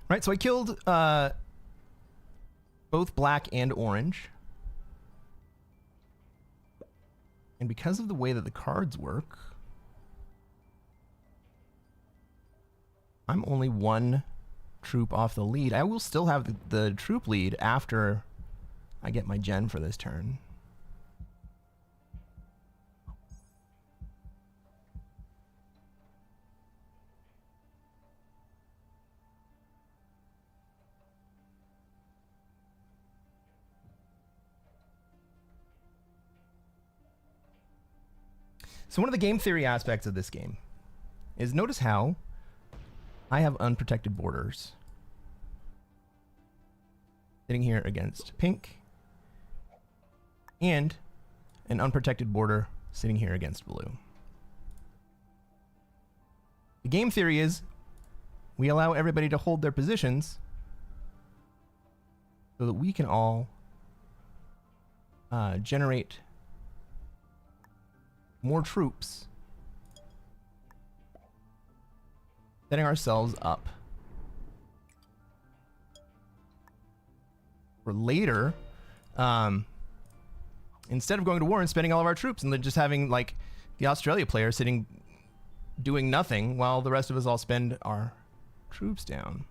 Right, so I killed both black and orange. And because of the way that the cards work, I'm only 1 troop off the lead. I will still have the troop lead after I get my gen for this turn. So one of the game theory aspects of this game is notice how I have unprotected borders sitting here against pink and an unprotected border sitting here against blue. The game theory is we allow everybody to hold their positions so that we can all generate more troops, setting ourselves up for later, instead of going to war and spending all of our troops and then just having like the Australia player sitting doing nothing while the rest of us all spend our troops down.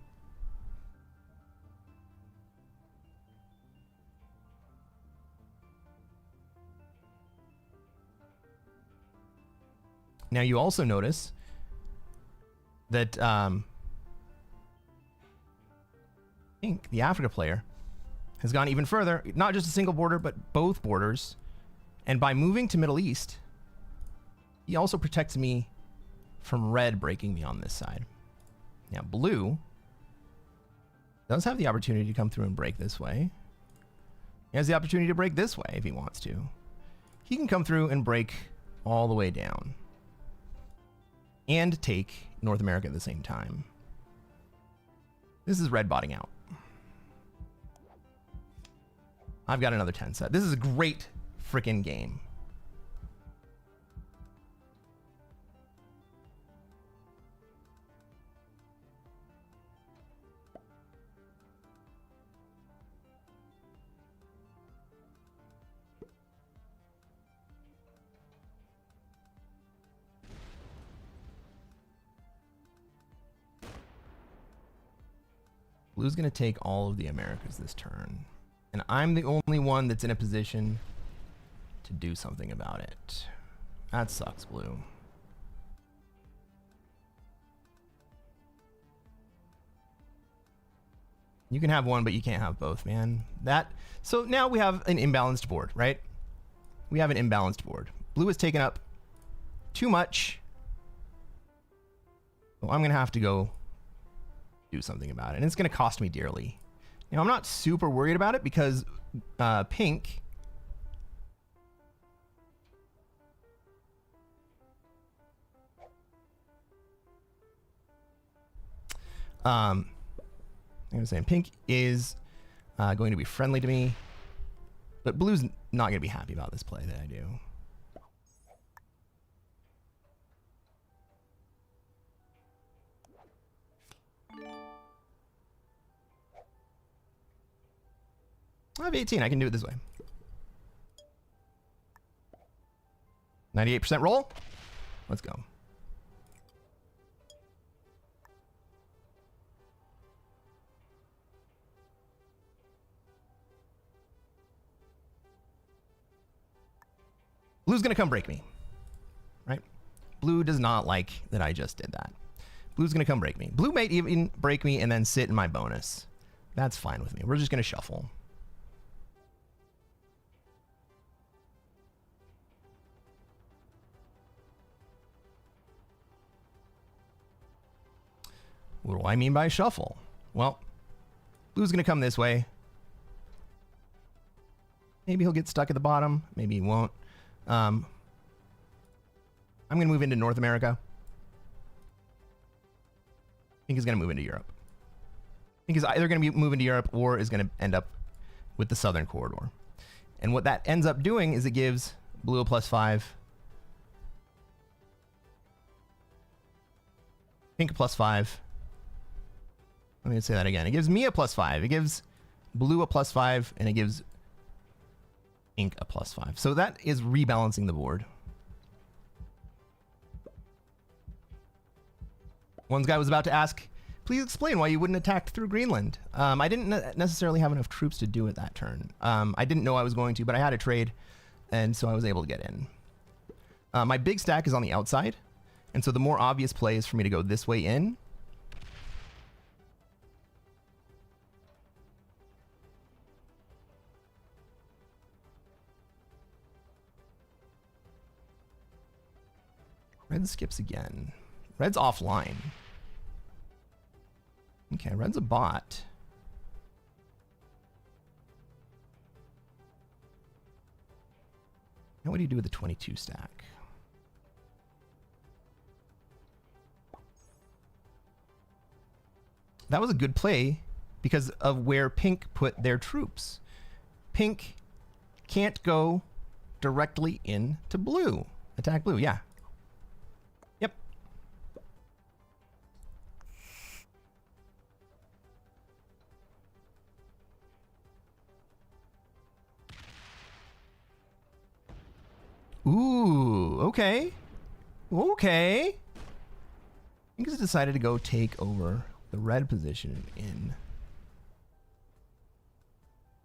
Now you also notice that Pink, the Africa player, has gone even further, not just a single border, but both borders. And by moving to Middle East, he also protects me from red breaking me on this side. Now blue does have the opportunity to come through and break this way. He has the opportunity to break this way if he wants to. He can come through and break all the way down. and take North America at the same time. This is red botting out. I've got another 10 set. This is a great freaking game. Blue's going to take all of the Americas this turn. And I'm the only one that's in a position to do something about it. That sucks, Blue. You can have one, but you can't have both, man. So now we have an imbalanced board, right? We have an imbalanced board. Blue has taken up too much. Well, I'm going to have to go do something about it. And it's going to cost me dearly. Now, I'm not super worried about it because pink I'm saying pink is going to be friendly to me, but blue's not going to be happy about this play that I do. I have 18. I can do it this way. 98% roll. Let's go. Blue's going to come break me, right? Blue does not like that I just did that. Blue's going to come break me. Blue might even break me and then sit in my bonus. That's fine with me. We're just going to shuffle. What do I mean by shuffle? Well, blue's going to come this way. Maybe he'll get stuck at the bottom. Maybe he won't. I'm going to move into North America. I think he's going to move into Europe. I think he's either going to move into Europe or is going to end up with the southern corridor. And what that ends up doing is it gives blue a +5, pink a +5. Let me say that again. It gives me a +5. It gives blue a +5, and it gives pink a +5. So that is rebalancing the board. One guy was about to ask, please explain why you wouldn't attack through Greenland. I didn't necessarily have enough troops to do it that turn. I didn't know I was going to, but I had a trade, and so I was able to get in. My big stack is on the outside, and so the more obvious play is for me to go this way in. Red skips again. Red's offline. Okay, red's a bot. Now what do you do with the 22 stack? That was a good play because of where pink put their troops. Pink can't go directly into blue. Attack blue, yeah. Yep. Ooh, okay. Okay. Pink has decided to go take over the red position in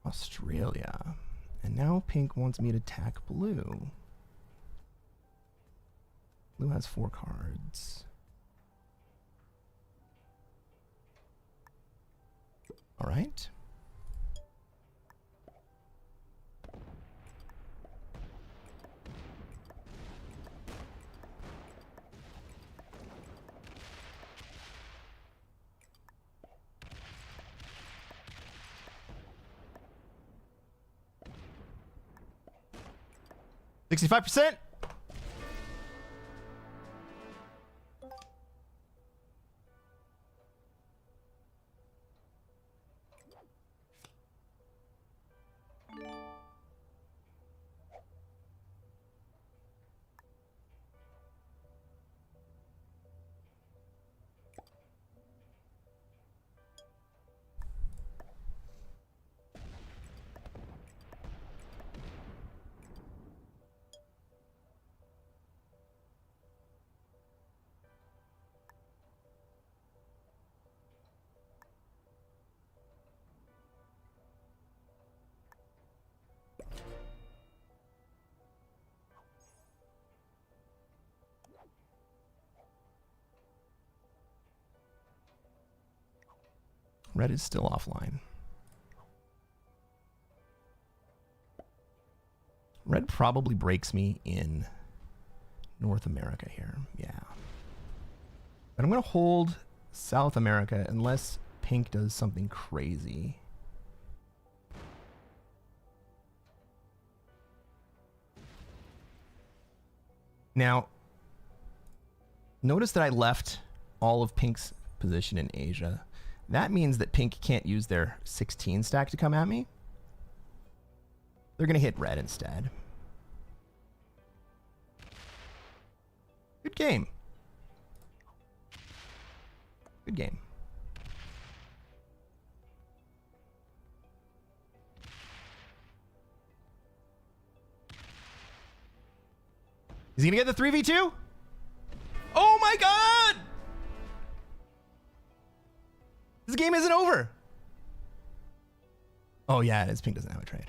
Australia. And now pink wants me to attack blue. Blue has 4 cards. All right. $65%. Red is still offline. Red probably breaks me in North America here. Yeah. But I'm going to hold South America unless pink does something crazy. Now, notice that I left all of pink's position in Asia. That means that pink can't use their 16 stack to come at me. They're going to hit red instead. Good game. Good game. Is he going to get the 3v2? Oh my god! This game isn't over. Oh yeah, it is. Pink doesn't have a trade.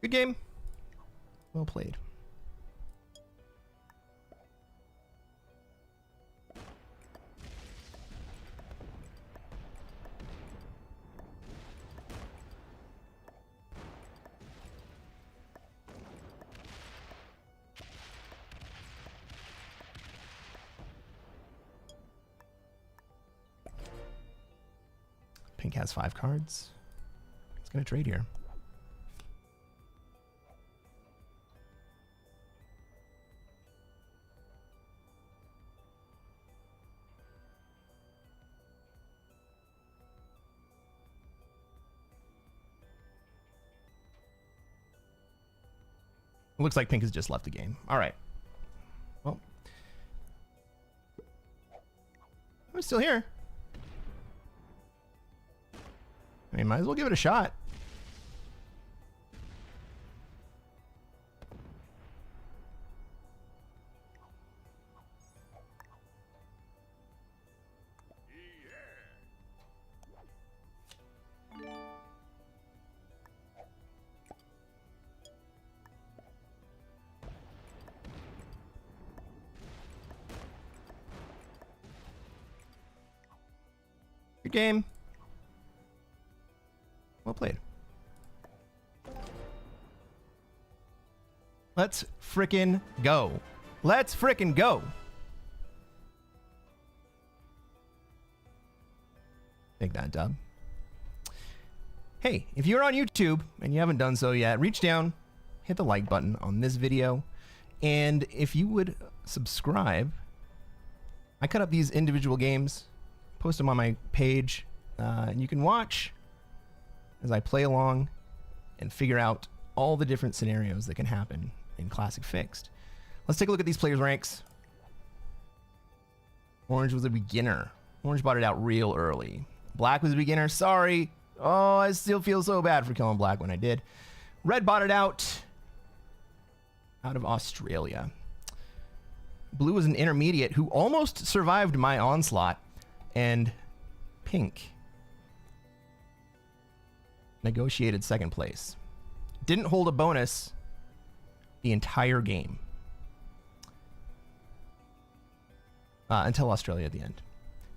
Good game. Well played. Pink has 5 cards. He's going to trade here. Looks like pink has just left the game. All right. Well, I'm still here. I mean, might as well give it a shot. Good game. Well played. Let's frickin' go. Let's frickin' go. Take that, dub. Hey, if you're on YouTube and you haven't done so yet, reach down, hit the like button on this video, and if you would subscribe, I cut up these individual games, post them on my page, and you can watch as I play along and figure out all the different scenarios that can happen in Classic Fixed. Let's take a look at these players' ranks. Orange was a beginner. Orange bought it out real early. Black was a beginner. Sorry. Oh, I still feel so bad for killing black when I did. Red bought it out of Australia. Blue was an intermediate who almost survived my onslaught. And pink negotiated second place. Didn't hold a bonus the entire game. Until Australia at the end.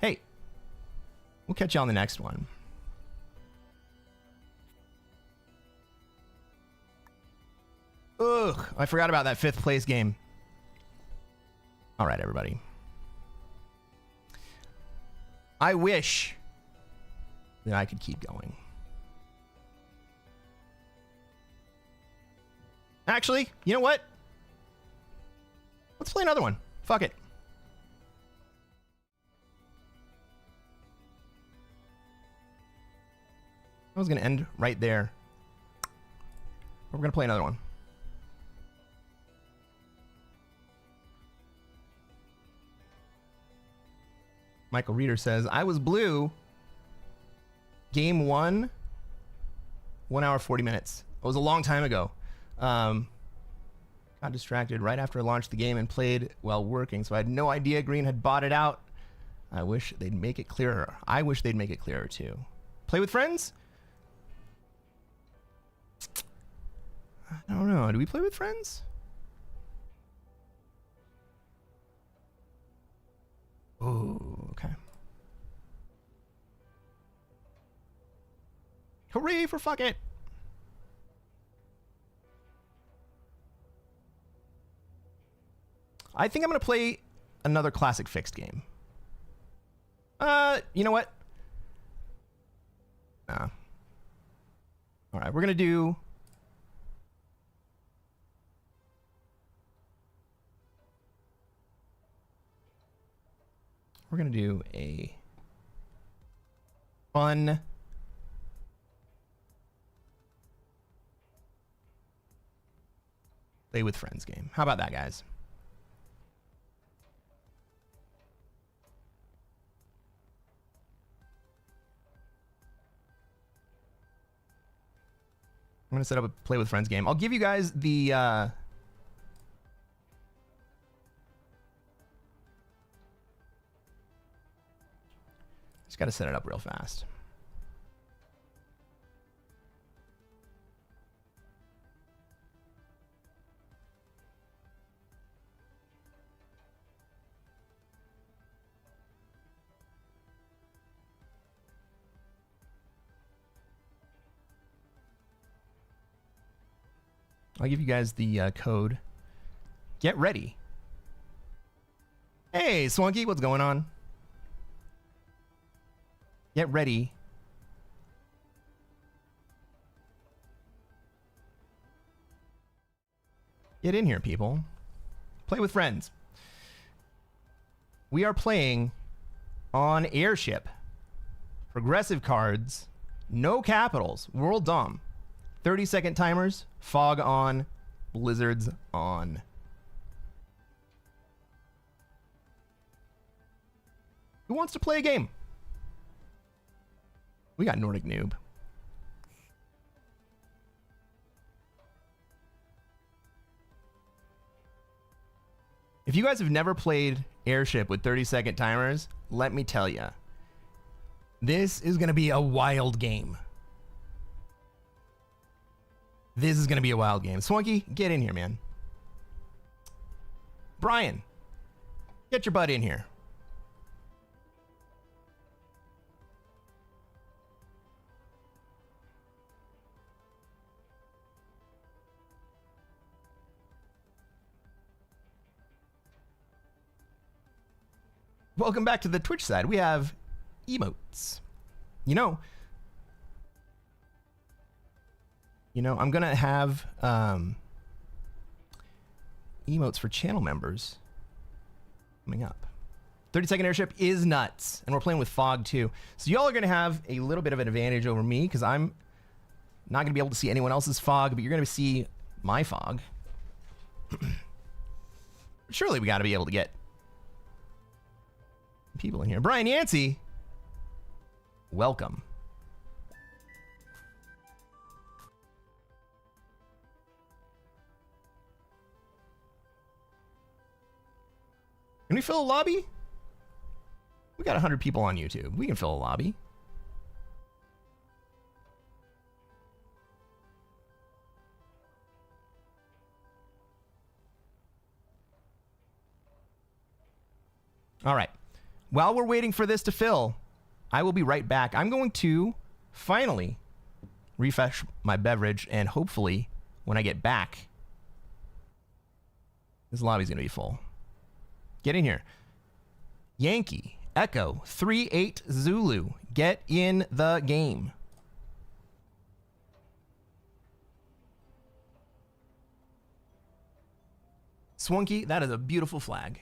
Hey, we'll catch you on the next one. Ugh, I forgot about that 5th place game. All right, everybody. I wish that I could keep going. Actually, you know what? Let's play another one. Fuck it. I was going to end right there. But we're going to play another one. Michael Reeder says, I was blue. Game 1, 1 hour, 40 minutes. It was a long time ago. Got distracted right after I launched the game and played while working, so I had no idea Green had bought it out. I wish they'd make it clearer. I wish they'd make it clearer too. Play with friends? I don't know. Do we play with friends? Oh, okay. Hooray for fuck it. I think I'm going to play another classic fixed game. You know what? Nah. All right, we're going to do... We're going to do a fun... play with friends game. How about that, guys? I'm going to set up a play with friends game. I'll give you guys the... just got to set it up real fast. I'll give you guys the code. Get ready. Hey, Swanky, what's going on? Get ready. Get in here, people. Play with friends. We are playing on Airship. Progressive cards. No capitals. World Dom. 30-second timers, fog on, blizzards on. Who wants to play a game? We got Nordic Noob. If you guys have never played Airship with 30-second timers, let me tell you, this is going to be a wild game. This is going to be a wild game. Swanky, get in here, man. Brian, get your butt in here. Welcome back to the Twitch side. We have emotes. You know, I'm going to have emotes for channel members coming up. 30-second Airship is nuts, and we're playing with fog too. So y'all are going to have a little bit of an advantage over me because I'm not going to be able to see anyone else's fog, but you're going to see my fog. Surely we got to be able to get people in here. Brian Yancey, welcome. Can we fill a lobby? We got 100 people on YouTube. We can fill a lobby. All right. While we're waiting for this to fill, I will be right back. I'm going to finally refresh my beverage, and hopefully when I get back, this lobby's going to be full. Get in here. Yankee, Echo, 3-8 Zulu. Get in the game. Swanky, that is a beautiful flag.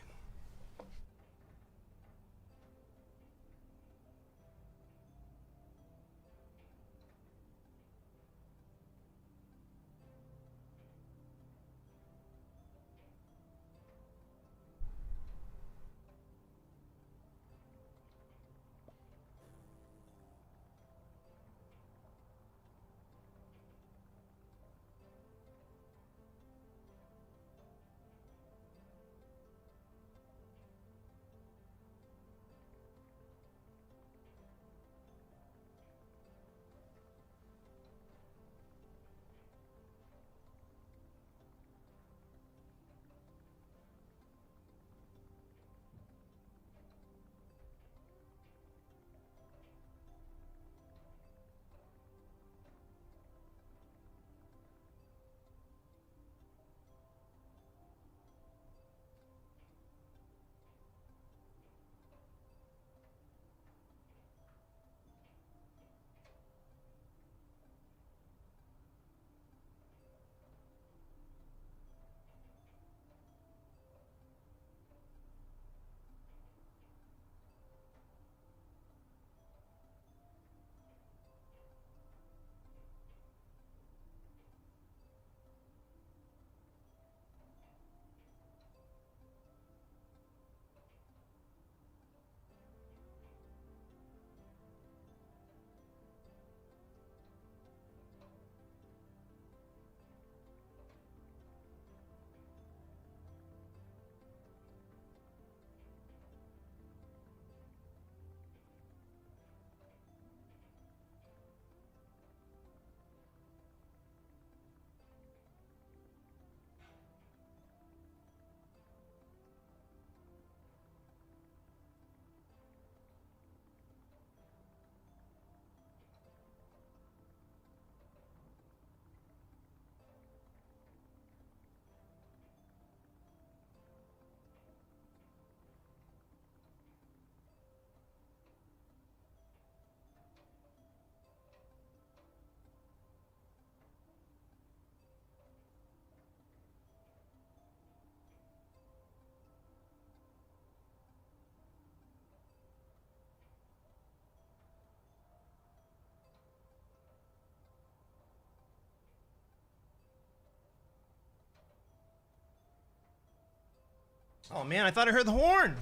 Oh man, I thought I heard the horn.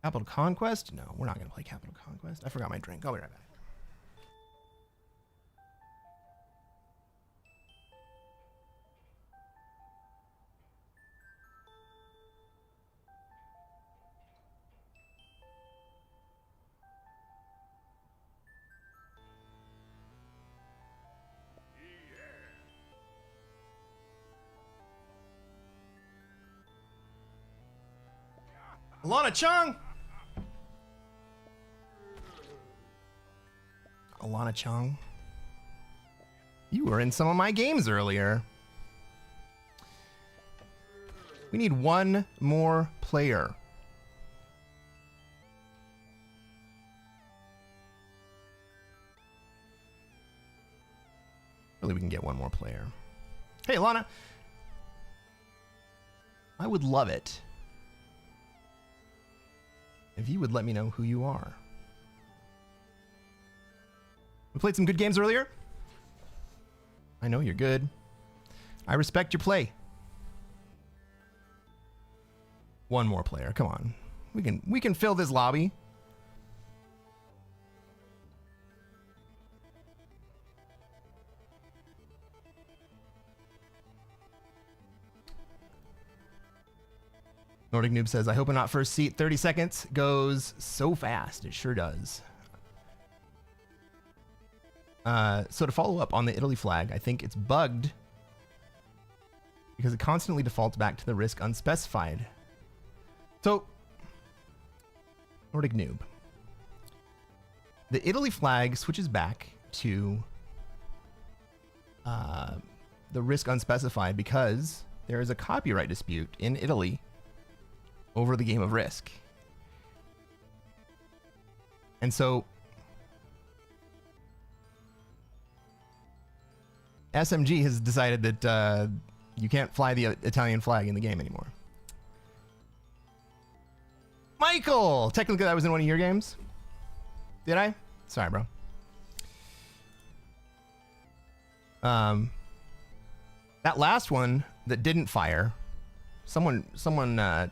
Capital Conquest? No, we're not gonna play Capital Conquest. I forgot my drink. I'll be right back. Alana Chung! Alana Chung. You were in some of my games earlier. We need one more player. Really, we can get one more player. Hey, Alana. I would love it if you would let me know who you are. We played some good games earlier. I know you're good. I respect your play. One more player, come on. We can fill this lobby. Nordic Noob says, I hope I'm not first seat. 30 seconds goes so fast. It sure does. So to follow up on the Italy flag, I think it's bugged because it constantly defaults back to the risk unspecified. So, Nordic Noob. The Italy flag switches back to the risk unspecified because there is a copyright dispute in Italy over the game of Risk. And so SMG has decided that you can't fly the Italian flag in the game anymore. Michael! Technically that was in one of your games. Did I? Sorry, bro. That last one that didn't fire, someone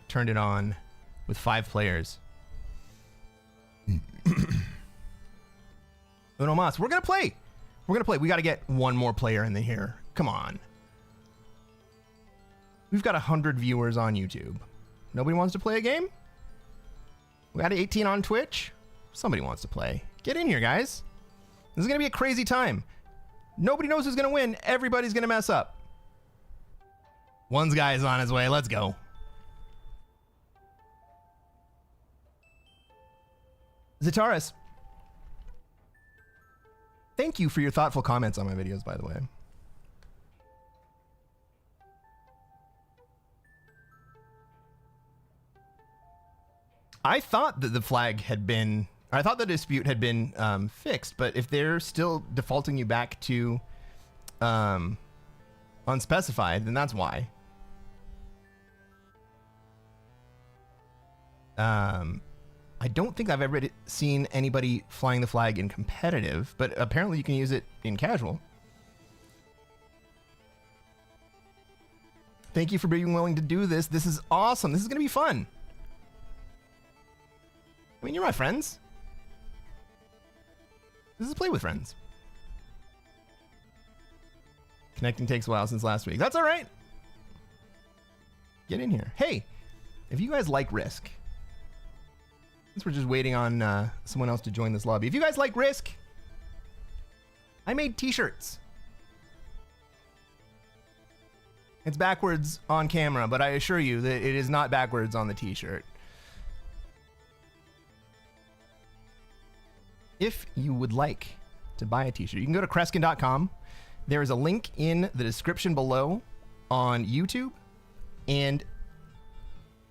turned it on with 5 players. Uno mas. We're gonna play. We gotta get one more player in here. Come on. We've got 100 viewers on YouTube. Nobody wants to play a game? We got 18 on Twitch. Somebody wants to play. Get in here, guys. This is gonna be a crazy time. Nobody knows who's gonna win. Everybody's gonna mess up. One guy is on his way. Let's go. Zataris. Thank you for your thoughtful comments on my videos, by the way. I thought that the flag had been, I thought the dispute had been fixed, but if they're still defaulting you back to unspecified, then that's why. I don't think I've ever seen anybody flying the flag in competitive, but apparently you can use it in casual. Thank you for being willing to do this. This is awesome. This is going to be fun. I mean, you're my friends. This is Play with Friends. Connecting takes a while since last week. That's all right. Get in here. Hey, if you guys like Risk, since we're just waiting on someone else to join this lobby, if you guys like Risk, I made t-shirts. It's backwards on camera, but I assure you that it is not backwards on the t-shirt. If you would like to buy a t-shirt, you can go to Cresquin.com. There is a link in the description below on YouTube, and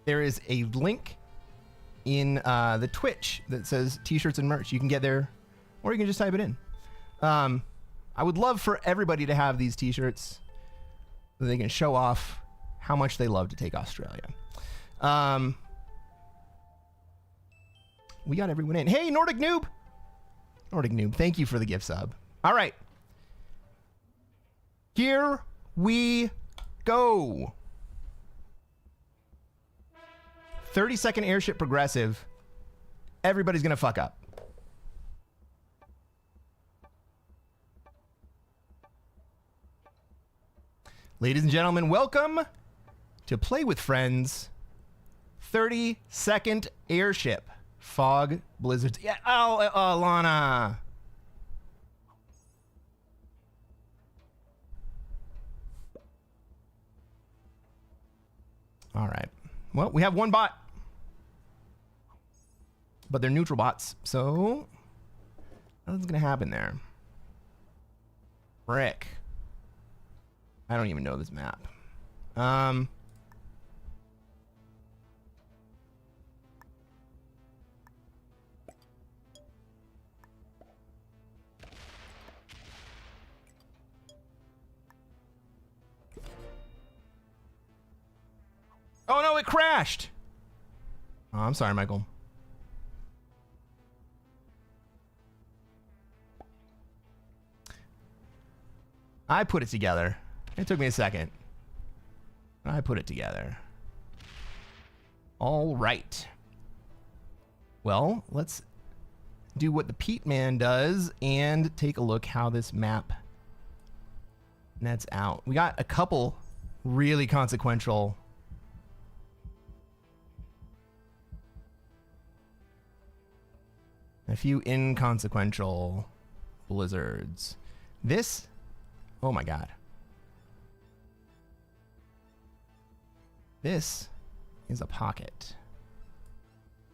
there is a link in the Twitch that says t-shirts and merch. You can get there, or you can just type it in. I would love for everybody to have these t-shirts so they can show off how much they love to take Australia. We got everyone in. Hey, Nordic Noob! Nordic Noob, thank you for the gift sub. All right. Here we go. 30-second airship progressive. Everybody's going to fuck up. Ladies and gentlemen, welcome to Play with Friends. 30-second airship. Fog, blizzards. Yeah. Oh, Lana. All right. Well, we have one bot. But they're neutral bots, so nothing's going to happen there. Frick. I don't even know this map. Oh no, it crashed. Oh, I'm sorry, Michael. I put it together. It took me a second. I put it together. All right. Well, let's do what the Pete Man does and take a look how this map nets out. We got a couple really consequential a few inconsequential blizzards. This, oh my god. This is a pocket.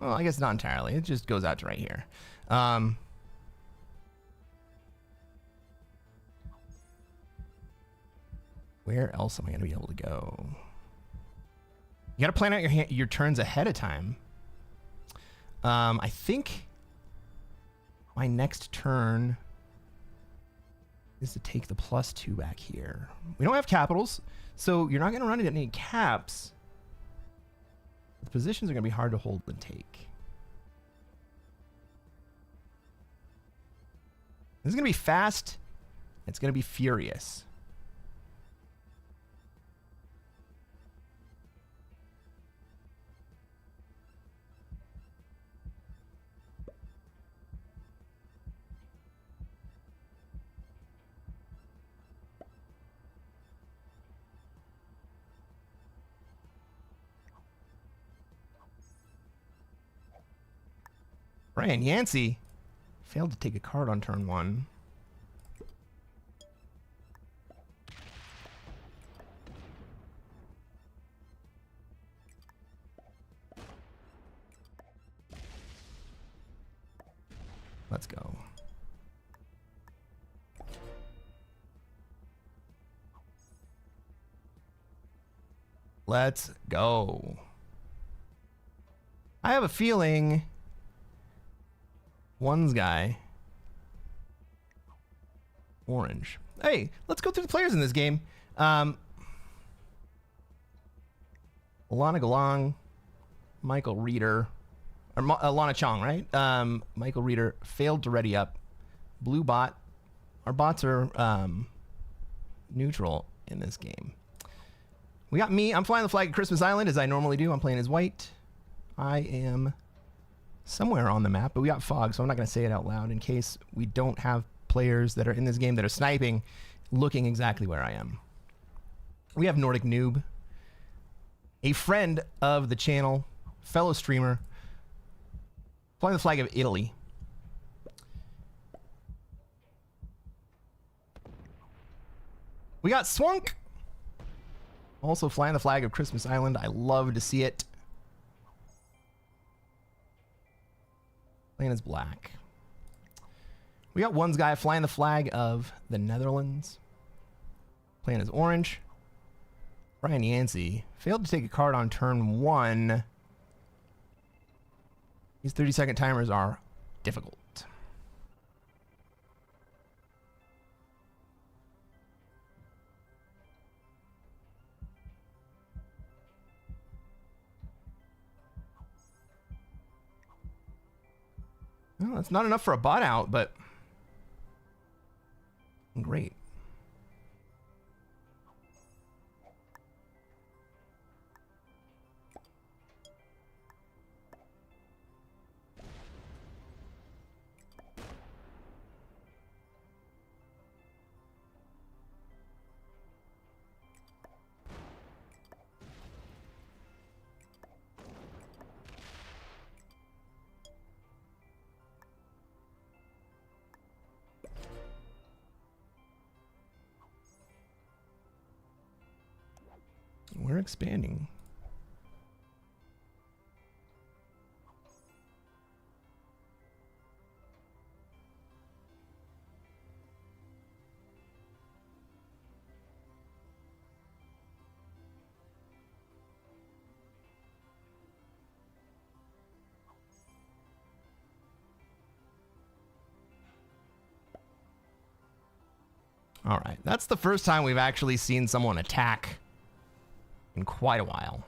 Well, I guess not entirely. It just goes out to right here. Where else am I going to be able to go? You got to plan out your turns ahead of time. I think my next turn is to take the +2 back here. We don't have capitals, so you're not going to run into any caps. The positions are going to be hard to hold and take. This is going to be fast. It's going to be furious. Brian Yancey failed to take a card on turn 1. Let's go. Let's go. I have a feeling one's guy orange. Hey, let's go through the players in this game. Alana Galong, Michael Reeder, or Alana Chong, right? Michael Reeder failed to ready up. Blue bot. Our bots are neutral in this game. We got me. I'm flying the flag at Christmas Island as I normally do. I'm playing as white. I am somewhere on the map, but we got fog, so I'm not going to say it out loud in case we don't have players that are in this game that are sniping looking exactly where I am. We have Nordic Noob, a friend of the channel, fellow streamer, flying the flag of Italy. We got Swunk, also flying the flag of Christmas Island. I love to see it. Playing as black. We got one's guy flying the flag of the Netherlands. Playing as orange. Brian Yancey failed to take a card on turn 1. These 30-second timers are difficult. Well, that's not enough for a bot out, but great. We're expanding. All right, that's the first time we've actually seen someone attack in quite a while.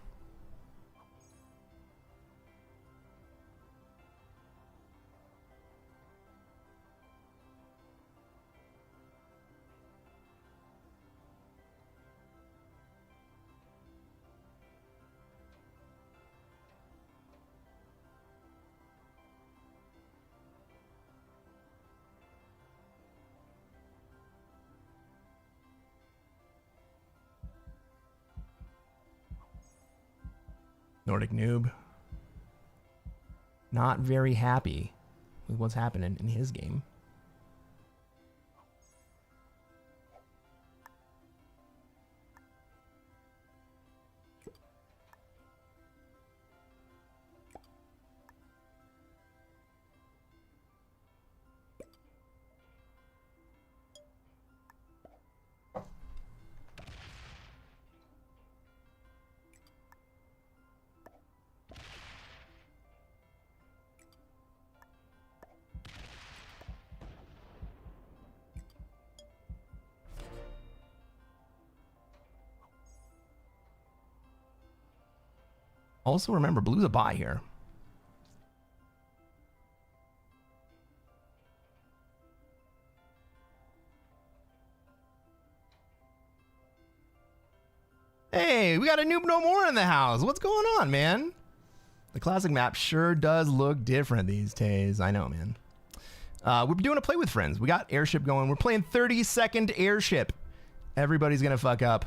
Nordic noob. Not very happy with what's happening in his game. Also remember, blue's a buy here. Hey, we got a noob no more in the house. What's going on, man? The classic map sure does look different these days. I know, man. We're doing a play with friends. We got airship going. We're playing 30-second airship. Everybody's going to fuck up.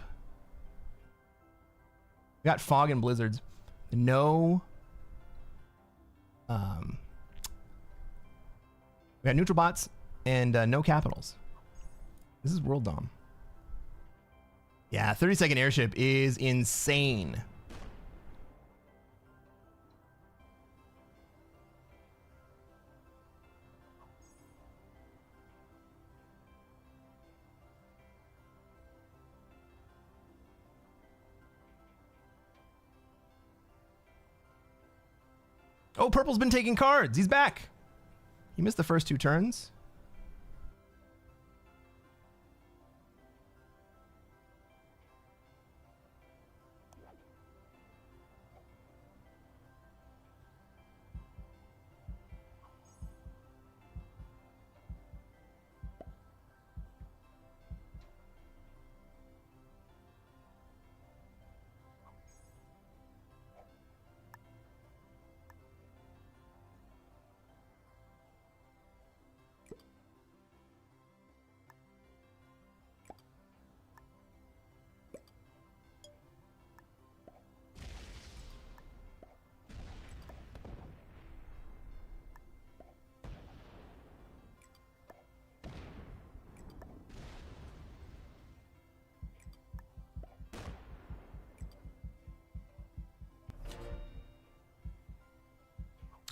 We got fog and blizzards. No. We got neutral bots and no capitals. This is World Dom. Yeah, 30-second airship is insane. Oh, purple's been taking cards. He's back. He missed the first 2 turns.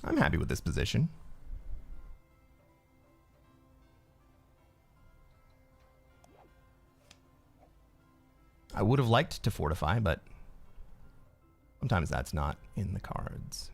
I'm happy with this position. I would have liked to fortify, but sometimes that's not in the cards.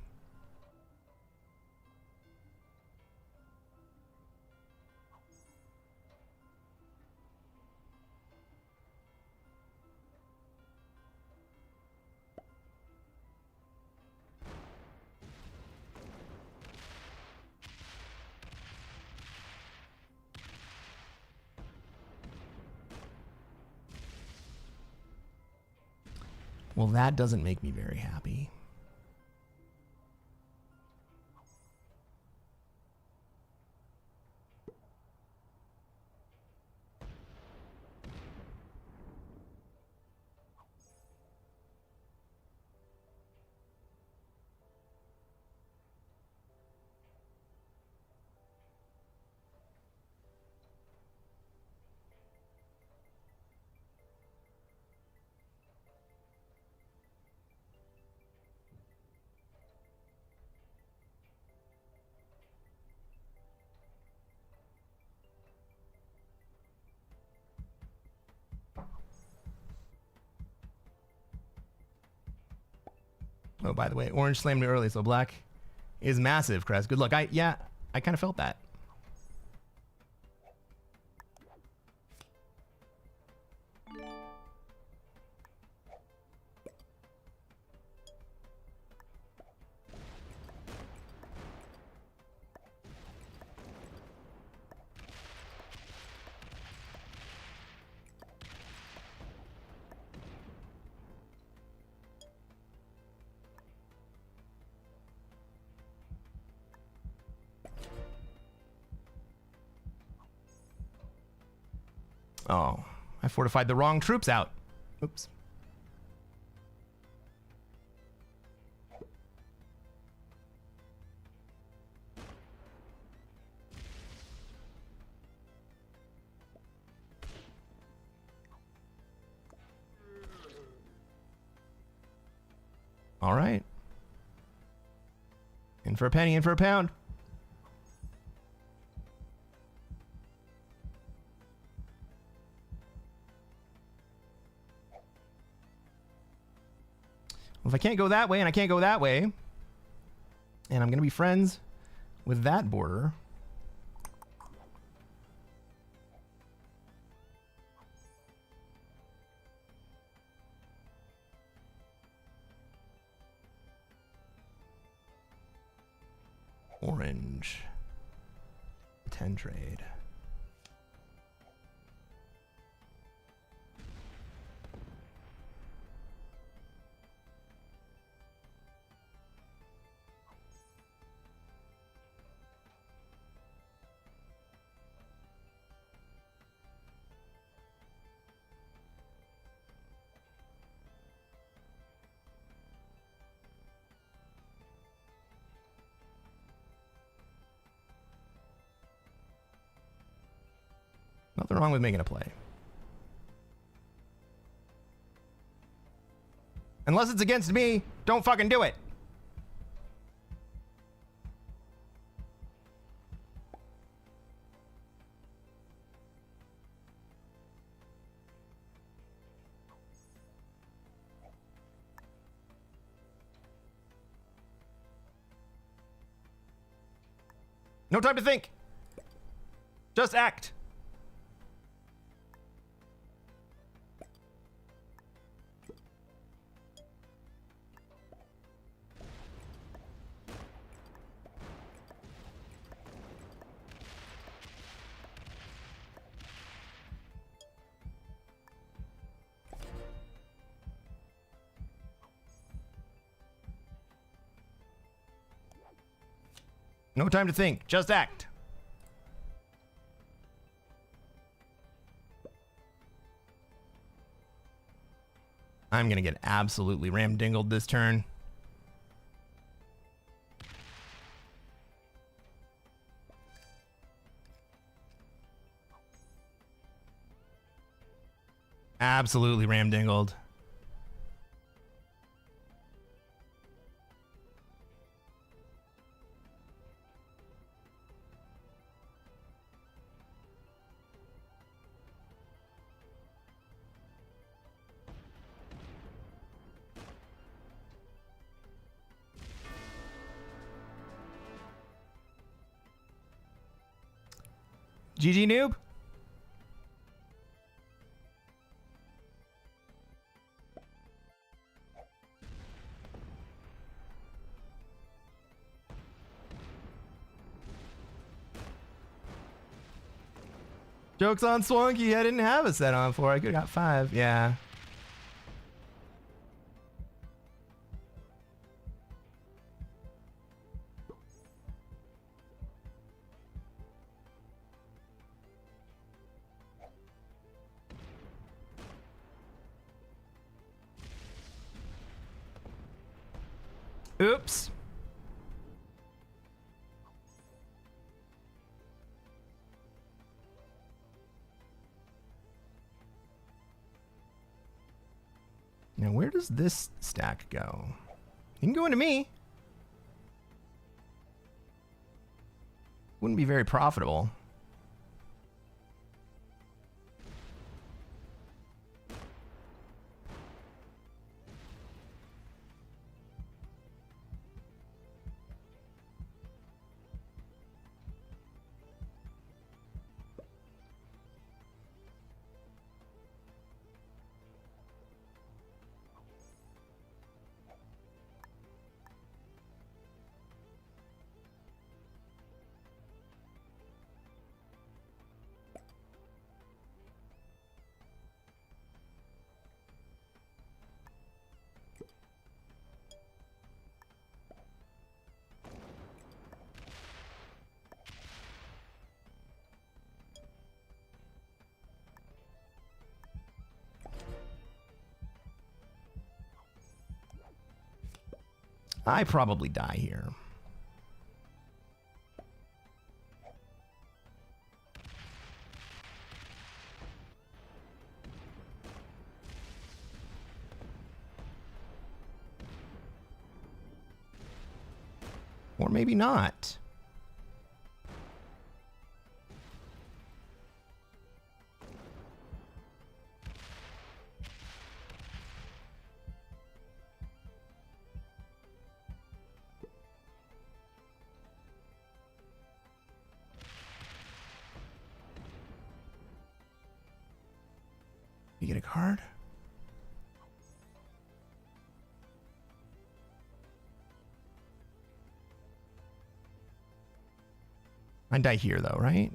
Well, that doesn't make me very happy. Oh, by the way, orange slammed me early, so black is massive, Crest. Good luck. I kind of felt that. Oh, I fortified the wrong troops out. Oops. All right. In for a penny, in for a pound. Well, if I can't go that way and I can't go that way, and I'm going to be friends with that border. Orange. 10 trade. Nothing wrong with making a play. Unless it's against me, don't fucking do it. No time to think. Just act. No time to think. Just act. I'm going to get absolutely ramdingled this turn. Absolutely ramdingled. GG noob. Joke's on Swanky. I didn't have a set on for. I could have got 5. Yeah. Oops. Now, where does this stack go? You can go into me. Wouldn't be very profitable. I probably die here. Or maybe not. You get a card? I die here though, right?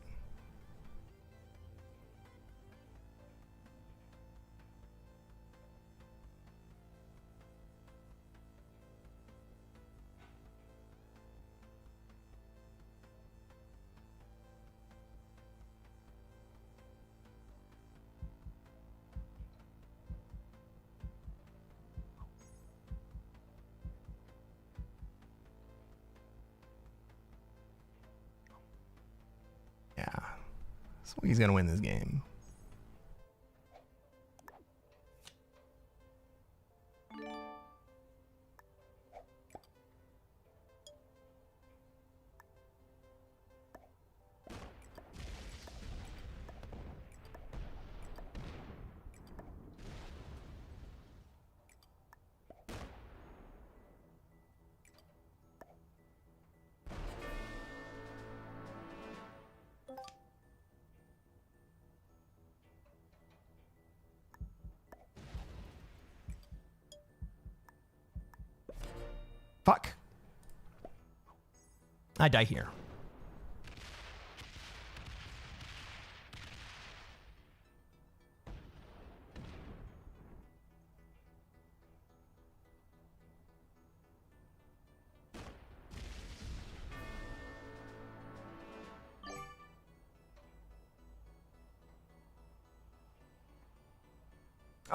Yeah. Swiggy's gonna win this game. Fuck. I die here.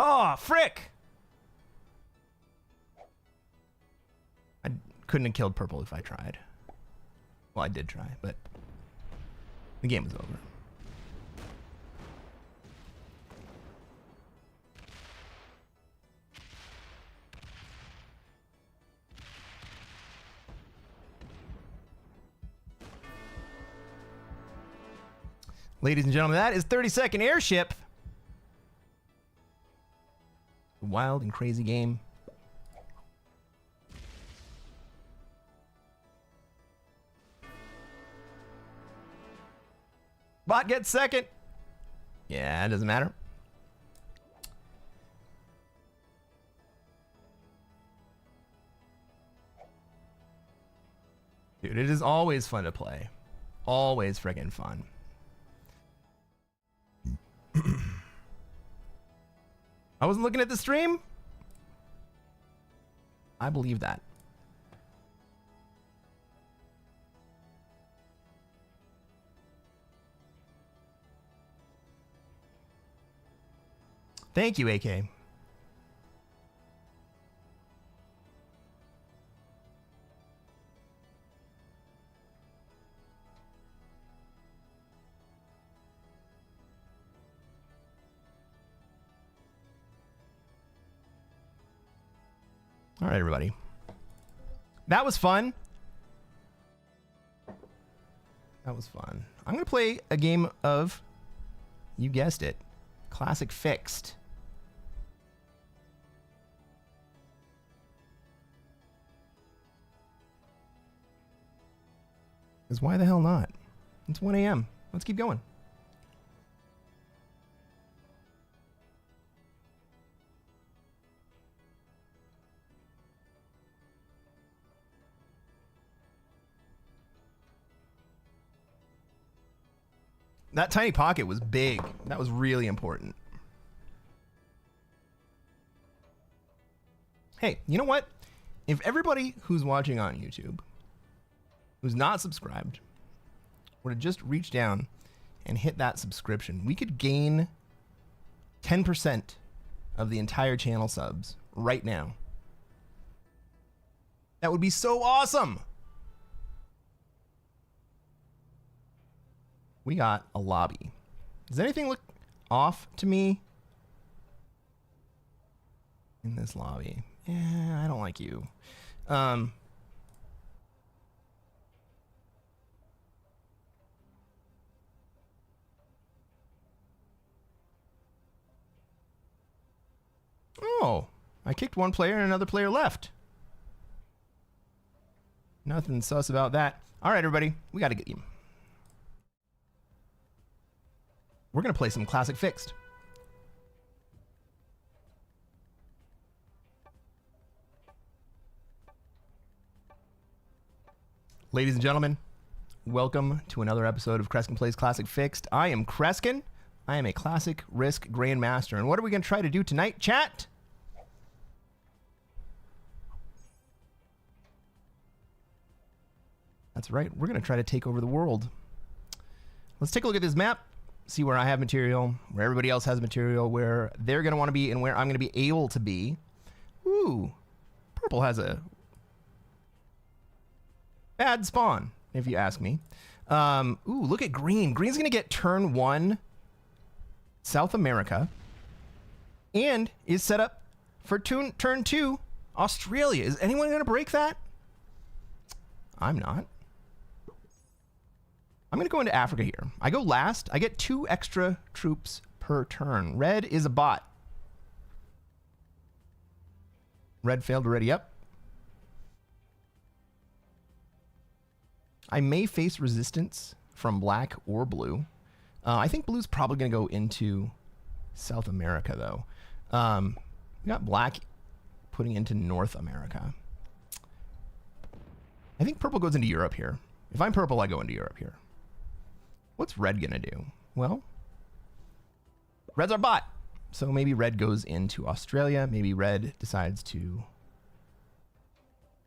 Oh, frick! I couldn't have killed purple if I tried. Well, I did try, but the game was over. Ladies and gentlemen, that is 30-second airship. Wild and crazy game. Bot gets second. Yeah, it doesn't matter. Dude, it is always fun to play. Always friggin' fun. I wasn't looking at the stream? I believe that. Thank you, AK. All right, everybody. That was fun. That was fun. I'm going to play a game of, you guessed it, Classic Fixed. Because why the hell not? It's 1 a.m. Let's keep going. That tiny pocket was big. That was really important. Hey, you know what? If everybody who's watching on YouTube, who's not subscribed, were to just reach down and hit that subscription, we could gain 10% of the entire channel subs right now. That would be so awesome. We got a lobby. Does anything look off to me in this lobby? Yeah, I don't like you. Oh, I kicked one player and another player left. Nothing sus about that. All right, everybody, we got to get you. We're going to play some Classic Fixed. Ladies and gentlemen, welcome to another episode of Cresquin Plays Classic Fixed. I am Cresquin. I am a Classic Risk Grandmaster. And what are we going to try to do tonight, chat? That's right. We're going to try to take over the world. Let's take a look at this map. See where I have material, where everybody else has material, where they're going to want to be, and where I'm going to be able to be. Ooh. Purple has a bad spawn, if you ask me. Ooh, look at green. Green's going to get turn 1 South America and is set up for turn 2 Australia. Is anyone going to break that? I'm not. I'm going to go into Africa here. I go last. I get 2 extra troops per turn. Red is a bot. Red failed to ready up. I may face resistance from black or blue. I think blue's probably going to go into South America, though. We got black putting into North America. I think purple goes into Europe here. If I'm purple, I go into Europe here. What's red going to do? Well, red's our bot. So maybe red goes into Australia. Maybe red decides to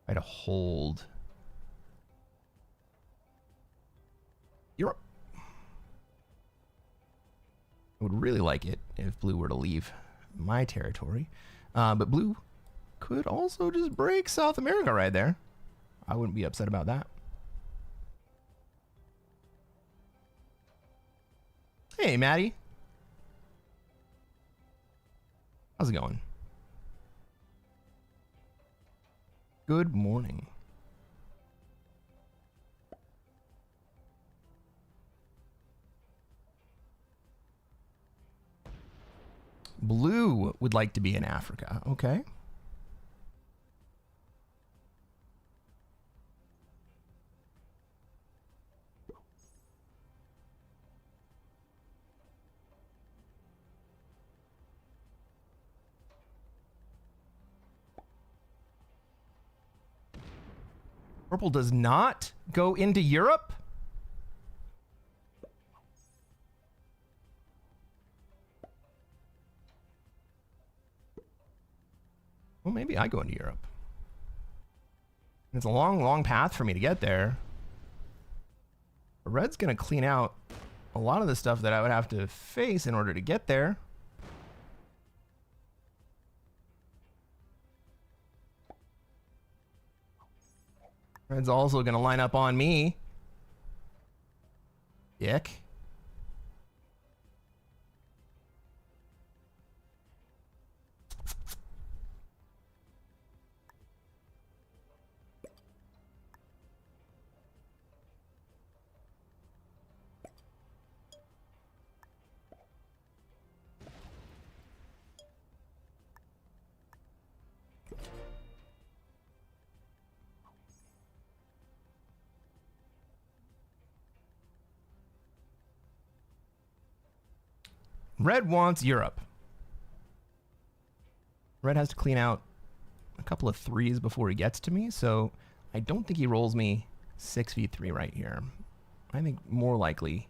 try to hold Europe. I would really like it if blue were to leave my territory. But blue could also just break South America right there. I wouldn't be upset about that. Hey, Maddie. How's it going? Good morning. Blue would like to be in Africa. Okay. Purple does not go into Europe. Well, maybe I go into Europe. It's a long, long path for me to get there. But red's going to clean out a lot of the stuff that I would have to face in order to get there. Red's also going to line up on me. Dick. Red wants Europe. Red has to clean out a couple of 3s before he gets to me, so I don't think he rolls me 6v3 right here. I think more likely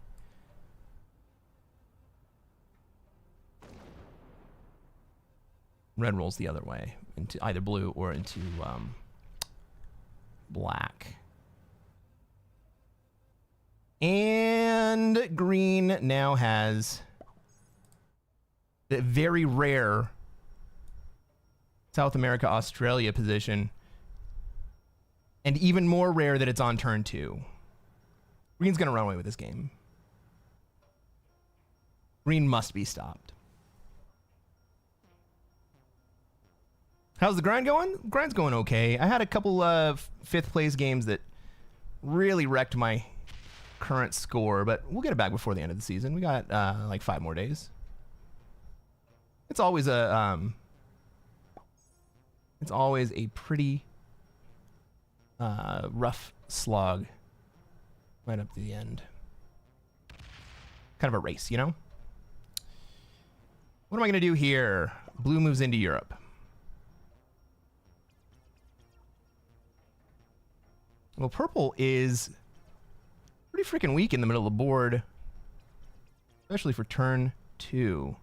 red rolls the other way, into either blue or into black. And green now has the very rare South America, Australia position And even more rare that it's on turn 2. Green's going to run away with this game. Green must be stopped. How's the grind going? Grind's going okay. I had a couple of 5th place games that really wrecked my current score, but we'll get it back before the end of the season. We got like 5 more days. It's always a pretty rough slog right up to the end. Kind of a race, you know? What am I going to do here? Blue moves into Europe. Well, purple is pretty freaking weak in the middle of the board, especially for turn 2.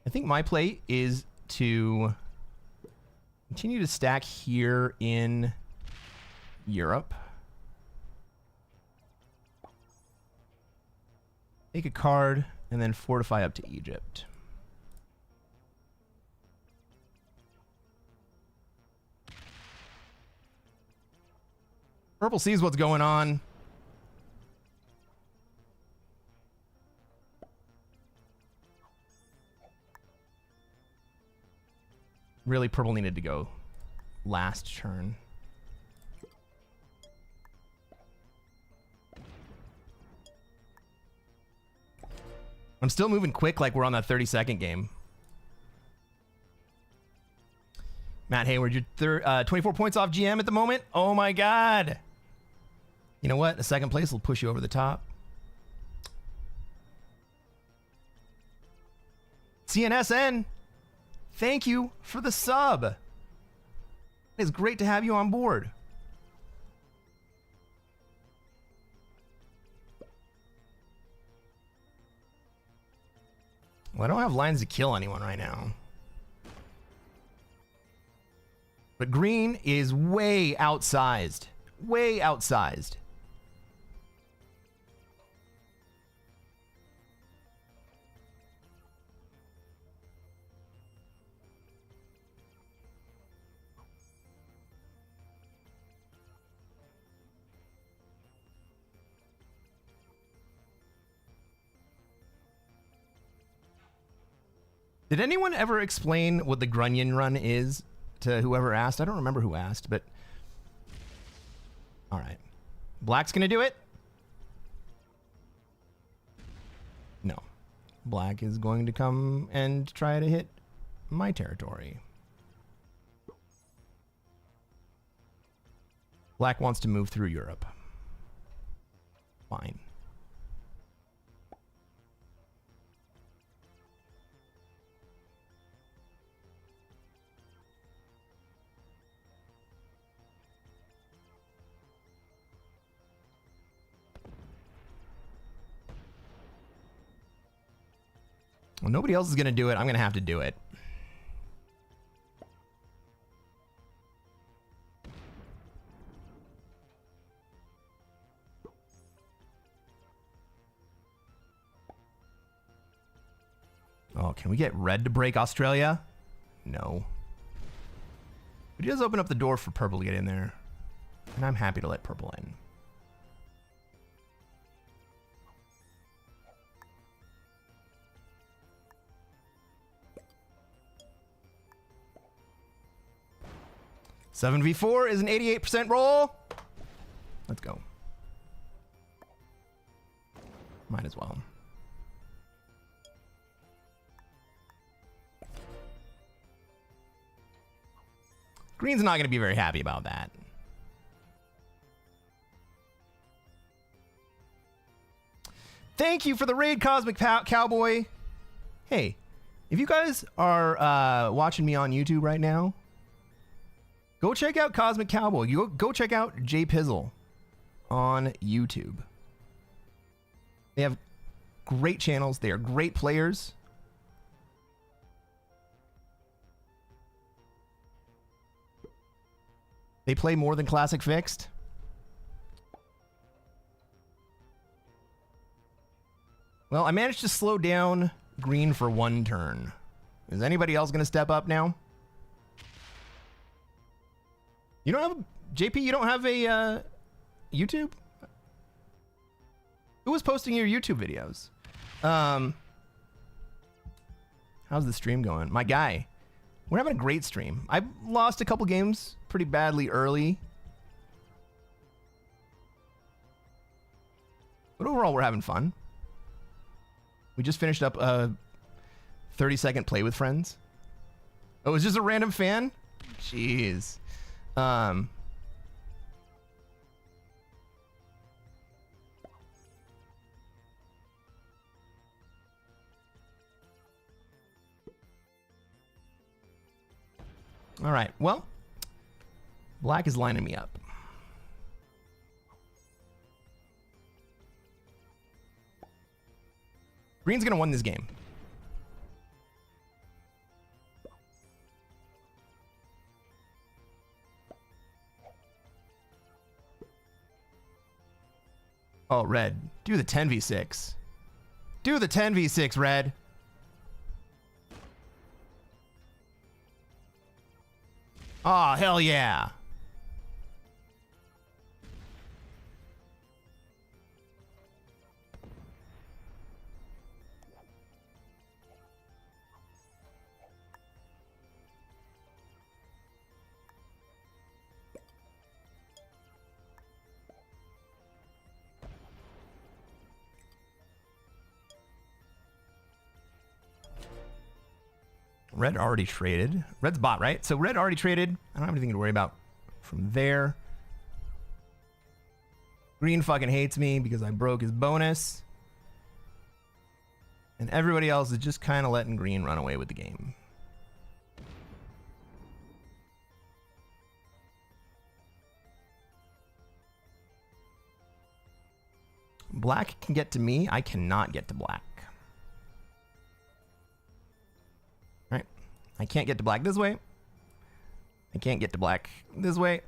I think my play is to continue to stack here in Europe. Take a card and then fortify up to Egypt. Purple sees what's going on. Really, purple needed to go last turn. I'm still moving quick like we're on that 30-second game. Matt Hayward, you're 24 points off GM at the moment. Oh my God. You know what? A second place will push you over the top. CNSN, thank you for the sub. It's great to have you on board. Well, I don't have lines to kill anyone right now. But green is way outsized. Way outsized. Did anyone ever explain what the Grunion run is to whoever asked? I don't remember who asked, but... All right. Black's going to do it? No. Black is going to come and try to hit my territory. Black wants to move through Europe. Fine. Well, nobody else is going to do it. I'm going to have to do it. Oh, can we get red to break Australia? No. But he does open up the door for purple to get in there. And I'm happy to let purple in. Seven v4 is an 88% roll. Let's go. Might as well. Green's not going to be very happy about that. Thank you for the raid, Cosmic Cowboy. Hey, if you guys are watching me on YouTube right now, go check out Cosmic Cowboy. You go check out Jay Pizzle on YouTube. They have great channels. They are great players. They play more than Classic Fixed. Well, I managed to slow down green for one turn. Is anybody else going to step up now? You don't have JP. You don't have a YouTube. Who was posting your YouTube videos? How's the stream going? My guy. We're having a great stream. I lost a couple games pretty badly early. But overall, we're having fun. We just finished up a 30-second play with friends. Oh, it was just a random fan? Jeez. All right, well, black is lining me up. Green's gonna win this game. Oh, red. Do the 10v6. Do the 10v6, red. Oh, hell yeah. Red already traded. Red's bot, right? So red already traded. I don't have anything to worry about from there. Green fucking hates me because I broke his bonus. And everybody else is just kind of letting green run away with the game. Black can get to me. I cannot get to black. Right. I can't get to black this way. I can't get to black this way.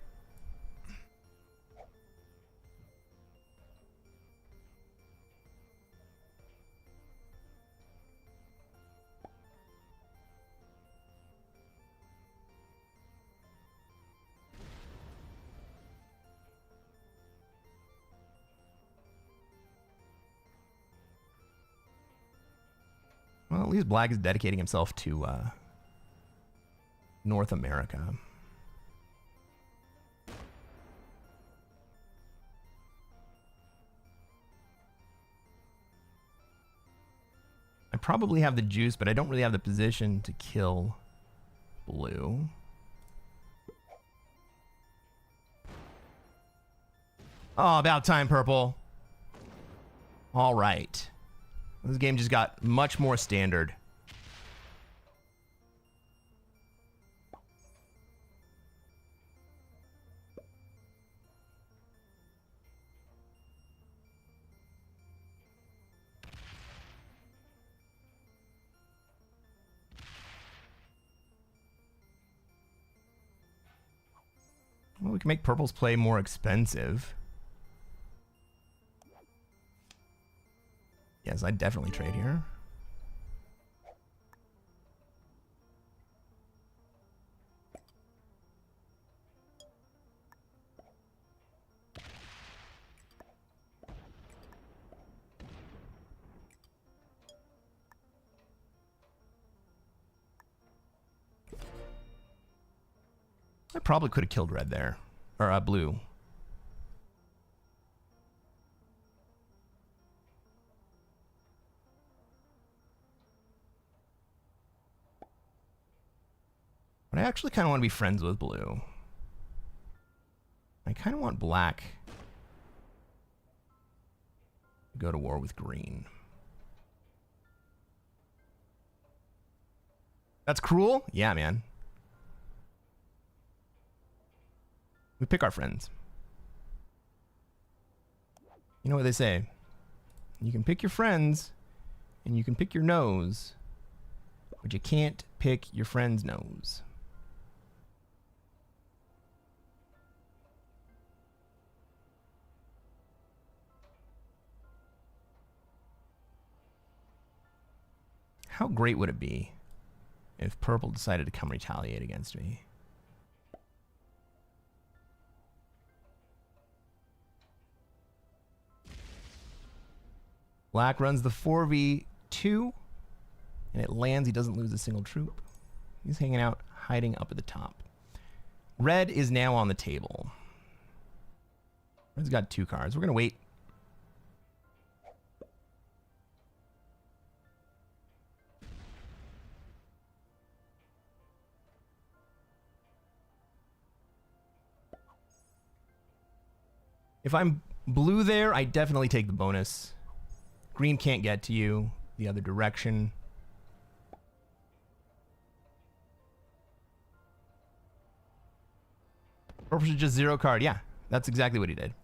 Well, at least black is dedicating himself to North America. I probably have the juice, but I don't really have the position to kill blue. Oh, about time, purple. All right. This game just got much more standard. Well, we can make purple's play more expensive. Yes, I'd definitely trade here. I probably could have killed red there. Or blue. But I actually kind of want to be friends with blue. I kind of want black to go to war with green. That's cruel? Yeah, man. We pick our friends. You know what they say? You can pick your friends and you can pick your nose, but you can't pick your friend's nose. How great would it be if purple decided to come retaliate against me? Black runs the 4v2, and it lands. He doesn't lose a single troop. He's hanging out, hiding up at the top. Red is now on the table. Red's got 2 cards. We're going to wait. If I'm blue there, I definitely take the bonus. Green can't get to you the other direction. Purple should just 0 card. Yeah, that's exactly what he did.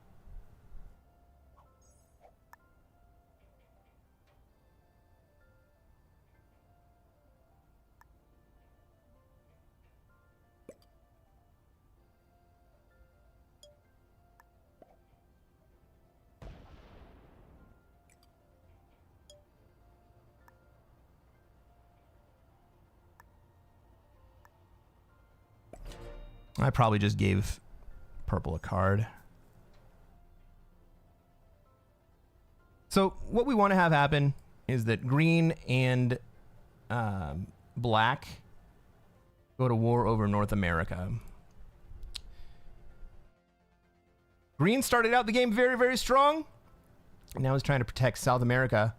I probably just gave purple a card. So what we want to have happen is that green and black go to war over North America. Green started out the game very, very strong. And now he's trying to protect South America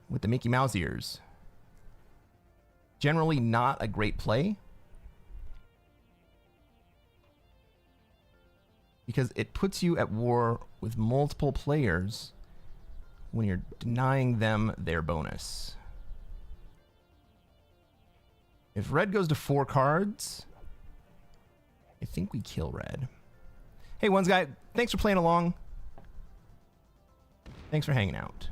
with the Mickey Mouse ears. Generally not a great play, because it puts you at war with multiple players when you're denying them their bonus. If red goes to 4 cards, I think we kill red. Hey, Ones Guy, thanks for playing along. Thanks for hanging out.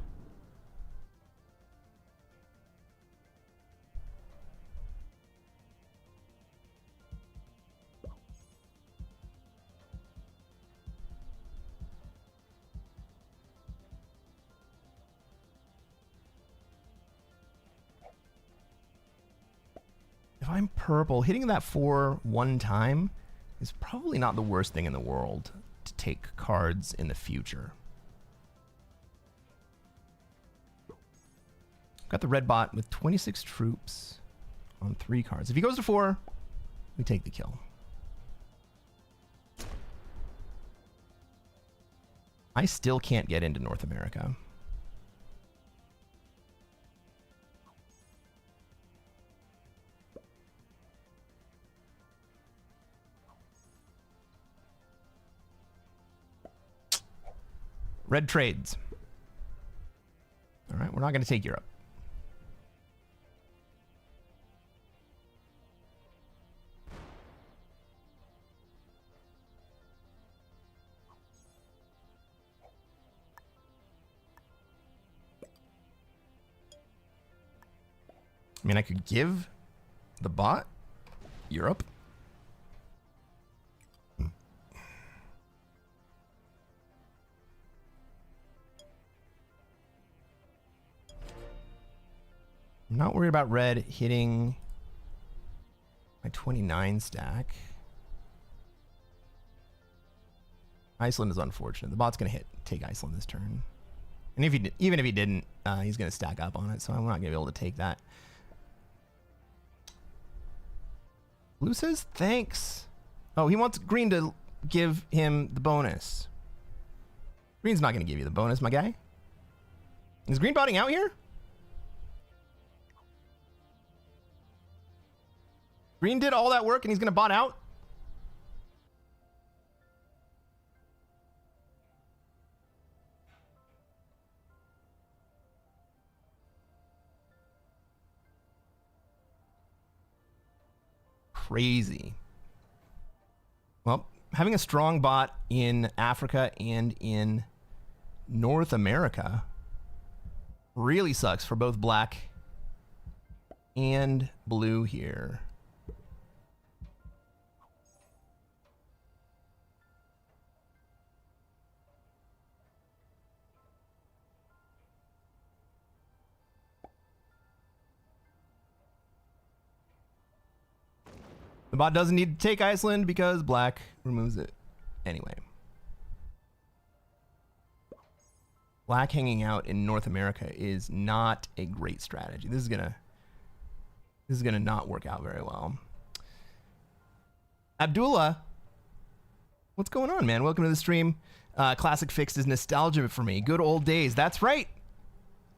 If I'm purple, hitting that 4 one time is probably not the worst thing in the world to take cards in the future. Got the red bot with 26 troops on 3 cards. If he goes to 4, we take the kill. I still can't get into North America. Red trades. All right, we're not going to take Europe. I mean, I could give the bot Europe. I'm not worried about red hitting my 29 stack. Iceland is unfortunate. The bot's going to take Iceland this turn. And if he even if he didn't, he's going to stack up on it, so I'm not going to be able to take that. Blue says thanks. Oh, he wants green to give him the bonus. Green's not going to give you the bonus, my guy. Is green botting out here? Green did all that work and he's going to bot out? Crazy. Well, having a strong bot in Africa and in North America really sucks for both black and blue here. The bot doesn't need to take Iceland because black removes it anyway. Black hanging out in North America is not a great strategy. This is gonna not work out very well. Abdullah, what's going on, man? Welcome to the stream. Classic Fixed is nostalgia for me. Good old days. That's right.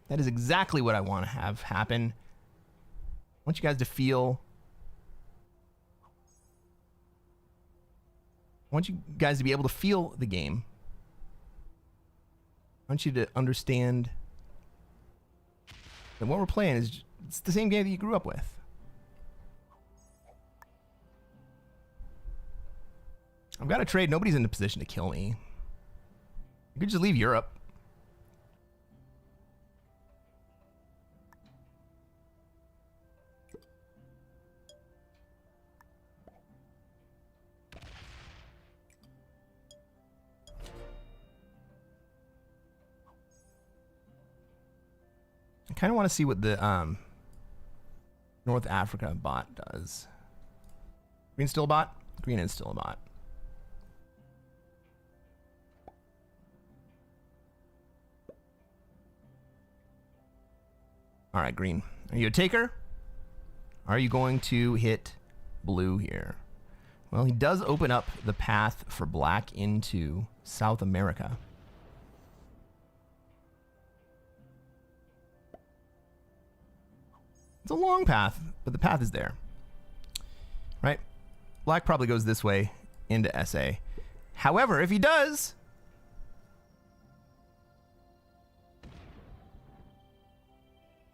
That is exactly what I want to have happen. I want you guys to feel. I want you guys to be able to feel the game. I want you to understand that what we're playing is it's the same game that you grew up with. I've got a trade. Nobody's in a position to kill me. You could just leave Europe. I kind of want to see what the North Africa bot does. Green still a bot? Green is still a bot. All right, green. Are you a taker? Are you going to hit blue here? Well, he does open up the path for black into South America. It's a long path, but the path is there. Right? Black probably goes this way into SA. However, if he does,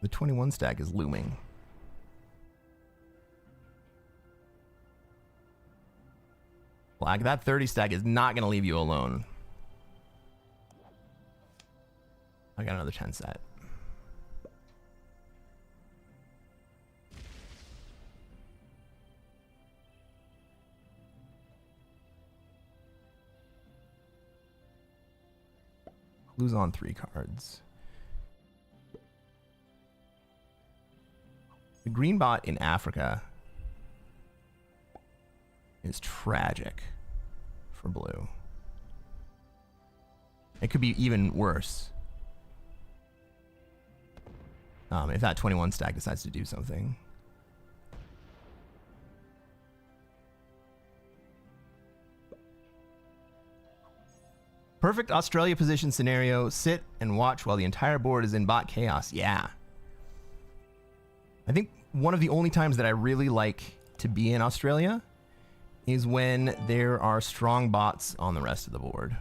the 21 stack is looming. Black, that 30 stack is not going to leave you alone. I got another 10 set. Lose on 3 cards. The green bot in Africa is tragic for blue. It could be even worse if that 21 stack decides to do something. Perfect Australia position scenario. Sit and watch while the entire board is in bot chaos. Yeah. I think one of the only times that I really like to be in Australia is when there are strong bots on the rest of the board.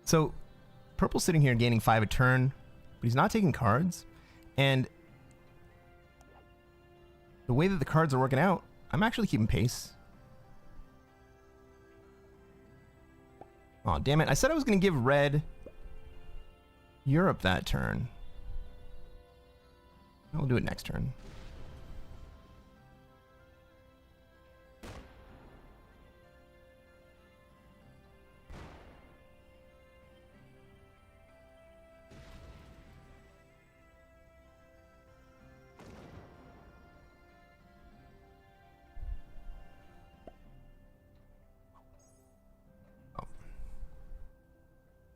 So, purple's sitting here gaining 5 a turn, but he's not taking cards. And the way that the cards are working out, I'm actually keeping pace. Oh, damn it. I said I was going to give red Europe that turn. I'll do it next turn.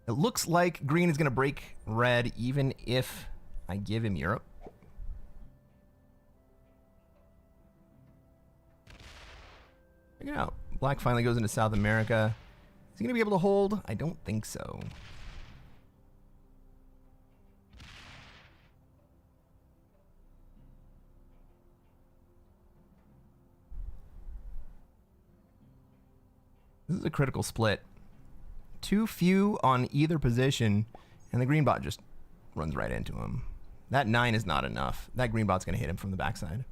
It looks like green is going to break red even if I give him Europe. Check it out. Black finally goes into South America. Is he going to be able to hold? I don't think so. This is a critical split. Too few on either position, and the green bot just runs right into him. That 9 is not enough. That green bot's going to hit him from the backside.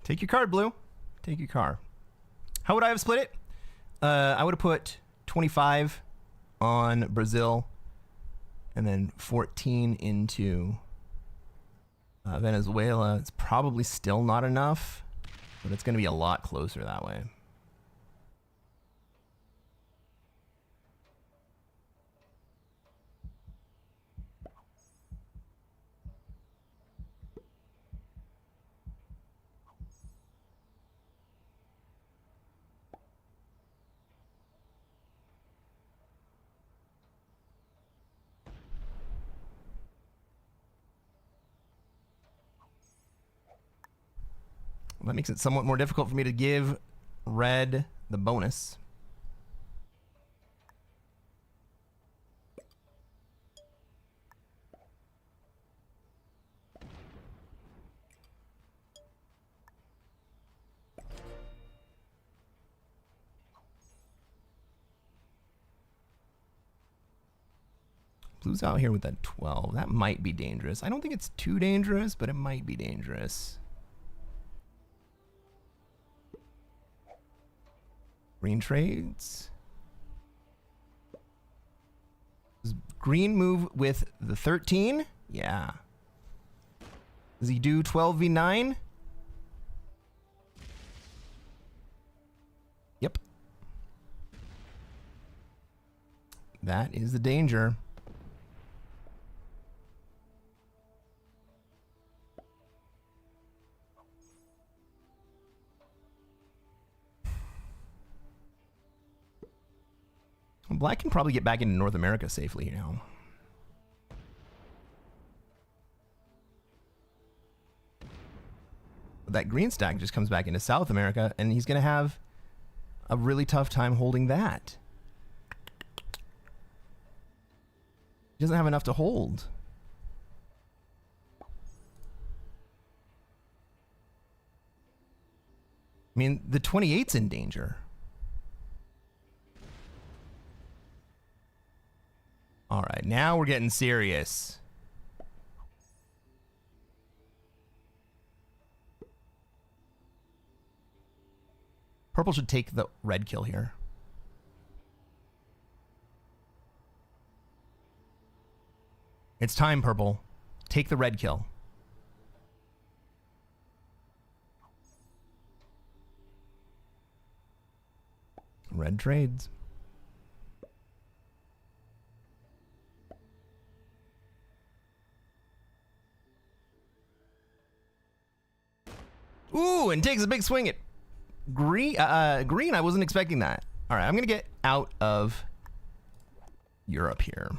Take your card, Blue. Take your card. How would I have split it? I would have put 25 on Brazil and then 14 into Venezuela. It's probably still not enough, but it's going to be a lot closer that way. That makes it somewhat more difficult for me to give red the bonus. Blue's out here with that 12. That might be dangerous. I don't think it's too dangerous, but it might be dangerous. Green trades. Does green move with the 13? Yeah. Does he do 12v9? Yep. That is the danger. Black can probably get back into North America safely now. But that green stack just comes back into South America, and he's going to have a really tough time holding that. He doesn't have enough to hold. I mean, the 28's in danger. All right, now we're getting serious. Purple should take the red kill here. It's time, Purple. Take the red kill. Red trades. Ooh, and takes a big swing at green. Green, I wasn't expecting that. All right, I'm going to get out of Europe here.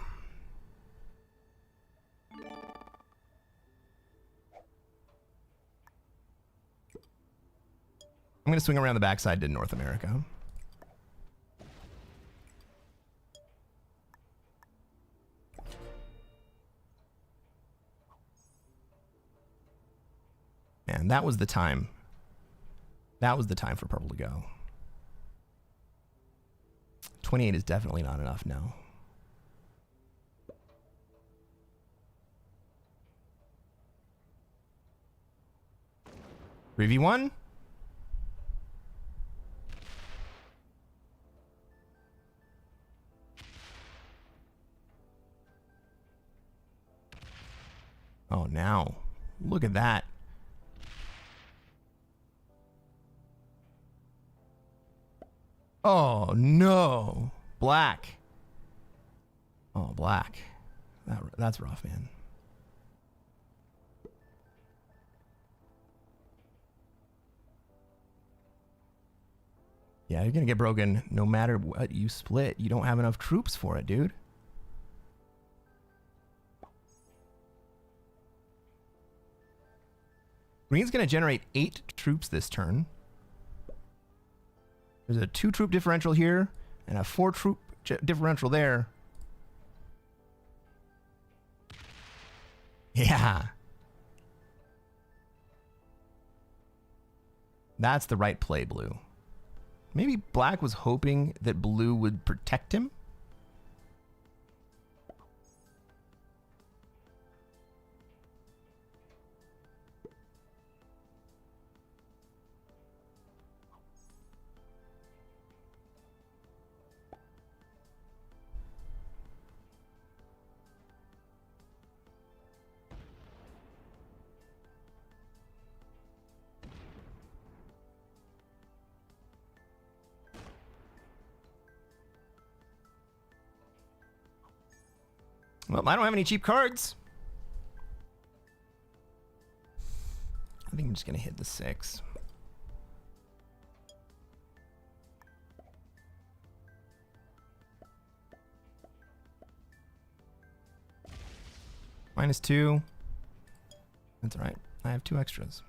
I'm going to swing around the backside to North America. Man, that was the time. That was the time for purple to go. 28 is definitely not enough now. Three v1. Oh, now look at that. Oh, no. Black. Oh, black. That's rough, man. Yeah, you're going to get broken no matter what you split. You don't have enough troops for it, dude. Green's going to generate 8 troops this turn. There's a 2-troop differential here and a 4-troop differential there. Yeah. That's the right play, blue. Maybe black was hoping that blue would protect him. Well, I don't have any cheap cards. I think I'm just gonna hit the 6. -2. That's all right. I have 2 extras.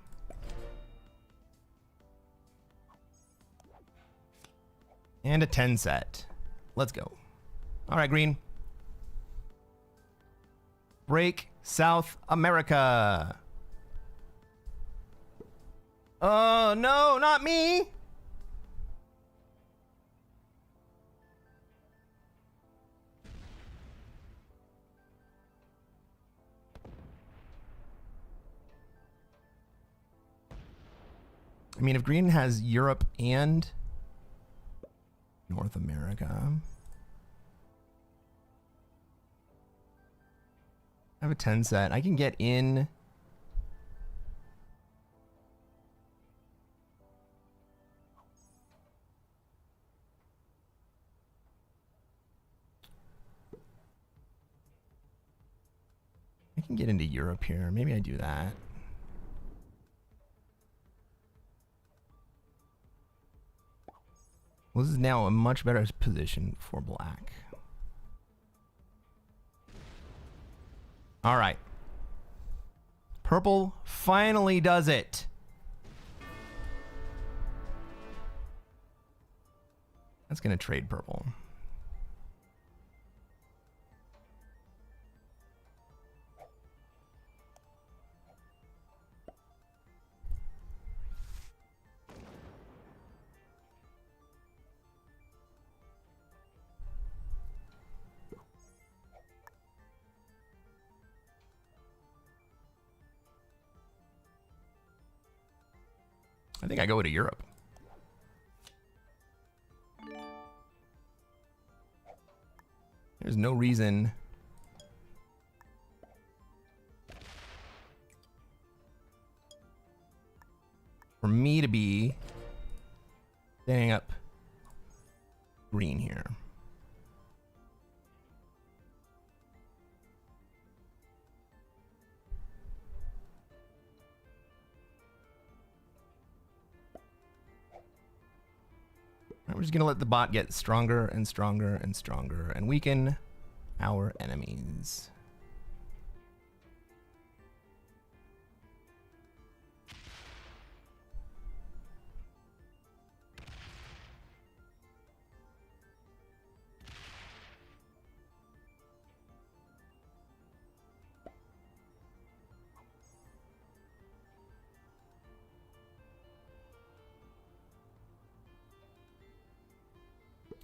And a 10 set. Let's go. All right, green. Break South America. Oh, no, not me. I mean, if green has Europe and North America. I have a 10 set. I can get in. I can get into Europe here. Maybe I do that. Well, this is now a much better position for black. All right. Purple finally does it. That's going to trade purple. I think I go to Europe. There's no reason for me to be standing up green here. We're just going to let the bot get stronger and stronger and stronger and weaken our enemies.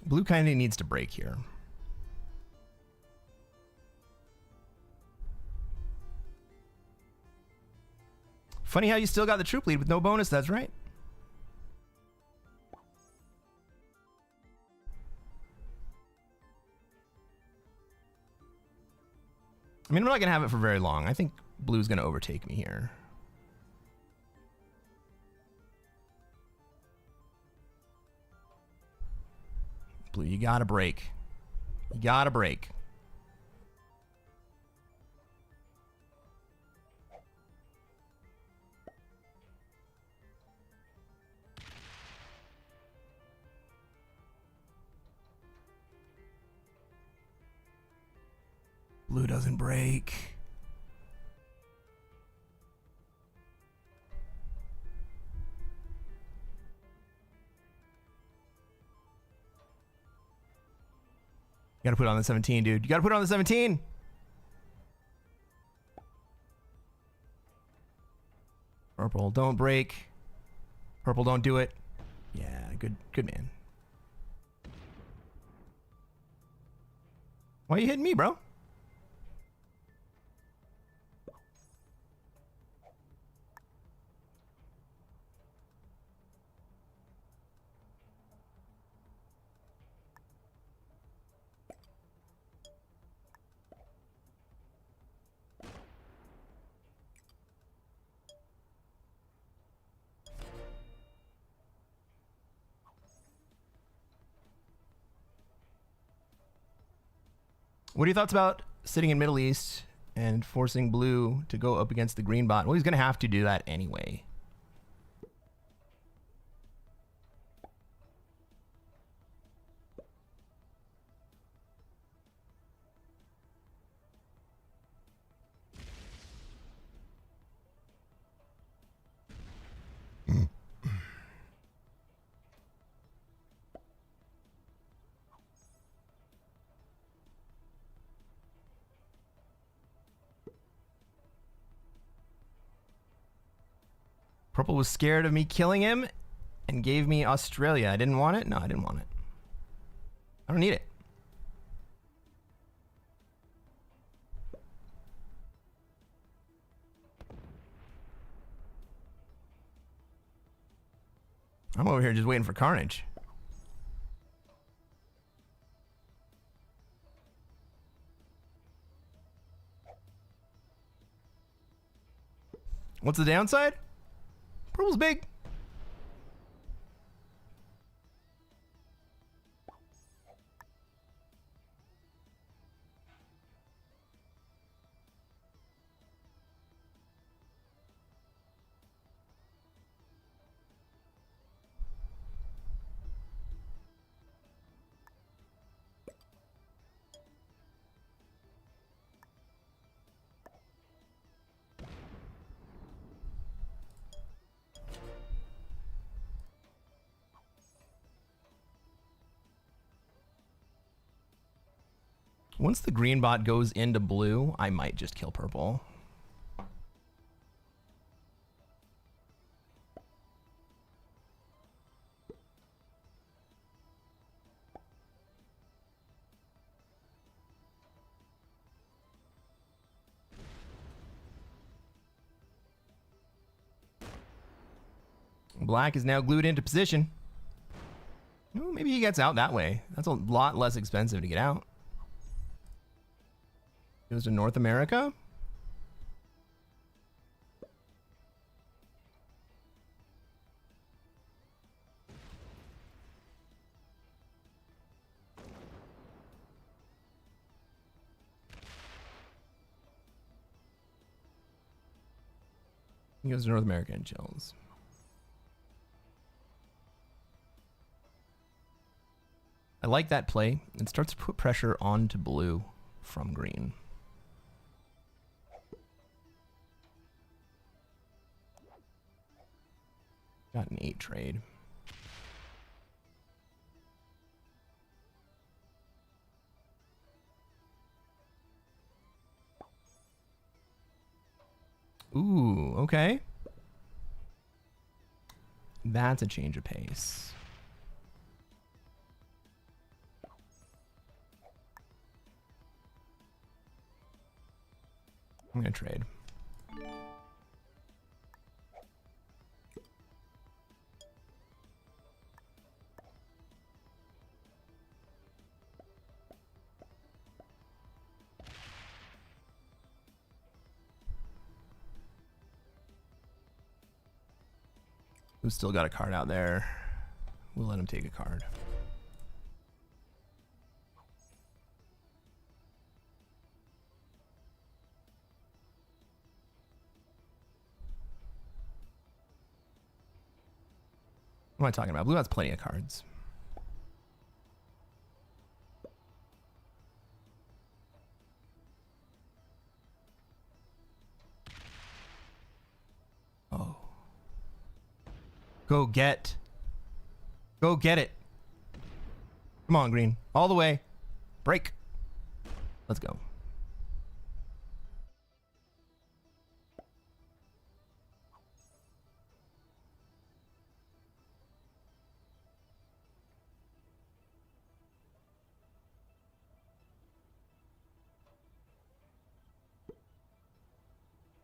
Blue kind of needs to break here. Funny how you still got the troop lead with no bonus, that's right. I mean, we're not going to have it for very long. I think blue's going to overtake me here. Blue, you gotta break. You gotta break. Blue doesn't break. You gotta put it on the 17, dude. You gotta put it on the 17. Purple, don't break. Purple, don't do it. Yeah, good man. Why are you hitting me, bro? What are your thoughts about sitting in Middle East and forcing blue to go up against the green bot. Well, he's going to have to do that anyway. Purple was scared of me killing him and gave me Australia. I didn't want it? No, I didn't want it. I don't need it. I'm over here just waiting for carnage. What's the downside? Purple's big. Once the green bot goes into blue, I might just kill purple. Black is now glued into position. Ooh, maybe he gets out that way. That's a lot less expensive to get out. Goes to North America. He goes to North America and chills. I like that play. It starts to put pressure onto blue from green. Got an 8 trade. Ooh, okay. That's a change of pace. I'm gonna trade. Who's still got a card out there? We'll let him take a card. What am I talking about? Blue has plenty of cards. Oh. Go get. Go get it. Come on, green. All the way. Break. Let's go.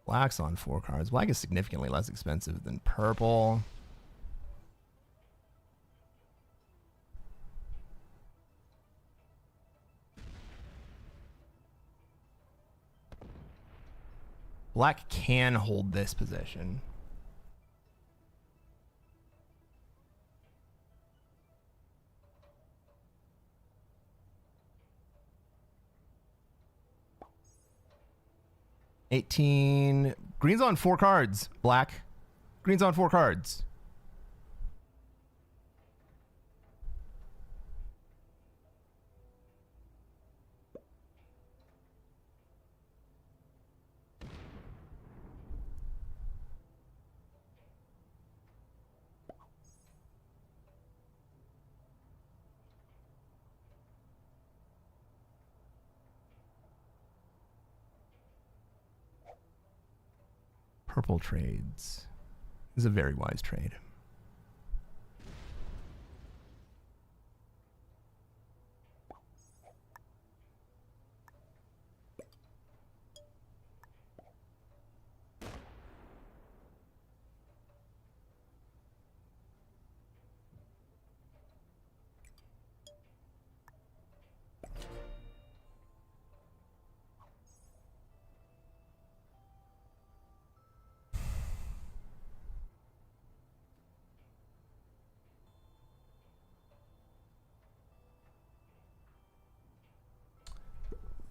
Black's on 4 cards. Black is significantly less expensive than purple. Black can hold this position. 18. Green's on 4 cards. Black. Green's on 4 cards. Purple trades. This is a very wise trade.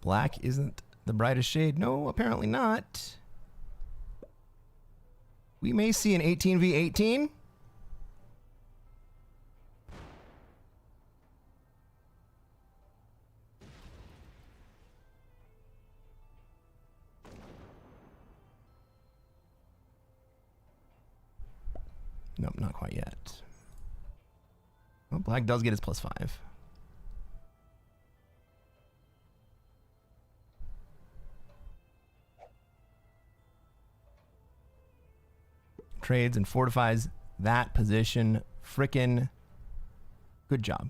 Black isn't the brightest shade. No, apparently not. We may see an 18v18. Nope, not quite yet. Well, black does get his +5. Trades and fortifies that position. Frickin' good job.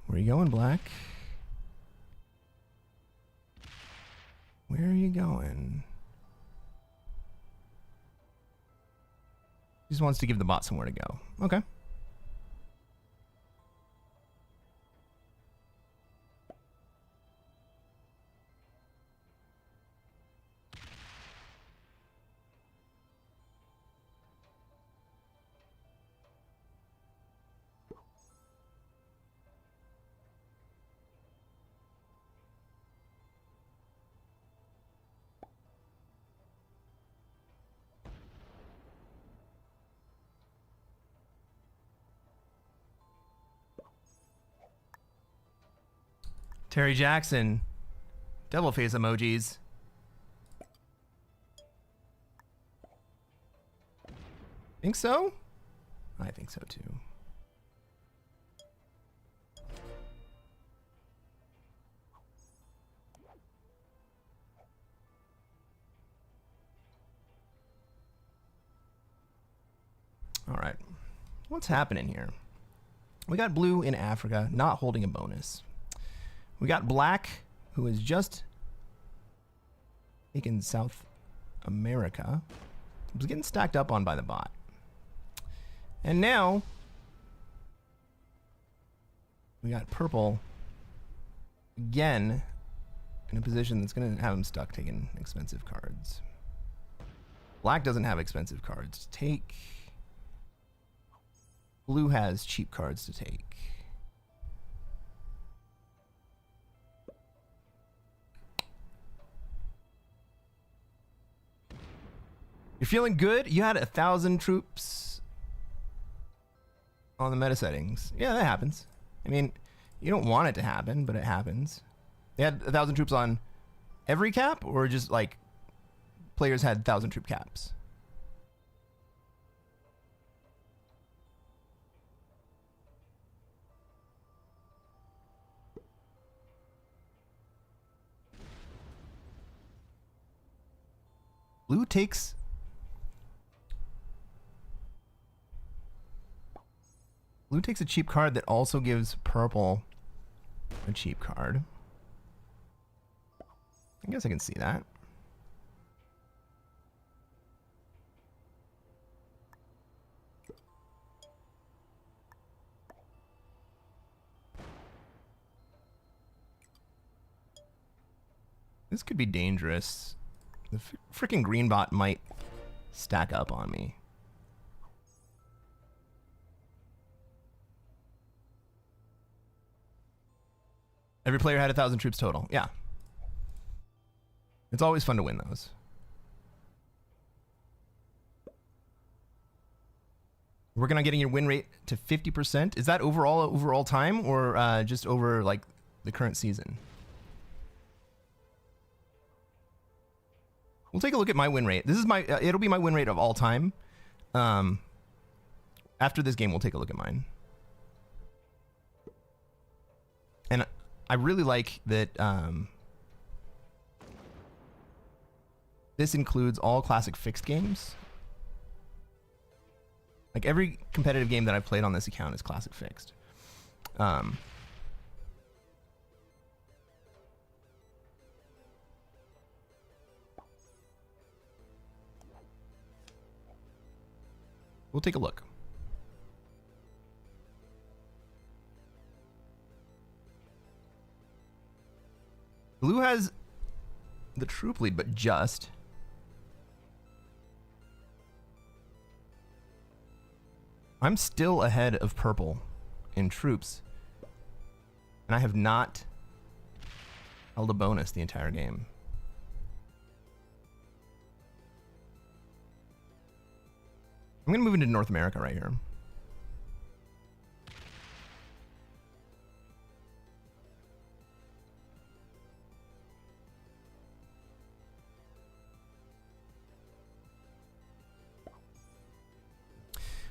Where are you going, black? Where are you going? He just wants to give the bot somewhere to go. Okay. Terry Jackson. Devil face emojis. Think so? I think so too. All right. What's happening here? We got blue in Africa not holding a bonus. We got black, who is just taken South America. Was getting stacked up on by the bot. And now we got purple again in a position that's going to have him stuck taking expensive cards. Black doesn't have expensive cards to take. Blue has cheap cards to take. You're feeling good? You had 1,000 troops on the meta settings. Yeah, that happens. I mean, you don't want it to happen, but it happens. They had 1,000 troops on every cap, or just like players had 1,000 troop caps? Blue takes... Blue takes a cheap card that also gives purple a cheap card. I guess I can see that. This could be dangerous. The freaking green bot might stack up on me. Every player had 1,000 troops total. Yeah. It's always fun to win those. Working on getting your win rate to 50%. Is that overall time, or just over like the current season? We'll take a look at my win rate. This is my it'll be my win rate of all time. After this game, we'll take a look at mine. And I really like that this includes all classic fixed games. Like every competitive game that I've played on this account is classic fixed. We'll take a look. Blue has the troop lead, but just. I'm still ahead of purple in troops, and I have not held a bonus the entire game. I'm going to move into North America right here.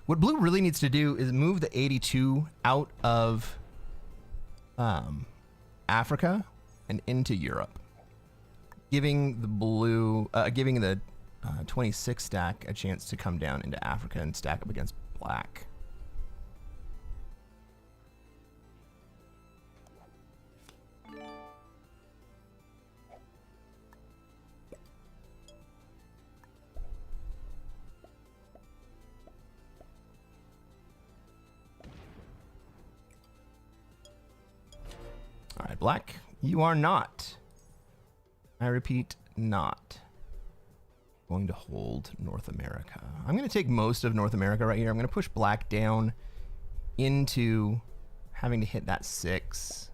What blue really needs to do is move the 82 out of Africa and into Europe, giving the blue, giving the 26 stack a chance to come down into Africa and stack up against black. All right, black, you are not. I repeat, not going to hold North America. I'm going to take most of North America right here. I'm going to push black down into having to hit that 6.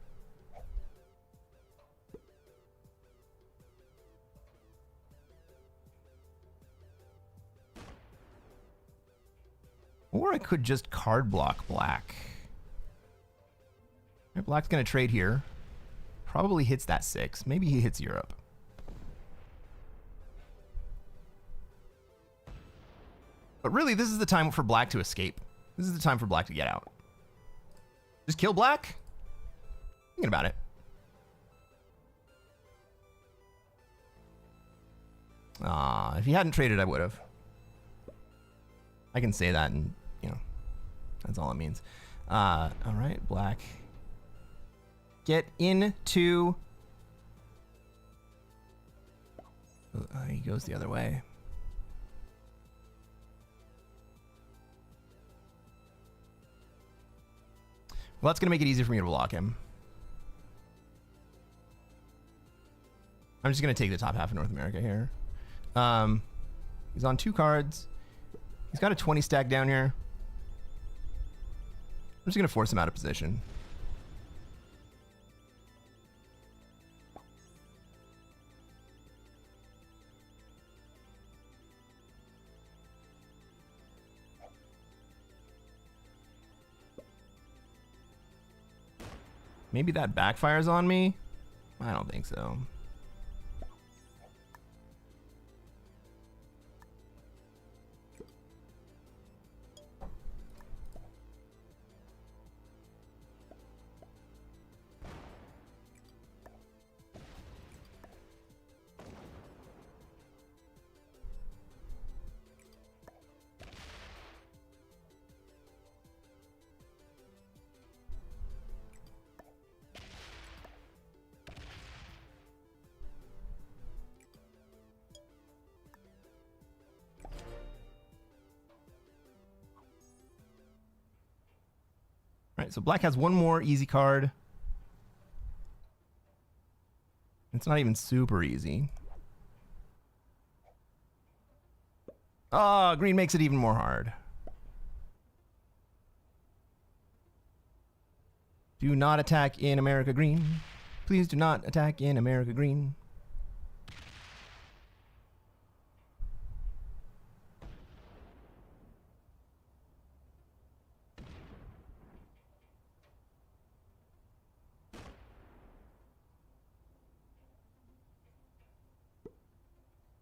Or I could just card block black. All right, black's going to trade here. Probably hits that 6. Maybe he hits Europe. But really, this is the time for black to escape. This is the time for black to get out. Just kill black? Thinking about it. If he hadn't traded, I would have. I can say that, and, you know, that's all it means. All right, black. Get into... he goes the other way. Well, that's going to make it easier for me to block him. I'm just going to take the top half of North America here. He's on 2 cards. He's got a 20 stack down here. I'm just going to force him out of position. Maybe that backfires on me? I don't think so. Right, so black has one more easy card. It's not even super easy. Oh, green makes it even more hard. Do not attack in America, green. Please do not attack in America Green.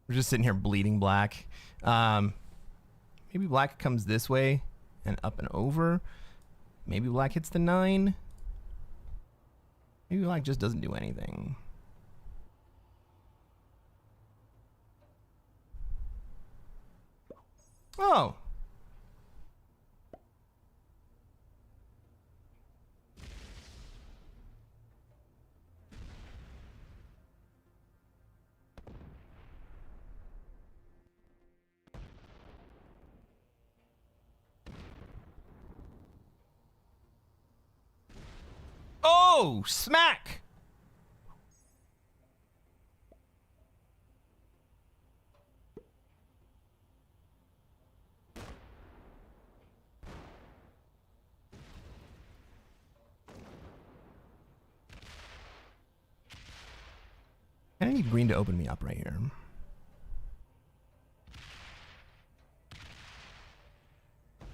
We're just sitting here bleeding black. Maybe black comes this way and up and over. Maybe black hits the 9. Maybe black just doesn't do anything. Oh. Oh, smack! I need green to open me up right here.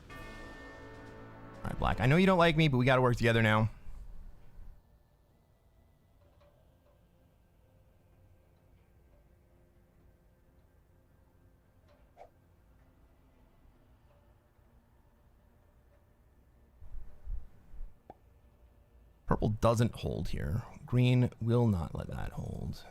All right, black. I know you don't like me, but we got to work together now. Purple doesn't hold here. Green will not let that hold.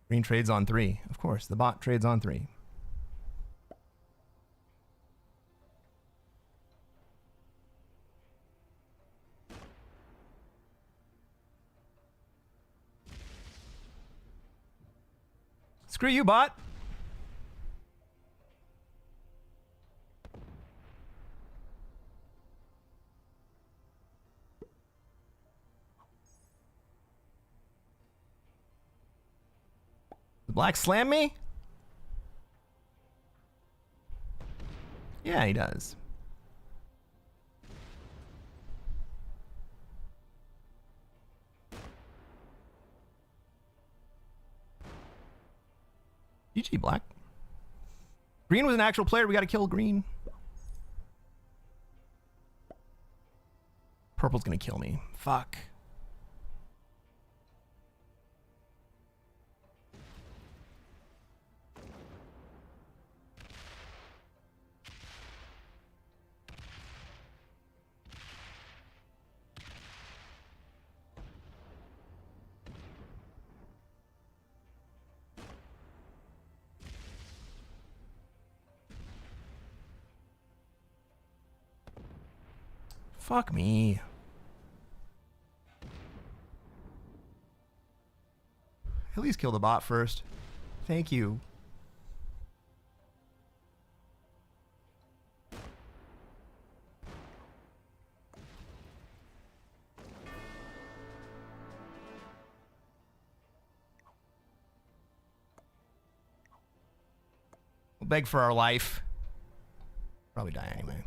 Green trades on 3. Of course, the bot trades on 3. Screw you, bot. Black slam me? Yeah, he does. GG, black. Green was an actual player. We got to kill green. Purple's going to kill me. Fuck. Fuck me. At least kill the bot first. Thank you. We'll beg for our life. Probably die anyway.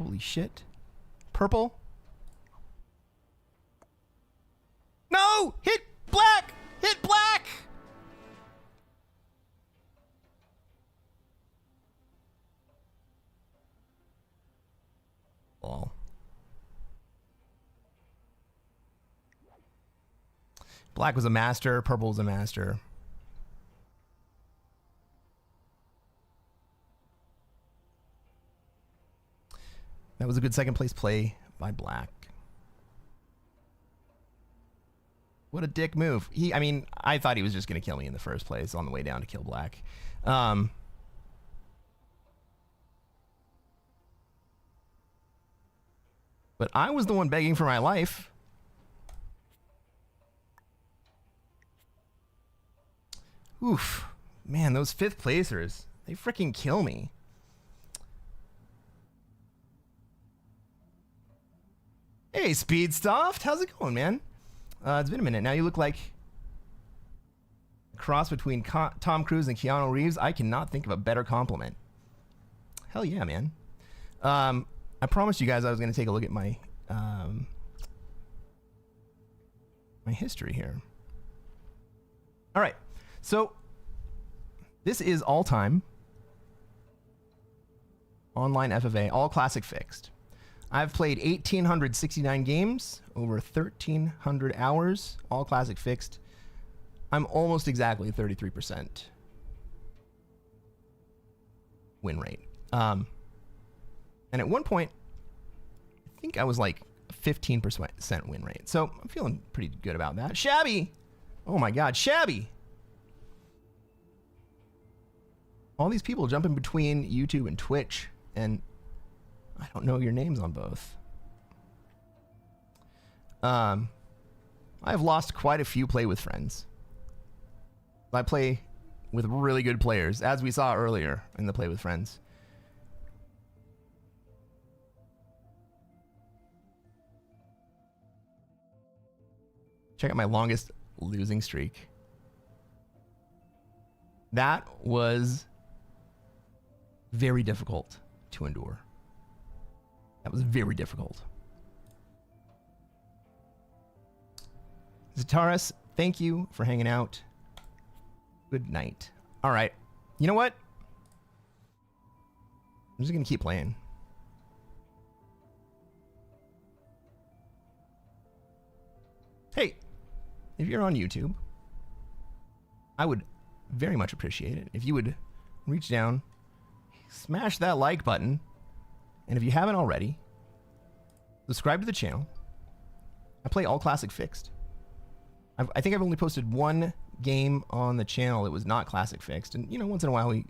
Holy shit. Purple. No! Hit black! Hit black! Oh. Black was a master. Purple was a master. That was a good second place play by black. What a dick move. I mean, I thought he was just going to kill me in the first place on the way down to kill black. But I was the one begging for my life. Oof. Man, those 5th placers, they freaking kill me. Hey, Speedsoft. How's it going, man? It's been a minute. Now you look like a cross between Tom Cruise and Keanu Reeves. I cannot think of a better compliment. Hell yeah, man. I promised you guys I was going to take a look at my my history here. All right. So this is all-time online FFA, all classic fixed. I've played 1,869 games, over 1,300 hours, all classic fixed. I'm almost exactly 33% win rate. And at one point, I think I was like 15% win rate. So I'm feeling pretty good about that. Shabby! Oh my God, Shabby! All these people jumping between YouTube and Twitch, and I don't know your names on both. I've lost quite a few play with friends. I play with really good players, as we saw earlier in the play with friends. Check out my longest losing streak. That was very difficult to endure. That was very difficult. Zataris, thank you for hanging out. Good night. All right. You know what? I'm just going to keep playing. Hey, if you're on YouTube, I would very much appreciate it if you would reach down, smash that like button, and if you haven't already, subscribe to the channel. I play all classic fixed. I think I've only posted one game on the channel that was not classic fixed, and you know, once in a while we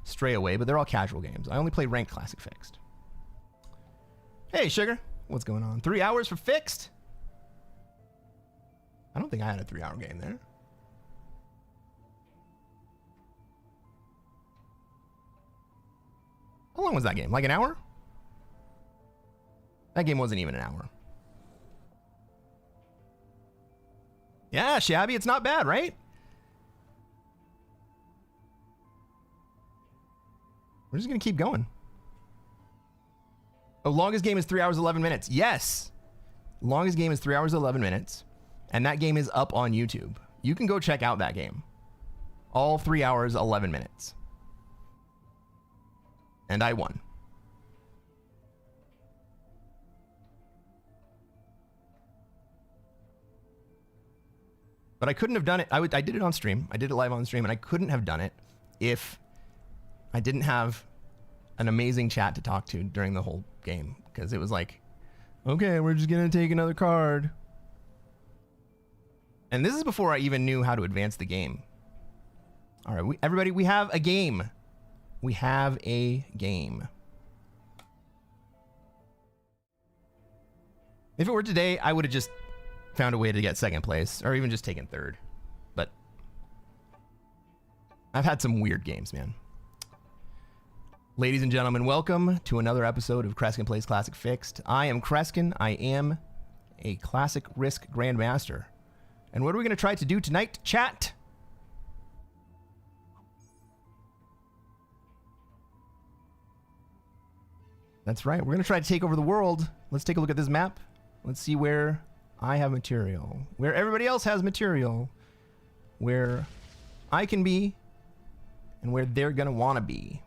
stray away, but they're all casual games. I only play ranked classic fixed. Hey, Sugar, what's going on? 3 hours for fixed? I don't think I had a 3-hour game there. How long was that game? Like an hour? That game wasn't even an hour. Yeah, Shabby, it's not bad, right? We're just going to keep going. Oh, longest game is 3 hours, 11 minutes. Yes. Longest game is 3 hours, 11 minutes. And that game is up on YouTube. You can go check out that game. All 3 hours, 11 minutes. And I won. But I couldn't have done it. I did it on stream. I did it live on stream, and I couldn't have done it if I didn't have an amazing chat to talk to during the whole game. Because it was like, okay, we're just going to take another card. And this is before I even knew how to advance the game. All right, everybody, we have a game. We have a game. If it were today, I would have just found a way to get second place, or even just taken third. But I've had some weird games, man. Ladies and gentlemen, welcome to another episode of Cresquin Plays Classic Fixed. I am Cresquin. I am a Classic Risk Grandmaster. And what are we going to try to do tonight, chat? That's right. We're going to try to take over the world. Let's take a look at this map. Let's see where I have material, where everybody else has material, where I can be, and where they're going to want to be.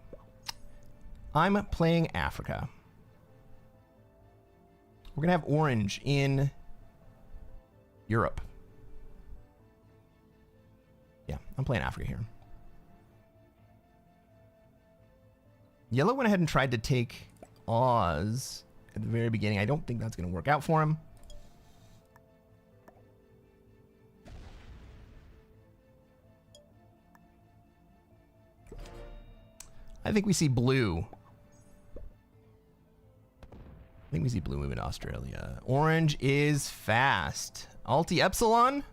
I'm playing Africa. We're going to have orange in Europe. Yeah, I'm playing Africa here. Yellow went ahead and tried to take Oz at the very beginning. I don't think that's going to work out for him. I think we see blue. I think we see blue moving to Australia. Orange is fast. Alti Epsilon?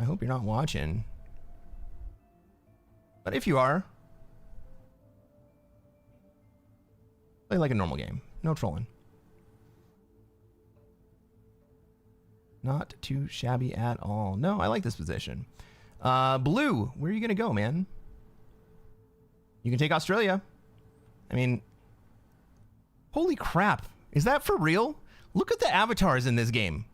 I hope you're not watching. But if you are, play like a normal game. No trolling. Not too shabby at all. No, I like this position. Blue, where are you going to go, man? You can take Australia. I mean, holy crap. Is that for real? Look at the avatars in this game.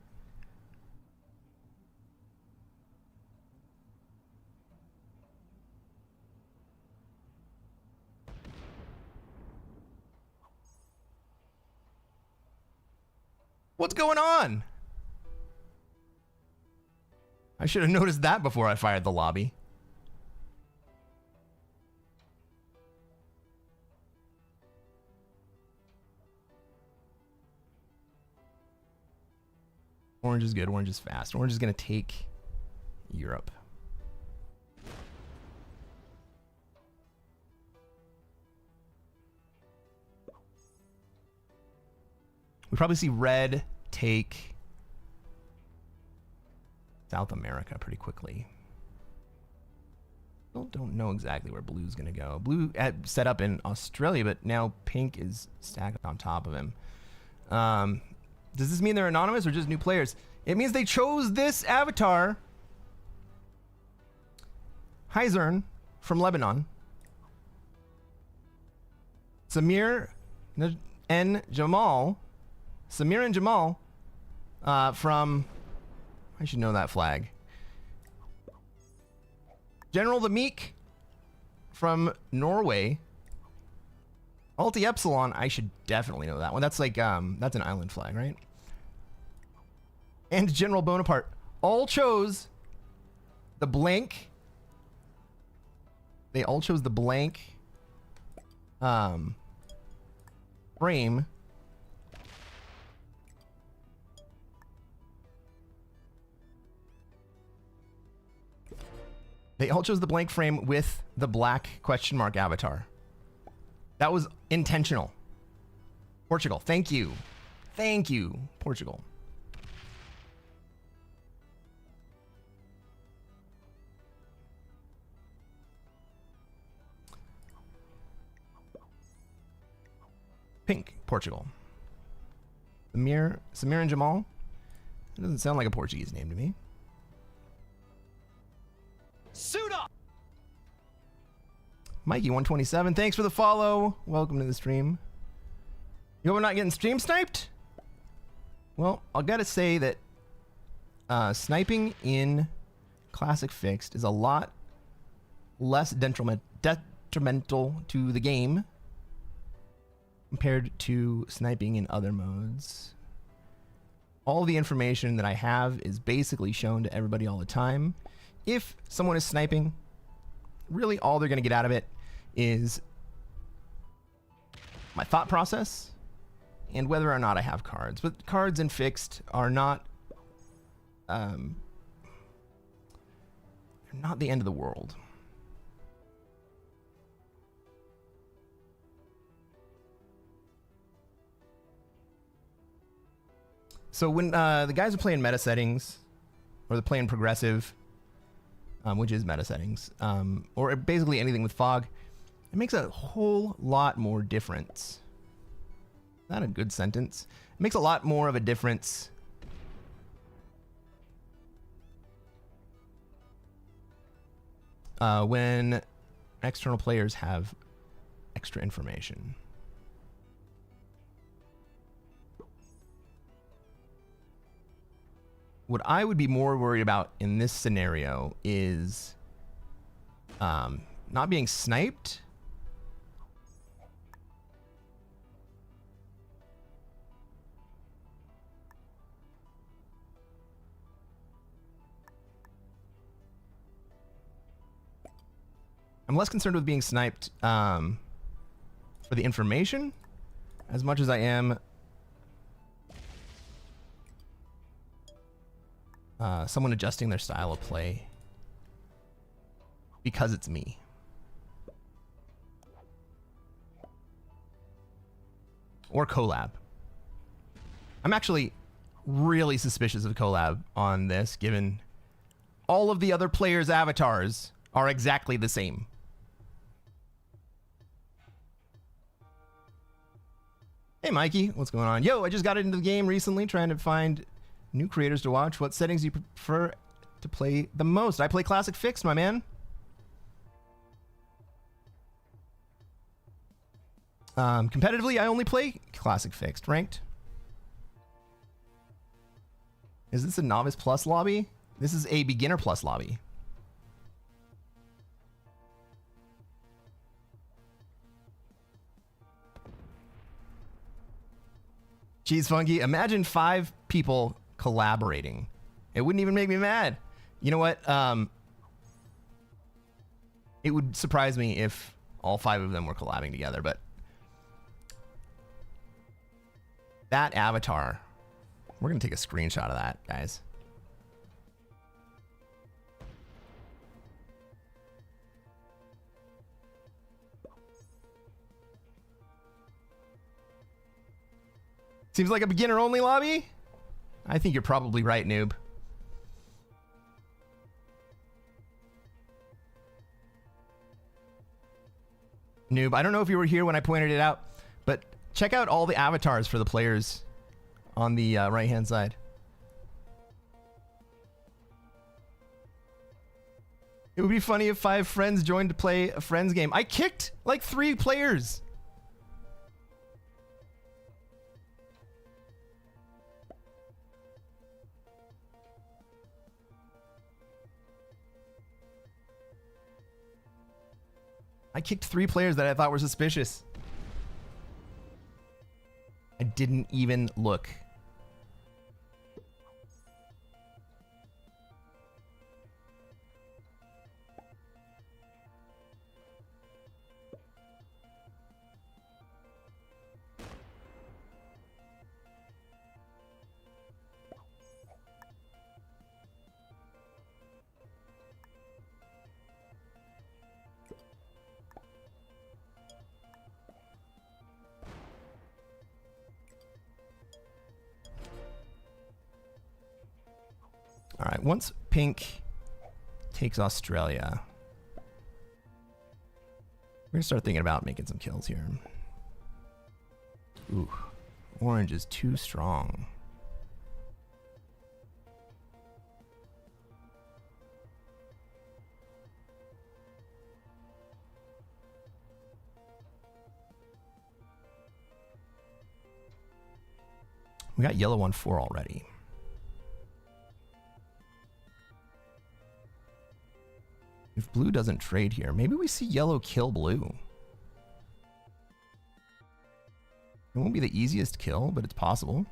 What's going on? I should have noticed that before I fired the lobby. Orange is good. Orange is fast. Orange is going to take Europe. We probably see red take South America pretty quickly. Still don't know exactly where blue's going to go. Blue had set up in Australia, but now pink is stacked on top of him. Does this mean they're anonymous or just new players? It means they chose this avatar, Hyzern from Lebanon. Samir and Jamal from, I should know that flag. General the Meek from Norway. Alti Epsilon, I should definitely know that one. That's like, that's an island flag, right? And General Bonaparte all chose the blank. They all chose the blank frame. They all chose the blank frame with the black question mark avatar. That was intentional. Portugal, thank you. Thank you, Portugal. Pink, Portugal. Samir and Jamal. That doesn't sound like a Portuguese name to me. Suit up! Mikey127, thanks for the follow. Welcome to the stream. You hope I'm not getting stream sniped? Well, I gotta say that sniping in Classic Fixed is a lot less detrimental to the game compared to sniping in other modes. All the information that I have is basically shown to everybody all the time. If someone is sniping, really all they're going to get out of it is my thought process and whether or not I have cards. But cards in Fixed are not they're not the end of the world. So when the guys are playing meta settings, or they're playing progressive, which is meta settings, or basically anything with fog, it makes a whole lot more difference. Not a good sentence. It makes a lot more of a difference when external players have extra information. What I would be more worried about in this scenario is not being sniped. I'm less concerned with being sniped for the information as much as I am someone adjusting their style of play because it's me. or collab. I'm actually really suspicious of collab on this, given all of the other players' avatars are exactly the same. Hey Mikey, what's going on? Yo, I just got into the game recently trying to find new creators to watch. What settings do you prefer to play the most? I play Classic Fixed, my man. Competitively, I only play Classic Fixed. Ranked. Is this a Novice Plus lobby? This is a Beginner Plus lobby. Cheese Funky, imagine 5 people collaborating. It wouldn't even make me mad. You know what? It would surprise me if all 5 of them were collabing together, but that avatar, we're going to take a screenshot of that, guys. Seems like a beginner-only lobby? I think you're probably right, noob. Noob, I don't know if you were here when I pointed it out, but check out all the avatars for the players on the right-hand side. It would be funny if 5 friends joined to play a friends game. I kicked like 3 players. I kicked 3 players that I thought were suspicious. I didn't even look. All right, once Pink takes Australia, we're gonna start thinking about making some kills here. Ooh, orange is too strong. We got yellow on 4 already. If blue doesn't trade here, maybe we see yellow kill blue. It won't be the easiest kill, but it's possible.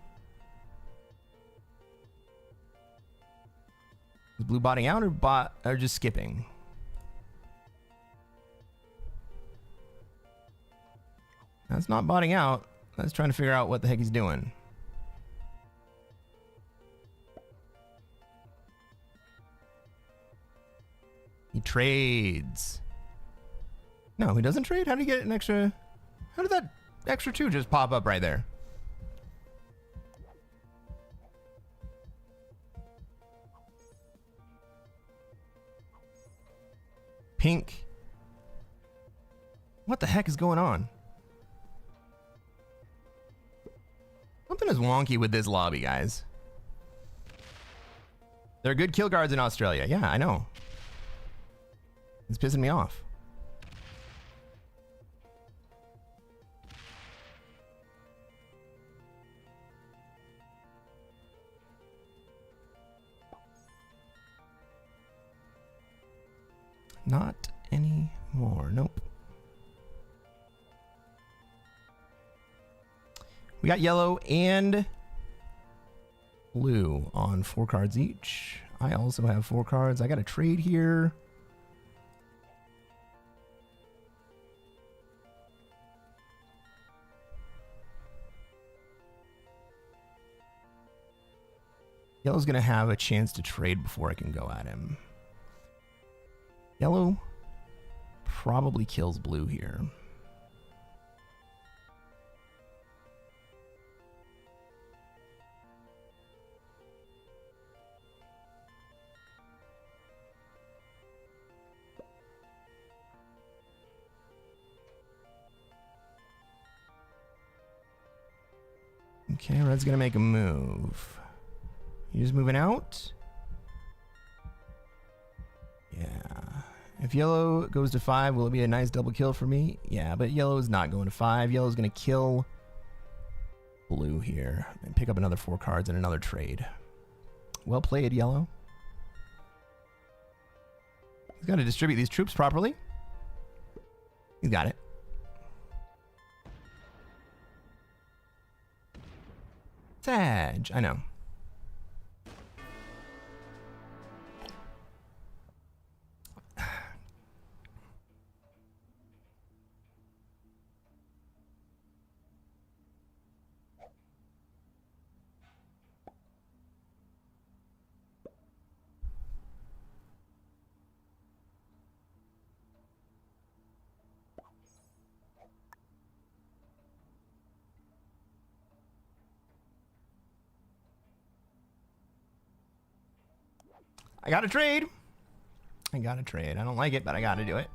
Is blue botting out or just skipping? That's not botting out. That's trying to figure out what the heck he's doing. He trades. No, he doesn't trade? How did he get an extra? How did that extra 2 just pop up right there? Pink. What the heck is going on? Something is wonky with this lobby, guys. There are good kill guards in Australia. Yeah, I know. It's pissing me off. Not anymore. Nope. We got yellow and blue on 4 cards each. I also have 4 cards. I got a trade here. Yellow's going to have a chance to trade before I can go at him. Yellow probably kills blue here. Okay, red's gonna make a move. You just moving out? Yeah. If yellow goes to 5, will it be a nice double kill for me? Yeah, but yellow is not going to 5. Yellow's gonna kill blue here and pick up another 4 cards in another trade. Well played, yellow. He's got to distribute these troops properly. He's got it. Sag, I know. I got to trade. I got to trade. I don't like it, but I got to do it.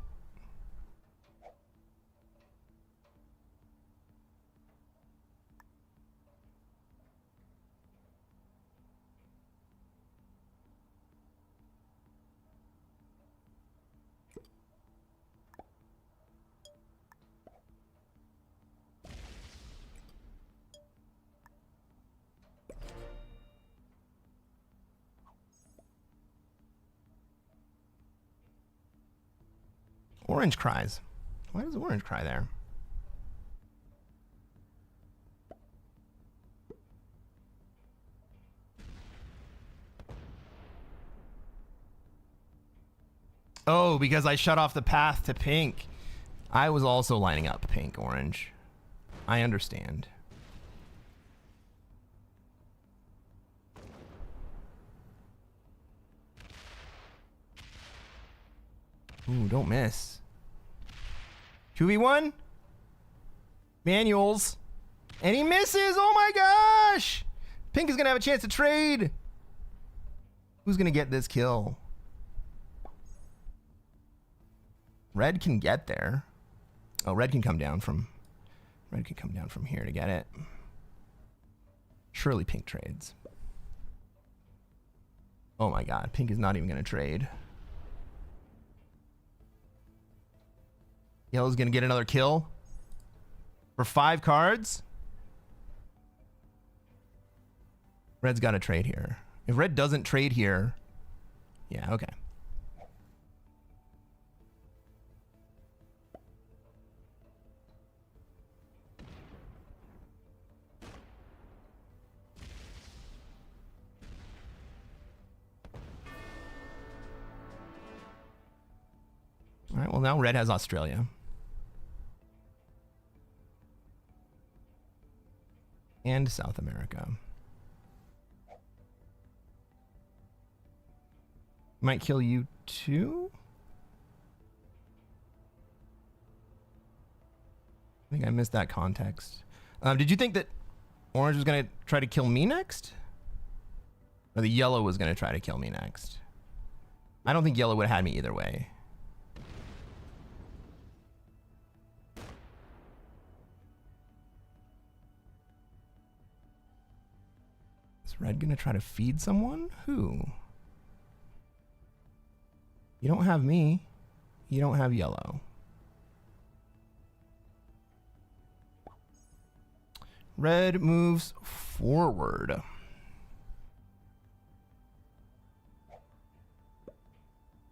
Orange cries. Why does orange cry there? Oh, because I shut off the path to pink. I was also lining up pink, orange. I understand. Ooh, don't miss. 2v1? Manuals. And he misses! Oh my gosh! Pink is gonna have a chance to trade. Who's gonna get this kill? Red can get there. Oh, red can come down from here to get it. Surely pink trades. Oh my god, pink is not even gonna trade. Yellow's gonna get another kill for 5 cards. Red's got to trade here. If red doesn't trade here, yeah, okay. All right, well now red has Australia. And South America. Might kill you too? I think I missed that context. Did you think that orange was going to try to kill me next? Or the yellow was going to try to kill me next? I don't think yellow would have had me either way. Red gonna try to feed someone? Who? You don't have me. You don't have yellow. Red moves forward.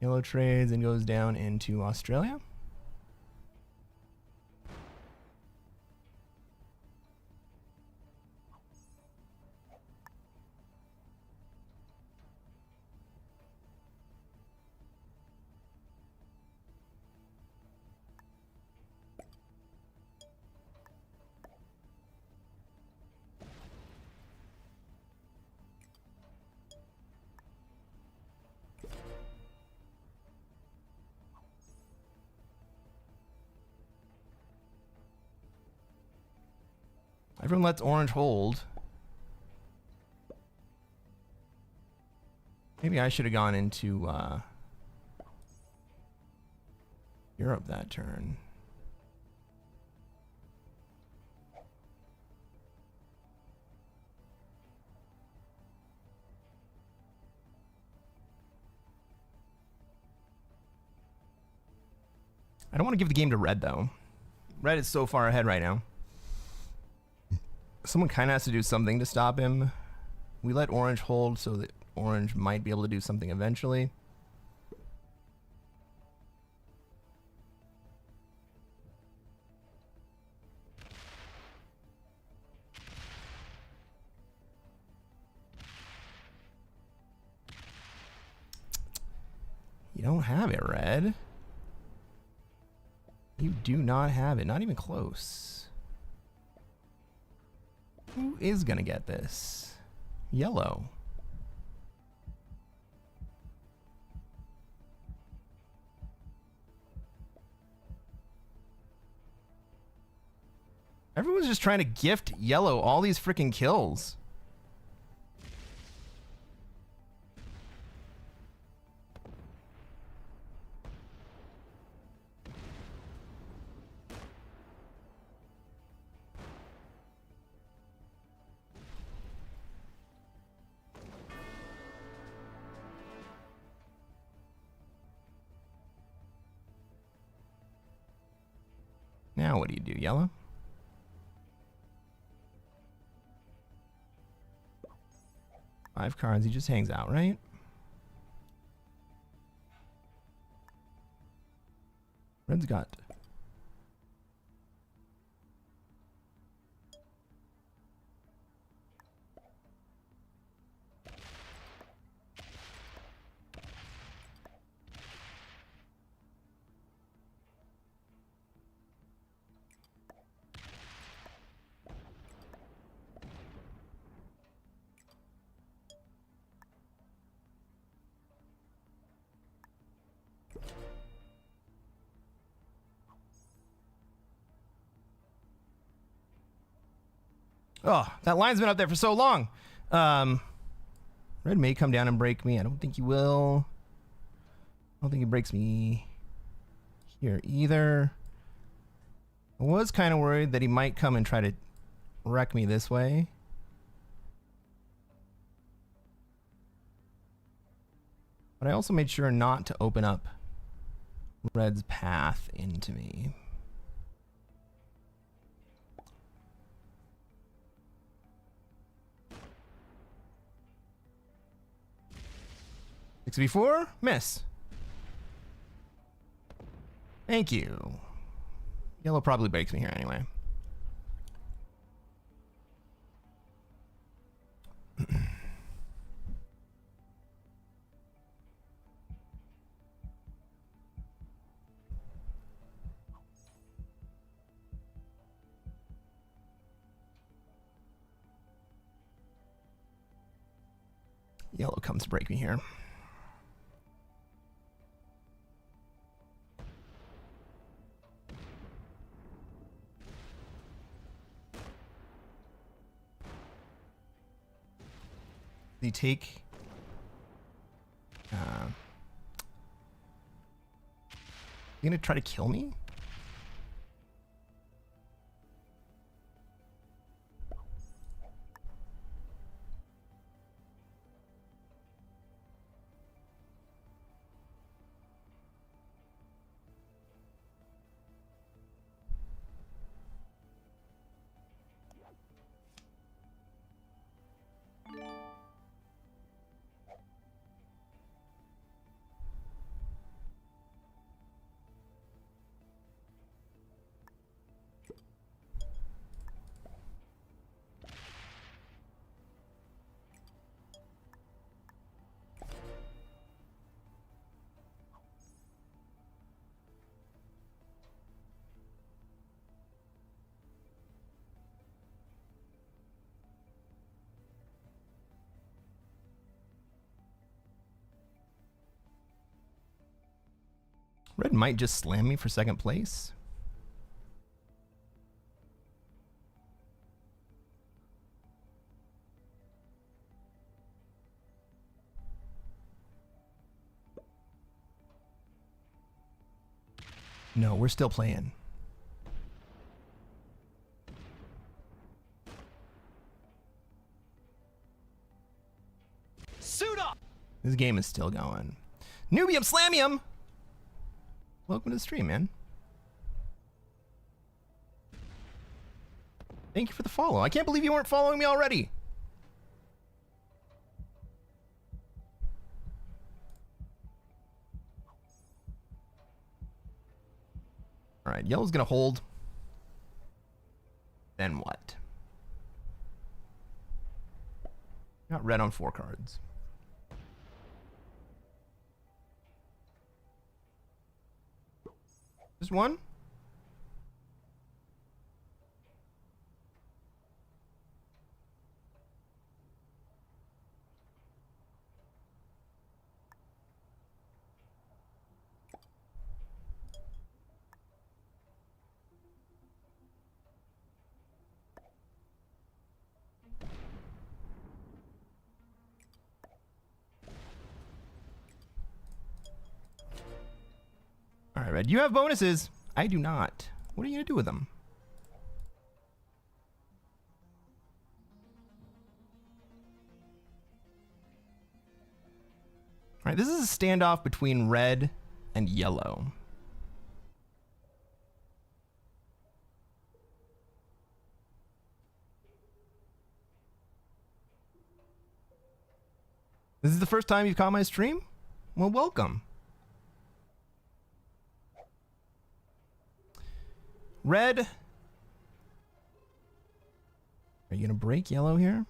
Yellow trades and goes down into Australia. Everyone lets orange hold. Maybe I should have gone into Europe that turn. I don't want to give the game to red, though. Red is so far ahead right now. Someone kind of has to do something to stop him. We let orange hold so that orange might be able to do something eventually. You don't have it, red. You do not have it. Not even close. Who is gonna get this? Yellow. Everyone's just trying to gift yellow all these freaking kills. Now what do you do, yellow? Five cards, he just hangs out, right? Red's got... Oh, that line's been up there for so long. Red may come down and break me. I don't think he will. I don't think he breaks me here either. I was kind of worried that he might come and try to wreck me this way. But I also made sure not to open up Red's path into me. Before miss. Thank you. Yellow probably breaks me here anyway. Yellow comes to break me here. They take you gonna try to kill me? Red might just slam me for second place. No, we're still playing. Suit up! This game is still going. Nubium Slamium! Welcome to the stream, man. Thank you for the follow. I can't believe you weren't following me already. All right, yellow's gonna hold. Then what? Got red on 4 cards. Just one? All right, red. You have bonuses. I do not. What are you going to do with them? All right, this is a standoff between red and yellow. This is the first time you've caught my stream? Well, welcome. Red. Are you going to break yellow here?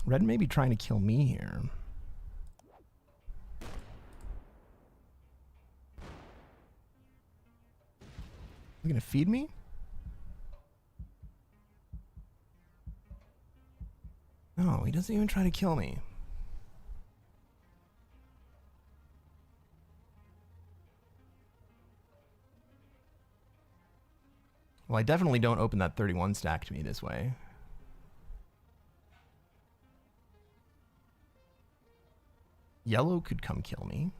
Red may be trying to kill me here. You going to feed me? No, he doesn't even try to kill me. Well, I definitely don't open that 31 stack to me this way. Yellow could come kill me.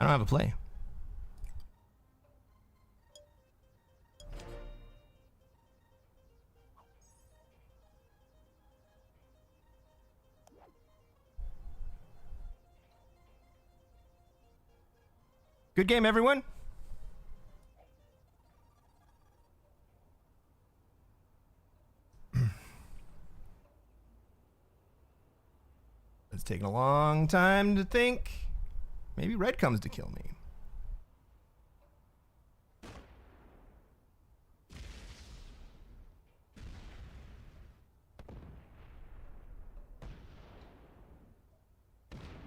I don't have a play. Good game, everyone. It's taking a long time to think. Maybe red comes to kill me.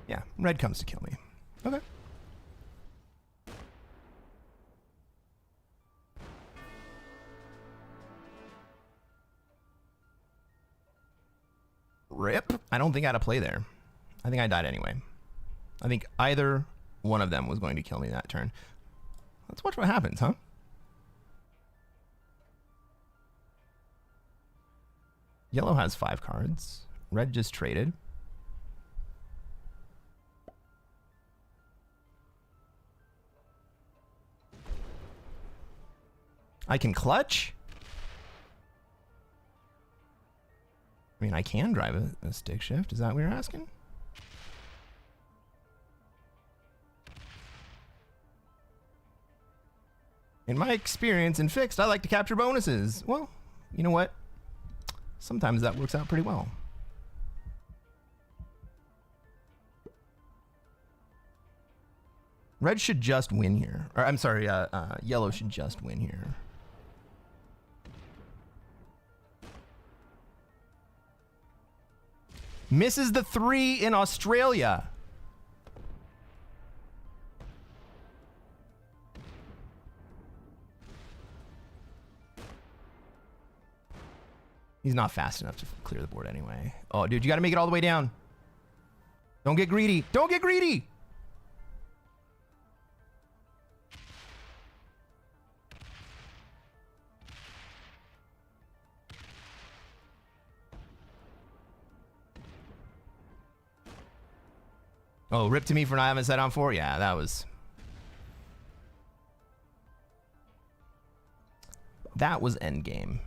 Yeah, red comes to kill me. Okay. Rip. I don't think I had a play there. I think I died anyway. I think either one of them was going to kill me that turn. Let's watch what happens, huh? Yellow has 5 cards. Red just traded. I can clutch? I mean, I can drive a stick shift. Is that what you're asking? In my experience in fixed, I like to capture bonuses. Well, you know what? Sometimes that works out pretty well. Red should just win here. Or I'm sorry, yellow should just win here. Misses the 3 in Australia. He's not fast enough to clear the board anyway. Oh, dude, you got to make it all the way down. Don't get greedy. Don't get greedy. Oh, rip to me for not having set on 4. Yeah, that was endgame.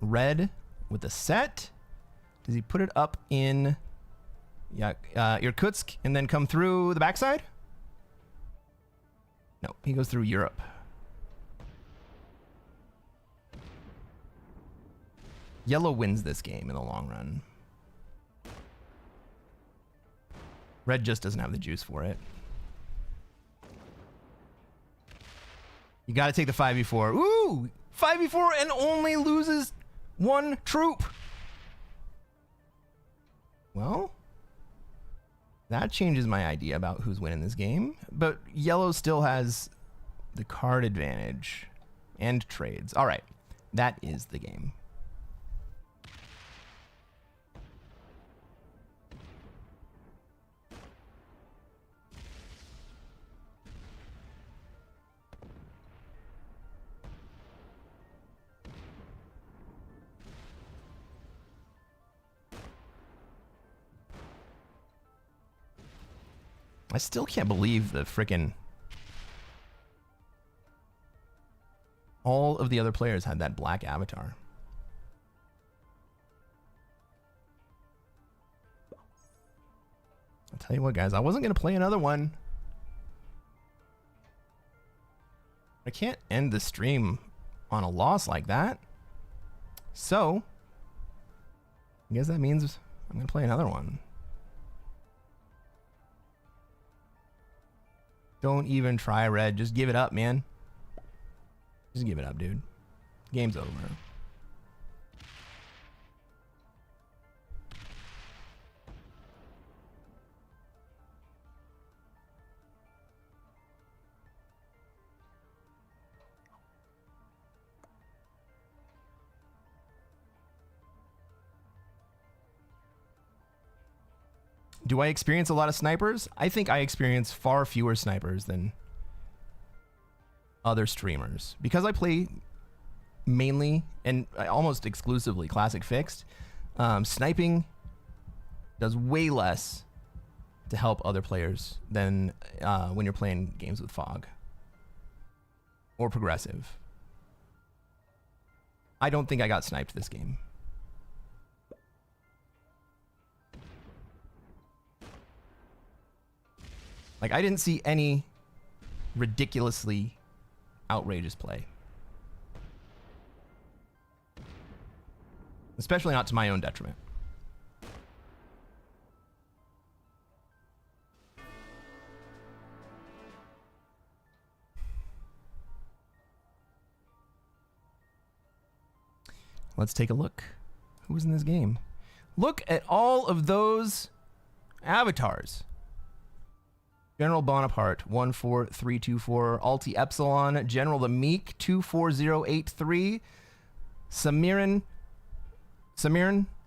Red with a set. Does he put it up in Irkutsk and then come through the backside? No, he goes through Europe. Yellow wins this game in the long run. Red just doesn't have the juice for it. You got to take the 5v4. Ooh! 5v4 and only loses 1 troop. Well, that changes my idea about who's winning this game. But yellow still has the card advantage and trades. All right, that is the game. I still can't believe the frickin' all of the other players had that black avatar. I'll tell you what, guys, I wasn't going to play another one. I can't end the stream on a loss like that. So, I guess that means I'm going to play another one. Don't even try, Red. Just give it up, man. Just give it up, dude. Game's over. Do I experience a lot of snipers? I think I experience far fewer snipers than other streamers. Because I play mainly and almost exclusively Classic Fixed, sniping does way less to help other players than when you're playing games with Fog or Progressive. I don't think I got sniped this game. Like, I didn't see any ridiculously outrageous play. Especially not to my own detriment. Let's take a look. Who was in this game? Look at all of those avatars. General Bonaparte, 14324. Alti Epsilon. General the Meek, 24083. Samirin,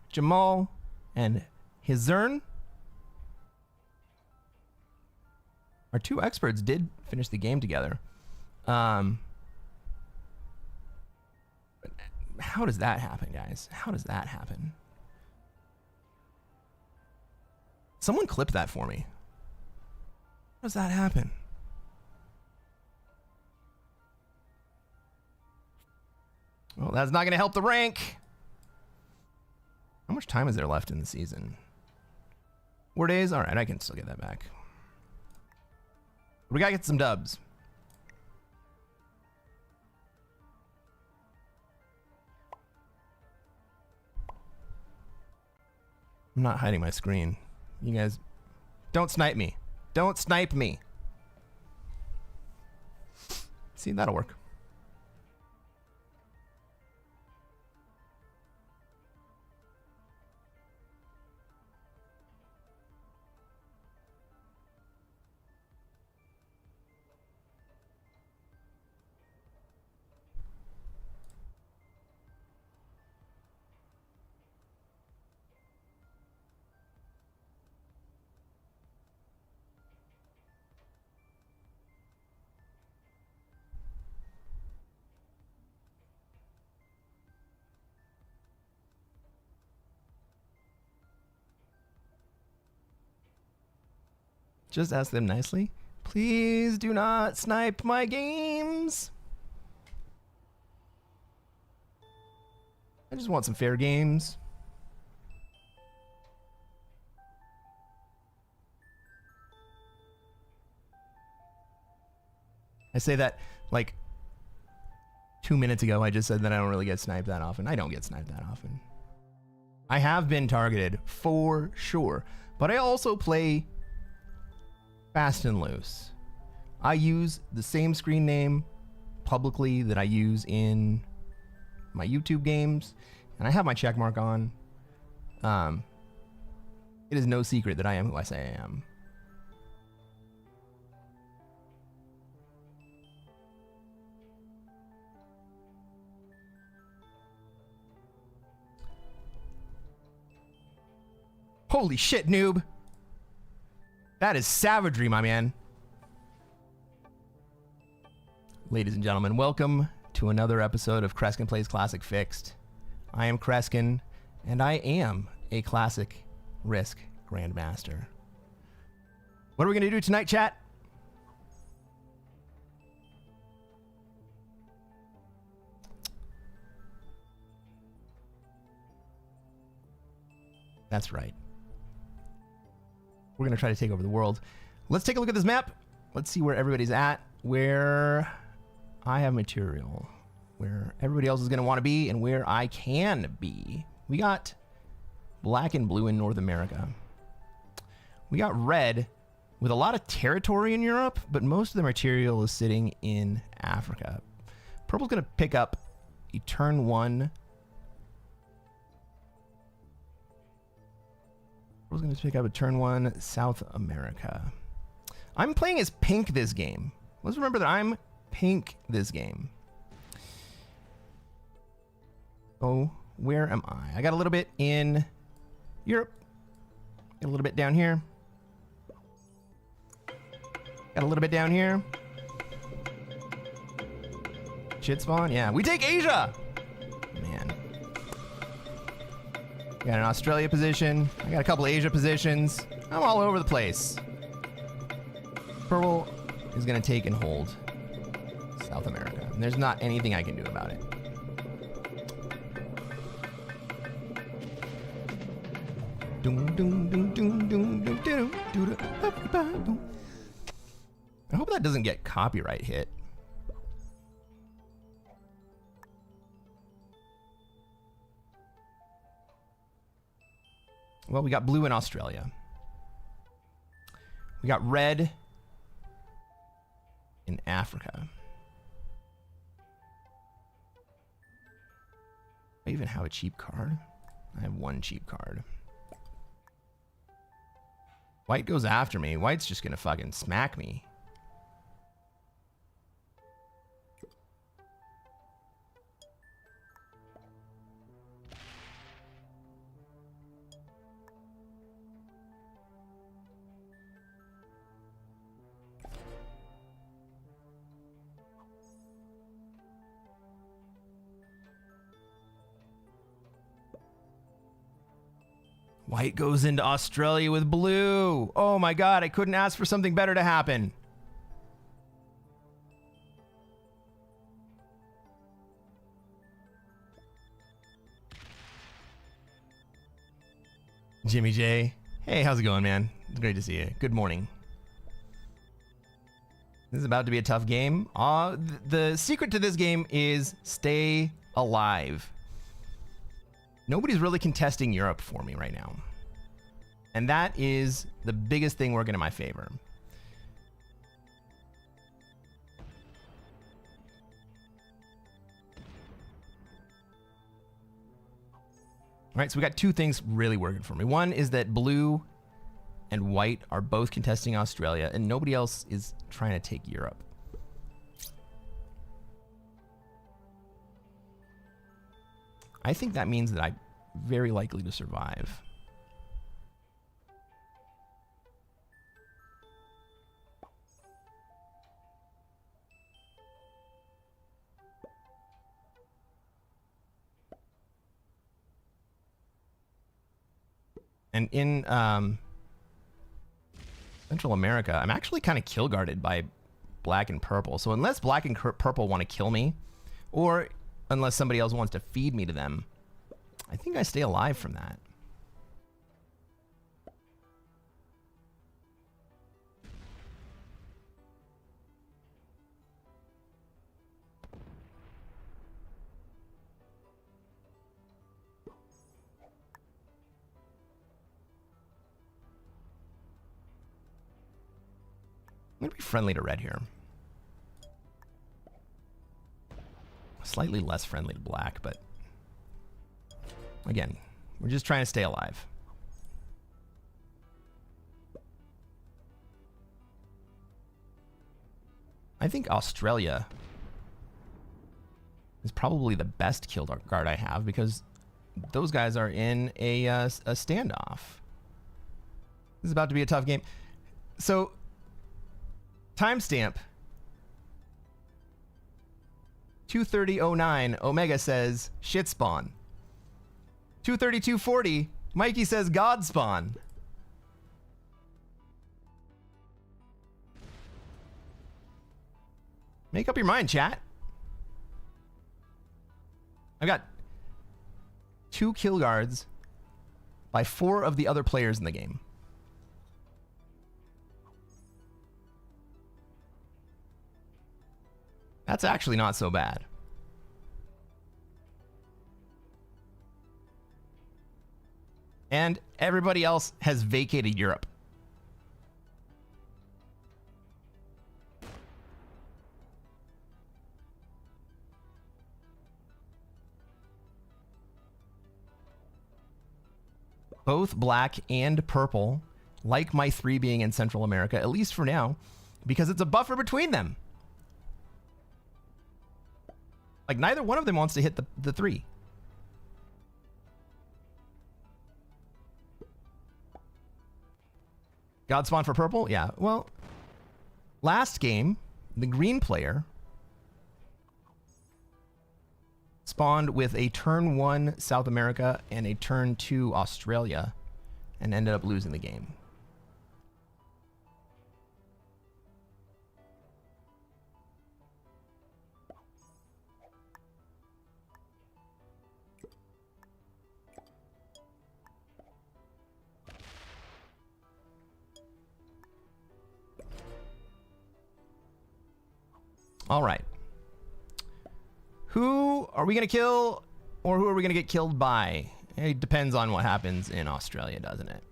Jamal, and Hizern. Our 2 experts did finish the game together. But how does that happen, guys? How does that happen? Someone clip that for me. How does that happen? Well, that's not going to help the rank. How much time is there left in the season? 4 days? All right, I can still get that back. We got to get some dubs. I'm not hiding my screen. You guys, don't snipe me. Don't snipe me. See, that'll work. Just ask them nicely. Please do not snipe my games. I just want some fair games. I say that like 2 minutes ago. I just said that I don't really get sniped that often. I don't get sniped that often. I have been targeted for sure, but I also play fast and loose. I use the same screen name publicly that I use in my YouTube games, and I have my check mark on. It is no secret that I am who I say I am. Holy shit, noob. That is savagery, my man. Ladies and gentlemen, welcome to another episode of Cresquin Plays Classic Fixed. I am Cresquin, and I am a Classic Risk Grandmaster. What are we going to do tonight, chat? That's right. We're going to try to take over the world. Let's take a look at this map. Let's see where everybody's at, where I have material, where everybody else is going to want to be, and where I can be. We got black and blue in North America. We got red with a lot of territory in Europe, but most of the material is sitting in Africa. Purple's going to pick up a turn one. Purple's going to pick up a turn one South America. I'm playing as pink this game. Let's remember that I'm pink this game. Oh, where am I? I got a little bit in Europe. Got a little bit down here. Got a little bit down here. Shit spawn? Yeah, we take Asia! Man. Got an Australia position. I got a couple Asia positions. I'm all over the place. Purple is going to take and hold South America. And there's not anything I can do about it. I hope that doesn't get copyright hit. Well, we got blue in Australia. We got red in Africa. I even have a cheap card. I have one cheap card. White goes after me. White's just gonna fucking smack me. White goes into Australia with blue. Oh my god, I couldn't ask for something better to happen. Jimmy J. Hey, how's it going, man? It's great to see you. Good morning. This is about to be a tough game. The secret to this game is stay alive. Nobody's really contesting Europe for me right now. And that is the biggest thing working in my favor. All right, so we got two things really working for me. One is that blue and white are both contesting Australia, and nobody else is trying to take Europe. I think that means that I'm very likely to survive. And in Central America. I'm actually kind of kill guarded by black and purple. So unless black and purple want to kill me, or unless somebody else wants to feed me to them, I think I stay alive from that. I'm going to be friendly to red here. Slightly less friendly to black, but again, we're just trying to stay alive. I think Australia is probably the best kill guard I have because those guys are in a standoff. This is about to be a tough game. So, timestamp 2:30:09. Omega says shit spawn. 2:32:40. Mikey says God spawn. Make up your mind, chat. I've got 2 kill guards by 4 of the other players in the game. That's actually not so bad. And everybody else has vacated Europe. Both black and purple like my 3 being in Central America, at least for now, because it's a buffer between them. Like, neither one of them wants to hit the 3. God spawn for purple? Yeah, well, last game, the green player spawned with a turn 1 South America and a turn 2 Australia and ended up losing the game. All right. Who are we going to kill, or who are we going to get killed by? It depends on what happens in Australia, doesn't it?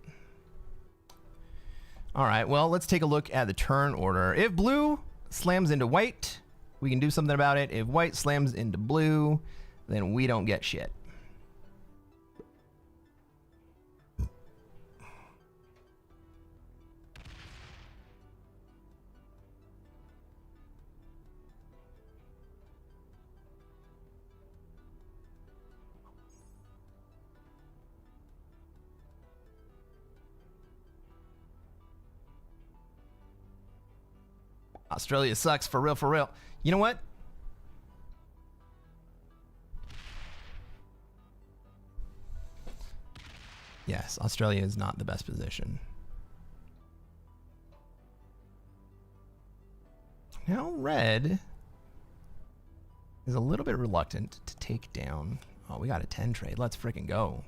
All right, well, let's take a look at the turn order. If blue slams into white, we can do something about it. If white slams into blue, then we don't get shit. Australia sucks, for real, for real. You know what? Yes, Australia is not the best position. Now red is a little bit reluctant to take down. Oh, we got a 10 trade. Let's freaking go.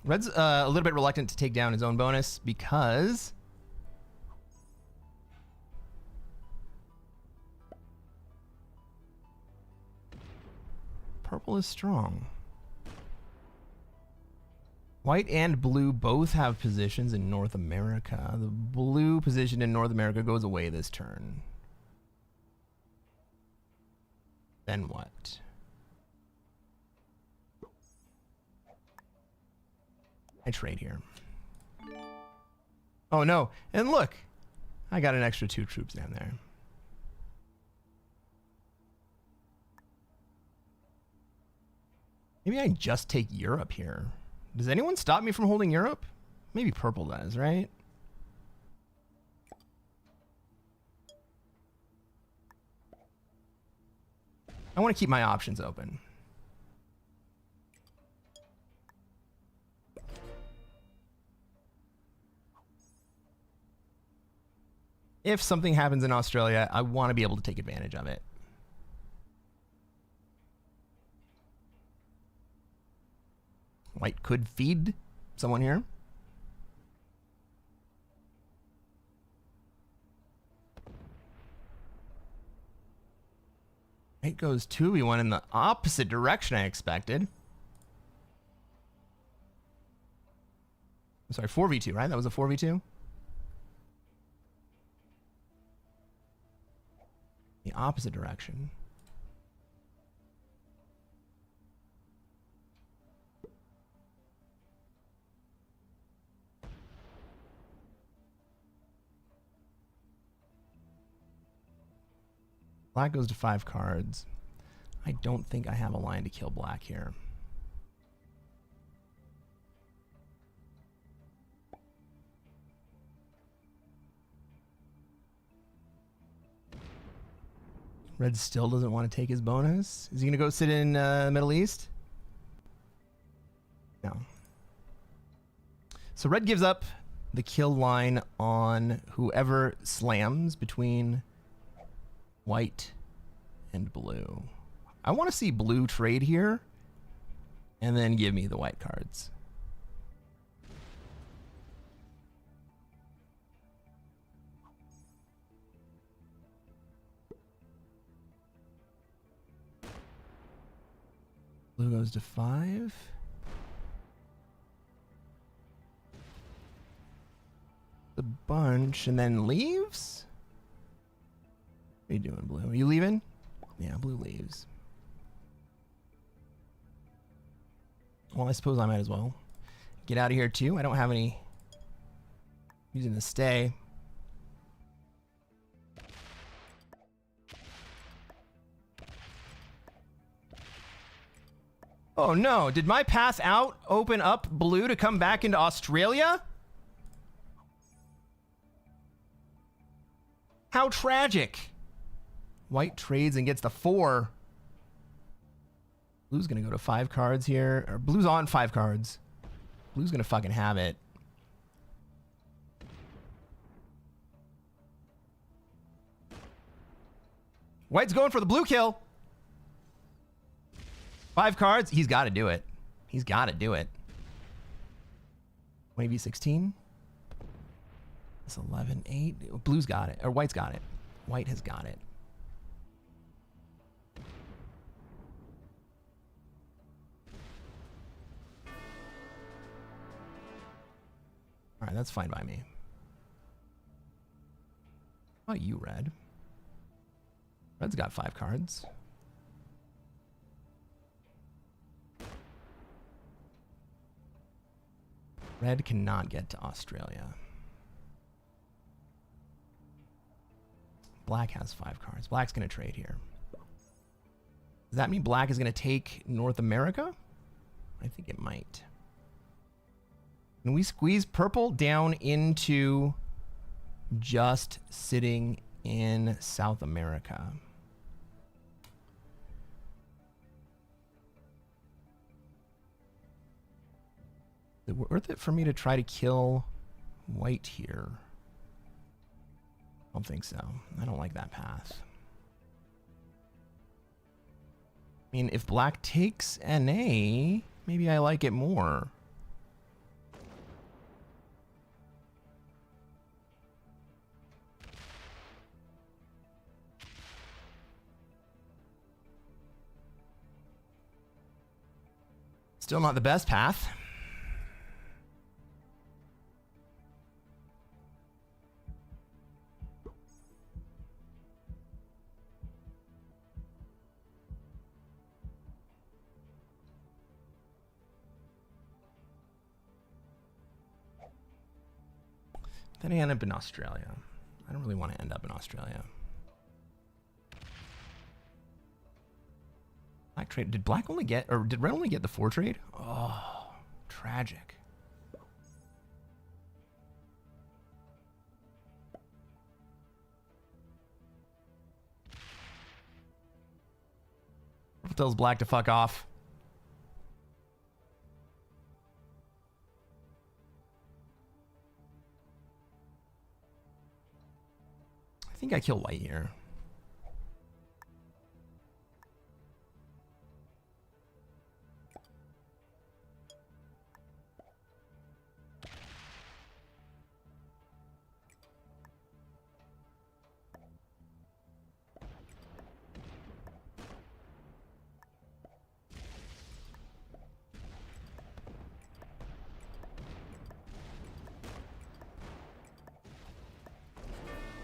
Red's a little bit reluctant to take down his own bonus because purple is strong. White and blue both have positions in North America. The blue position in North America goes away this turn. Then what? I trade here. Oh no, and look, I got an extra 2 troops down there. Maybe I just take Europe here. Does anyone stop me from holding Europe? Maybe purple does, right? I want to keep my options open. if something happens in Australia, I want to be able to take advantage of it. White could feed someone here. White goes 2v1 in the opposite direction I expected. I'm sorry, 4v2, right? That was a 4v2? The opposite direction. Black goes to 5 cards. I don't think I have a line to kill black here. Red still doesn't want to take his bonus. Is he going to go sit in the Middle East? No. So red gives up the kill line on whoever slams between white and blue. I want to see blue trade here and then give me the white cards. Blue goes to 5. The bunch and then leaves? What are you doing, blue? Are you leaving? Yeah, blue leaves. Well, I suppose I might as well get out of here too. I don't have any reason to stay. Oh no, did my path out open up blue to come back into Australia? How tragic. White trades and gets the 4. Blue's gonna go to 5 cards here. Or blue's on 5 cards. Blue's gonna fucking have it. White's going for the blue kill. 5 cards. He's got to do it. He's got to do it. 20v16. It's 11, 8. Blue's got it. Or white's got it. White has got it. All right, that's fine by me. How about you, red? Red's got 5 cards. Red cannot get to Australia. Black has 5 cards. Black's going to trade here. Does that mean black is going to take North America? I think it might. Can we squeeze purple down into just sitting in South America? Is it worth it for me to try to kill white here? I don't think so. I don't like that path. I mean, if black takes NA, maybe I like it more. Still not the best path. Then I end up in Australia. I don't really want to end up in Australia. Black trade. Did black only get, or did red only get the 4 trade? Oh, tragic. Tells black to fuck off. I think I kill white here.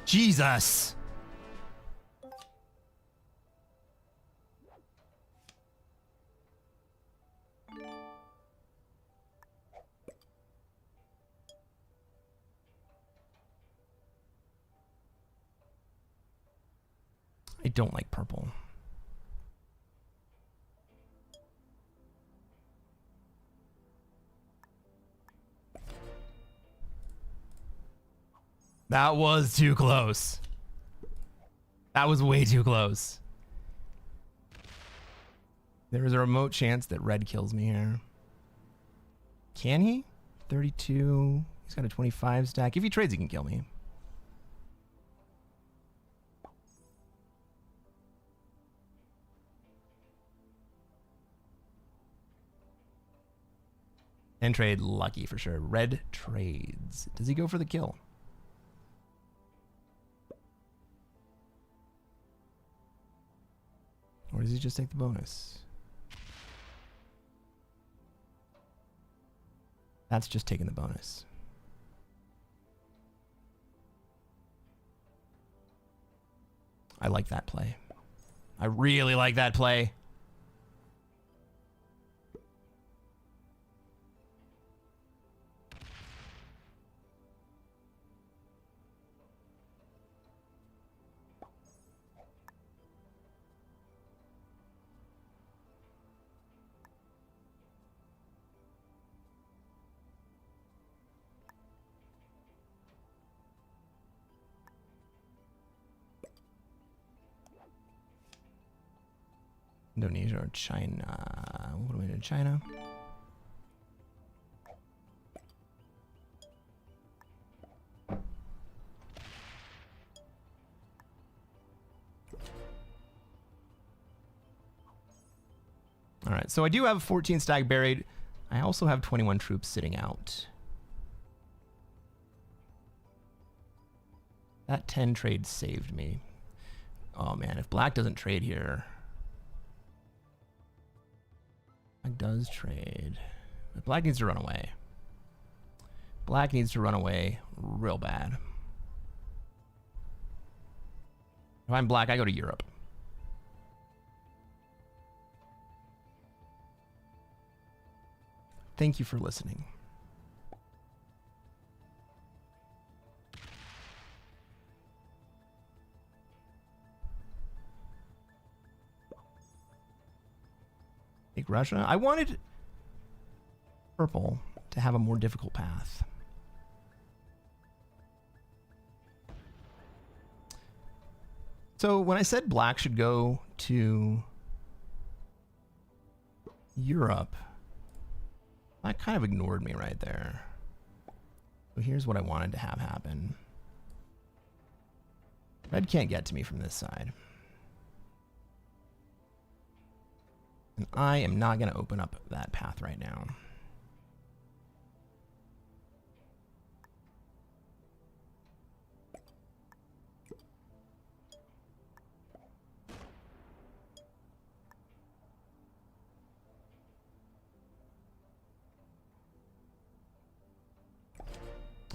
Jesus. I don't like purple. That was too close. That was way too close. There is a remote chance that red kills me here. Can he? 32. He's got a 25 stack. If he trades, he can kill me. And trade lucky for sure. Red trades. Does he go for the kill? Or does he just take the bonus? That's just taking the bonus. I like that play. I really like that play. Indonesia or China? What do we do? China? All right, so I do have 14 stack buried. I also have 21 troops sitting out. That 10 trade saved me. Oh man, if black doesn't trade here. Black does trade. But black needs to run away. Black needs to run away real bad. If I'm black, I go to Europe. Thank you for listening. Take Russia. I wanted purple to have a more difficult path. So when I said black should go to Europe, that kind of ignored me right there. So here's what I wanted to have happen. Red can't get to me from this side. And I am not going to open up that path right now.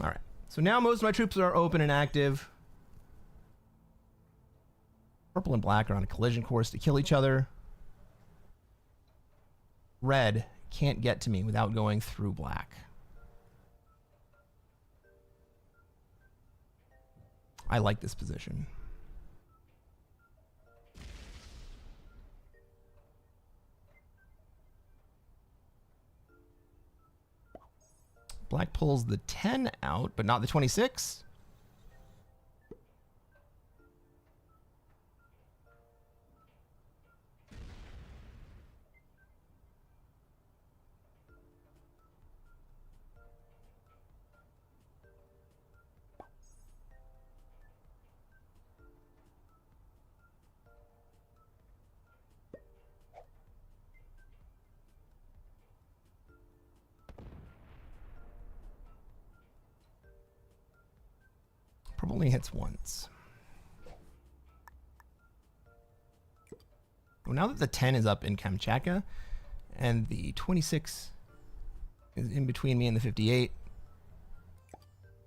All right. So now most of my troops are open and active. Purple and black are on a collision course to kill each other. Red can't get to me without going through black. I like this position. Black pulls the 10 out, but not the 26. Purple only hits once. Well, now that the 10 is up in Kamchatka and the 26 is in between me and the 58,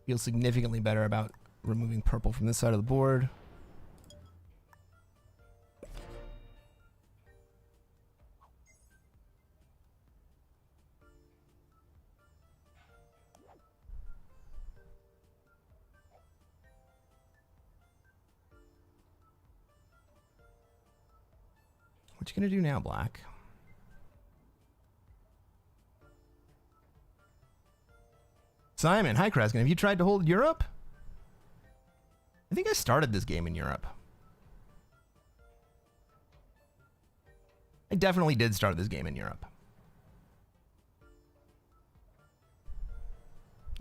feel significantly better about removing purple from this side of the board. What you gonna do now, Black? Simon, hi Cresquin. Have you tried to hold Europe? I think I started this game in Europe. I definitely did start this game in Europe.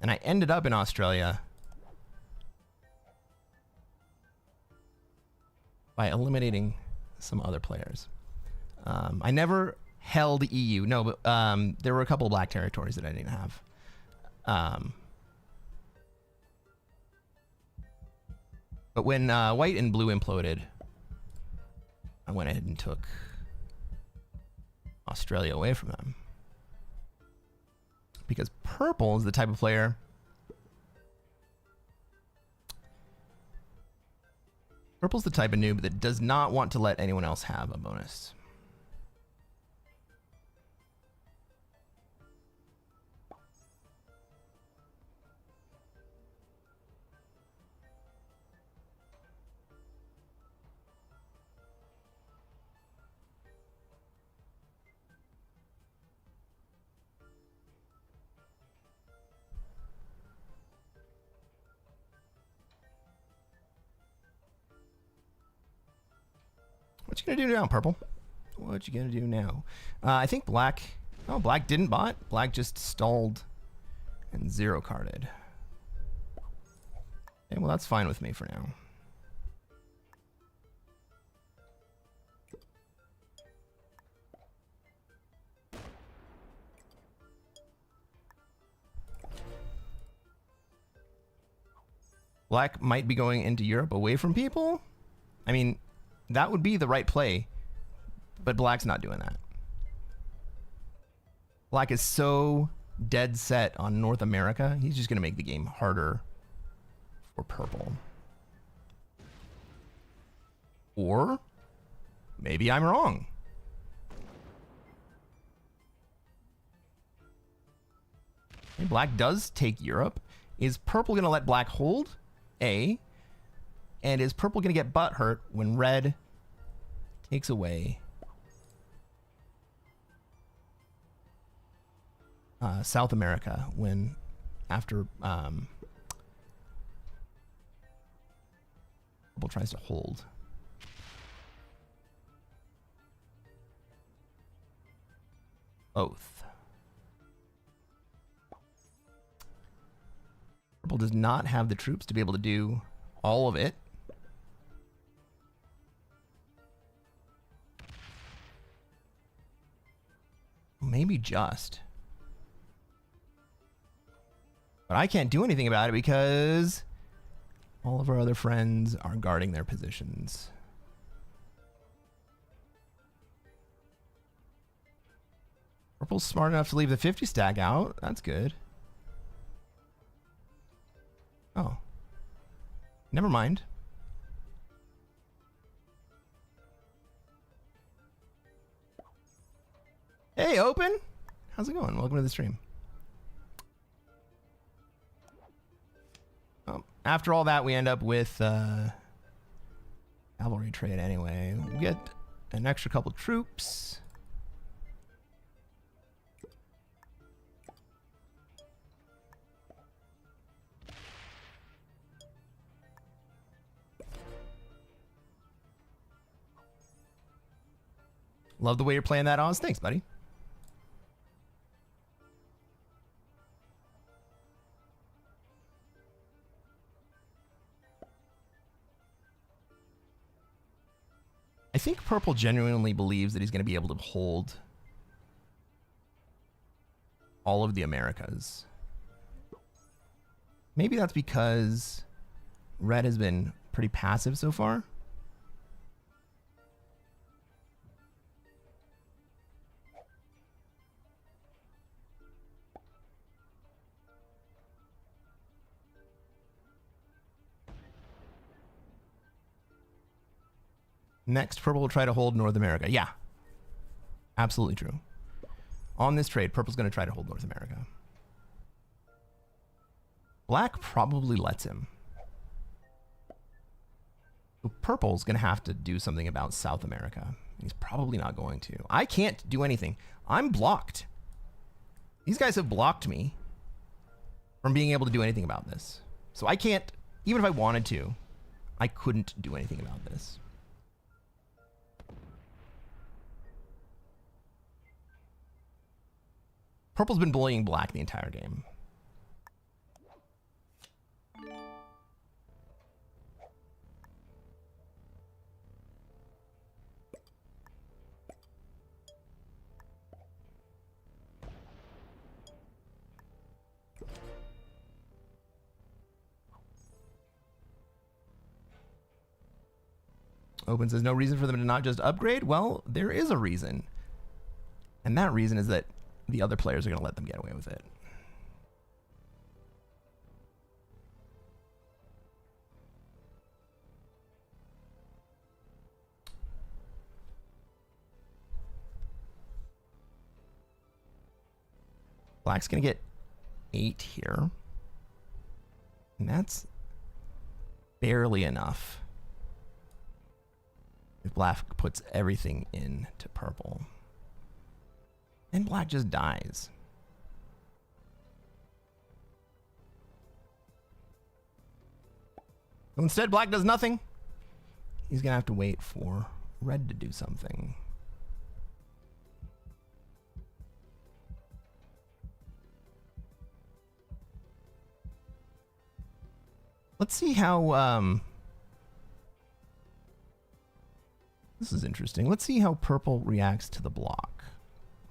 And I ended up in Australia by eliminating some other players. I never held EU. No, but there were a couple of black territories that I didn't have. But when white and blue imploded, I went ahead and took Australia away from them. Because purple is the type of player Purple's the type of noob that does not want to let anyone else have a bonus. What you gonna do now, Purple? What you gonna do now? I think Black... Oh, Black didn't bot. Black just stalled and zero carded. Okay, well, that's fine with me for now. Black might be going into Europe away from people. I mean, that would be the right play, but Black's not doing that. Black is so dead set on North America, he's just going to make the game harder for Purple. Or maybe I'm wrong. Okay, Black does take Europe. Is Purple going to let Black hold? A. And is Purple going to get butthurt when Red takes away South America when after Purple tries to hold? Both. Purple does not have the troops to be able to do all of it. Maybe just. But I can't do anything about it because all of our other friends are guarding their positions. Purple's smart enough to leave the 50 stack out. That's good. Oh. Never mind. Hey, Open. How's it going? Welcome to the stream. After all that, we end up with cavalry trade anyway. We get an extra couple troops. Love the way you're playing that, Oz. Thanks, buddy. I think Purple genuinely believes that he's going to be able to hold all of the Americas. Maybe that's because Red has been pretty passive so far. Next, purple will try to hold North America. Yeah. Absolutely true. On this trade, purple's going to try to hold North America. Black probably lets him. So purple's going to have to do something about South America. He's probably not going to. I can't do anything. I'm blocked. These guys have blocked me from being able to do anything about this. So I can't, even if I wanted to, I couldn't do anything about this. Purple's been bullying black the entire game. Open says no reason for them to not just upgrade. Well, there is a reason. And that reason is that the other players are going to let them get away with it. Black's going to get 8 here. And that's barely enough. If black puts everything into purple. And black just dies. So instead, black does nothing. He's going to have to wait for red to do something. Let's see how... this is interesting. Let's see how purple reacts to the block.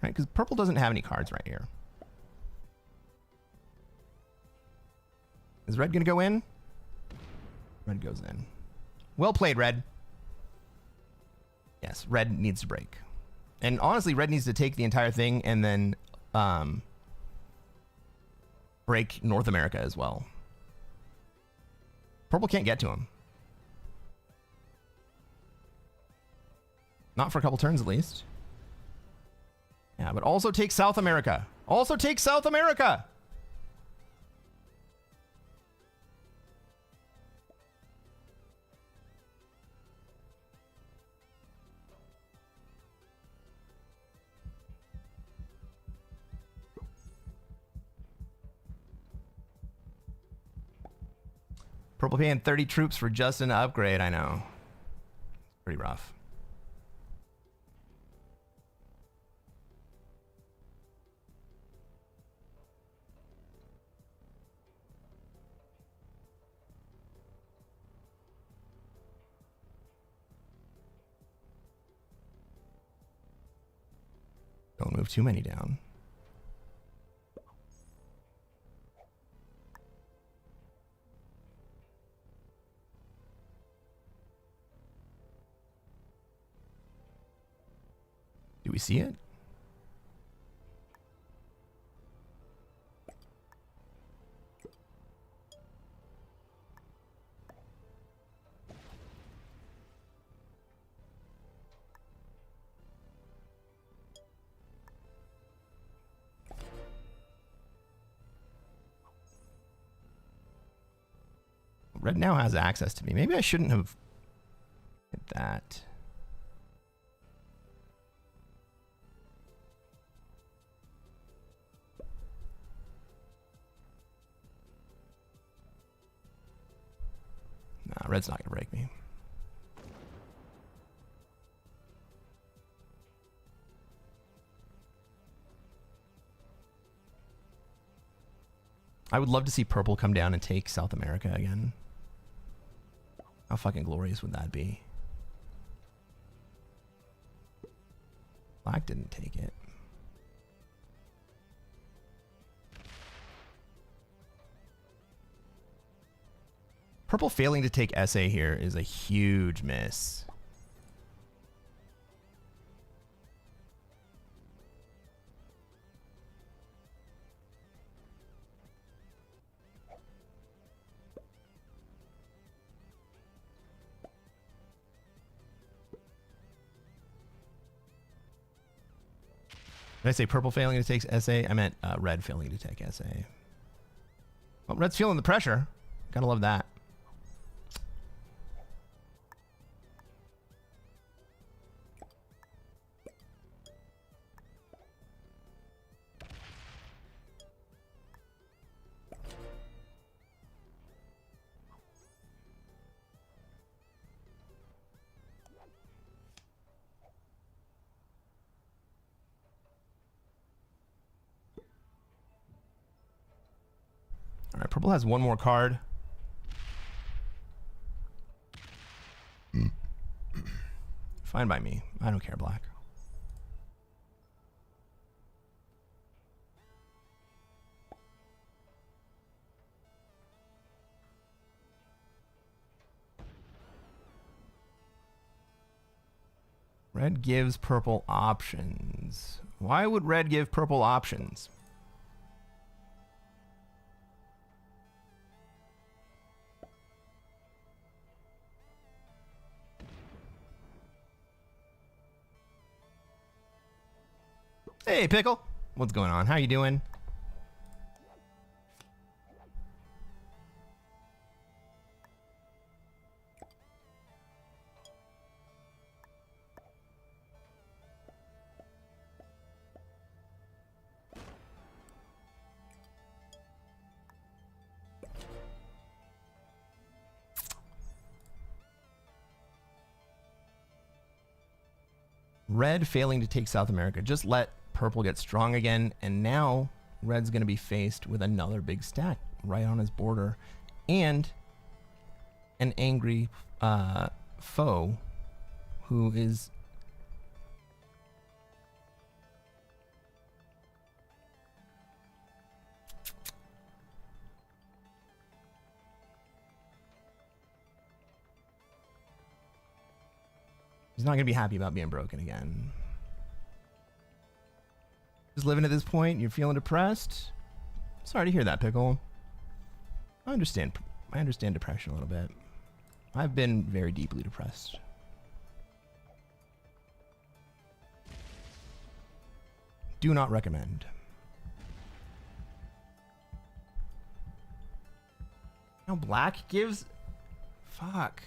Right, because purple doesn't have any cards right here. Is red going to go in? Red goes in. Well played, red. Yes, red needs to break. And honestly, red needs to take the entire thing and then break North America as well. Purple can't get to him. Not for a couple turns, at least. Yeah, but also take South America. Also take South America! Purple paying 30 troops for just an upgrade, I know. Pretty rough. Don't move too many down. Do we see it? Red now has access to me. Maybe I shouldn't have hit that. Nah, red's not going to break me. I would love to see purple come down and take South America again. How fucking glorious would that be? Black didn't take it. Purple failing to take SA here is a huge miss. Did I say purple failing to take SA? I meant red failing to take SA. Well, red's feeling the pressure. Gotta love that. All right, purple has one more card. Fine by me. I don't care, black. Red gives purple options. Why would red give purple options? Hey, Pickle. What's going on? How you doing? Red failing to take South America. Just let purple get strong again, and now red's going to be faced with another big stack right on his border and an angry foe who is he's not going to be happy about being broken again. Just living at this point, you're feeling depressed. Sorry to hear that, Pickle. I understand depression a little bit. I've been very deeply depressed. Do not recommend. Now black gives... Fuck.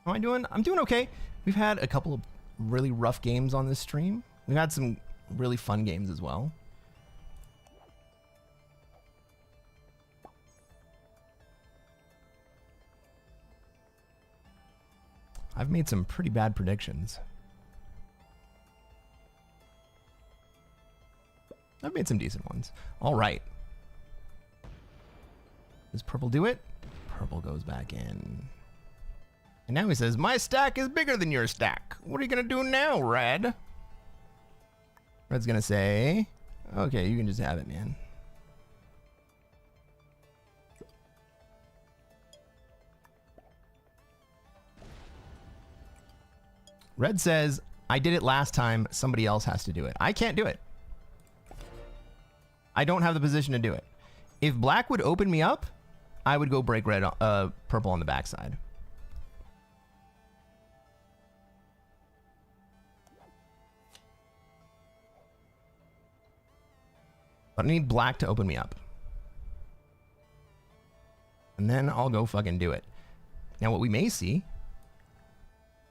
How am I doing? I'm doing okay. We've had a couple of really rough games on this stream. We've had some really fun games as well. I've made some pretty bad predictions. I've made some decent ones. All right. Does purple do it? Purple goes back in. And now he says, my stack is bigger than your stack. What are you going to do now, Red? Red's going to say, okay, you can just have it, man. Red says, I did it last time. Somebody else has to do it. I can't do it. I don't have the position to do it. If black would open me up, I would go break red, purple on the backside. But I need black to open me up. And then I'll go fucking do it. Now what we may see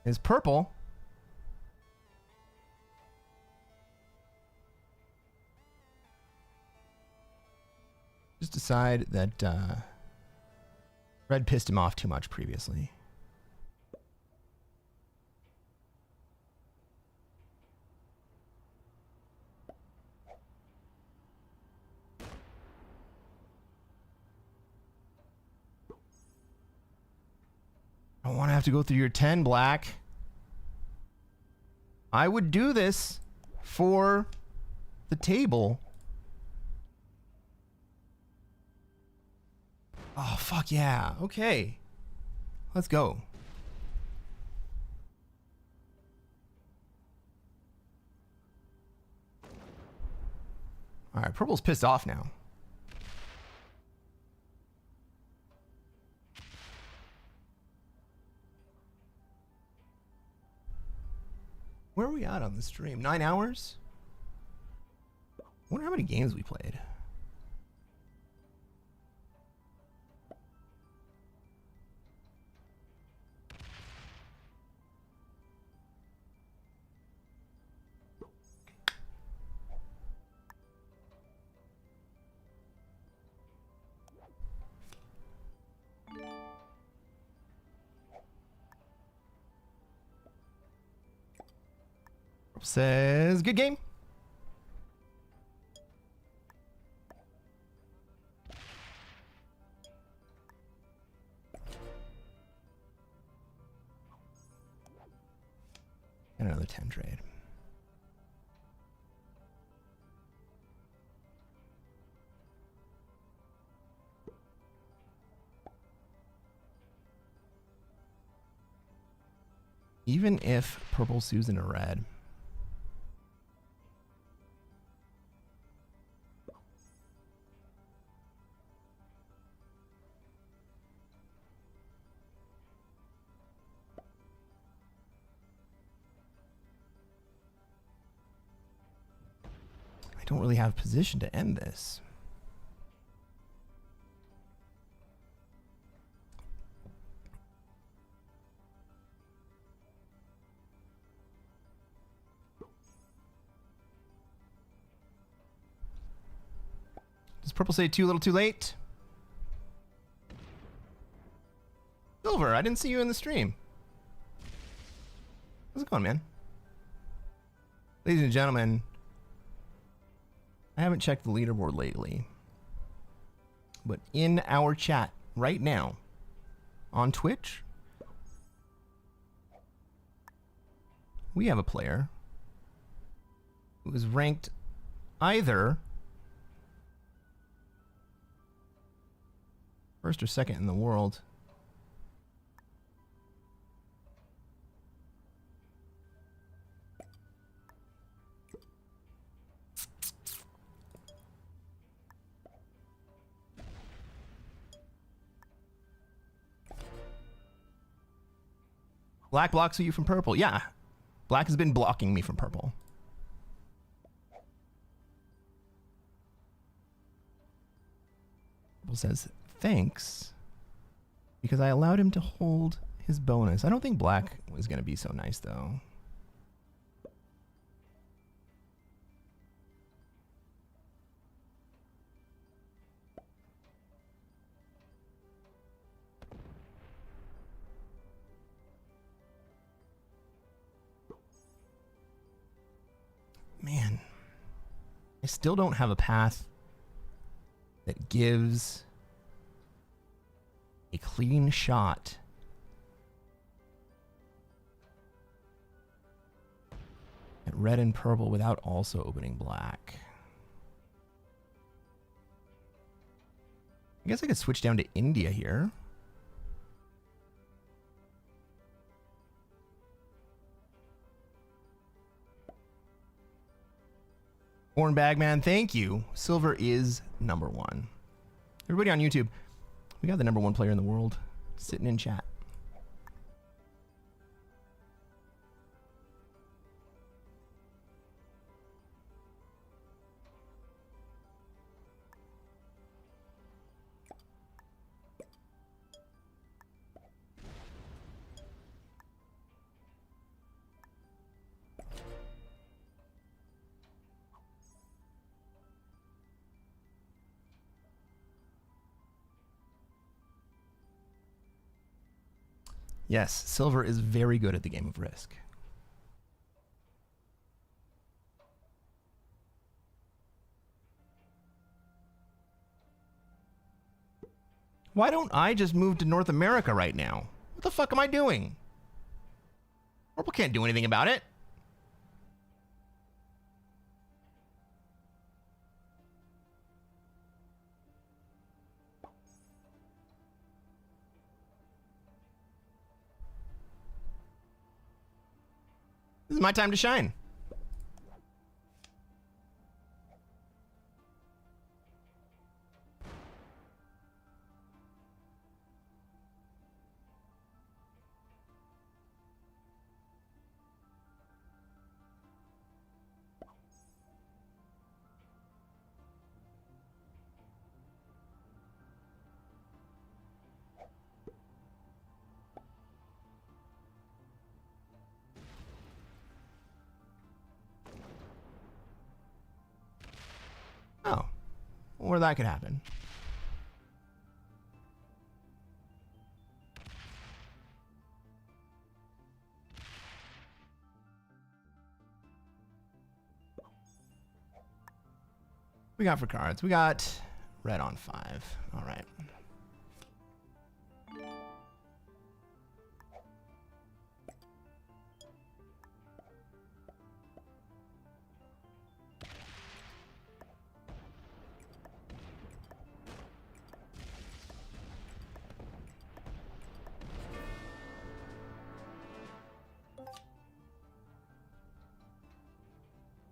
is purple just decide that red pissed him off too much previously. I don't want to have to go through your 10, black. I would do this for the table. Oh, fuck yeah. Okay. Let's go. All right, purple's pissed off now. Where are we at on the stream? 9 hours? I wonder how many games we played. Says good game. And another 10 trade. Even if purple sues into red. I don't really have position to end this. Does purple say too little too late? Silver, I didn't see you in the stream. How's it going, man? Ladies and gentlemen, I haven't checked the leaderboard lately, but in our chat right now on Twitch, we have a player who is ranked either first or second in the world. Black blocks you from purple. Yeah. Black has been blocking me from purple. Purple says, thanks, because I allowed him to hold his bonus. I don't think black was going to be so nice, though. Man, I still don't have a path that gives a clean shot at red and purple without also opening black. I guess I could switch down to India here. Corn Bagman, thank you. Silver is number one. Everybody on YouTube, we got the number one player in the world sitting in chat. Yes, silver is very good at the game of Risk. Why don't I just move to North America right now? What the fuck am I doing? Purple can't do anything about it. This is my time to shine. Oh, or that could happen. We got for cards. We got red on 5. All right.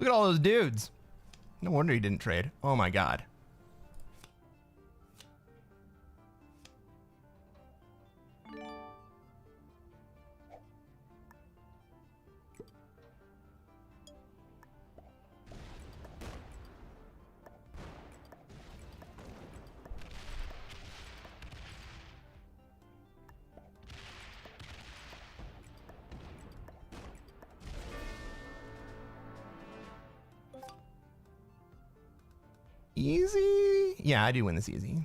Look at all those dudes. No wonder he didn't trade. Oh my god. Easy? Yeah, I do win this easy.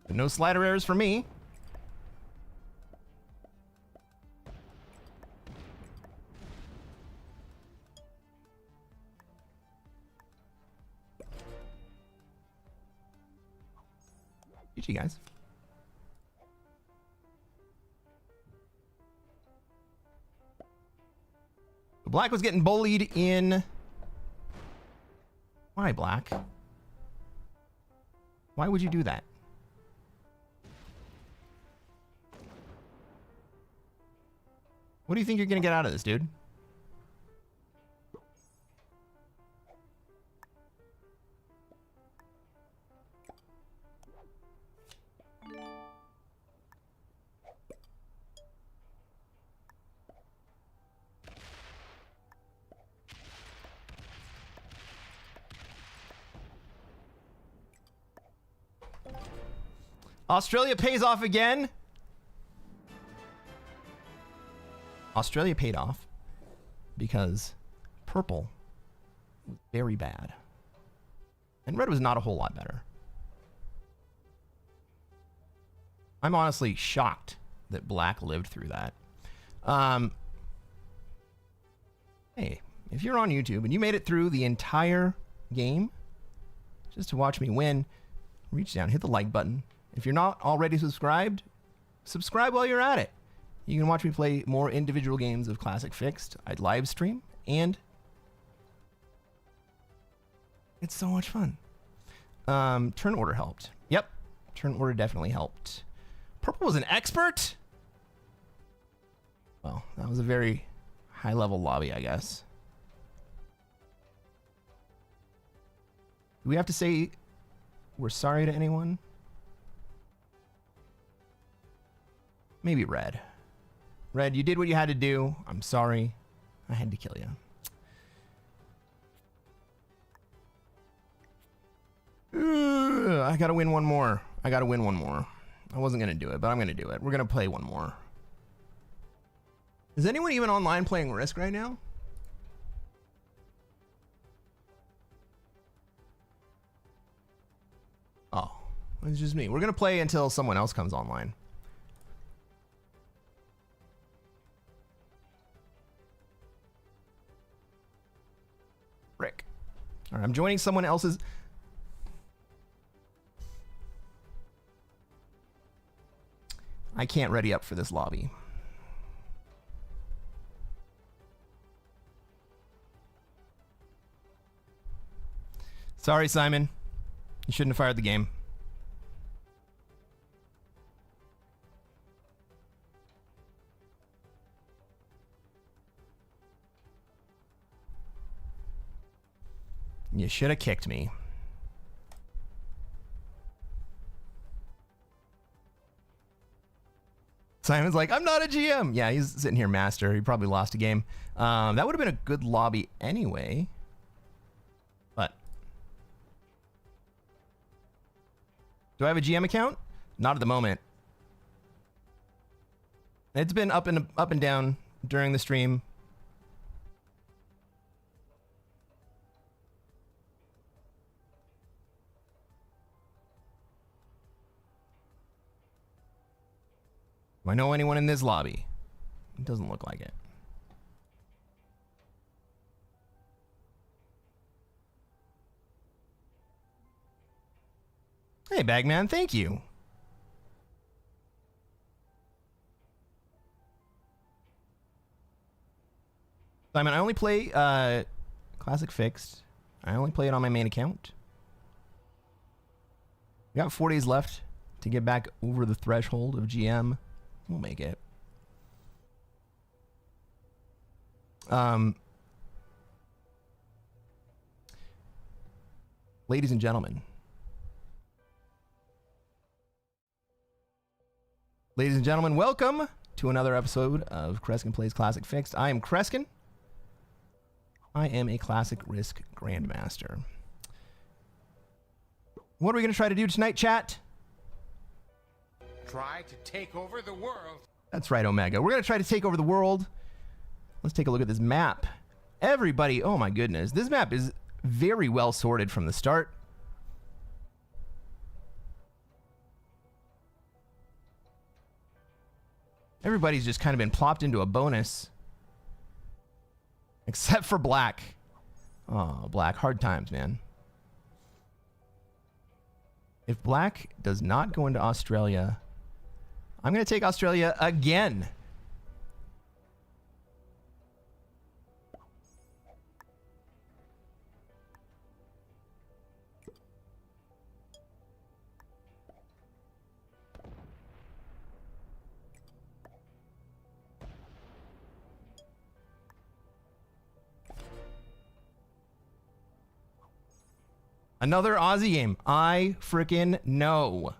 No slider errors for me. GG, guys. Black was getting bullied in... Why, Black? Why would you do that? What do you think you're gonna get out of this, dude? Australia pays off again. Australia paid off because purple was very bad. And red was not a whole lot better. I'm honestly shocked that black lived through that. Hey, if you're on YouTube and you made it through the entire game just to watch me win, reach down, hit the like button. If you're not already subscribed, subscribe while you're at it. You can watch me play more individual games of Classic Fixed. I'd live stream, and it's so much fun. Turn order helped. Yep, turn order definitely helped. Purple was an expert? Well, that was a very high-level lobby, I guess. Do we have to say we're sorry to anyone? Maybe red. Red, you did what you had to do. I'm sorry. I had to kill you. I gotta win one more. I gotta win one more. I wasn't gonna do it, but I'm gonna do it. We're gonna play one more. Is anyone even online playing Risk right now? Oh, it's just me. We're gonna play until someone else comes online. Rick. All right, I'm joining someone else's. I can't ready up for this lobby. Sorry, Simon. You shouldn't have fired the game. You should have kicked me. Simon's like, I'm not a GM. Yeah, he's sitting here master. He probably lost a game. That would have been a good lobby anyway. But do I have a GM account? Not at the moment. It's been up and down during the stream. Do I know anyone in this lobby? It doesn't look like it. Hey, Bagman, thank you. Simon, I only play Classic Fixed. I only play it on my main account. We got 4 days left to get back over the threshold of GM. We'll make it. Ladies and gentlemen. Ladies and gentlemen, welcome to another episode of Cresquin Plays Classic Fixed. I am Cresquin. I am a Classic Risk Grandmaster. What are we going to try to do tonight, chat? Try to take over the world. That's right, Omega. We're going to try to take over the world. Let's take a look at this map. Everybody, oh my goodness. This map is very well sorted from the start. Everybody's just kind of been plopped into a bonus. Except for Black. Oh, Black. Hard times, man. If Black does not go into Australia, I'm going to take Australia again. Another Aussie game. I freaking know.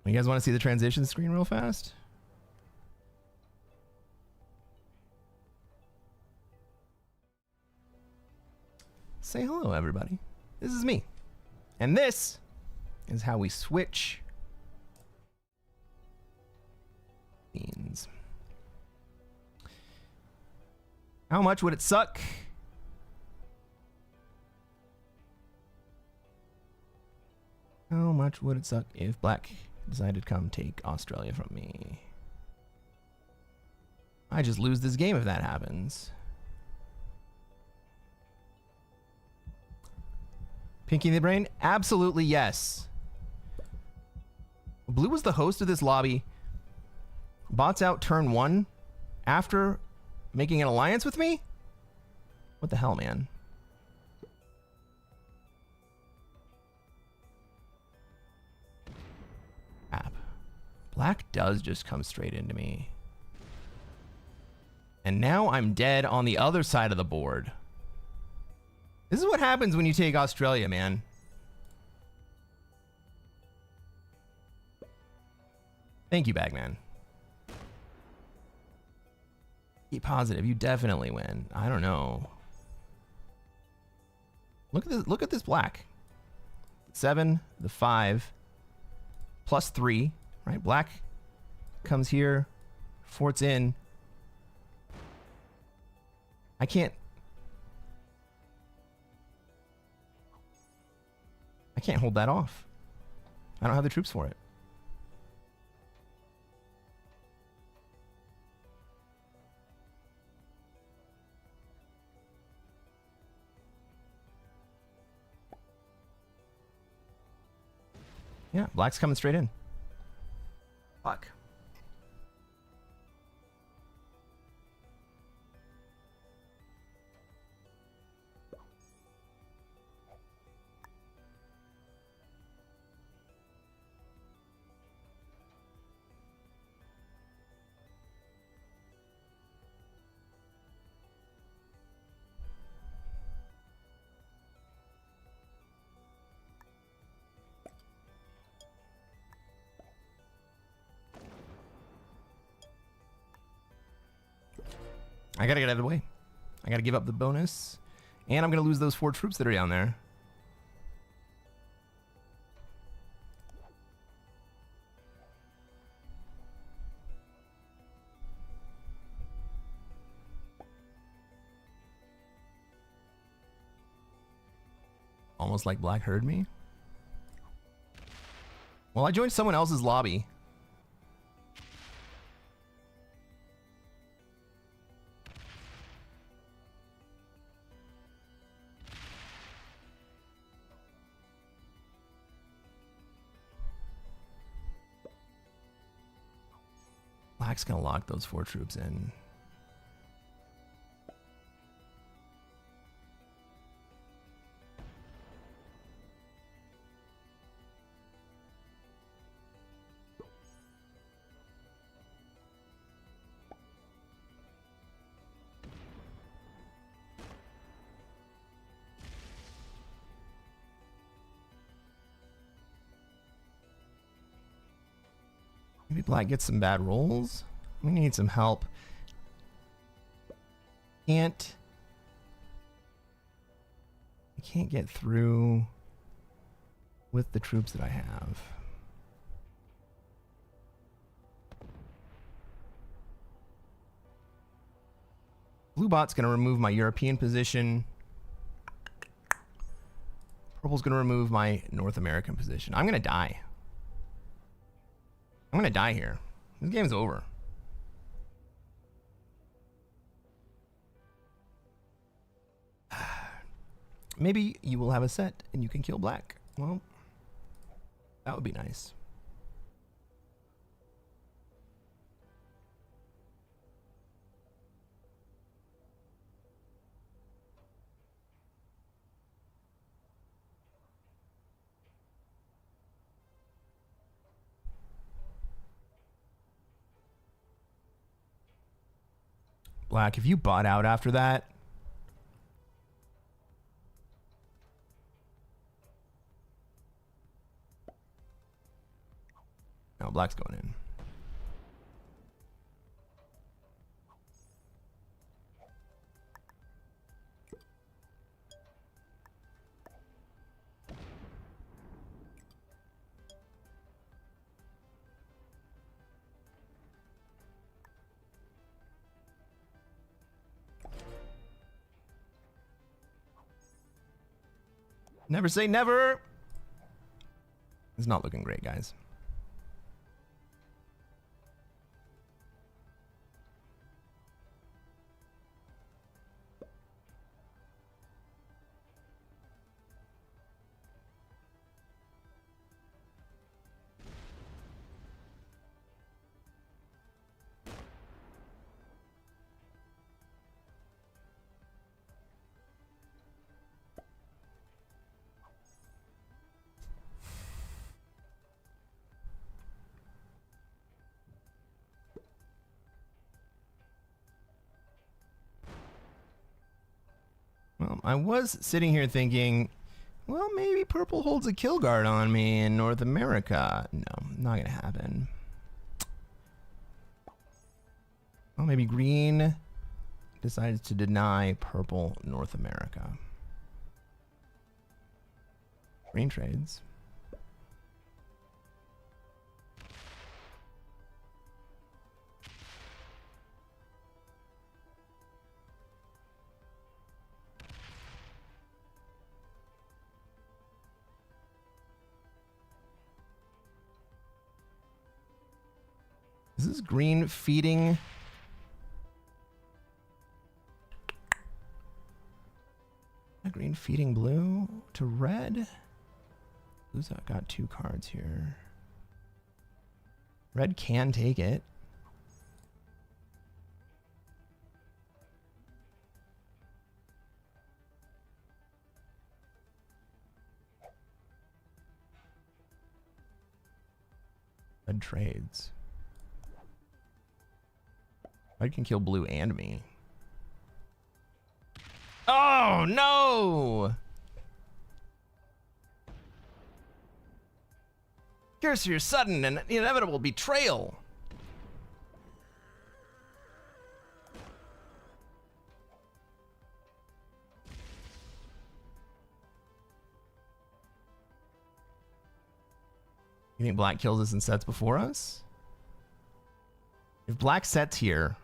You guys want to see the transition screen real fast? Say hello, everybody. This is me. And this is how we switch scenes. How much would it suck? How much would it suck if Black decided to come take Australia from me? I just lose this game if that happens. Pinky in the brain? Absolutely yes. Blue was the host of this lobby. Bots out turn 1 after making an alliance with me? What the hell, man? App. Black does just come straight into me. And now I'm dead on the other side of the board. This is what happens when you take Australia, man. Thank you, Bagman. Keep positive. You definitely win. I don't know. Look at this. Look at this Black. 7, the 5, plus 3. Right. Black comes here. Fort's in. I can't hold that off. I don't have the troops for it. Yeah, black's coming straight in. Fuck. I gotta get out of the way. I gotta give up the bonus. And I'm gonna lose those 4 troops that are down there. Almost like black heard me. Well, I joined someone else's lobby. Black's gonna lock those 4 troops in. Maybe black gets some bad rolls. We need some help. I can't get through with the troops that I have. Blue bot's gonna remove my European position. Purple's gonna remove my North American position. I'm gonna die. I'm gonna die here. This game's over. Maybe you will have a set and you can kill black. Well, that would be nice. Black, if you bought out after that, no, black's going in. Never say never. It's not looking great, guys. Well, I was sitting here thinking, well, maybe purple holds a kill guard on me in North America. No, not gonna happen. Well, maybe green decides to deny purple North America. Green trades. Is this green feeding? Green feeding blue to red? Blue's got 2 cards here. Red can take it. Red trades. Red can kill blue and me. Oh, no! Here's your sudden and inevitable betrayal. You think black kills us and sets before us? If black sets here,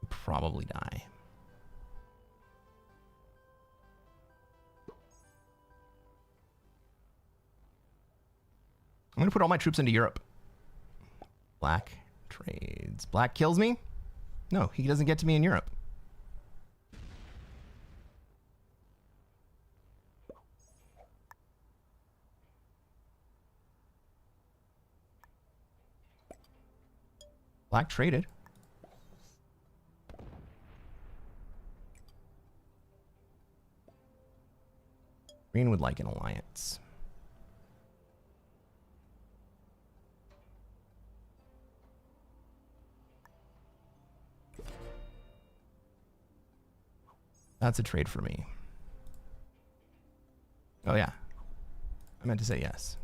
we probably die. I'm going to put all my troops into Europe. Black trades. Black kills me? No, he doesn't get to me in Europe. Black traded. Green would like an alliance. That's a trade for me. Oh yeah. I meant to say yes.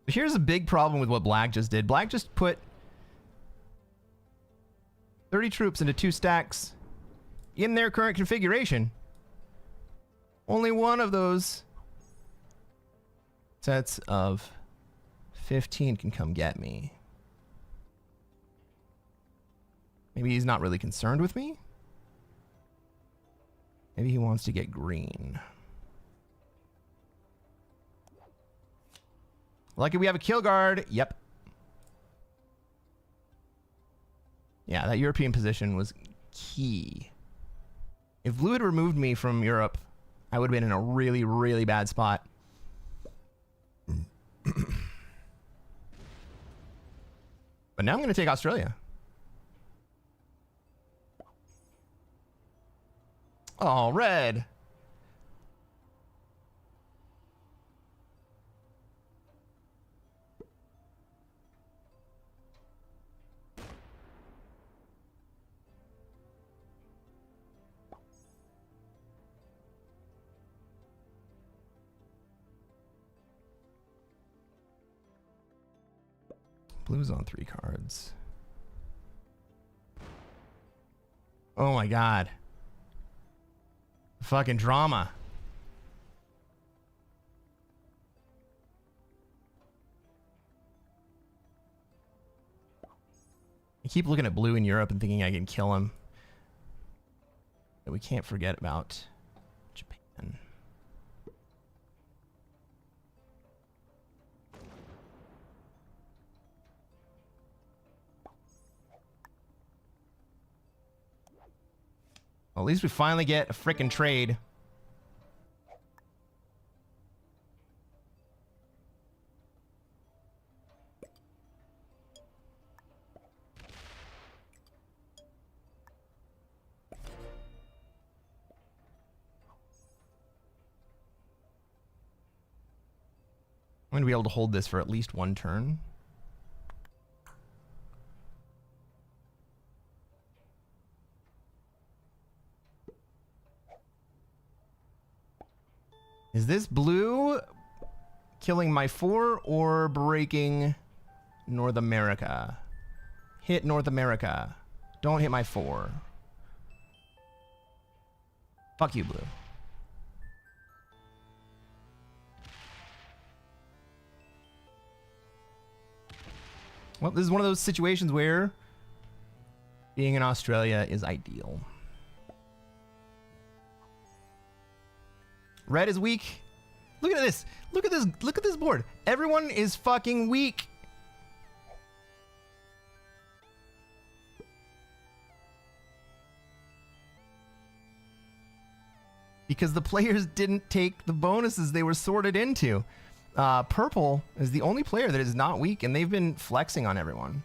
Here's a big problem with what black just did. Black just put 30 troops into 2 stacks in their current configuration. Only one of those sets of 15 can come get me. Maybe he's not really concerned with me. Maybe he wants to get green. Lucky we have a kill guard. Yep. Yeah, that European position was key. If blue had removed me from Europe, I would have been in a really, really bad spot. But now I'm going to take Australia. Oh, red. Blue's on 3 cards. Oh my god. Fucking drama. I keep looking at blue in Europe and thinking I can kill him. But we can't forget about Japan. Well, at least we finally get a frickin' trade. I'm going to be able to hold this for at least 1 turn. Is this blue killing my 4 or breaking North America? Hit North America. Don't hit my 4. Fuck you, blue. Well, this is one of those situations where being in Australia is ideal. Red is weak. Look at this. Look at this. Look at this board. Everyone is fucking weak. Because the players didn't take the bonuses they were sorted into. Purple is the only player that is not weak, and they've been flexing on everyone.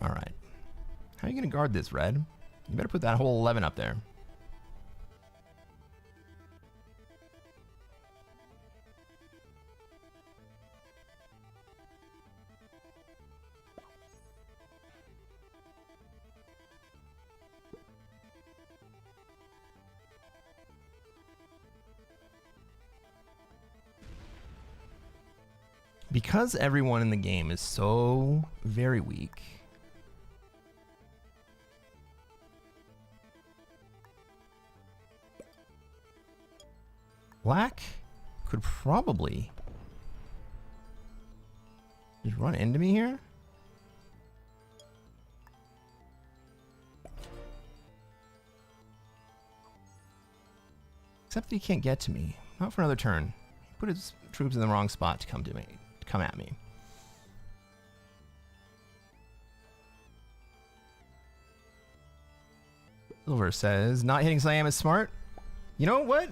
All right. How are you going to guard this, Red? You better put that whole 11 up there. Because everyone in the game is so very weak, Black could probably just run into me here. Except that he can't get to me. Not for another turn. He put his troops in the wrong spot to come to me, to come at me. Silver says, not hitting Siam is smart. You know what?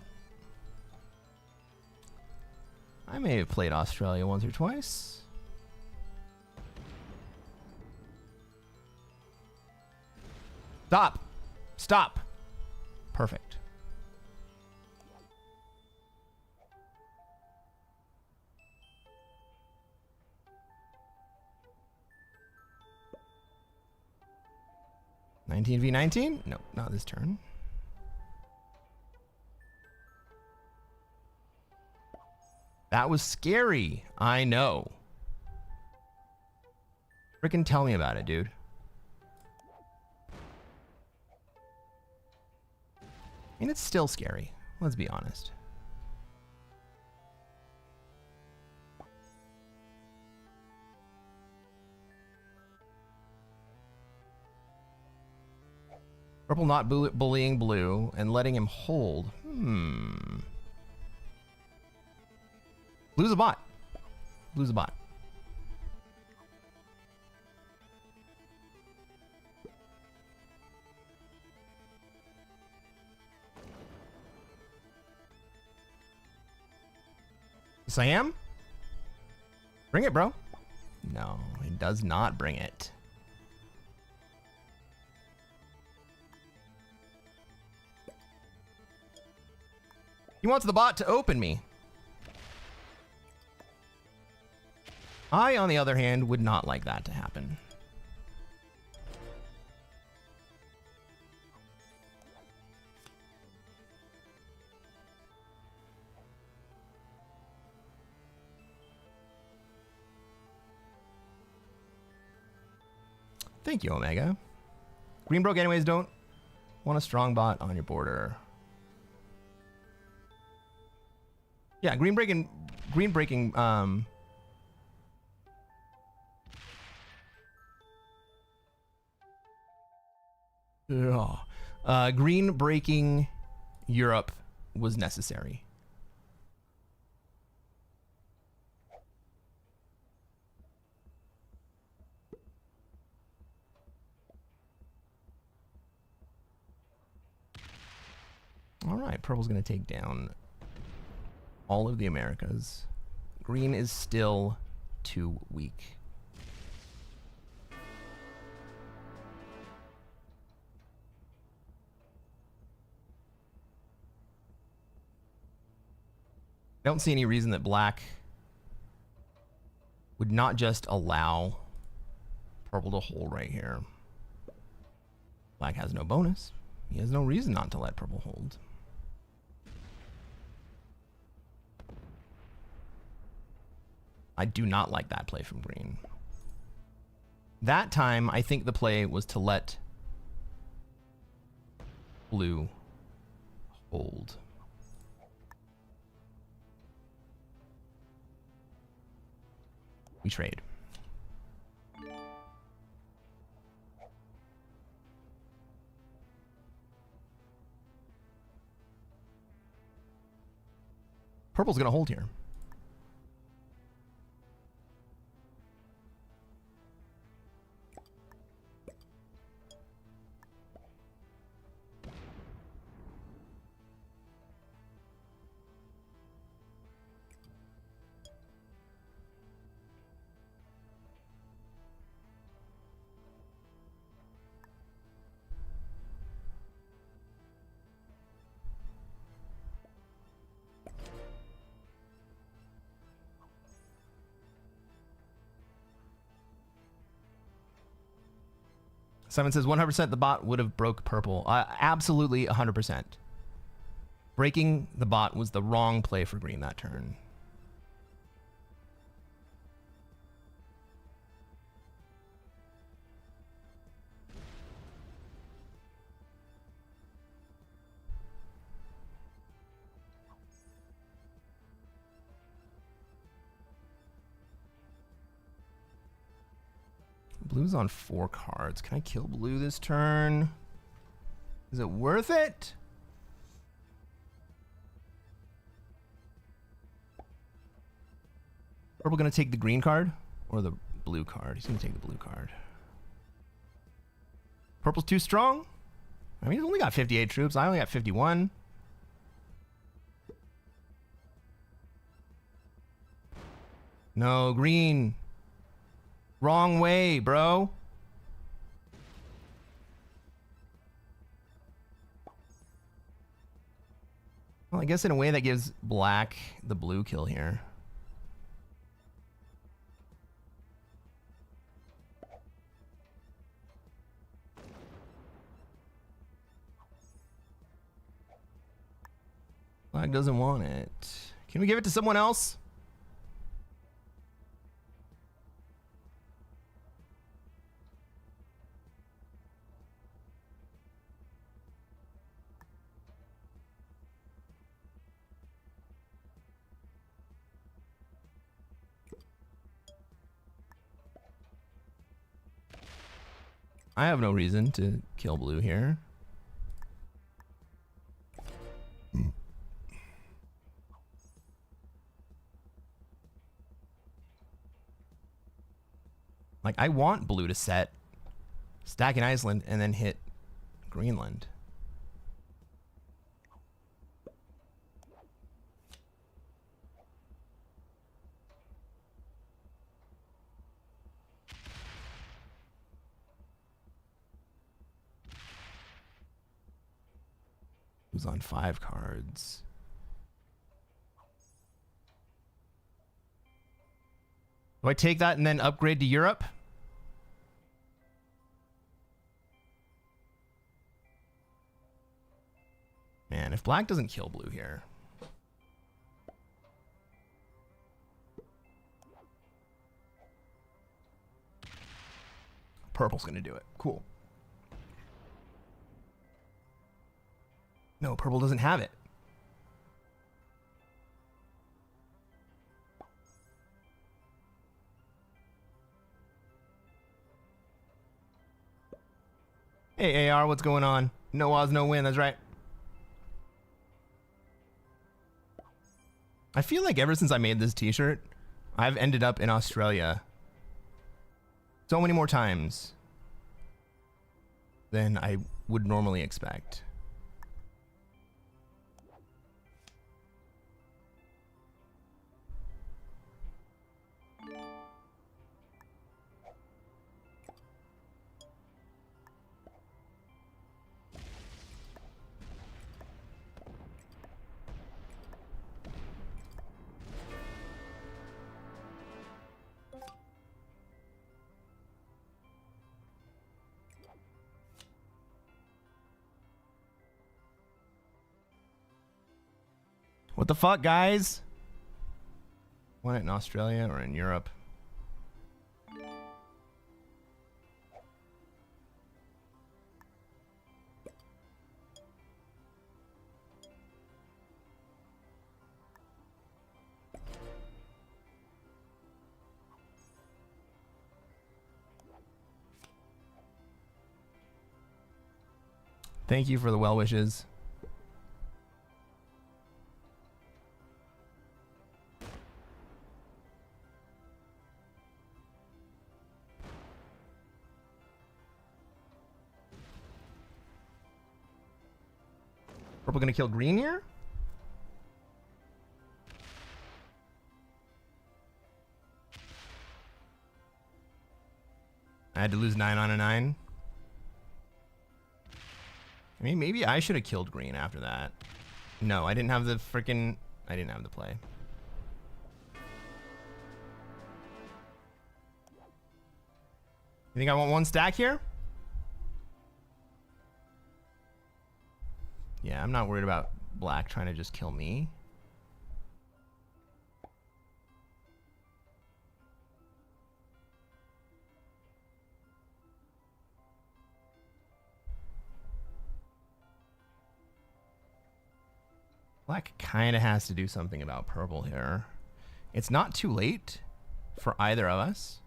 I may have played Australia once or twice. Stop. Stop. Perfect. (19 v 19)? No, not this turn. That was scary. I know. Frickin' tell me about it, dude. I mean, it's still scary. Let's be honest. Purple not bullying blue and letting him hold. Blue's a bot. Blue's a bot. Siam? Bring it, bro. No, he does not bring it. He wants the bot to open me. I, on the other hand, would not like that to happen. Thank you, Omega. Green broke anyways, don't want a strong bot on your border. Yeah, green breaking green breaking Europe was necessary. All right, purple's going to take down all of the Americas. Green is still too weak. I don't see any reason that black would not just allow purple to hold right here. Black has no bonus. He has no reason not to let purple hold. I do not like that play from green. That time, I think the play was to let blue hold. We trade. Purple's gonna hold here. Simon says 100% the bot would have broke purple. Absolutely 100%. Breaking the bot was the wrong play for green that turn. Blue's on 4 cards. Can I kill blue this turn? Is it worth it? Purple gonna take the green card or the blue card? He's gonna take the blue card. Purple's too strong? I mean, he's only got 58 troops. I only got 51. No, green. Wrong way, bro. Well, I guess in a way that gives black the blue kill here. Black doesn't want it. Can we give it to someone else? I have no reason to kill blue here. Like, I want blue to set, stack in Iceland, and then hit Greenland. Who's on 5 cards? Do I take that and then upgrade to Europe? Man, if black doesn't kill blue here. Purple's gonna do it. Cool. No, purple doesn't have it. Hey, AR, what's going on? No odds, no win. That's right. I feel like ever since I made this t-shirt, I've ended up in Australia so many more times than I would normally expect. What the fuck, guys? Want it in Australia or in Europe? Thank you for the well wishes. Purple gonna kill green here? I had to lose 9 on a 9. I mean, maybe I should have killed green after that. No, I didn't have the freaking... I didn't have the play. You think I want 1 stack here? Yeah, I'm not worried about black trying to just kill me. Black kind of has to do something about purple here. It's not too late for either of us.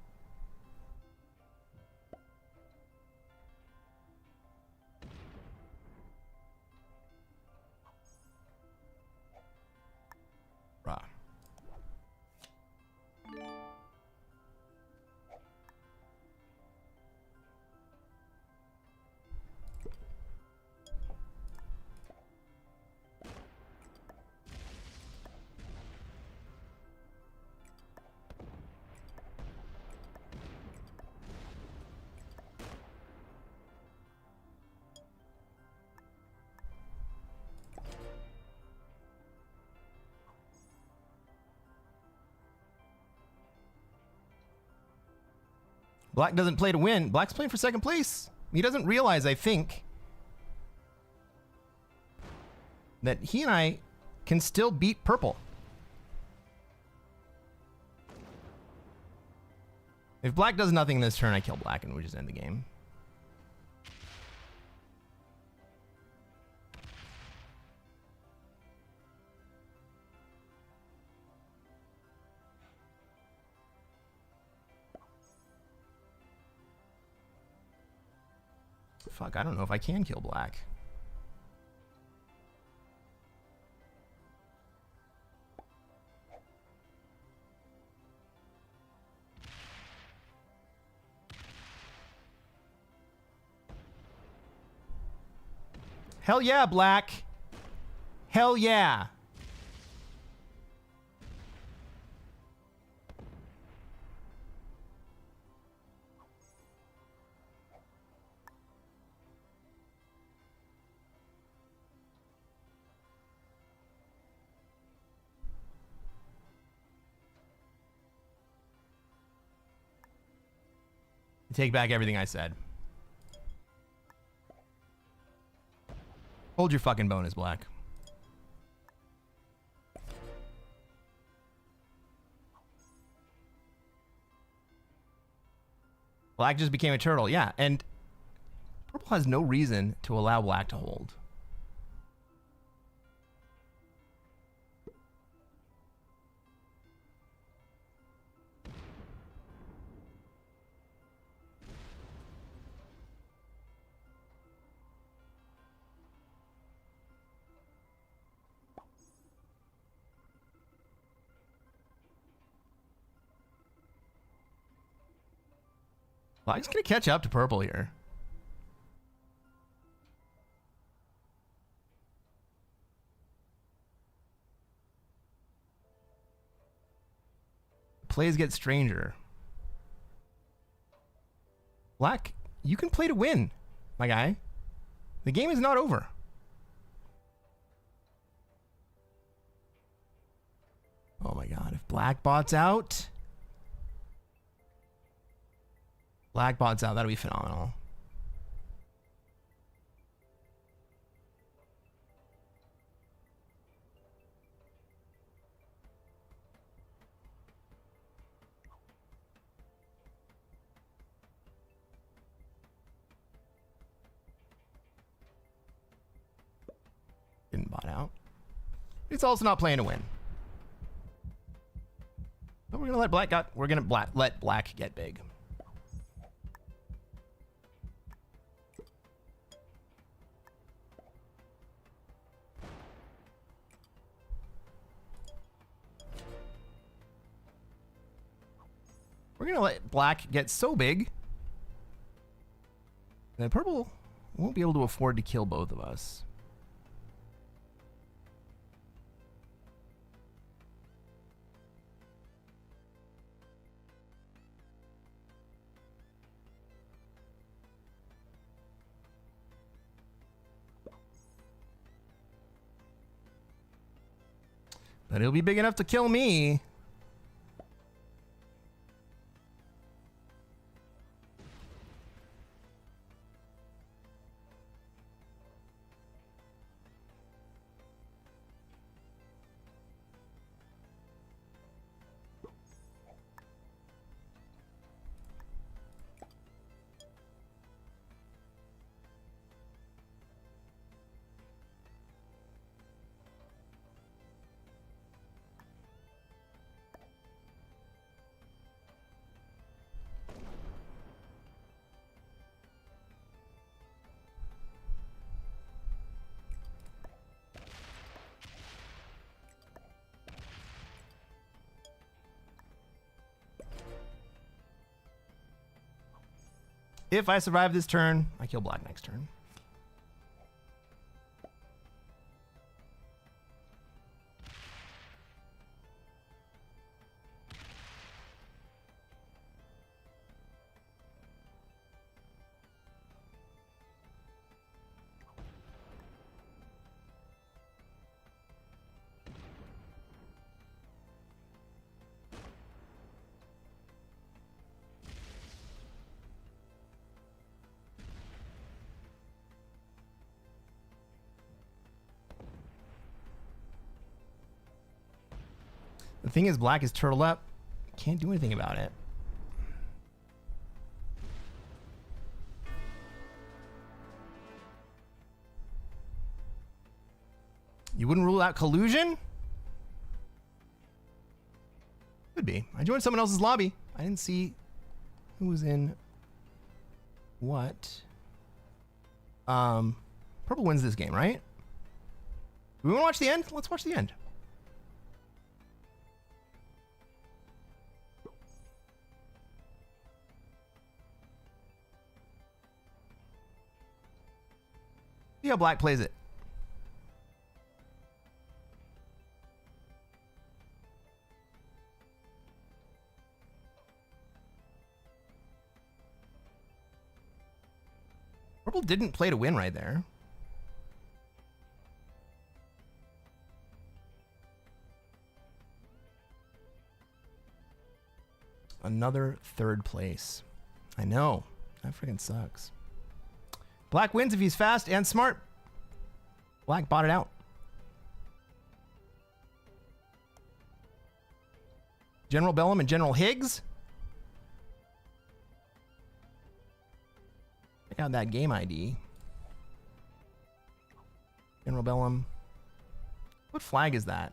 Bruh. Black doesn't play to win. Black's playing for second place. He doesn't realize, I think, that he and I can still beat purple. If black does nothing this turn, I kill black and we just end the game. Fuck, I don't know if I can kill black. Hell yeah, black. Hell yeah. Take back everything I said. Hold your fucking bonus, black. Black just became a turtle, yeah, and purple has no reason to allow black to hold. Black's gonna catch up to purple here. Plays get stranger. Black, you can play to win, my guy. The game is not over. Oh my god, if black bots out... Black bots out, that'll be phenomenal. It's also not playing to win. But we're gonna let let black get big. We're gonna let black get so big that purple won't be able to afford to kill both of us. But it'll be big enough to kill me. If I survive this turn, I kill black next turn. The thing is, black is turtled up. Can't do anything about it. You wouldn't rule out collusion? Could be. I joined someone else's lobby. I didn't see who was in what. Purple wins this game, right? Do we want to watch the end? Let's watch the end. See how black plays it. Purple didn't play to win right there. Another third place. I know. That freaking sucks. Black wins if he's fast and smart. Black bought it out. General Bellum and General Higgs. Check out that game ID. General Bellum. What flag is that?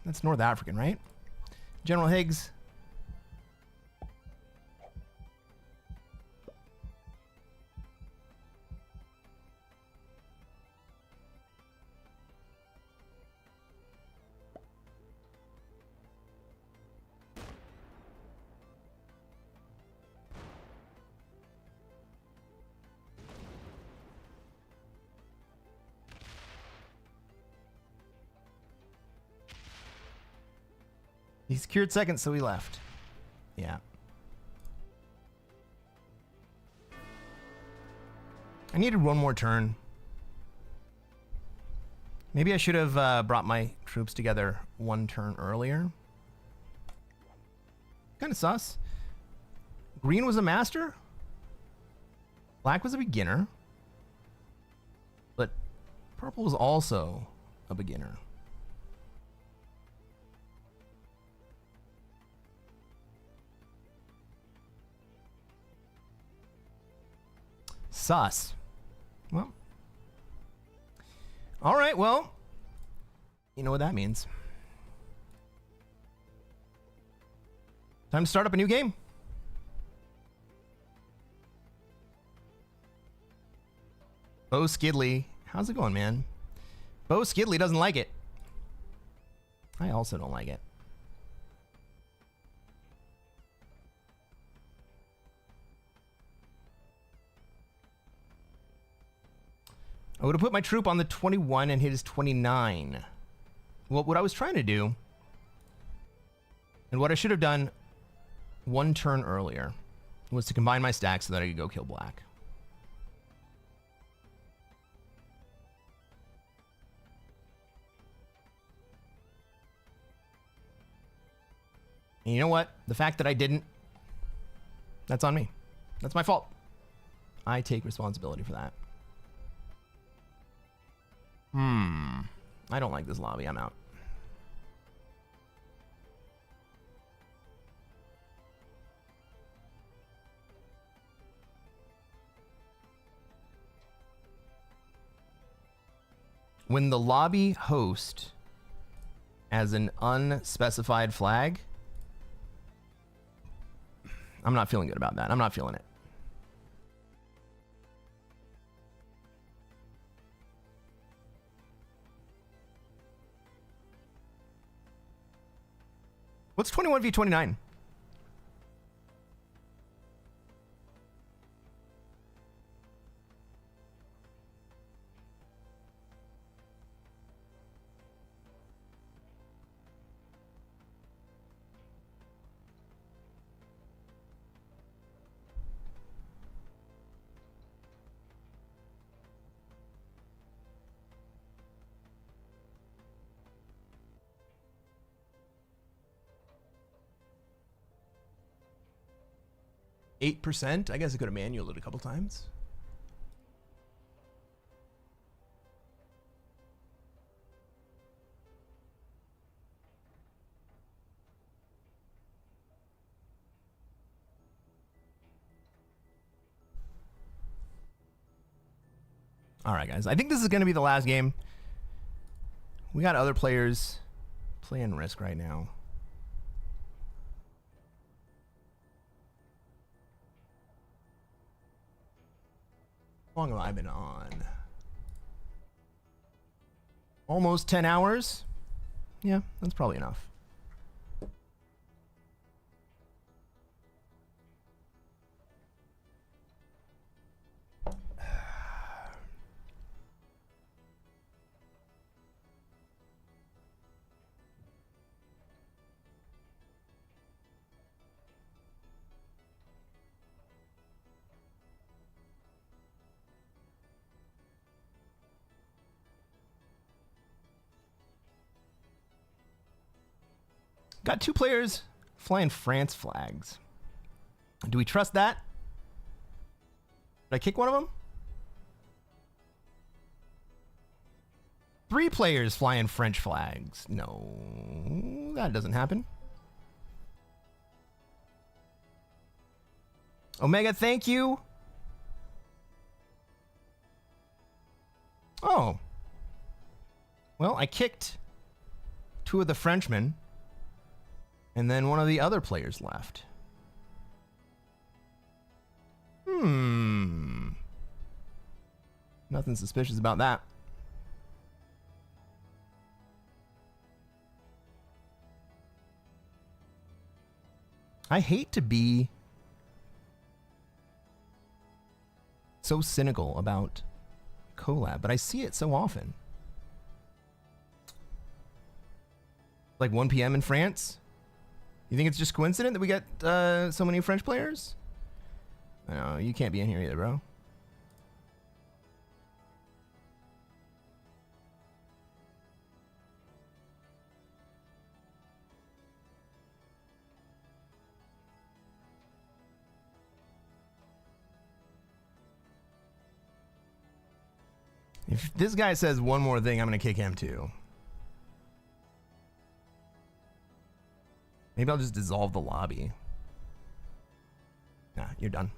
That's North African, right? General Higgs. He secured second, so he left. Yeah. I needed one more turn. Maybe I should have brought my troops together one turn earlier. Kind of sus. Green was a master. Black was a beginner. But purple was also a beginner. Sus. Well. All right, well, You know what that means. Time to start up a new game. Bo Skidley. How's it going, man? Bo Skidley doesn't like it. I also don't like it. I would have put my troop on the 21 and hit his 29. Well, what I was trying to do, and what I should have done one turn earlier, was to combine my stacks so that I could go kill black. And you know what? The fact that I didn't, that's on me. That's my fault. I take responsibility for that. I don't like this lobby. I'm out. When the lobby host as an unspecified flag, I'm not feeling good about that. I'm not feeling it. What's 21v29? %? I guess I could have manualed it a couple times. All right, guys. I think this is going to be the last game. We got other players playing Risk right now. How long have I been on? Almost 10 hours? Yeah, that's probably enough. Got 2 players flying France flags. Do we trust that? Did I kick one of them? 3 players flying French flags. No, that doesn't happen. Omega, thank you. Oh. Well, I kicked 2 of the Frenchmen. And then one of the other players left. Nothing suspicious about that. I hate to be so cynical about collab, but I see it so often. Like 1 p.m. in France? You think it's just coincident that we get so many French players? No, you can't be in here either, bro. If this guy says one more thing, I'm going to kick him too. Maybe I'll just dissolve the lobby. Nah, you're done.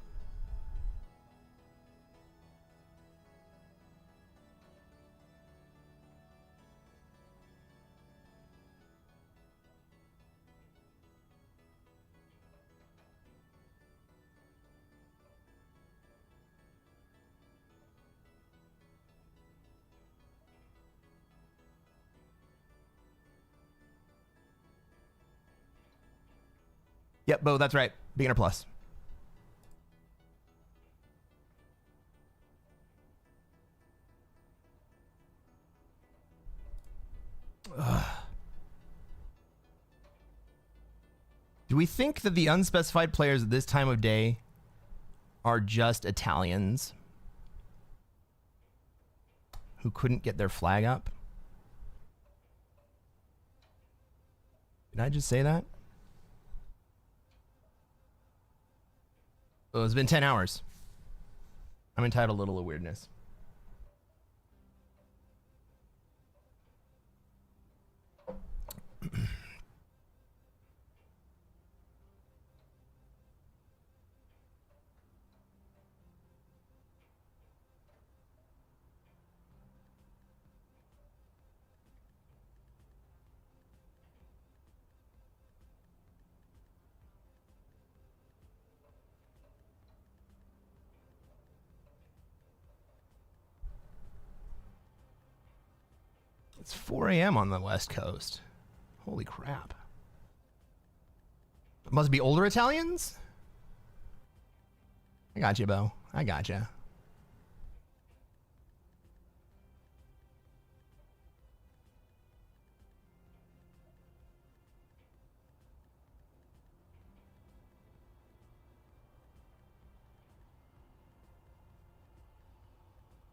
Yep, Bo, that's right. Beginner plus. Ugh. Do we think that the unspecified players at this time of day are just Italians who couldn't get their flag up? Did I just say that? Oh, it's been 10 hours. I'm entitled to a little weirdness. It's 4 a.m. on the West Coast. Holy crap. It must be older Italians? I got you, Bo. I got you.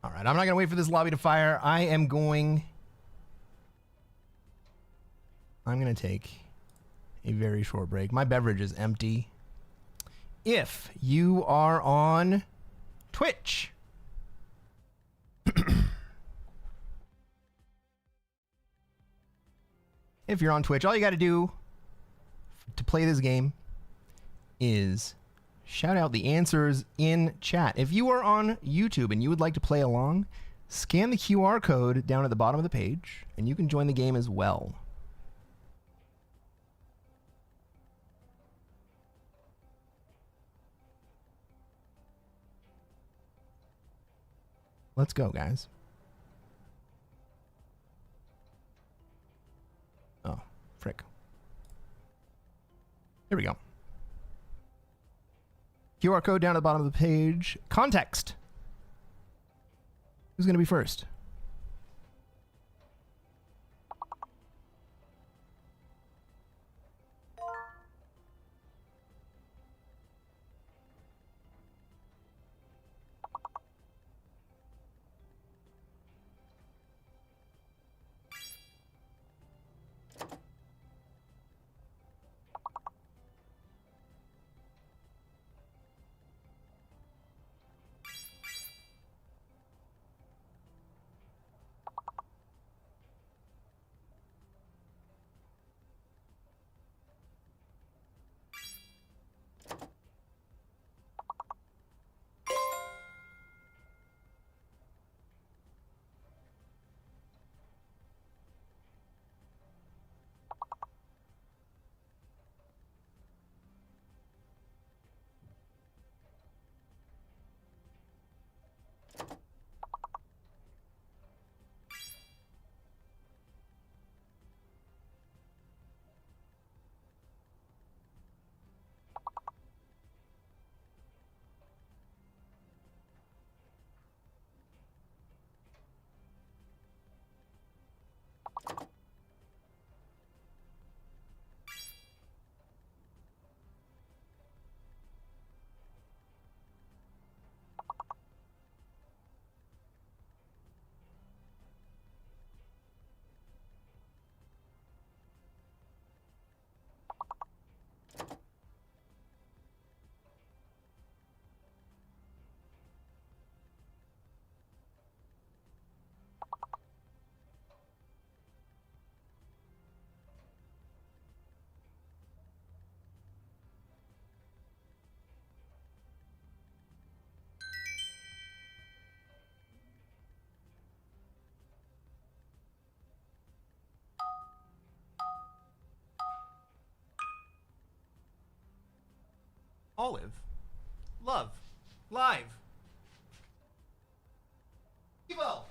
All right, I'm not going to wait for this lobby to fire. I'm going to take a very short break. My beverage is empty. If you are on Twitch, if you're on Twitch, all you got to do to play this game is shout out the answers in chat. If you are on YouTube and you would like to play along, scan the QR code down at the bottom of the page and you can join the game as well. Let's go, guys. Oh, frick. Here we go. QR code down at the bottom of the page. Context. Who's going to be first? Olive. Love. Live. Evo.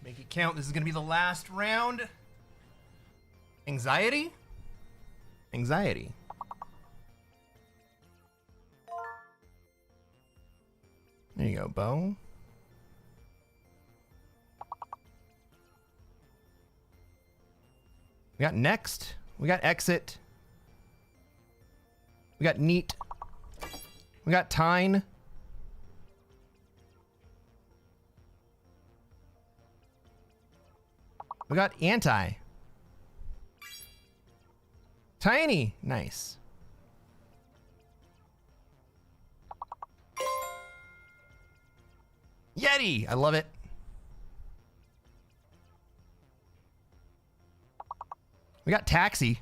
Make it count. This is going to be the last round. Anxiety? Anxiety. There you go, Bo. We got next. We got exit. We got neat. We got tine. We got anti. Tiny. Nice. Yeti. I love it. We got taxi.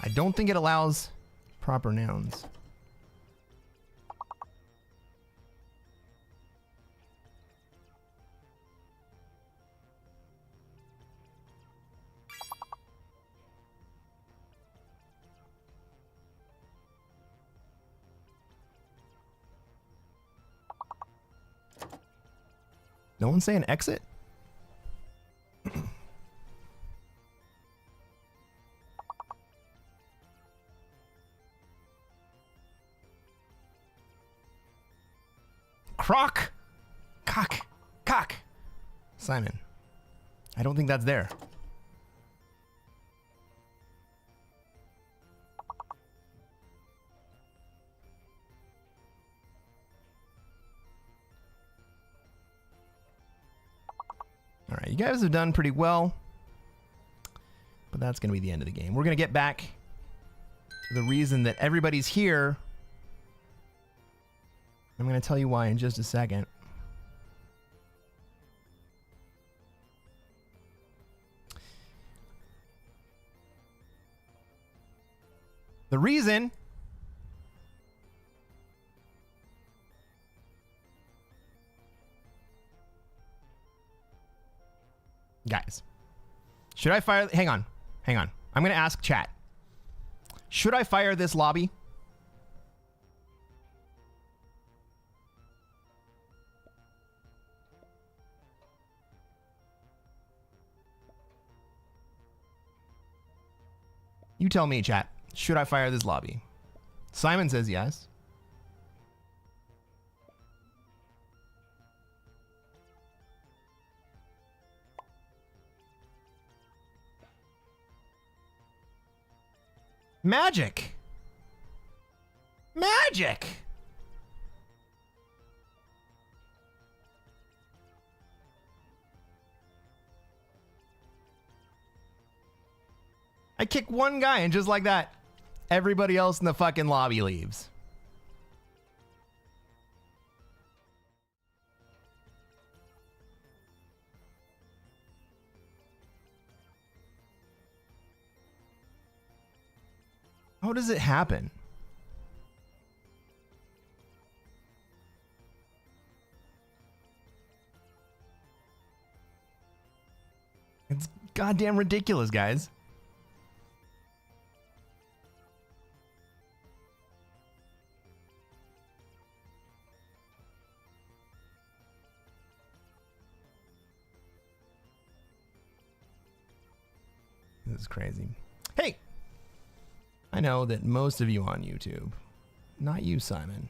I don't think it allows proper nouns. No one's saying exit? Croc. Cock. Cock. Simon. I don't think that's there. All right, you guys have done pretty well, but that's going to be the end of the game. We're going to get back to the reason that everybody's here. I'm going to tell you why in just a second. The reason guys, should I fire? Hang on. I'm going to ask chat. Should I fire this lobby? You tell me, chat. Should I fire this lobby? Simon says yes. Magic. Magic. I kick one guy and just like that, everybody else in the fucking lobby leaves. How does it happen? It's goddamn ridiculous, guys. This is crazy. Hey! I know that most of you on YouTube, not you, Simon,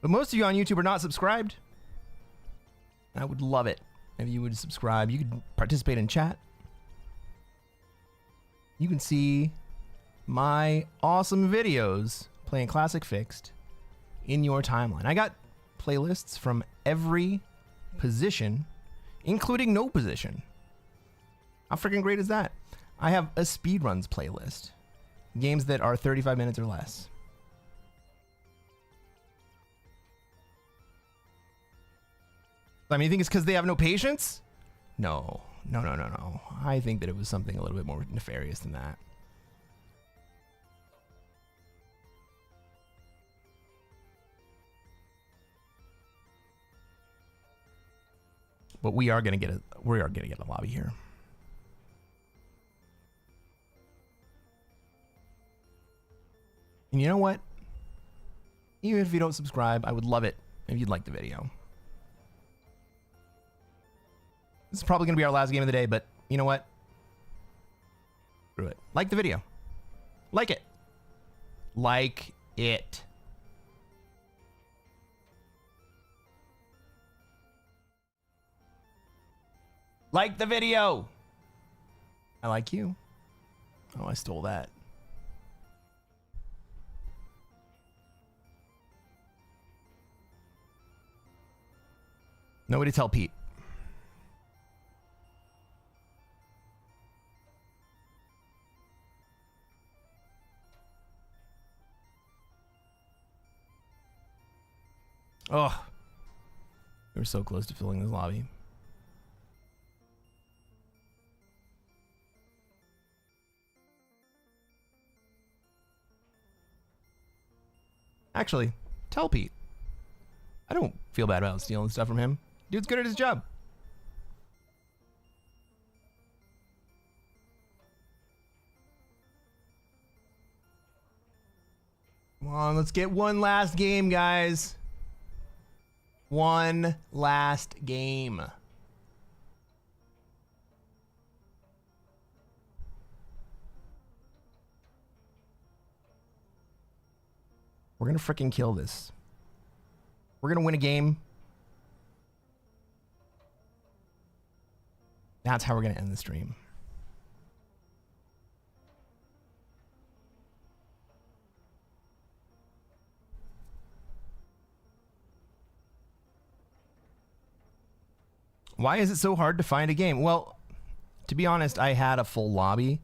but most of you on YouTube are not subscribed. I would love it if you would subscribe. You could participate in chat. You can see my awesome videos playing Classic Fixed in your timeline. I got playlists from every position, including no position. How freaking great is that? I have a speedruns playlist. Games that are 35 minutes or less. I mean, you think it's because they have no patience? No. I think that it was something a little bit more nefarious than that. But we are gonna get a lobby here. And you know what? Even if you don't subscribe, I would love it if you'd like the video. This is probably going to be our last game of the day, but you know what? Screw it. Like the video. Like it. Like it. Like the video. I like you. Oh, I stole that. Nobody tell Pete. Oh, we were so close to filling this lobby. Actually, tell Pete. I don't feel bad about stealing stuff from him. Dude's good at his job. Come on, let's get one last game, guys. One last game. We're gonna freaking kill this. We're gonna win a game. That's how we're gonna end the stream. Why is it so hard to find a game? Well, to be honest, I had a full lobby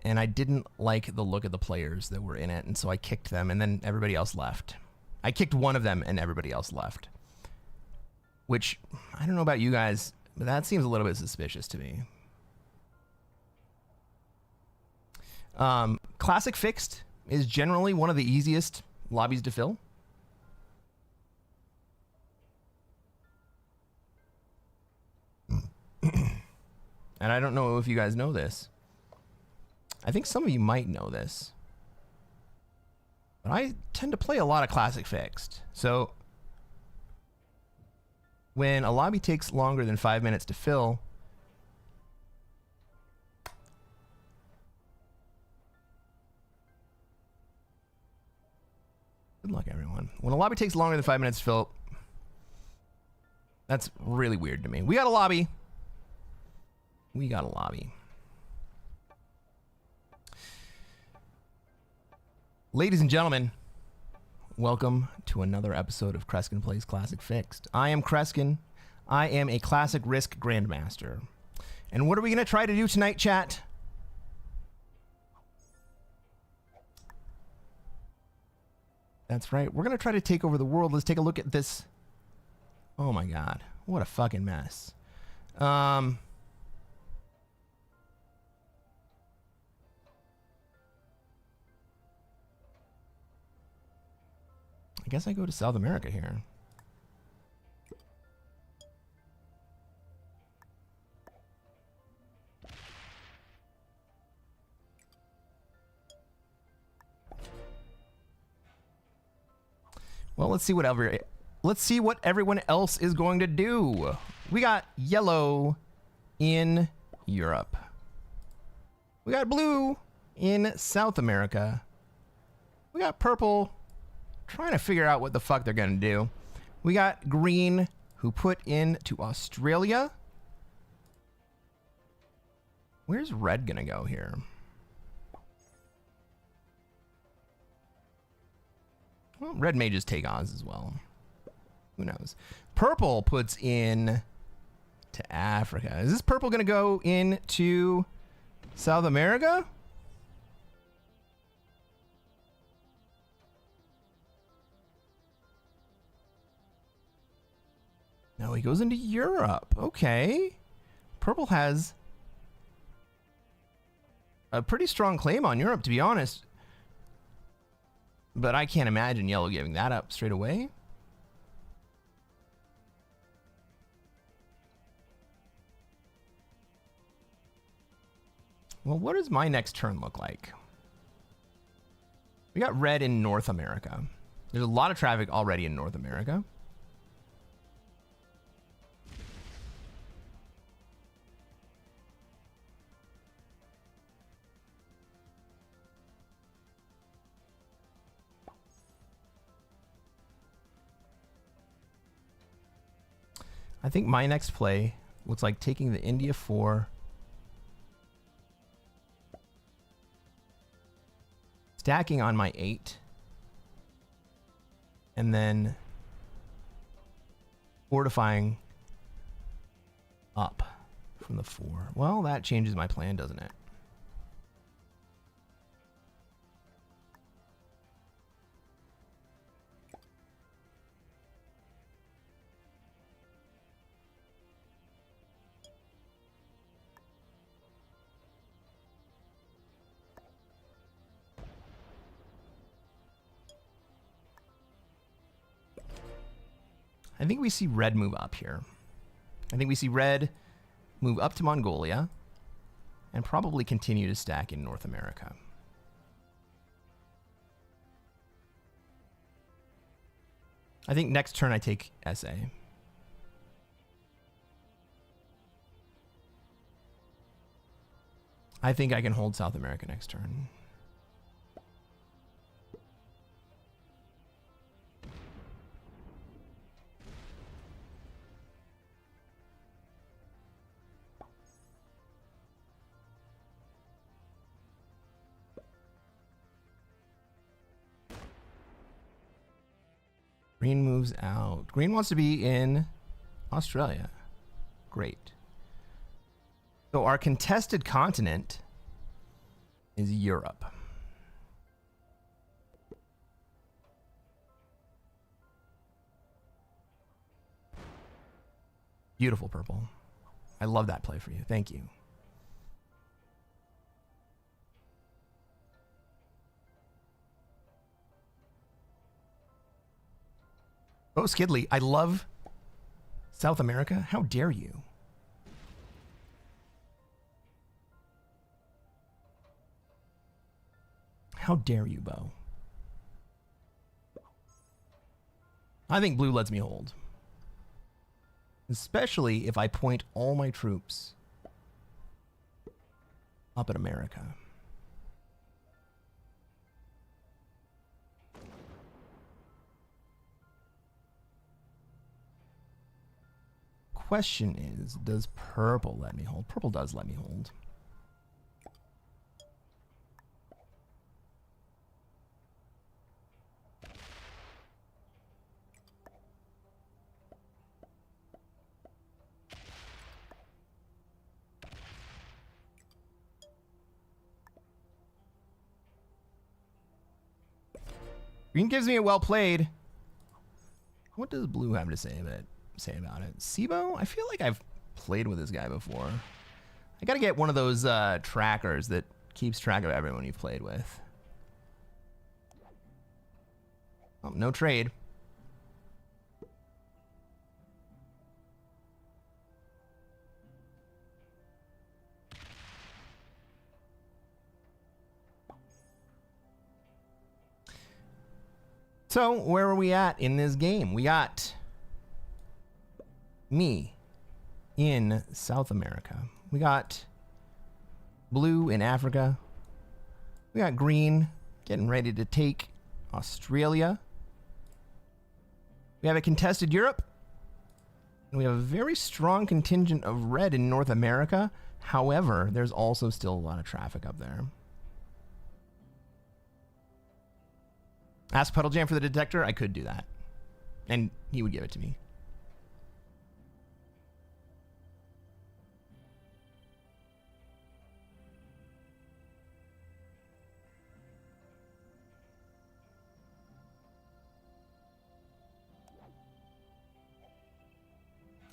and I didn't like the look of the players that were in it, and so I kicked them and then everybody else left. I kicked one of them and everybody else left. Which, I don't know about you guys, but that seems a little bit suspicious to me. Classic Fixed is generally one of the easiest lobbies to fill. And I don't know if you guys know this. I think some of you might know this. But I tend to play a lot of Classic Fixed. So when a lobby takes longer than 5 minutes to fill, good luck, everyone. When a lobby takes longer than 5 minutes to fill, that's really weird to me. We got a lobby. We got a lobby. Ladies and gentlemen, welcome to another episode of Cresquin Plays Classic Fixed. I am Cresquin. I am a Classic Risk Grandmaster. And what are we going to try to do tonight, chat? That's right. We're going to try to take over the world. Let's take a look at this. Oh my god. What a fucking mess. I guess I go to South America here. Well, let's see what everyone else is going to do. We got yellow in Europe. We got blue in South America. We got purple trying to figure out what the fuck they're gonna do. We got green, who put into Australia. Where's red gonna go here? Well, red may just take Oz as well. Who knows? Purple puts in to Africa. Is this purple gonna go into South America? No, he goes into Europe. Okay. Purple has a pretty strong claim on Europe, to be honest. But I can't imagine yellow giving that up straight away. Well, what does my next turn look like? We got red in North America. There's a lot of traffic already in North America. I think my next play looks like taking the India 4, stacking on my 8, and then fortifying up from the 4. Well, that changes my plan, doesn't it? I think we see red move up here. I think we see red move up to Mongolia and probably continue to stack in North America. I think next turn I take SA. I think I can hold South America next turn. Green moves out. Green wants to be in Australia. Great. So our contested continent is Europe. Beautiful purple. I love that play for you. Thank you. Oh, Skidley, I love South America. How dare you? How dare you, Bo? I think blue lets me hold. Especially if I point all my troops up at America. Question is, does purple let me hold? Purple does let me hold. Green gives me a well played. What does blue have to say about it? Sibo? I feel like I've played with this guy before. I gotta get one of those trackers that keeps track of everyone you've played with. Oh, no trade. So, where are we at in this game? We got me in South America. We got blue in Africa. We got green getting ready to take Australia. We have a contested Europe. And we have a very strong contingent of red in North America. However, there's also still a lot of traffic up there. Ask Puddle Jam for the detector. I could do that. And he would give it to me.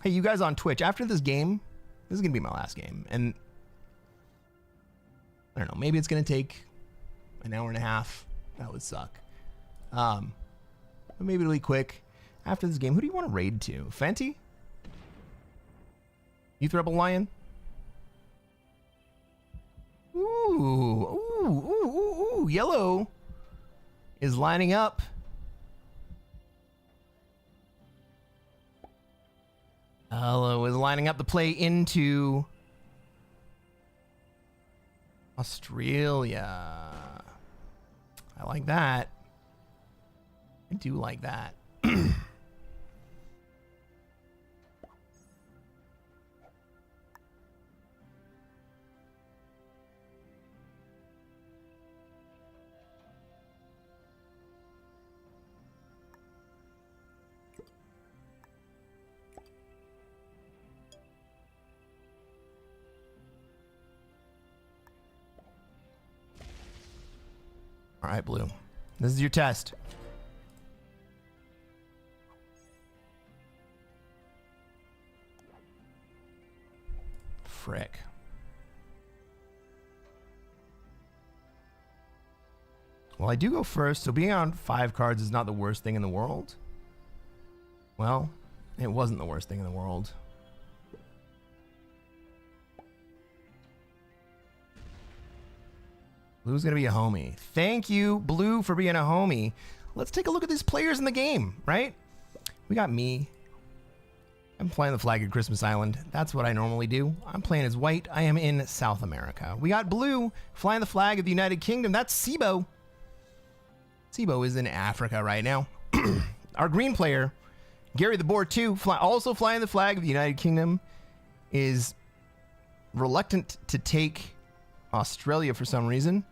Hey, you guys on Twitch, after this game, this is going to be my last game. And I don't know, maybe it's going to take an hour and a half. That would suck. But maybe it'll be quick. After this game, who do you want to raid to? Fenty? Youth Rebel Lion? Ooh, ooh, ooh, ooh, ooh, yellow. is lining up. Hello is lining up to play into Australia. I like that. I do like that. All right, Blue. This is your test. Frick. Well, I do go first, so being on 5 cards is not the worst thing in the world. Well, it wasn't the worst thing in the world. Blue's gonna be a homie. Thank you, Blue, for being a homie. Let's take a look at these players in the game, right? We got me. I'm flying the flag at Christmas Island. That's what I normally do. I'm playing as white. I am in South America. We got Blue flying the flag of the United Kingdom. That's Sibo. Sibo is in Africa right now. Our green player, Gary the Boar 2, also flying the flag of the United Kingdom, is reluctant to take Australia for some reason.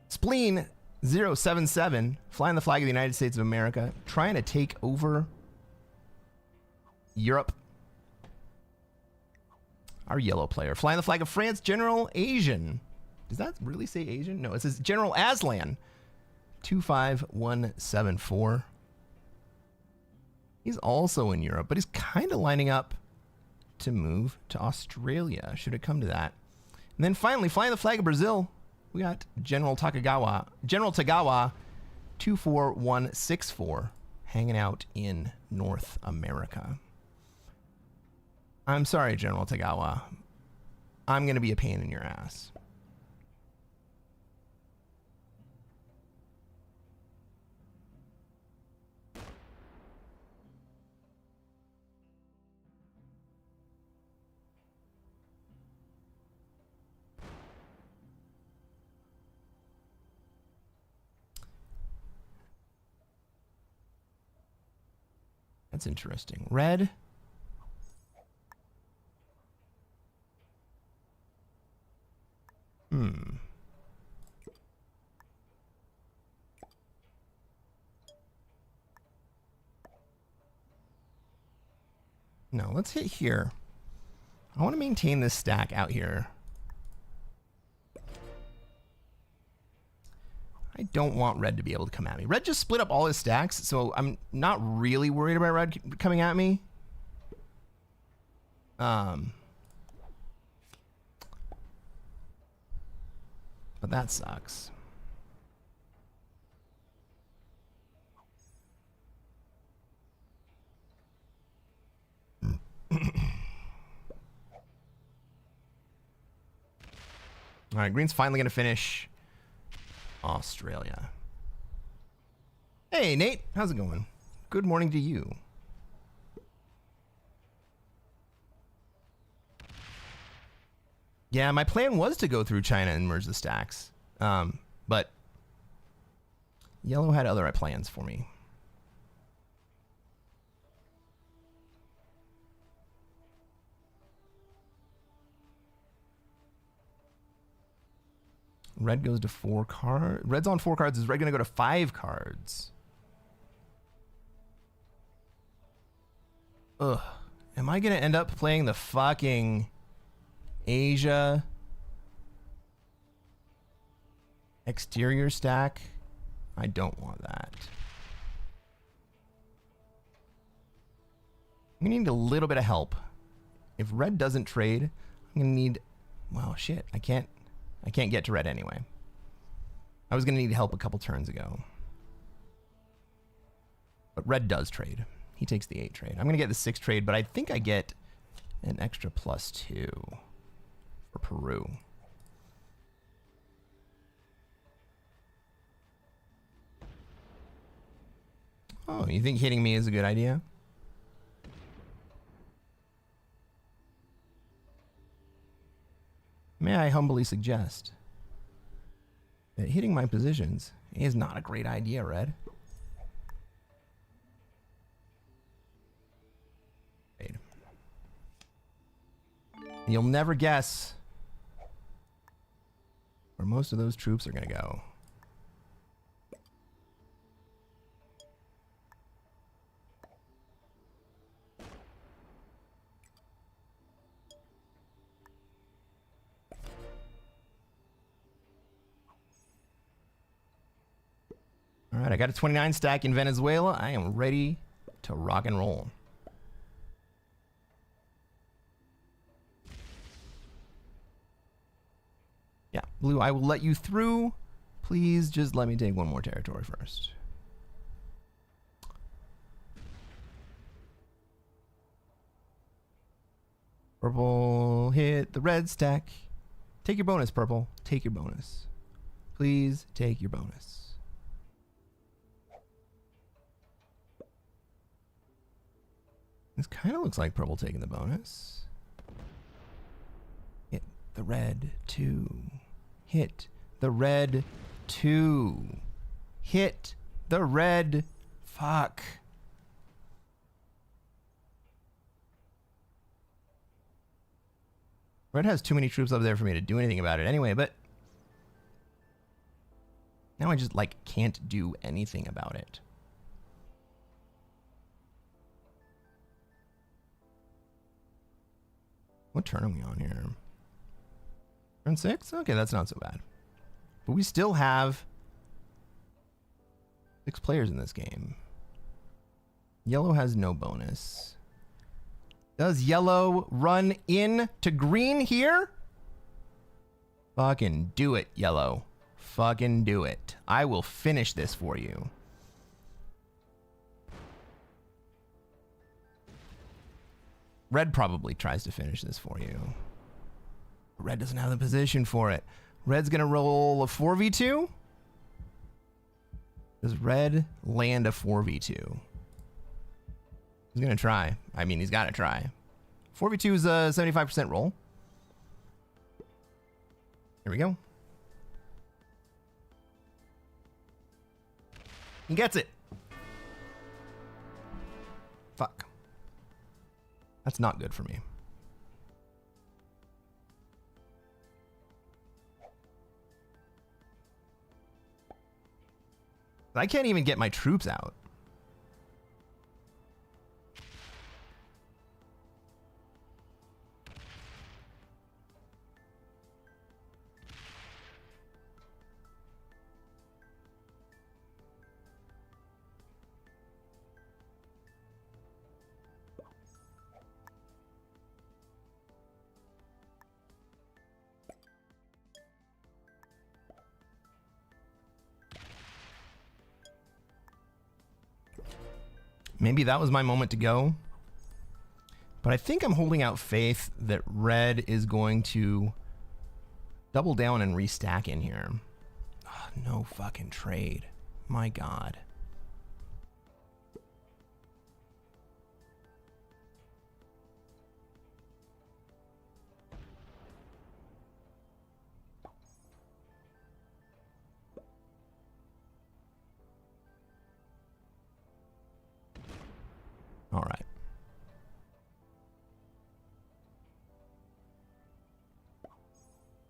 Spleen 077, flying the flag of the United States of America, trying to take over Europe. Our yellow player, flying the flag of France, General Asian. Does that really say Asian? No, it says General Aslan. 25174. He's also in Europe, but he's kind of lining up to move to Australia, should it come to that. And then finally, flying the flag of Brazil, we got General Tagawa 24164, hanging out in North America. I'm sorry, General Tagawa. I'm going to be a pain in your ass. That's interesting. Red. No, let's hit here. I want to maintain this stack out here. I don't want red to be able to come at me. Red just split up all his stacks, so I'm not really worried about red coming at me. But that sucks. All right, green's finally going to finish Australia. Hey, Nate. How's it going? Good morning to you. Yeah, my plan was to go through China and merge the stacks. But yellow had other plans for me. Red goes to 4 cards. Red's on 4 cards. Is red going to go to 5 cards? Ugh. Am I going to end up playing the fucking Asia exterior stack? I don't want that. I'm going to need a little bit of help. If red doesn't trade, I'm going to need... Well, shit. I can't get to red anyway. I was going to need help a couple turns ago. But red does trade. He takes the 8 trade. I'm going to get the 6 trade, but I think I get an extra +2 for Peru. Oh, you think hitting me is a good idea? May I humbly suggest that hitting my positions is not a great idea, Red. Wait. You'll never guess where most of those troops are going to go. All right, I got a 29 stack in Venezuela. I am ready to rock and roll. Yeah, Blue, I will let you through. Please just let me take one more territory first. Purple, hit the red stack. Take your bonus, Purple. Take your bonus. Please take your bonus. This kind of looks like Purple taking the bonus. Hit the red 2. Hit the red 2. Hit the red. Fuck. Red has too many troops up there for me to do anything about it anyway, but now I just, like, can't do anything about it. What turn are we on here? Turn 6? Okay, that's not so bad. But we still have 6 players in this game. Yellow has no bonus. Does yellow run in to green here? Fucking do it, yellow. Fucking do it. I will finish this for you. Red probably tries to finish this for you. Red doesn't have the position for it. Red's going to roll a 4v2. Does Red land a 4v2? He's going to try. I mean, he's got to try. 4v2 is a 75% roll. Here we go. He gets it. Fuck. That's not good for me. I can't even get my troops out. Maybe that was my moment to go. But I think I'm holding out faith that Red is going to double down and restack in here. Oh, no fucking trade. My God. All right.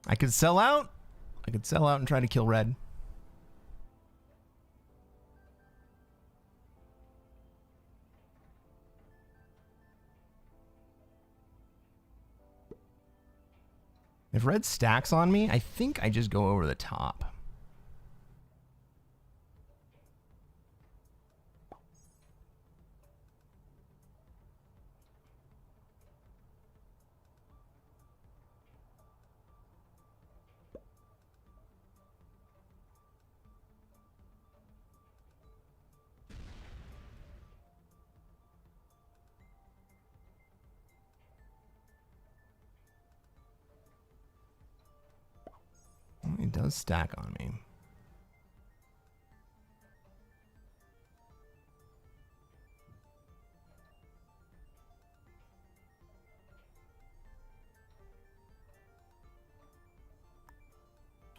I could sell out. I could sell out and try to kill Red. If Red stacks on me, I think I just go over the top. He does stack on me.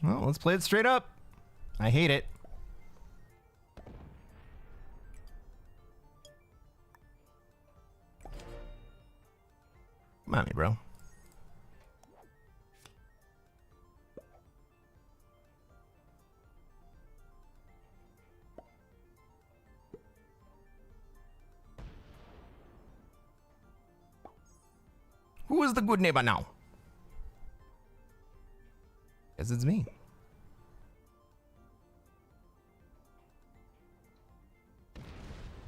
Well, let's play it straight up. I hate it. Come on, me, bro. Who is the good neighbor now? Guess it's me.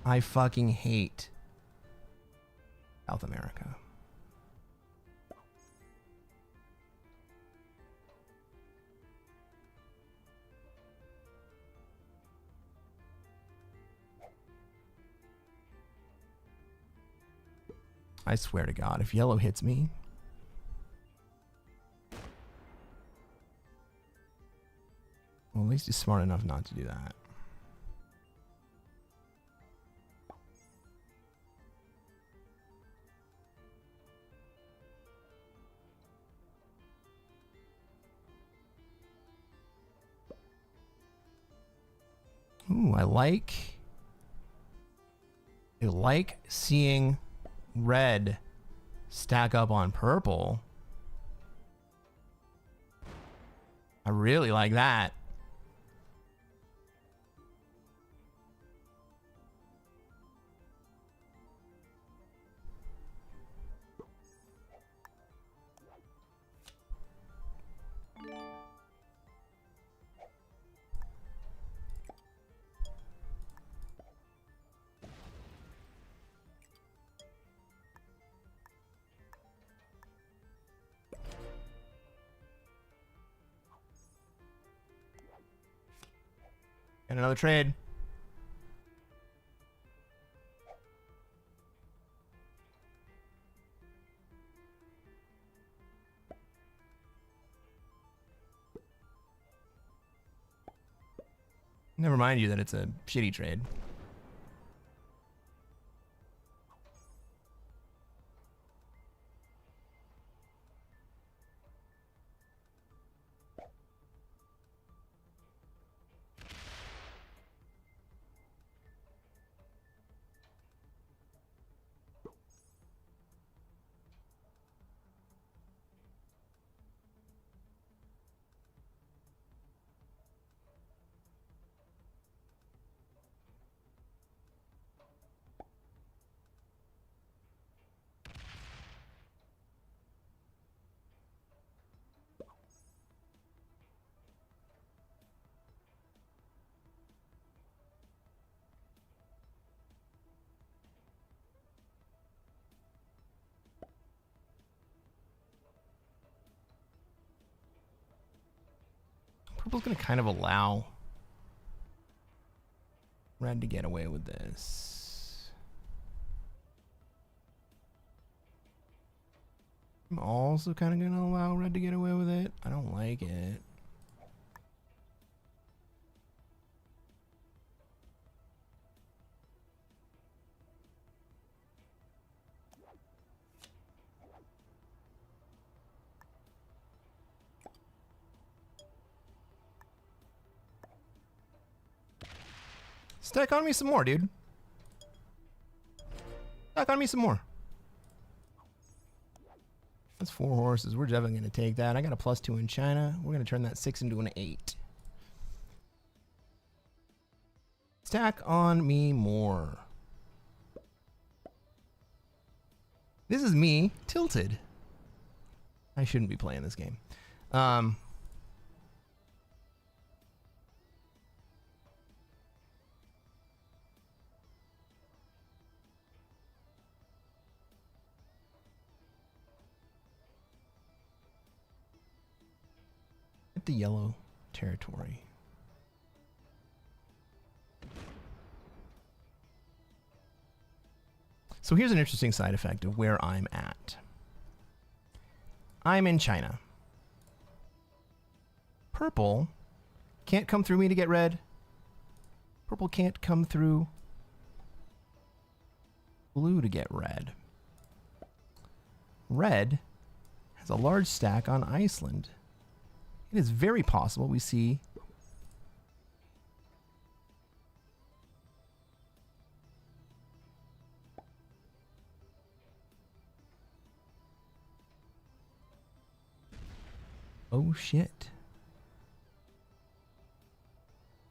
I fucking hate South America. I swear to God, if yellow hits me, well, at least he's smart enough not to do that. Ooh, I like seeing red stack up on purple. I really like that. And another trade. Never mind you that it's a shitty trade. Purple's gonna kind of allow red to get away with this. I'm also kind of gonna allow red to get away with it. I don't like it. Stack on me some more, dude. Stack on me some more. That's 4 horses. We're definitely going to take that. I got a +2 in China. We're going to turn that 6 into an 8. Stack on me more. This is me tilted. I shouldn't be playing this game. The yellow territory. So here's an interesting side effect of where I'm at. I'm in China. Purple can't come through me to get red. Purple can't come through blue to get red. Red has a large stack on Iceland. It is very possible we see... Oh, shit.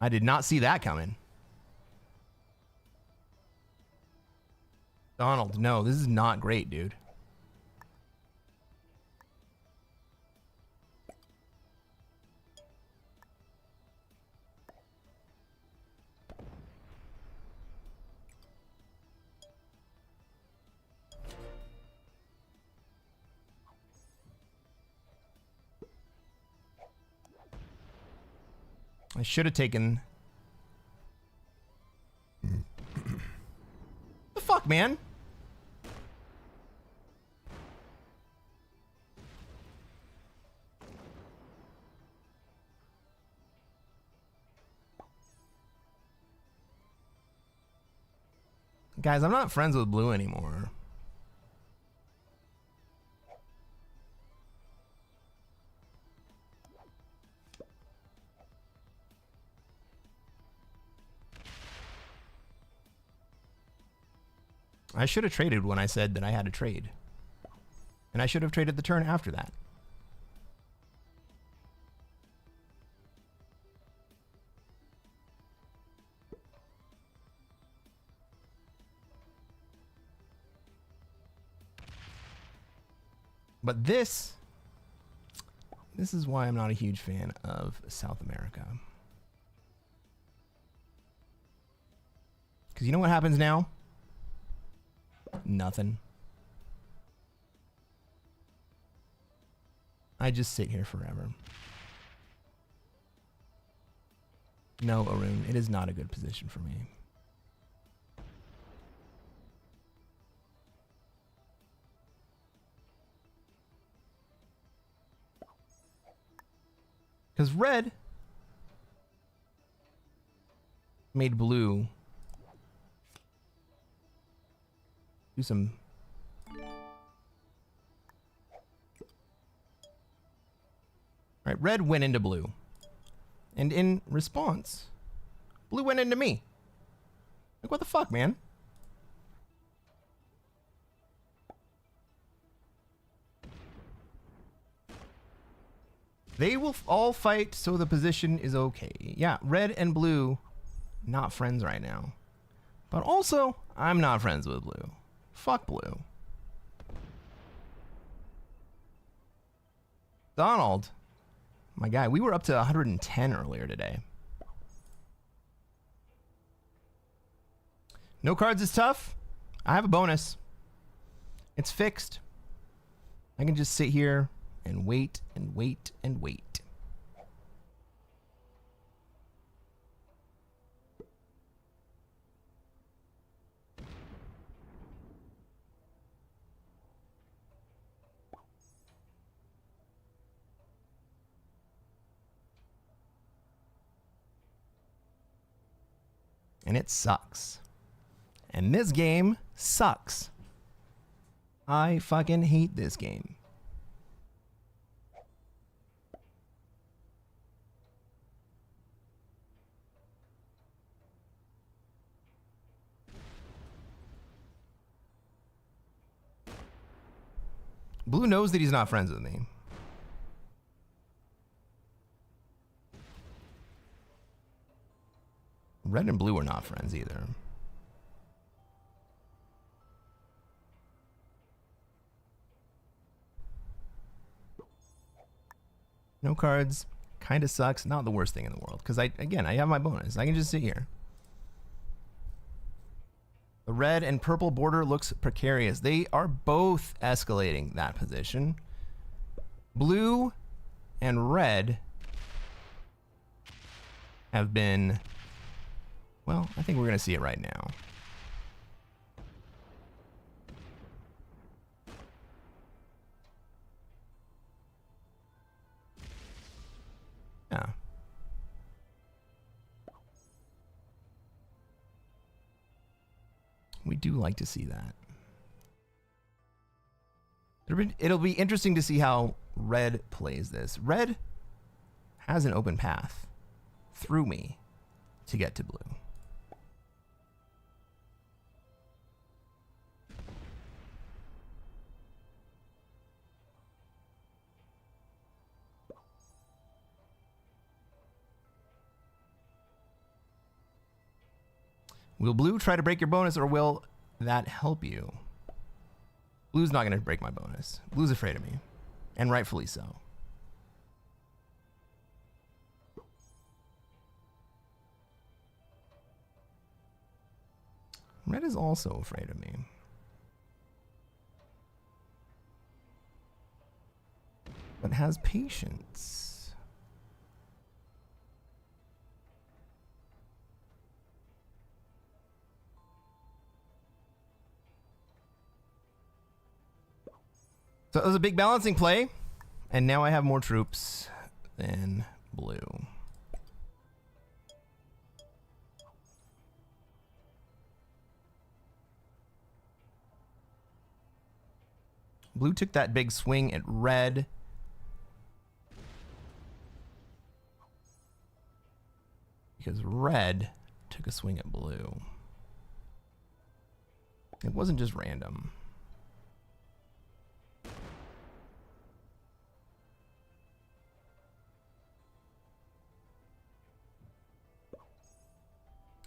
I did not see that coming. Donald, no, this is not great, dude. I should have taken... The fuck, man? Guys, I'm not friends with blue anymore. I should have traded when I said that I had to trade. And I should have traded the turn after that. But this is why I'm not a huge fan of South America. Because you know what happens now? Nothing. I just sit here forever. No, Arun, it is not a good position for me. Because red made blue do some... Alright, red went into blue. And in response, blue went into me. Like, what the fuck, man? They will all fight, so the position is okay. Yeah, red and blue, not friends right now. But also, I'm not friends with blue. Fuck blue. Donald, my guy, we were up to 110 earlier today. No cards is tough. I have a bonus. It's fixed. I can just sit here and wait and wait and wait. And it sucks. And this game sucks. I fucking hate this game. Blue knows that he's not friends with me. Red and blue are not friends either. No cards. Kind of sucks. Not the worst thing in the world. Because I have my bonus. I can just sit here. The red and purple border looks precarious. They are both escalating that position. Blue and red have been... Well, I think we're going to see it right now. Yeah. We do like to see that. It'll be interesting to see how red plays this. Red has an open path through me to get to blue. Will blue try to break your bonus, or will that help you? Blue's not going to break my bonus. Blue's afraid of me, and rightfully so. Red is also afraid of me. But has patience. So it was a big balancing play, and now I have more troops than blue. Blue took that big swing at red. Because red took a swing at blue. It wasn't just random.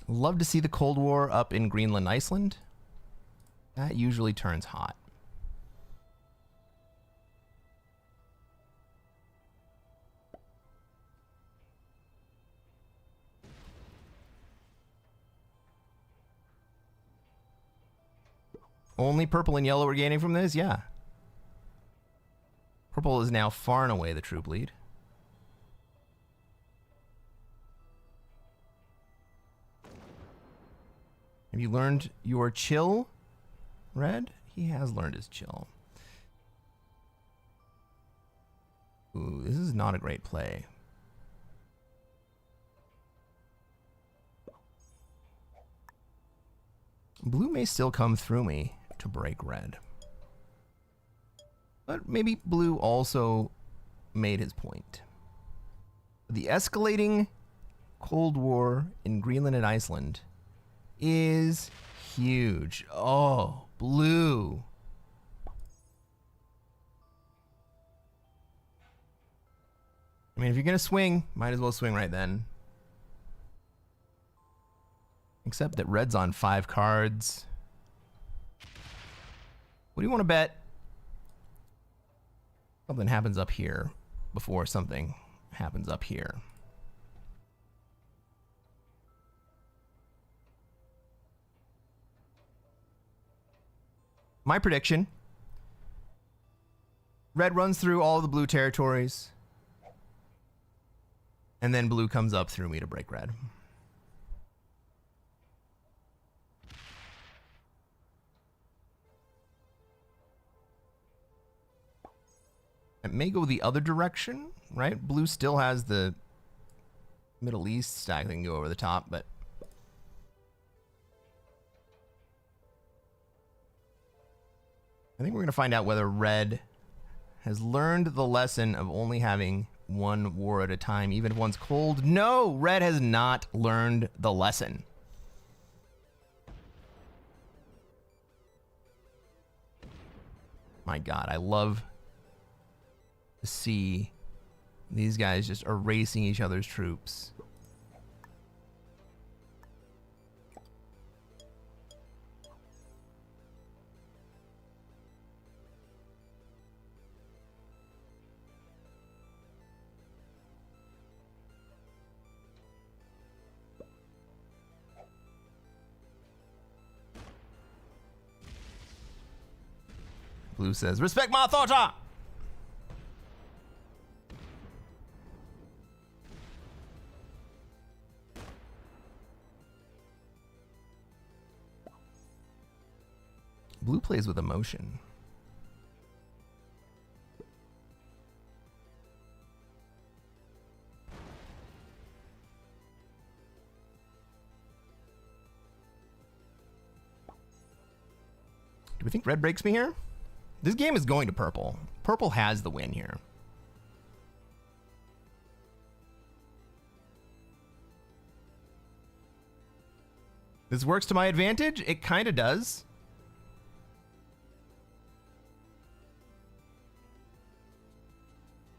Love to see the Cold War up in Greenland, Iceland. That usually turns hot. Only purple and yellow are gaining from this? Yeah. Purple is now far and away the troop lead. Have you learned your chill, Red? He has learned his chill. Ooh, this is not a great play. Blue may still come through me to break red. But maybe blue also made his point. The escalating Cold War in Greenland and Iceland is huge. Oh, blue. I mean, if you're going to swing, might as well swing right then. Except that red's on 5 cards. What do you want to bet? Something happens up here before something happens up here. My prediction. Red runs through all the blue territories. And then blue comes up through me to break red. It may go the other direction, right? Blue still has the Middle East stack that can go over the top, but I think we're going to find out whether red has learned the lesson of only having one war at a time, even if one's cold. No, red has not learned the lesson. My God, I love to see these guys just erasing each other's troops. Blue says, "Respect my authority." Blue plays with emotion. Do we think red breaks me here? This game is going to purple. Purple has the win here. This works to my advantage? It kind of does.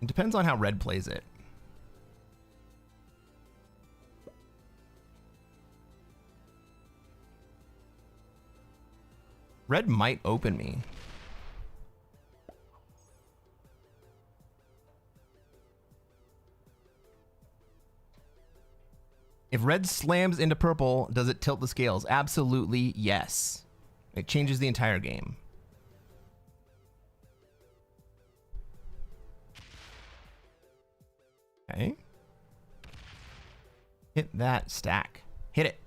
It depends on how red plays it. Red might open me. If red slams into purple, does it tilt the scales? Absolutely, yes. It changes the entire game. Okay. Hit that stack. Hit it.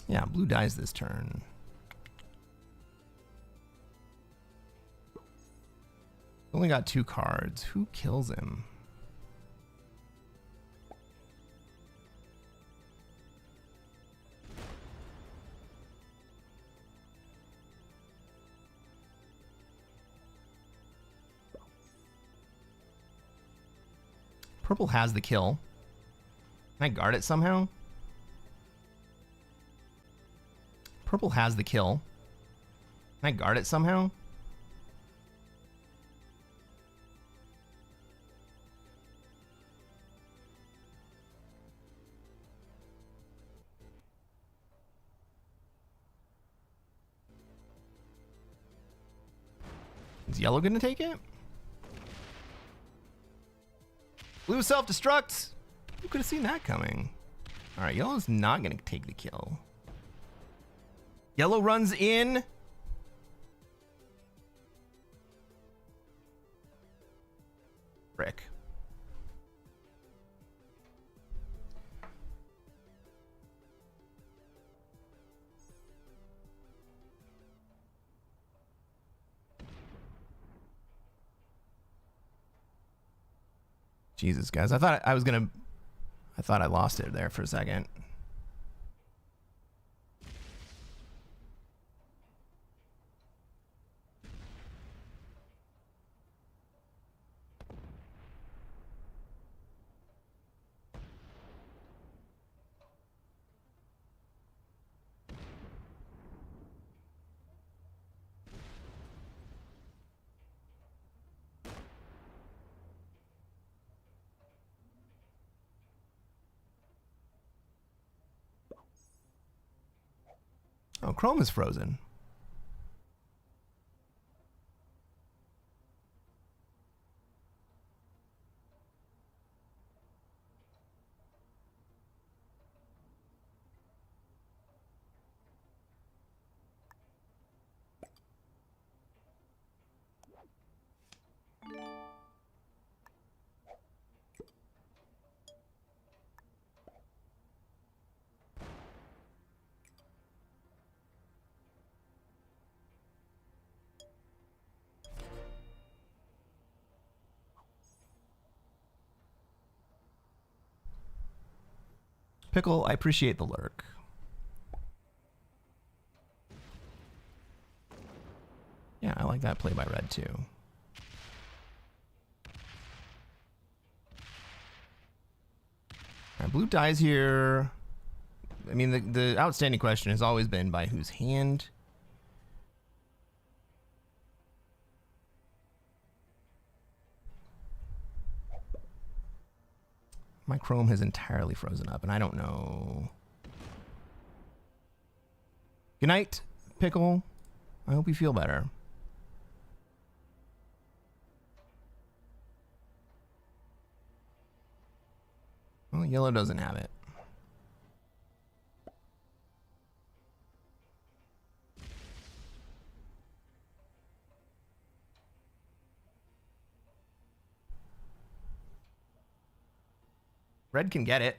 Yeah, blue dies this turn. Only got 2 cards. Who kills him? Purple has the kill. Can I guard it somehow? Purple has the kill. Can I guard it somehow? Is yellow gonna take it? Blue self-destruct! Who could have seen that coming? Alright, yellow's not gonna take the kill. Yellow runs in. Frick. Jesus, guys. I thought I lost it there for a second. Oh, Chrome is frozen. Pickle, I appreciate the lurk. Yeah, I like that play by red too. All right, blue dies here. I mean, the outstanding question has always been by whose hand. My Chrome has entirely frozen up, and I don't know. Good night, Pickle. I hope you feel better. Well, yellow doesn't have it. Red can get it.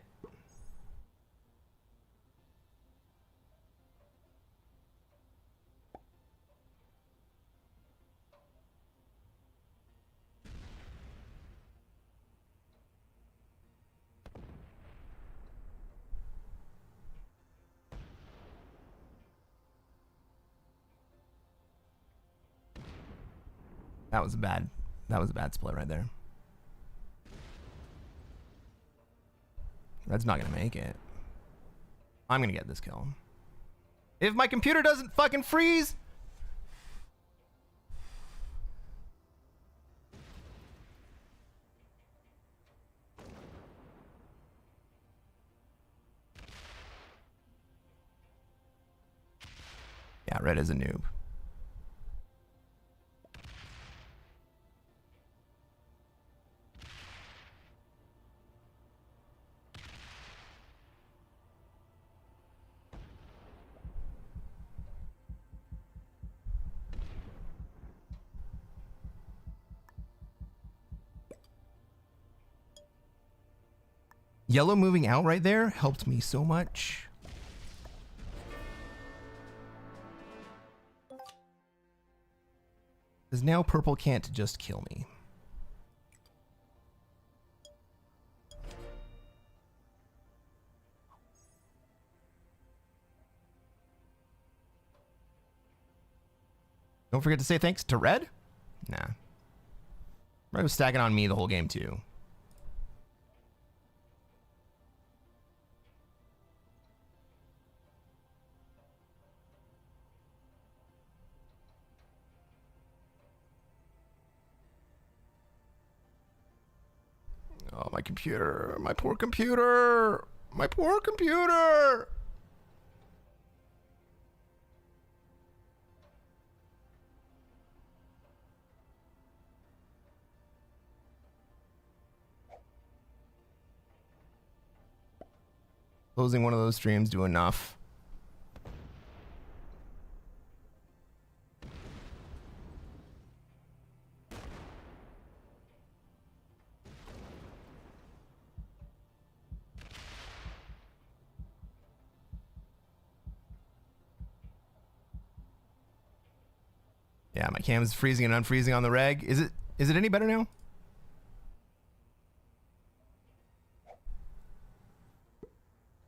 That was a bad split right there. Red's not gonna make it. I'm gonna get this kill. If my computer doesn't fucking freeze. Yeah, red is a noob. Yellow moving out right there helped me so much. Because now purple can't just kill me. Don't forget to say thanks to red? Nah. Red was stacking on me the whole game too. Oh, my computer. My poor computer. My poor computer. Closing one of those streams do enough. Yeah, my cam is freezing and unfreezing on the reg. Is it any better now?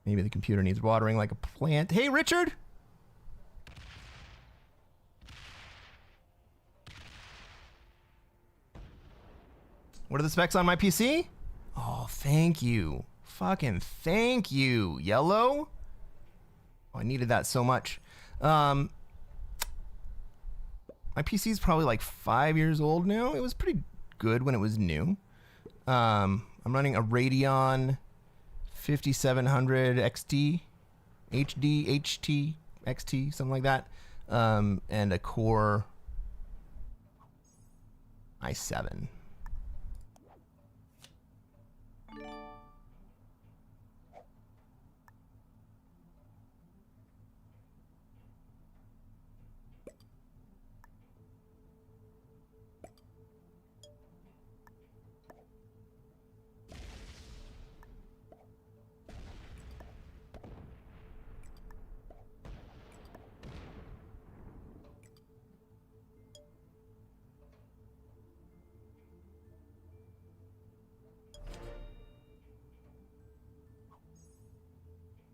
Maybe the computer needs watering like a plant. Hey, Richard! What are the specs on my PC? Oh, thank you. Fucking thank you, Yellow. Oh, I needed that so much. My PC is probably like 5 years old now. It was pretty good when it was new. I'm running a Radeon 5700 XT, HD, HT, XT, something like that, and a Core i7.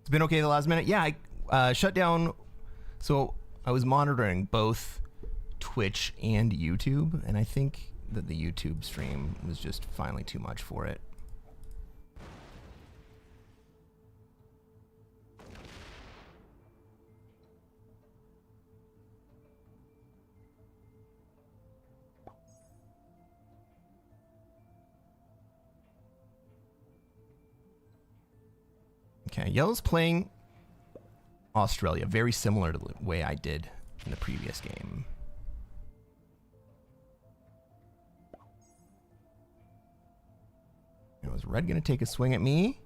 Been okay the last minute. Yeah, I shut down. So I was monitoring both Twitch and YouTube, and I think that the YouTube stream was just finally too much for it. Okay, Yellow's playing Australia, very similar to the way I did in the previous game. Now, is Red going to take a swing at me?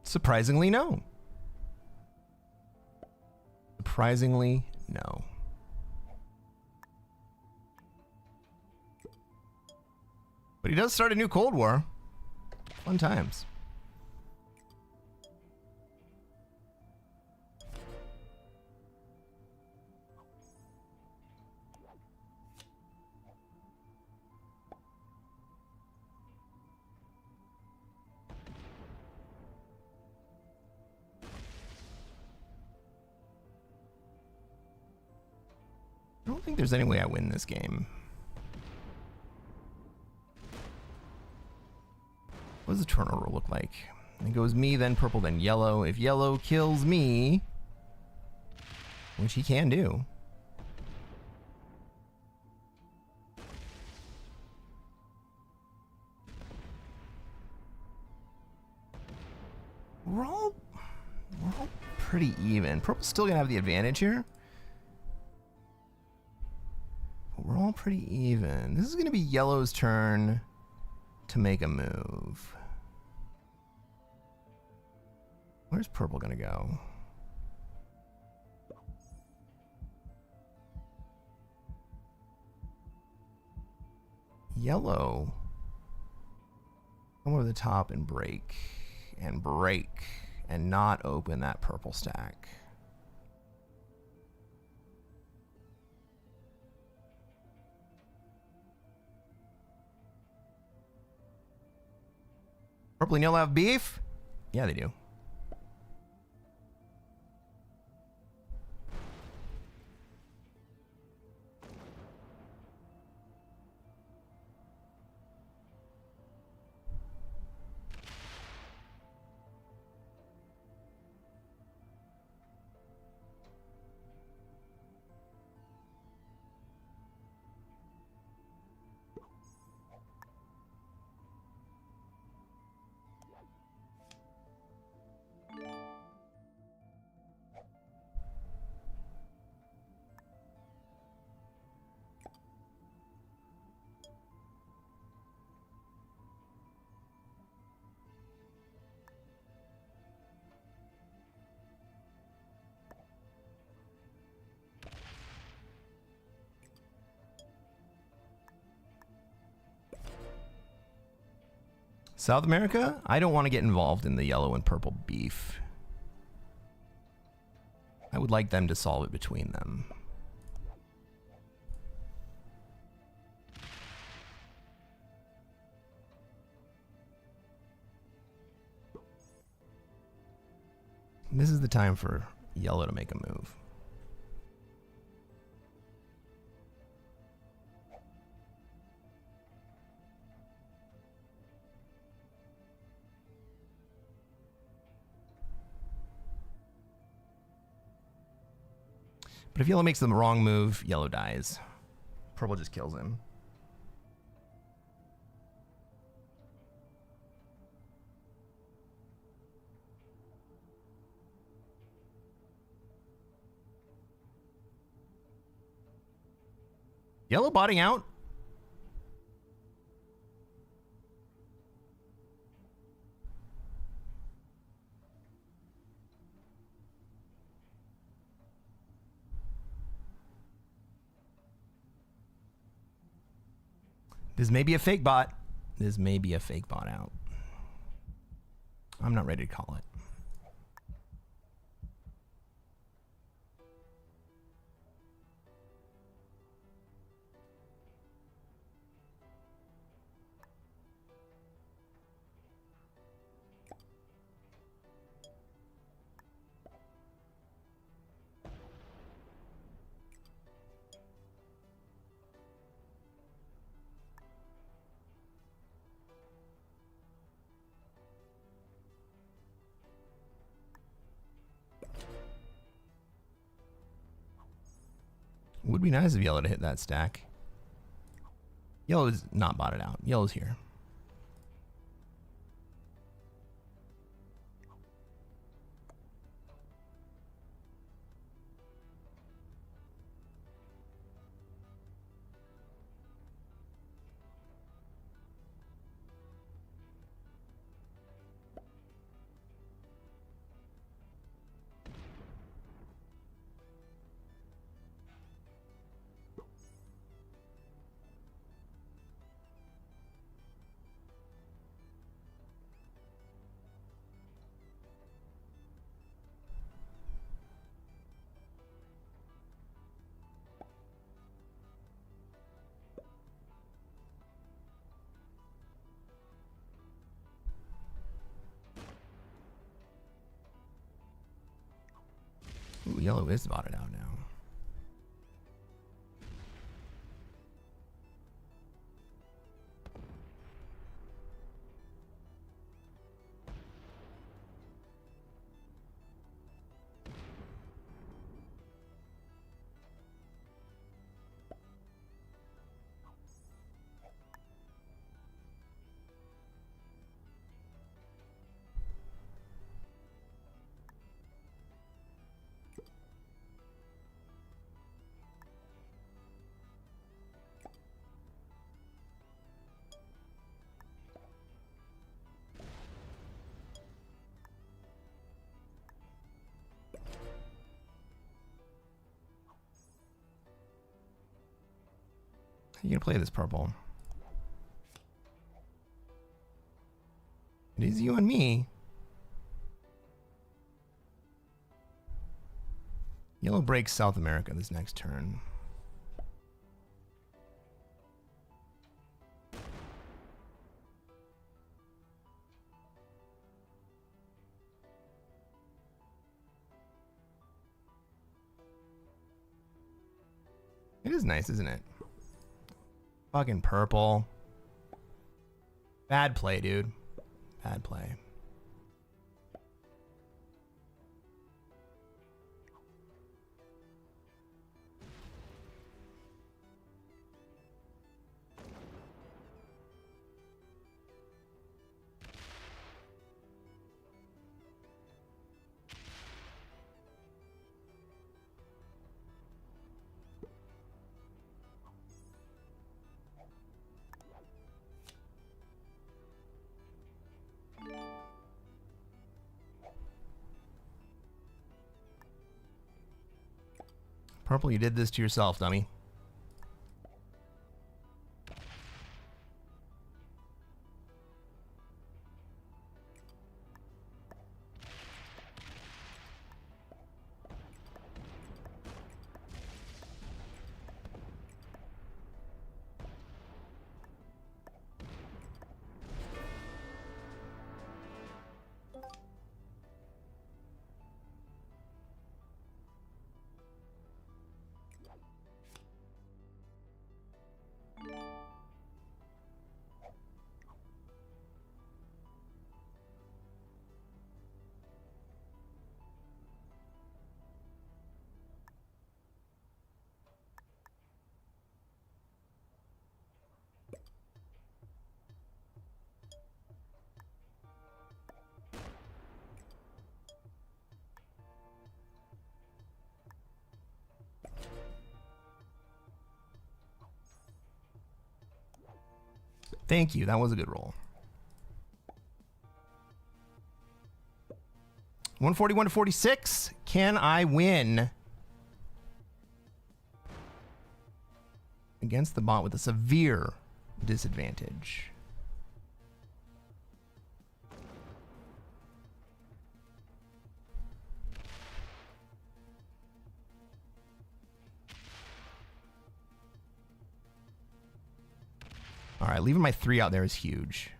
Surprisingly, no. Surprisingly, No. But he does start a new Cold War. Fun times. I don't think there's any way I win this game. What does the turnover look like? It goes me, then purple, then yellow. If yellow kills me, which he can do. We're all pretty even. Purple's still gonna have the advantage here. But we're all pretty even. This is gonna be yellow's turn to make a move. Where's purple gonna go? Yellow. Come over the top and break. And break. And not open that purple stack. Purple and yellow have beef? Yeah, they do. South America? I don't want to get involved in the yellow and purple beef. I would like them to solve it between them. This is the time for yellow to make a move. But if yellow makes the wrong move, yellow dies. Purple just kills him. Yellow botting out. This may be a fake bot. This may be a fake bot out. I'm not ready to call it. Would be nice of yellow to hit that stack. Yellow is not botted out. Yellow's here. yellow is spotted out now. You gonna play this purple? It is you and me. Yellow breaks South America this next turn. It is nice, isn't it? Fucking purple. Bad play, dude. Bad play. Purple, you did this to yourself, dummy. Thank you. That was a good roll. 141 to 46. Can I win against the bot with a severe disadvantage? All right, leaving my 3 out there is huge.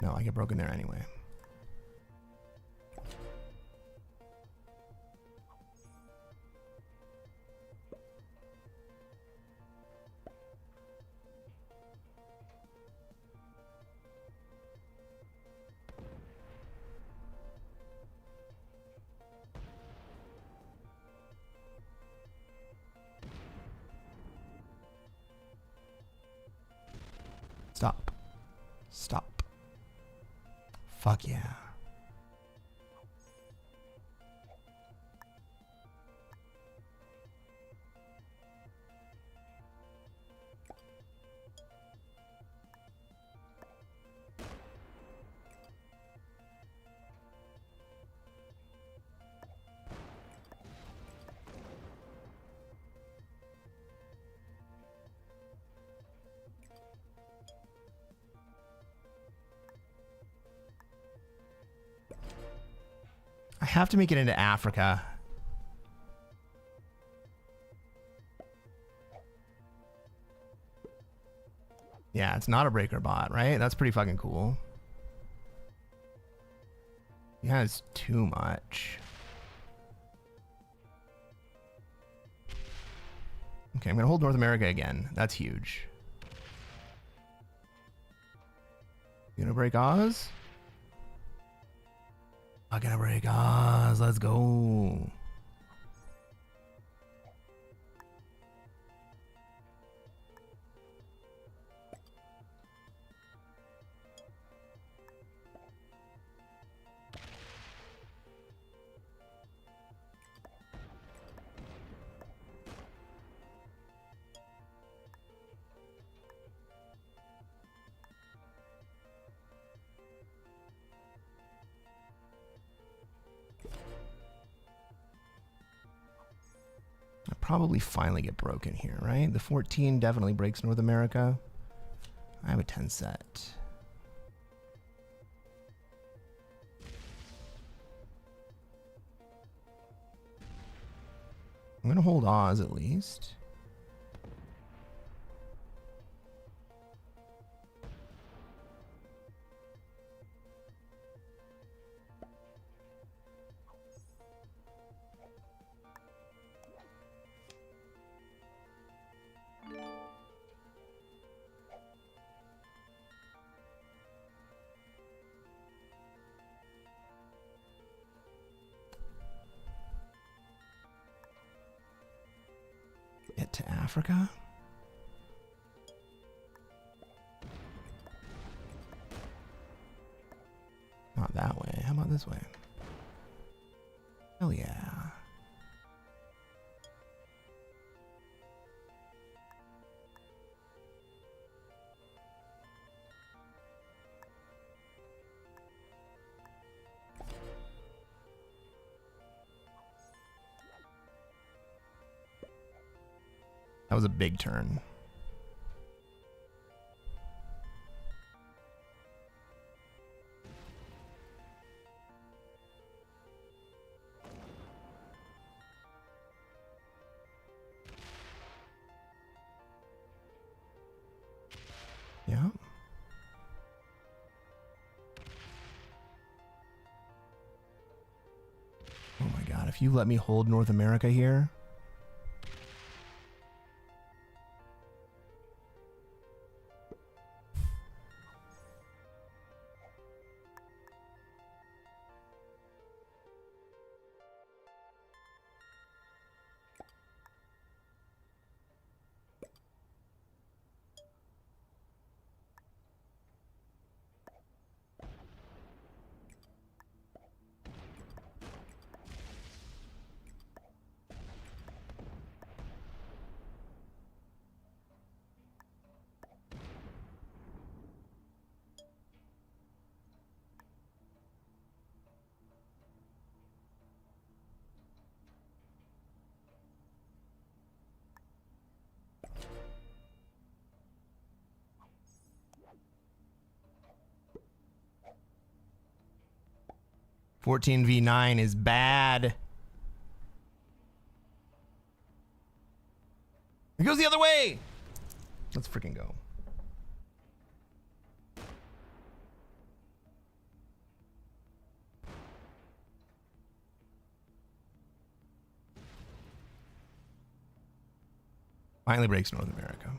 No, I get broken there anyway. Stop. Stop. Fuck yeah. have to make it into Africa. Yeah, it's not a breaker bot, right? That's pretty fucking cool. Yeah, it's too much. Okay, I'm gonna hold North America again. That's huge. You gonna break Oz? I'm gonna break Oz. Let's go. I'll probably finally get broken here, right? The 14 definitely breaks North America. I have a 10 set. I'm gonna hold Oz at least. Get to Africa. Not that way. How about this way? Hell yeah. That was a big turn. Yeah. Oh my God, if you let me hold North America here. (14v9) is bad. It goes the other way. Let's freaking go. Finally breaks North America.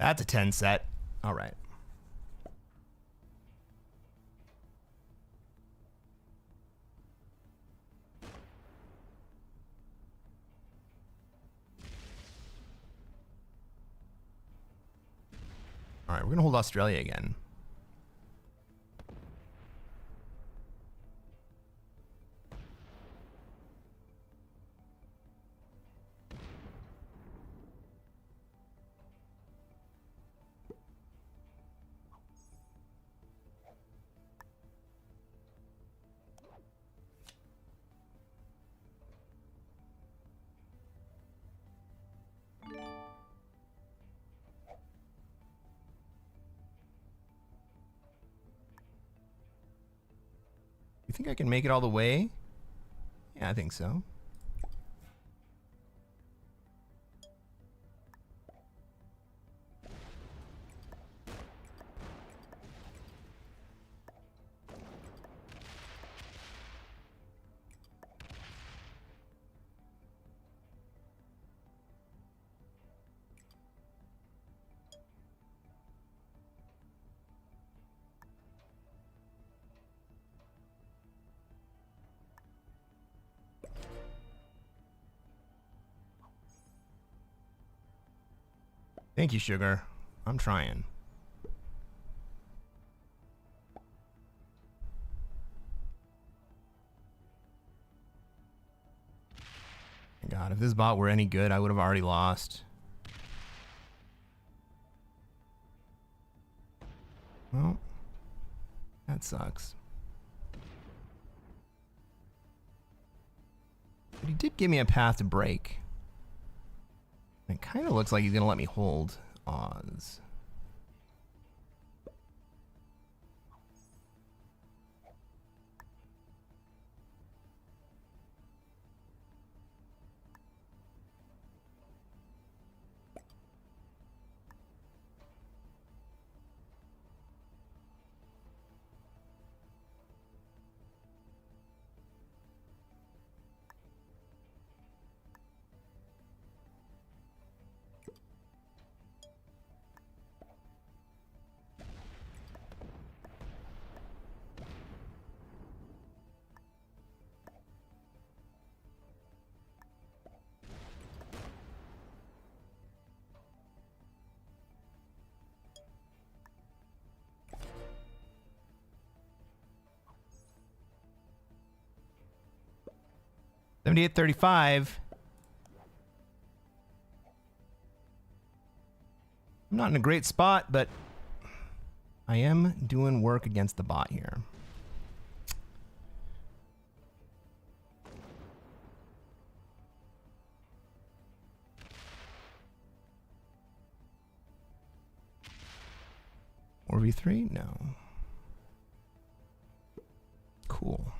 That's a 10 set. All right. All right, we're gonna hold Australia again. You think I can make it all the way? Yeah, I think so. Thank you, sugar. I'm trying. God, if this bot were any good, I would have already lost. Well, that sucks. But he did give me a path to break. It kind of looks like he's going to let me hold Oz. $78.35. I'm not in a great spot, but I am doing work against the bot here. Or V3? No. Cool.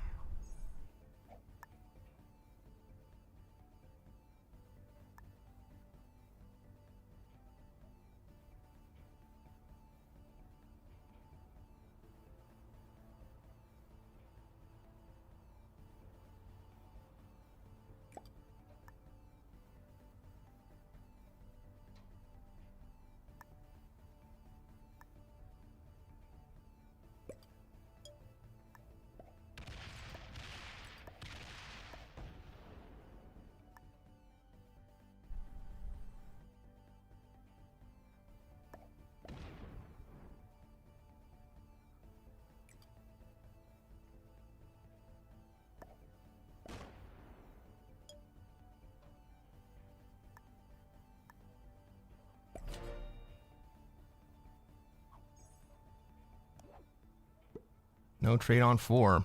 No trade on 4.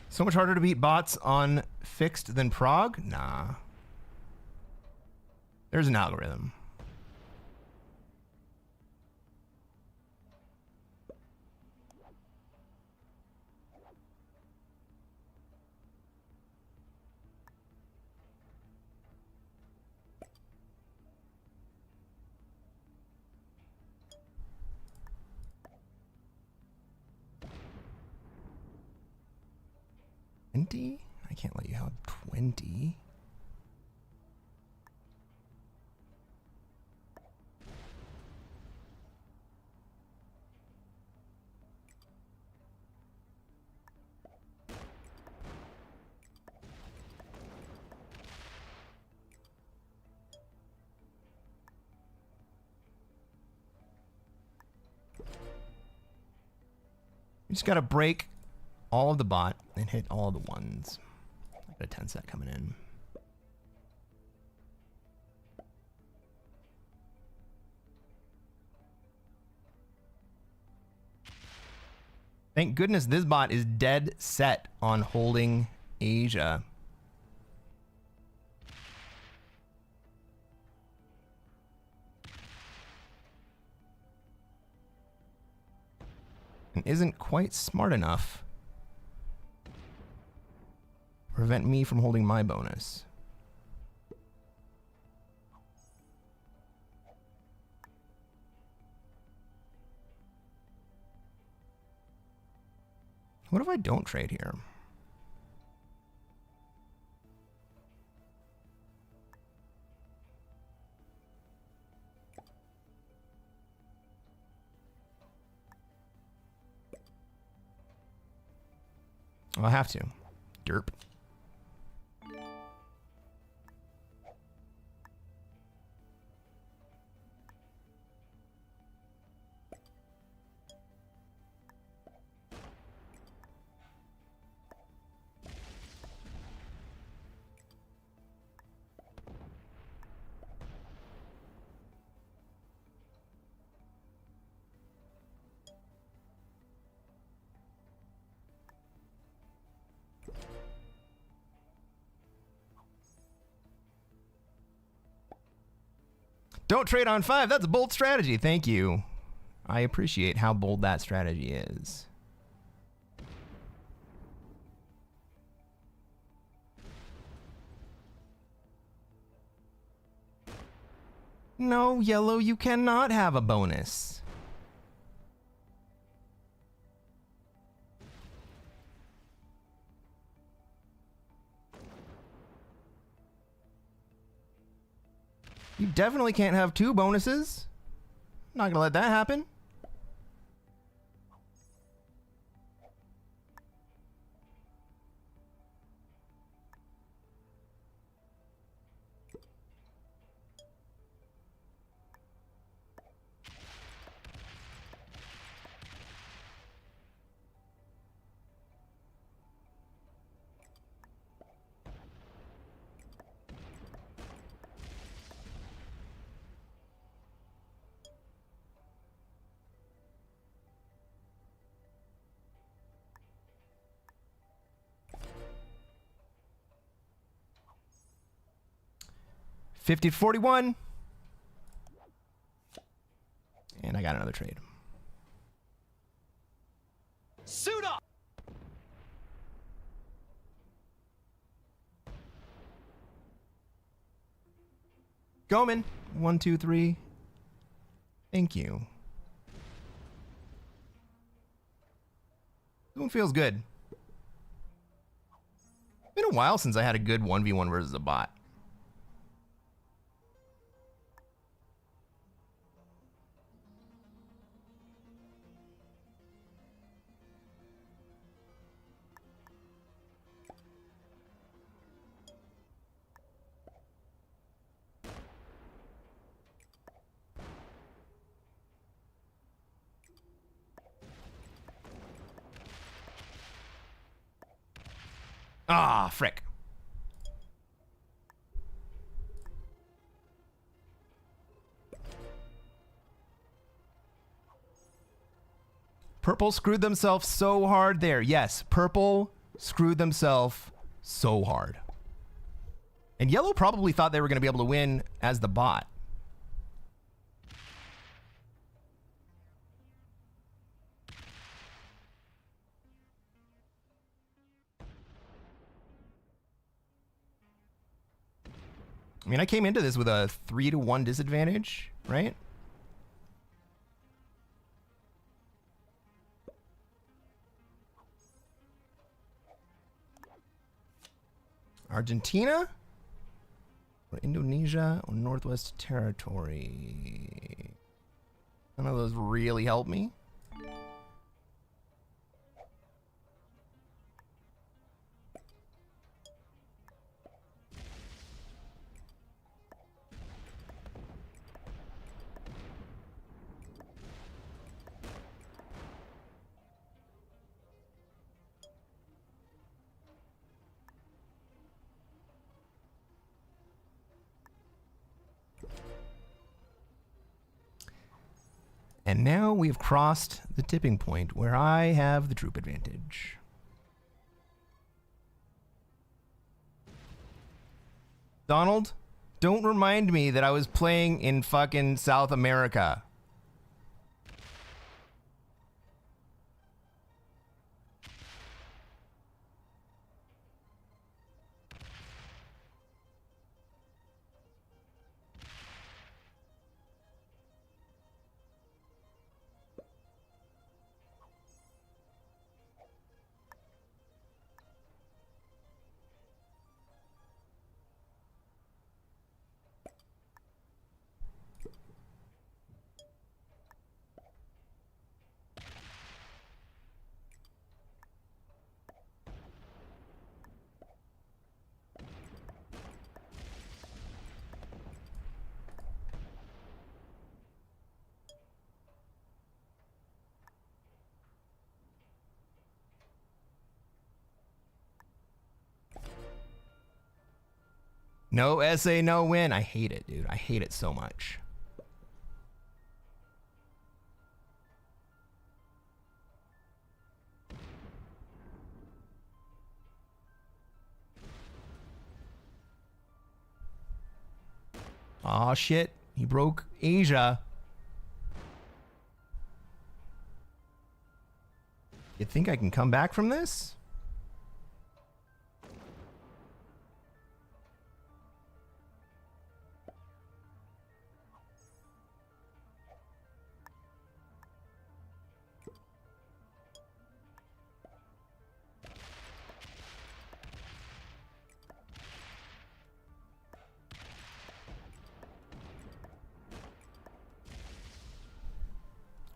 So much harder to beat bots on fixed than prog? Nah. There's an algorithm. I can't let you have 20. You just gotta break all of the bot and hit all of the ones. I got a 10 set coming in. Thank goodness this bot is dead set on holding Asia. And isn't quite smart enough to prevent me from holding my bonus. What if I don't trade here? I'll have to. Derp. Don't trade on 5. That's a bold strategy. Thank you. I appreciate how bold that strategy is. No, yellow, you cannot have a bonus. You definitely can't have 2 bonuses. Not gonna let that happen. $50-41. And I got another trade. Suit up! Goman. 1, 2, 3. Thank you. This one feels good. It's been a while since I had a good 1v1 versus a bot. Ah, frick. Purple screwed themselves so hard there. Yes, purple screwed themselves so hard. And yellow probably thought they were going to be able to win as the bot. I mean, I came into this with a 3-1 disadvantage, right? Argentina? Or Indonesia or Northwest Territory? None of those really help me. And now we have crossed the tipping point where I have the troop advantage. Donald, don't remind me that I was playing in fucking South America. No essay, no win. I hate it, dude. I hate it so much. Aw, shit. He broke Asia. You think I can come back from this?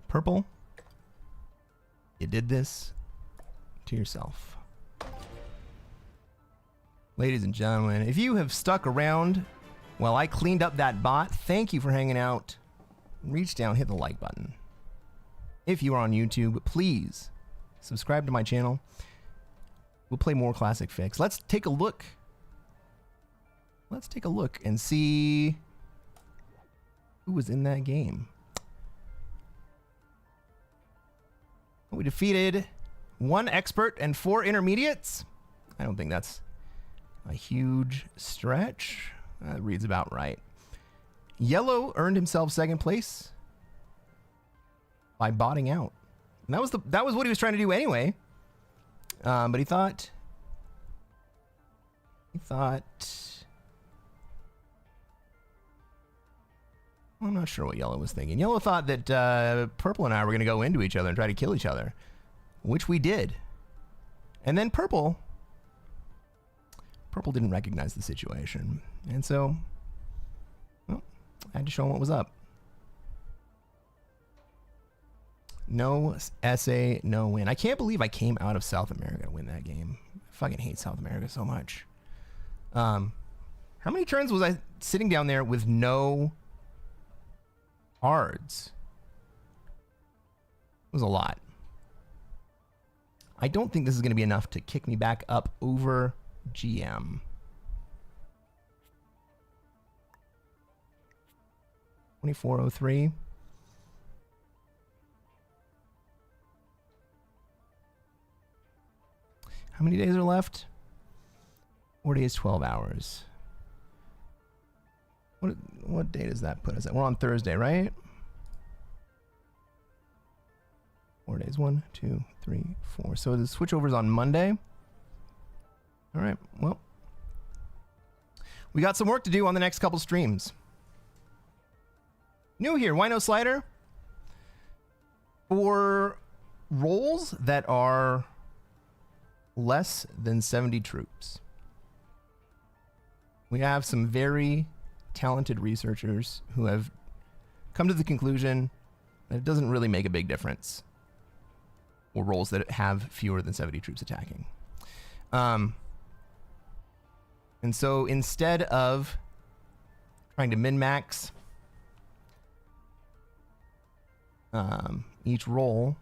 Purple, you did this to yourself. Ladies and gentlemen, if you have stuck around while I cleaned up that bot, thank you for hanging out. Reach down, hit the like button. If you are on YouTube, please subscribe to my channel. We'll play more Classic Fix. Let's take a look. Let's take a look and see who was in that game. We defeated 1 expert and 4 intermediates. I don't think that's a huge stretch. That reads about right. Yellow earned himself 2nd place by botting out. And that was what he was trying to do anyway. But he thought I'm not sure what Yellow was thinking. Yellow thought that Purple and I were going to go into each other and try to kill each other, which we did. And then Purple didn't recognize the situation. And so, well, I had to show him what was up. No essay, no win. I can't believe I came out of South America to win that game. I fucking hate South America so much. How many turns was I sitting down there with no cards? It was a lot. I don't think this is going to be enough to kick me back up over GM. $24.03. How many days are left? 4 days, 12 hours. What day does that put us at? We're on Thursday, right? 4 days. 1, 2, 3, 4. So the switchover's on Monday. All right. Well, we got some work to do on the next couple streams. New here, Wino Slider. For roles that are less than 70 troops, we have some very talented researchers who have come to the conclusion that it doesn't really make a big difference for roles that have fewer than 70 troops attacking. And so instead of trying to min-max each role,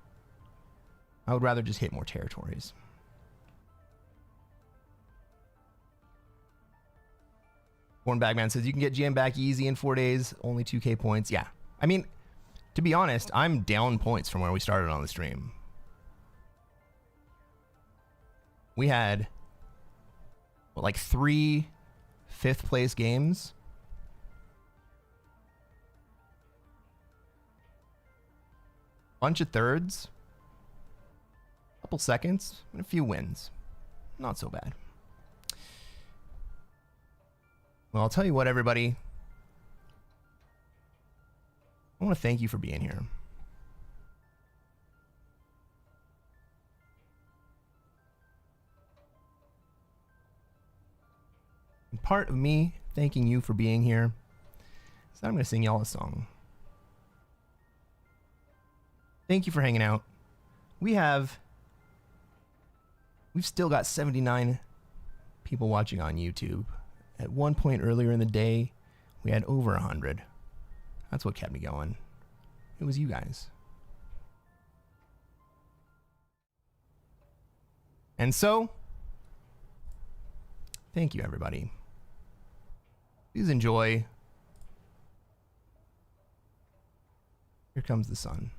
I would rather just hit more territories. Born Bagman says you can get GM back easy in 4 days, only 2K points. Yeah. I mean, To be honest, I'm down points from where we started on the stream. We had, what, like 3 fifth place games. Bunch of thirds. Couple seconds, and a few wins. Not so bad. Well, I'll tell you what, everybody. I want to thank you for being here. And part of me thanking you for being here is that I'm going to sing y'all a song. Thank you for hanging out. We've still got 79 people watching on YouTube. At one point earlier in the day, we had over 100. That's what kept me going. It was you guys. And so, thank you, everybody. Please enjoy Here Comes the Sun.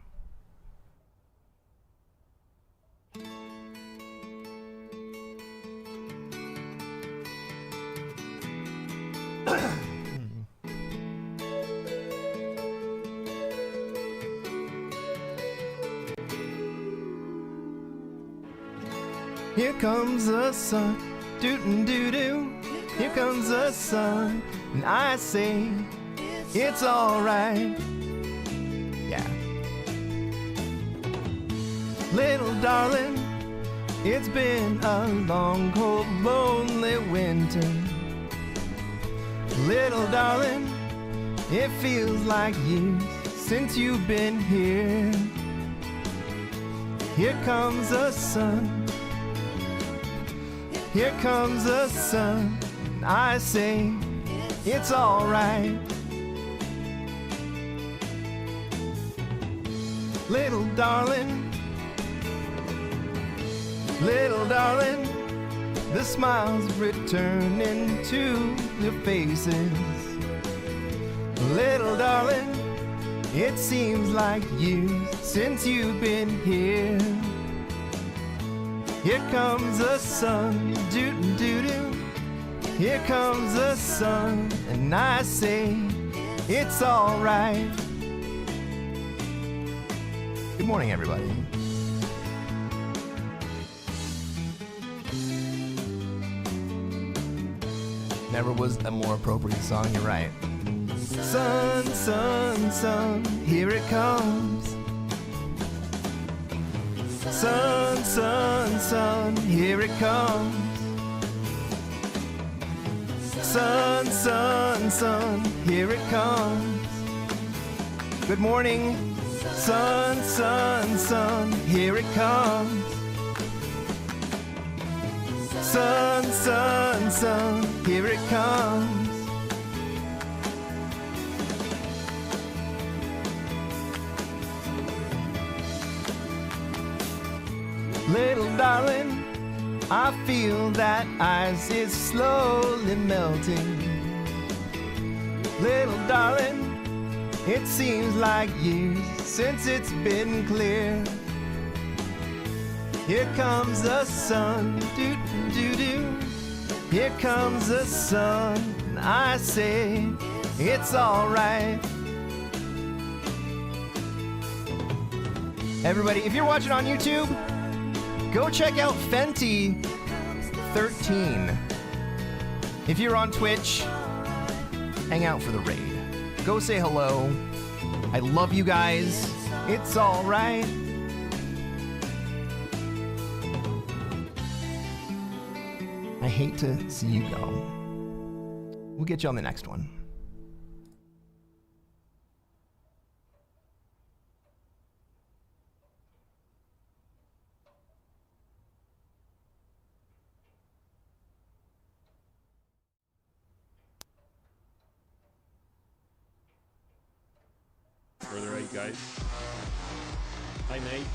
Here comes the sun, doo-doo-doo-doo. Here comes the sun, and I say it's alright. Yeah. Little darling, it's been a long, cold, lonely winter. Little darling, it feels like years since you've been here. Here comes the sun. Here comes the sun, and I say it's alright. Little darling, the smiles returning to your faces. Little darling, it seems like years since you've been here. Here comes the sun, doo-doo-doo. Here comes the sun, and I say it's alright. Good morning, everybody. Never was a more appropriate song, you're right. Sun, sun, sun, here it comes. Sun, sun, sun, here it comes. Sun, sun, sun, here it comes. Good morning. Sun, sun, sun, here it comes. Sun, sun, sun, here it comes. Little darling, I feel that ice is slowly melting. Little darling, it seems like years since it's been clear. Here comes the sun, doo-doo-doo. Here comes the sun, and I say it's alright. Everybody, if you're watching on YouTube, go check out Fenty13. If you're on Twitch, hang out for the raid. Go say hello. I love you guys. It's alright. I hate to see you go. We'll get you on the next one. Further out, guys. Hi, mate.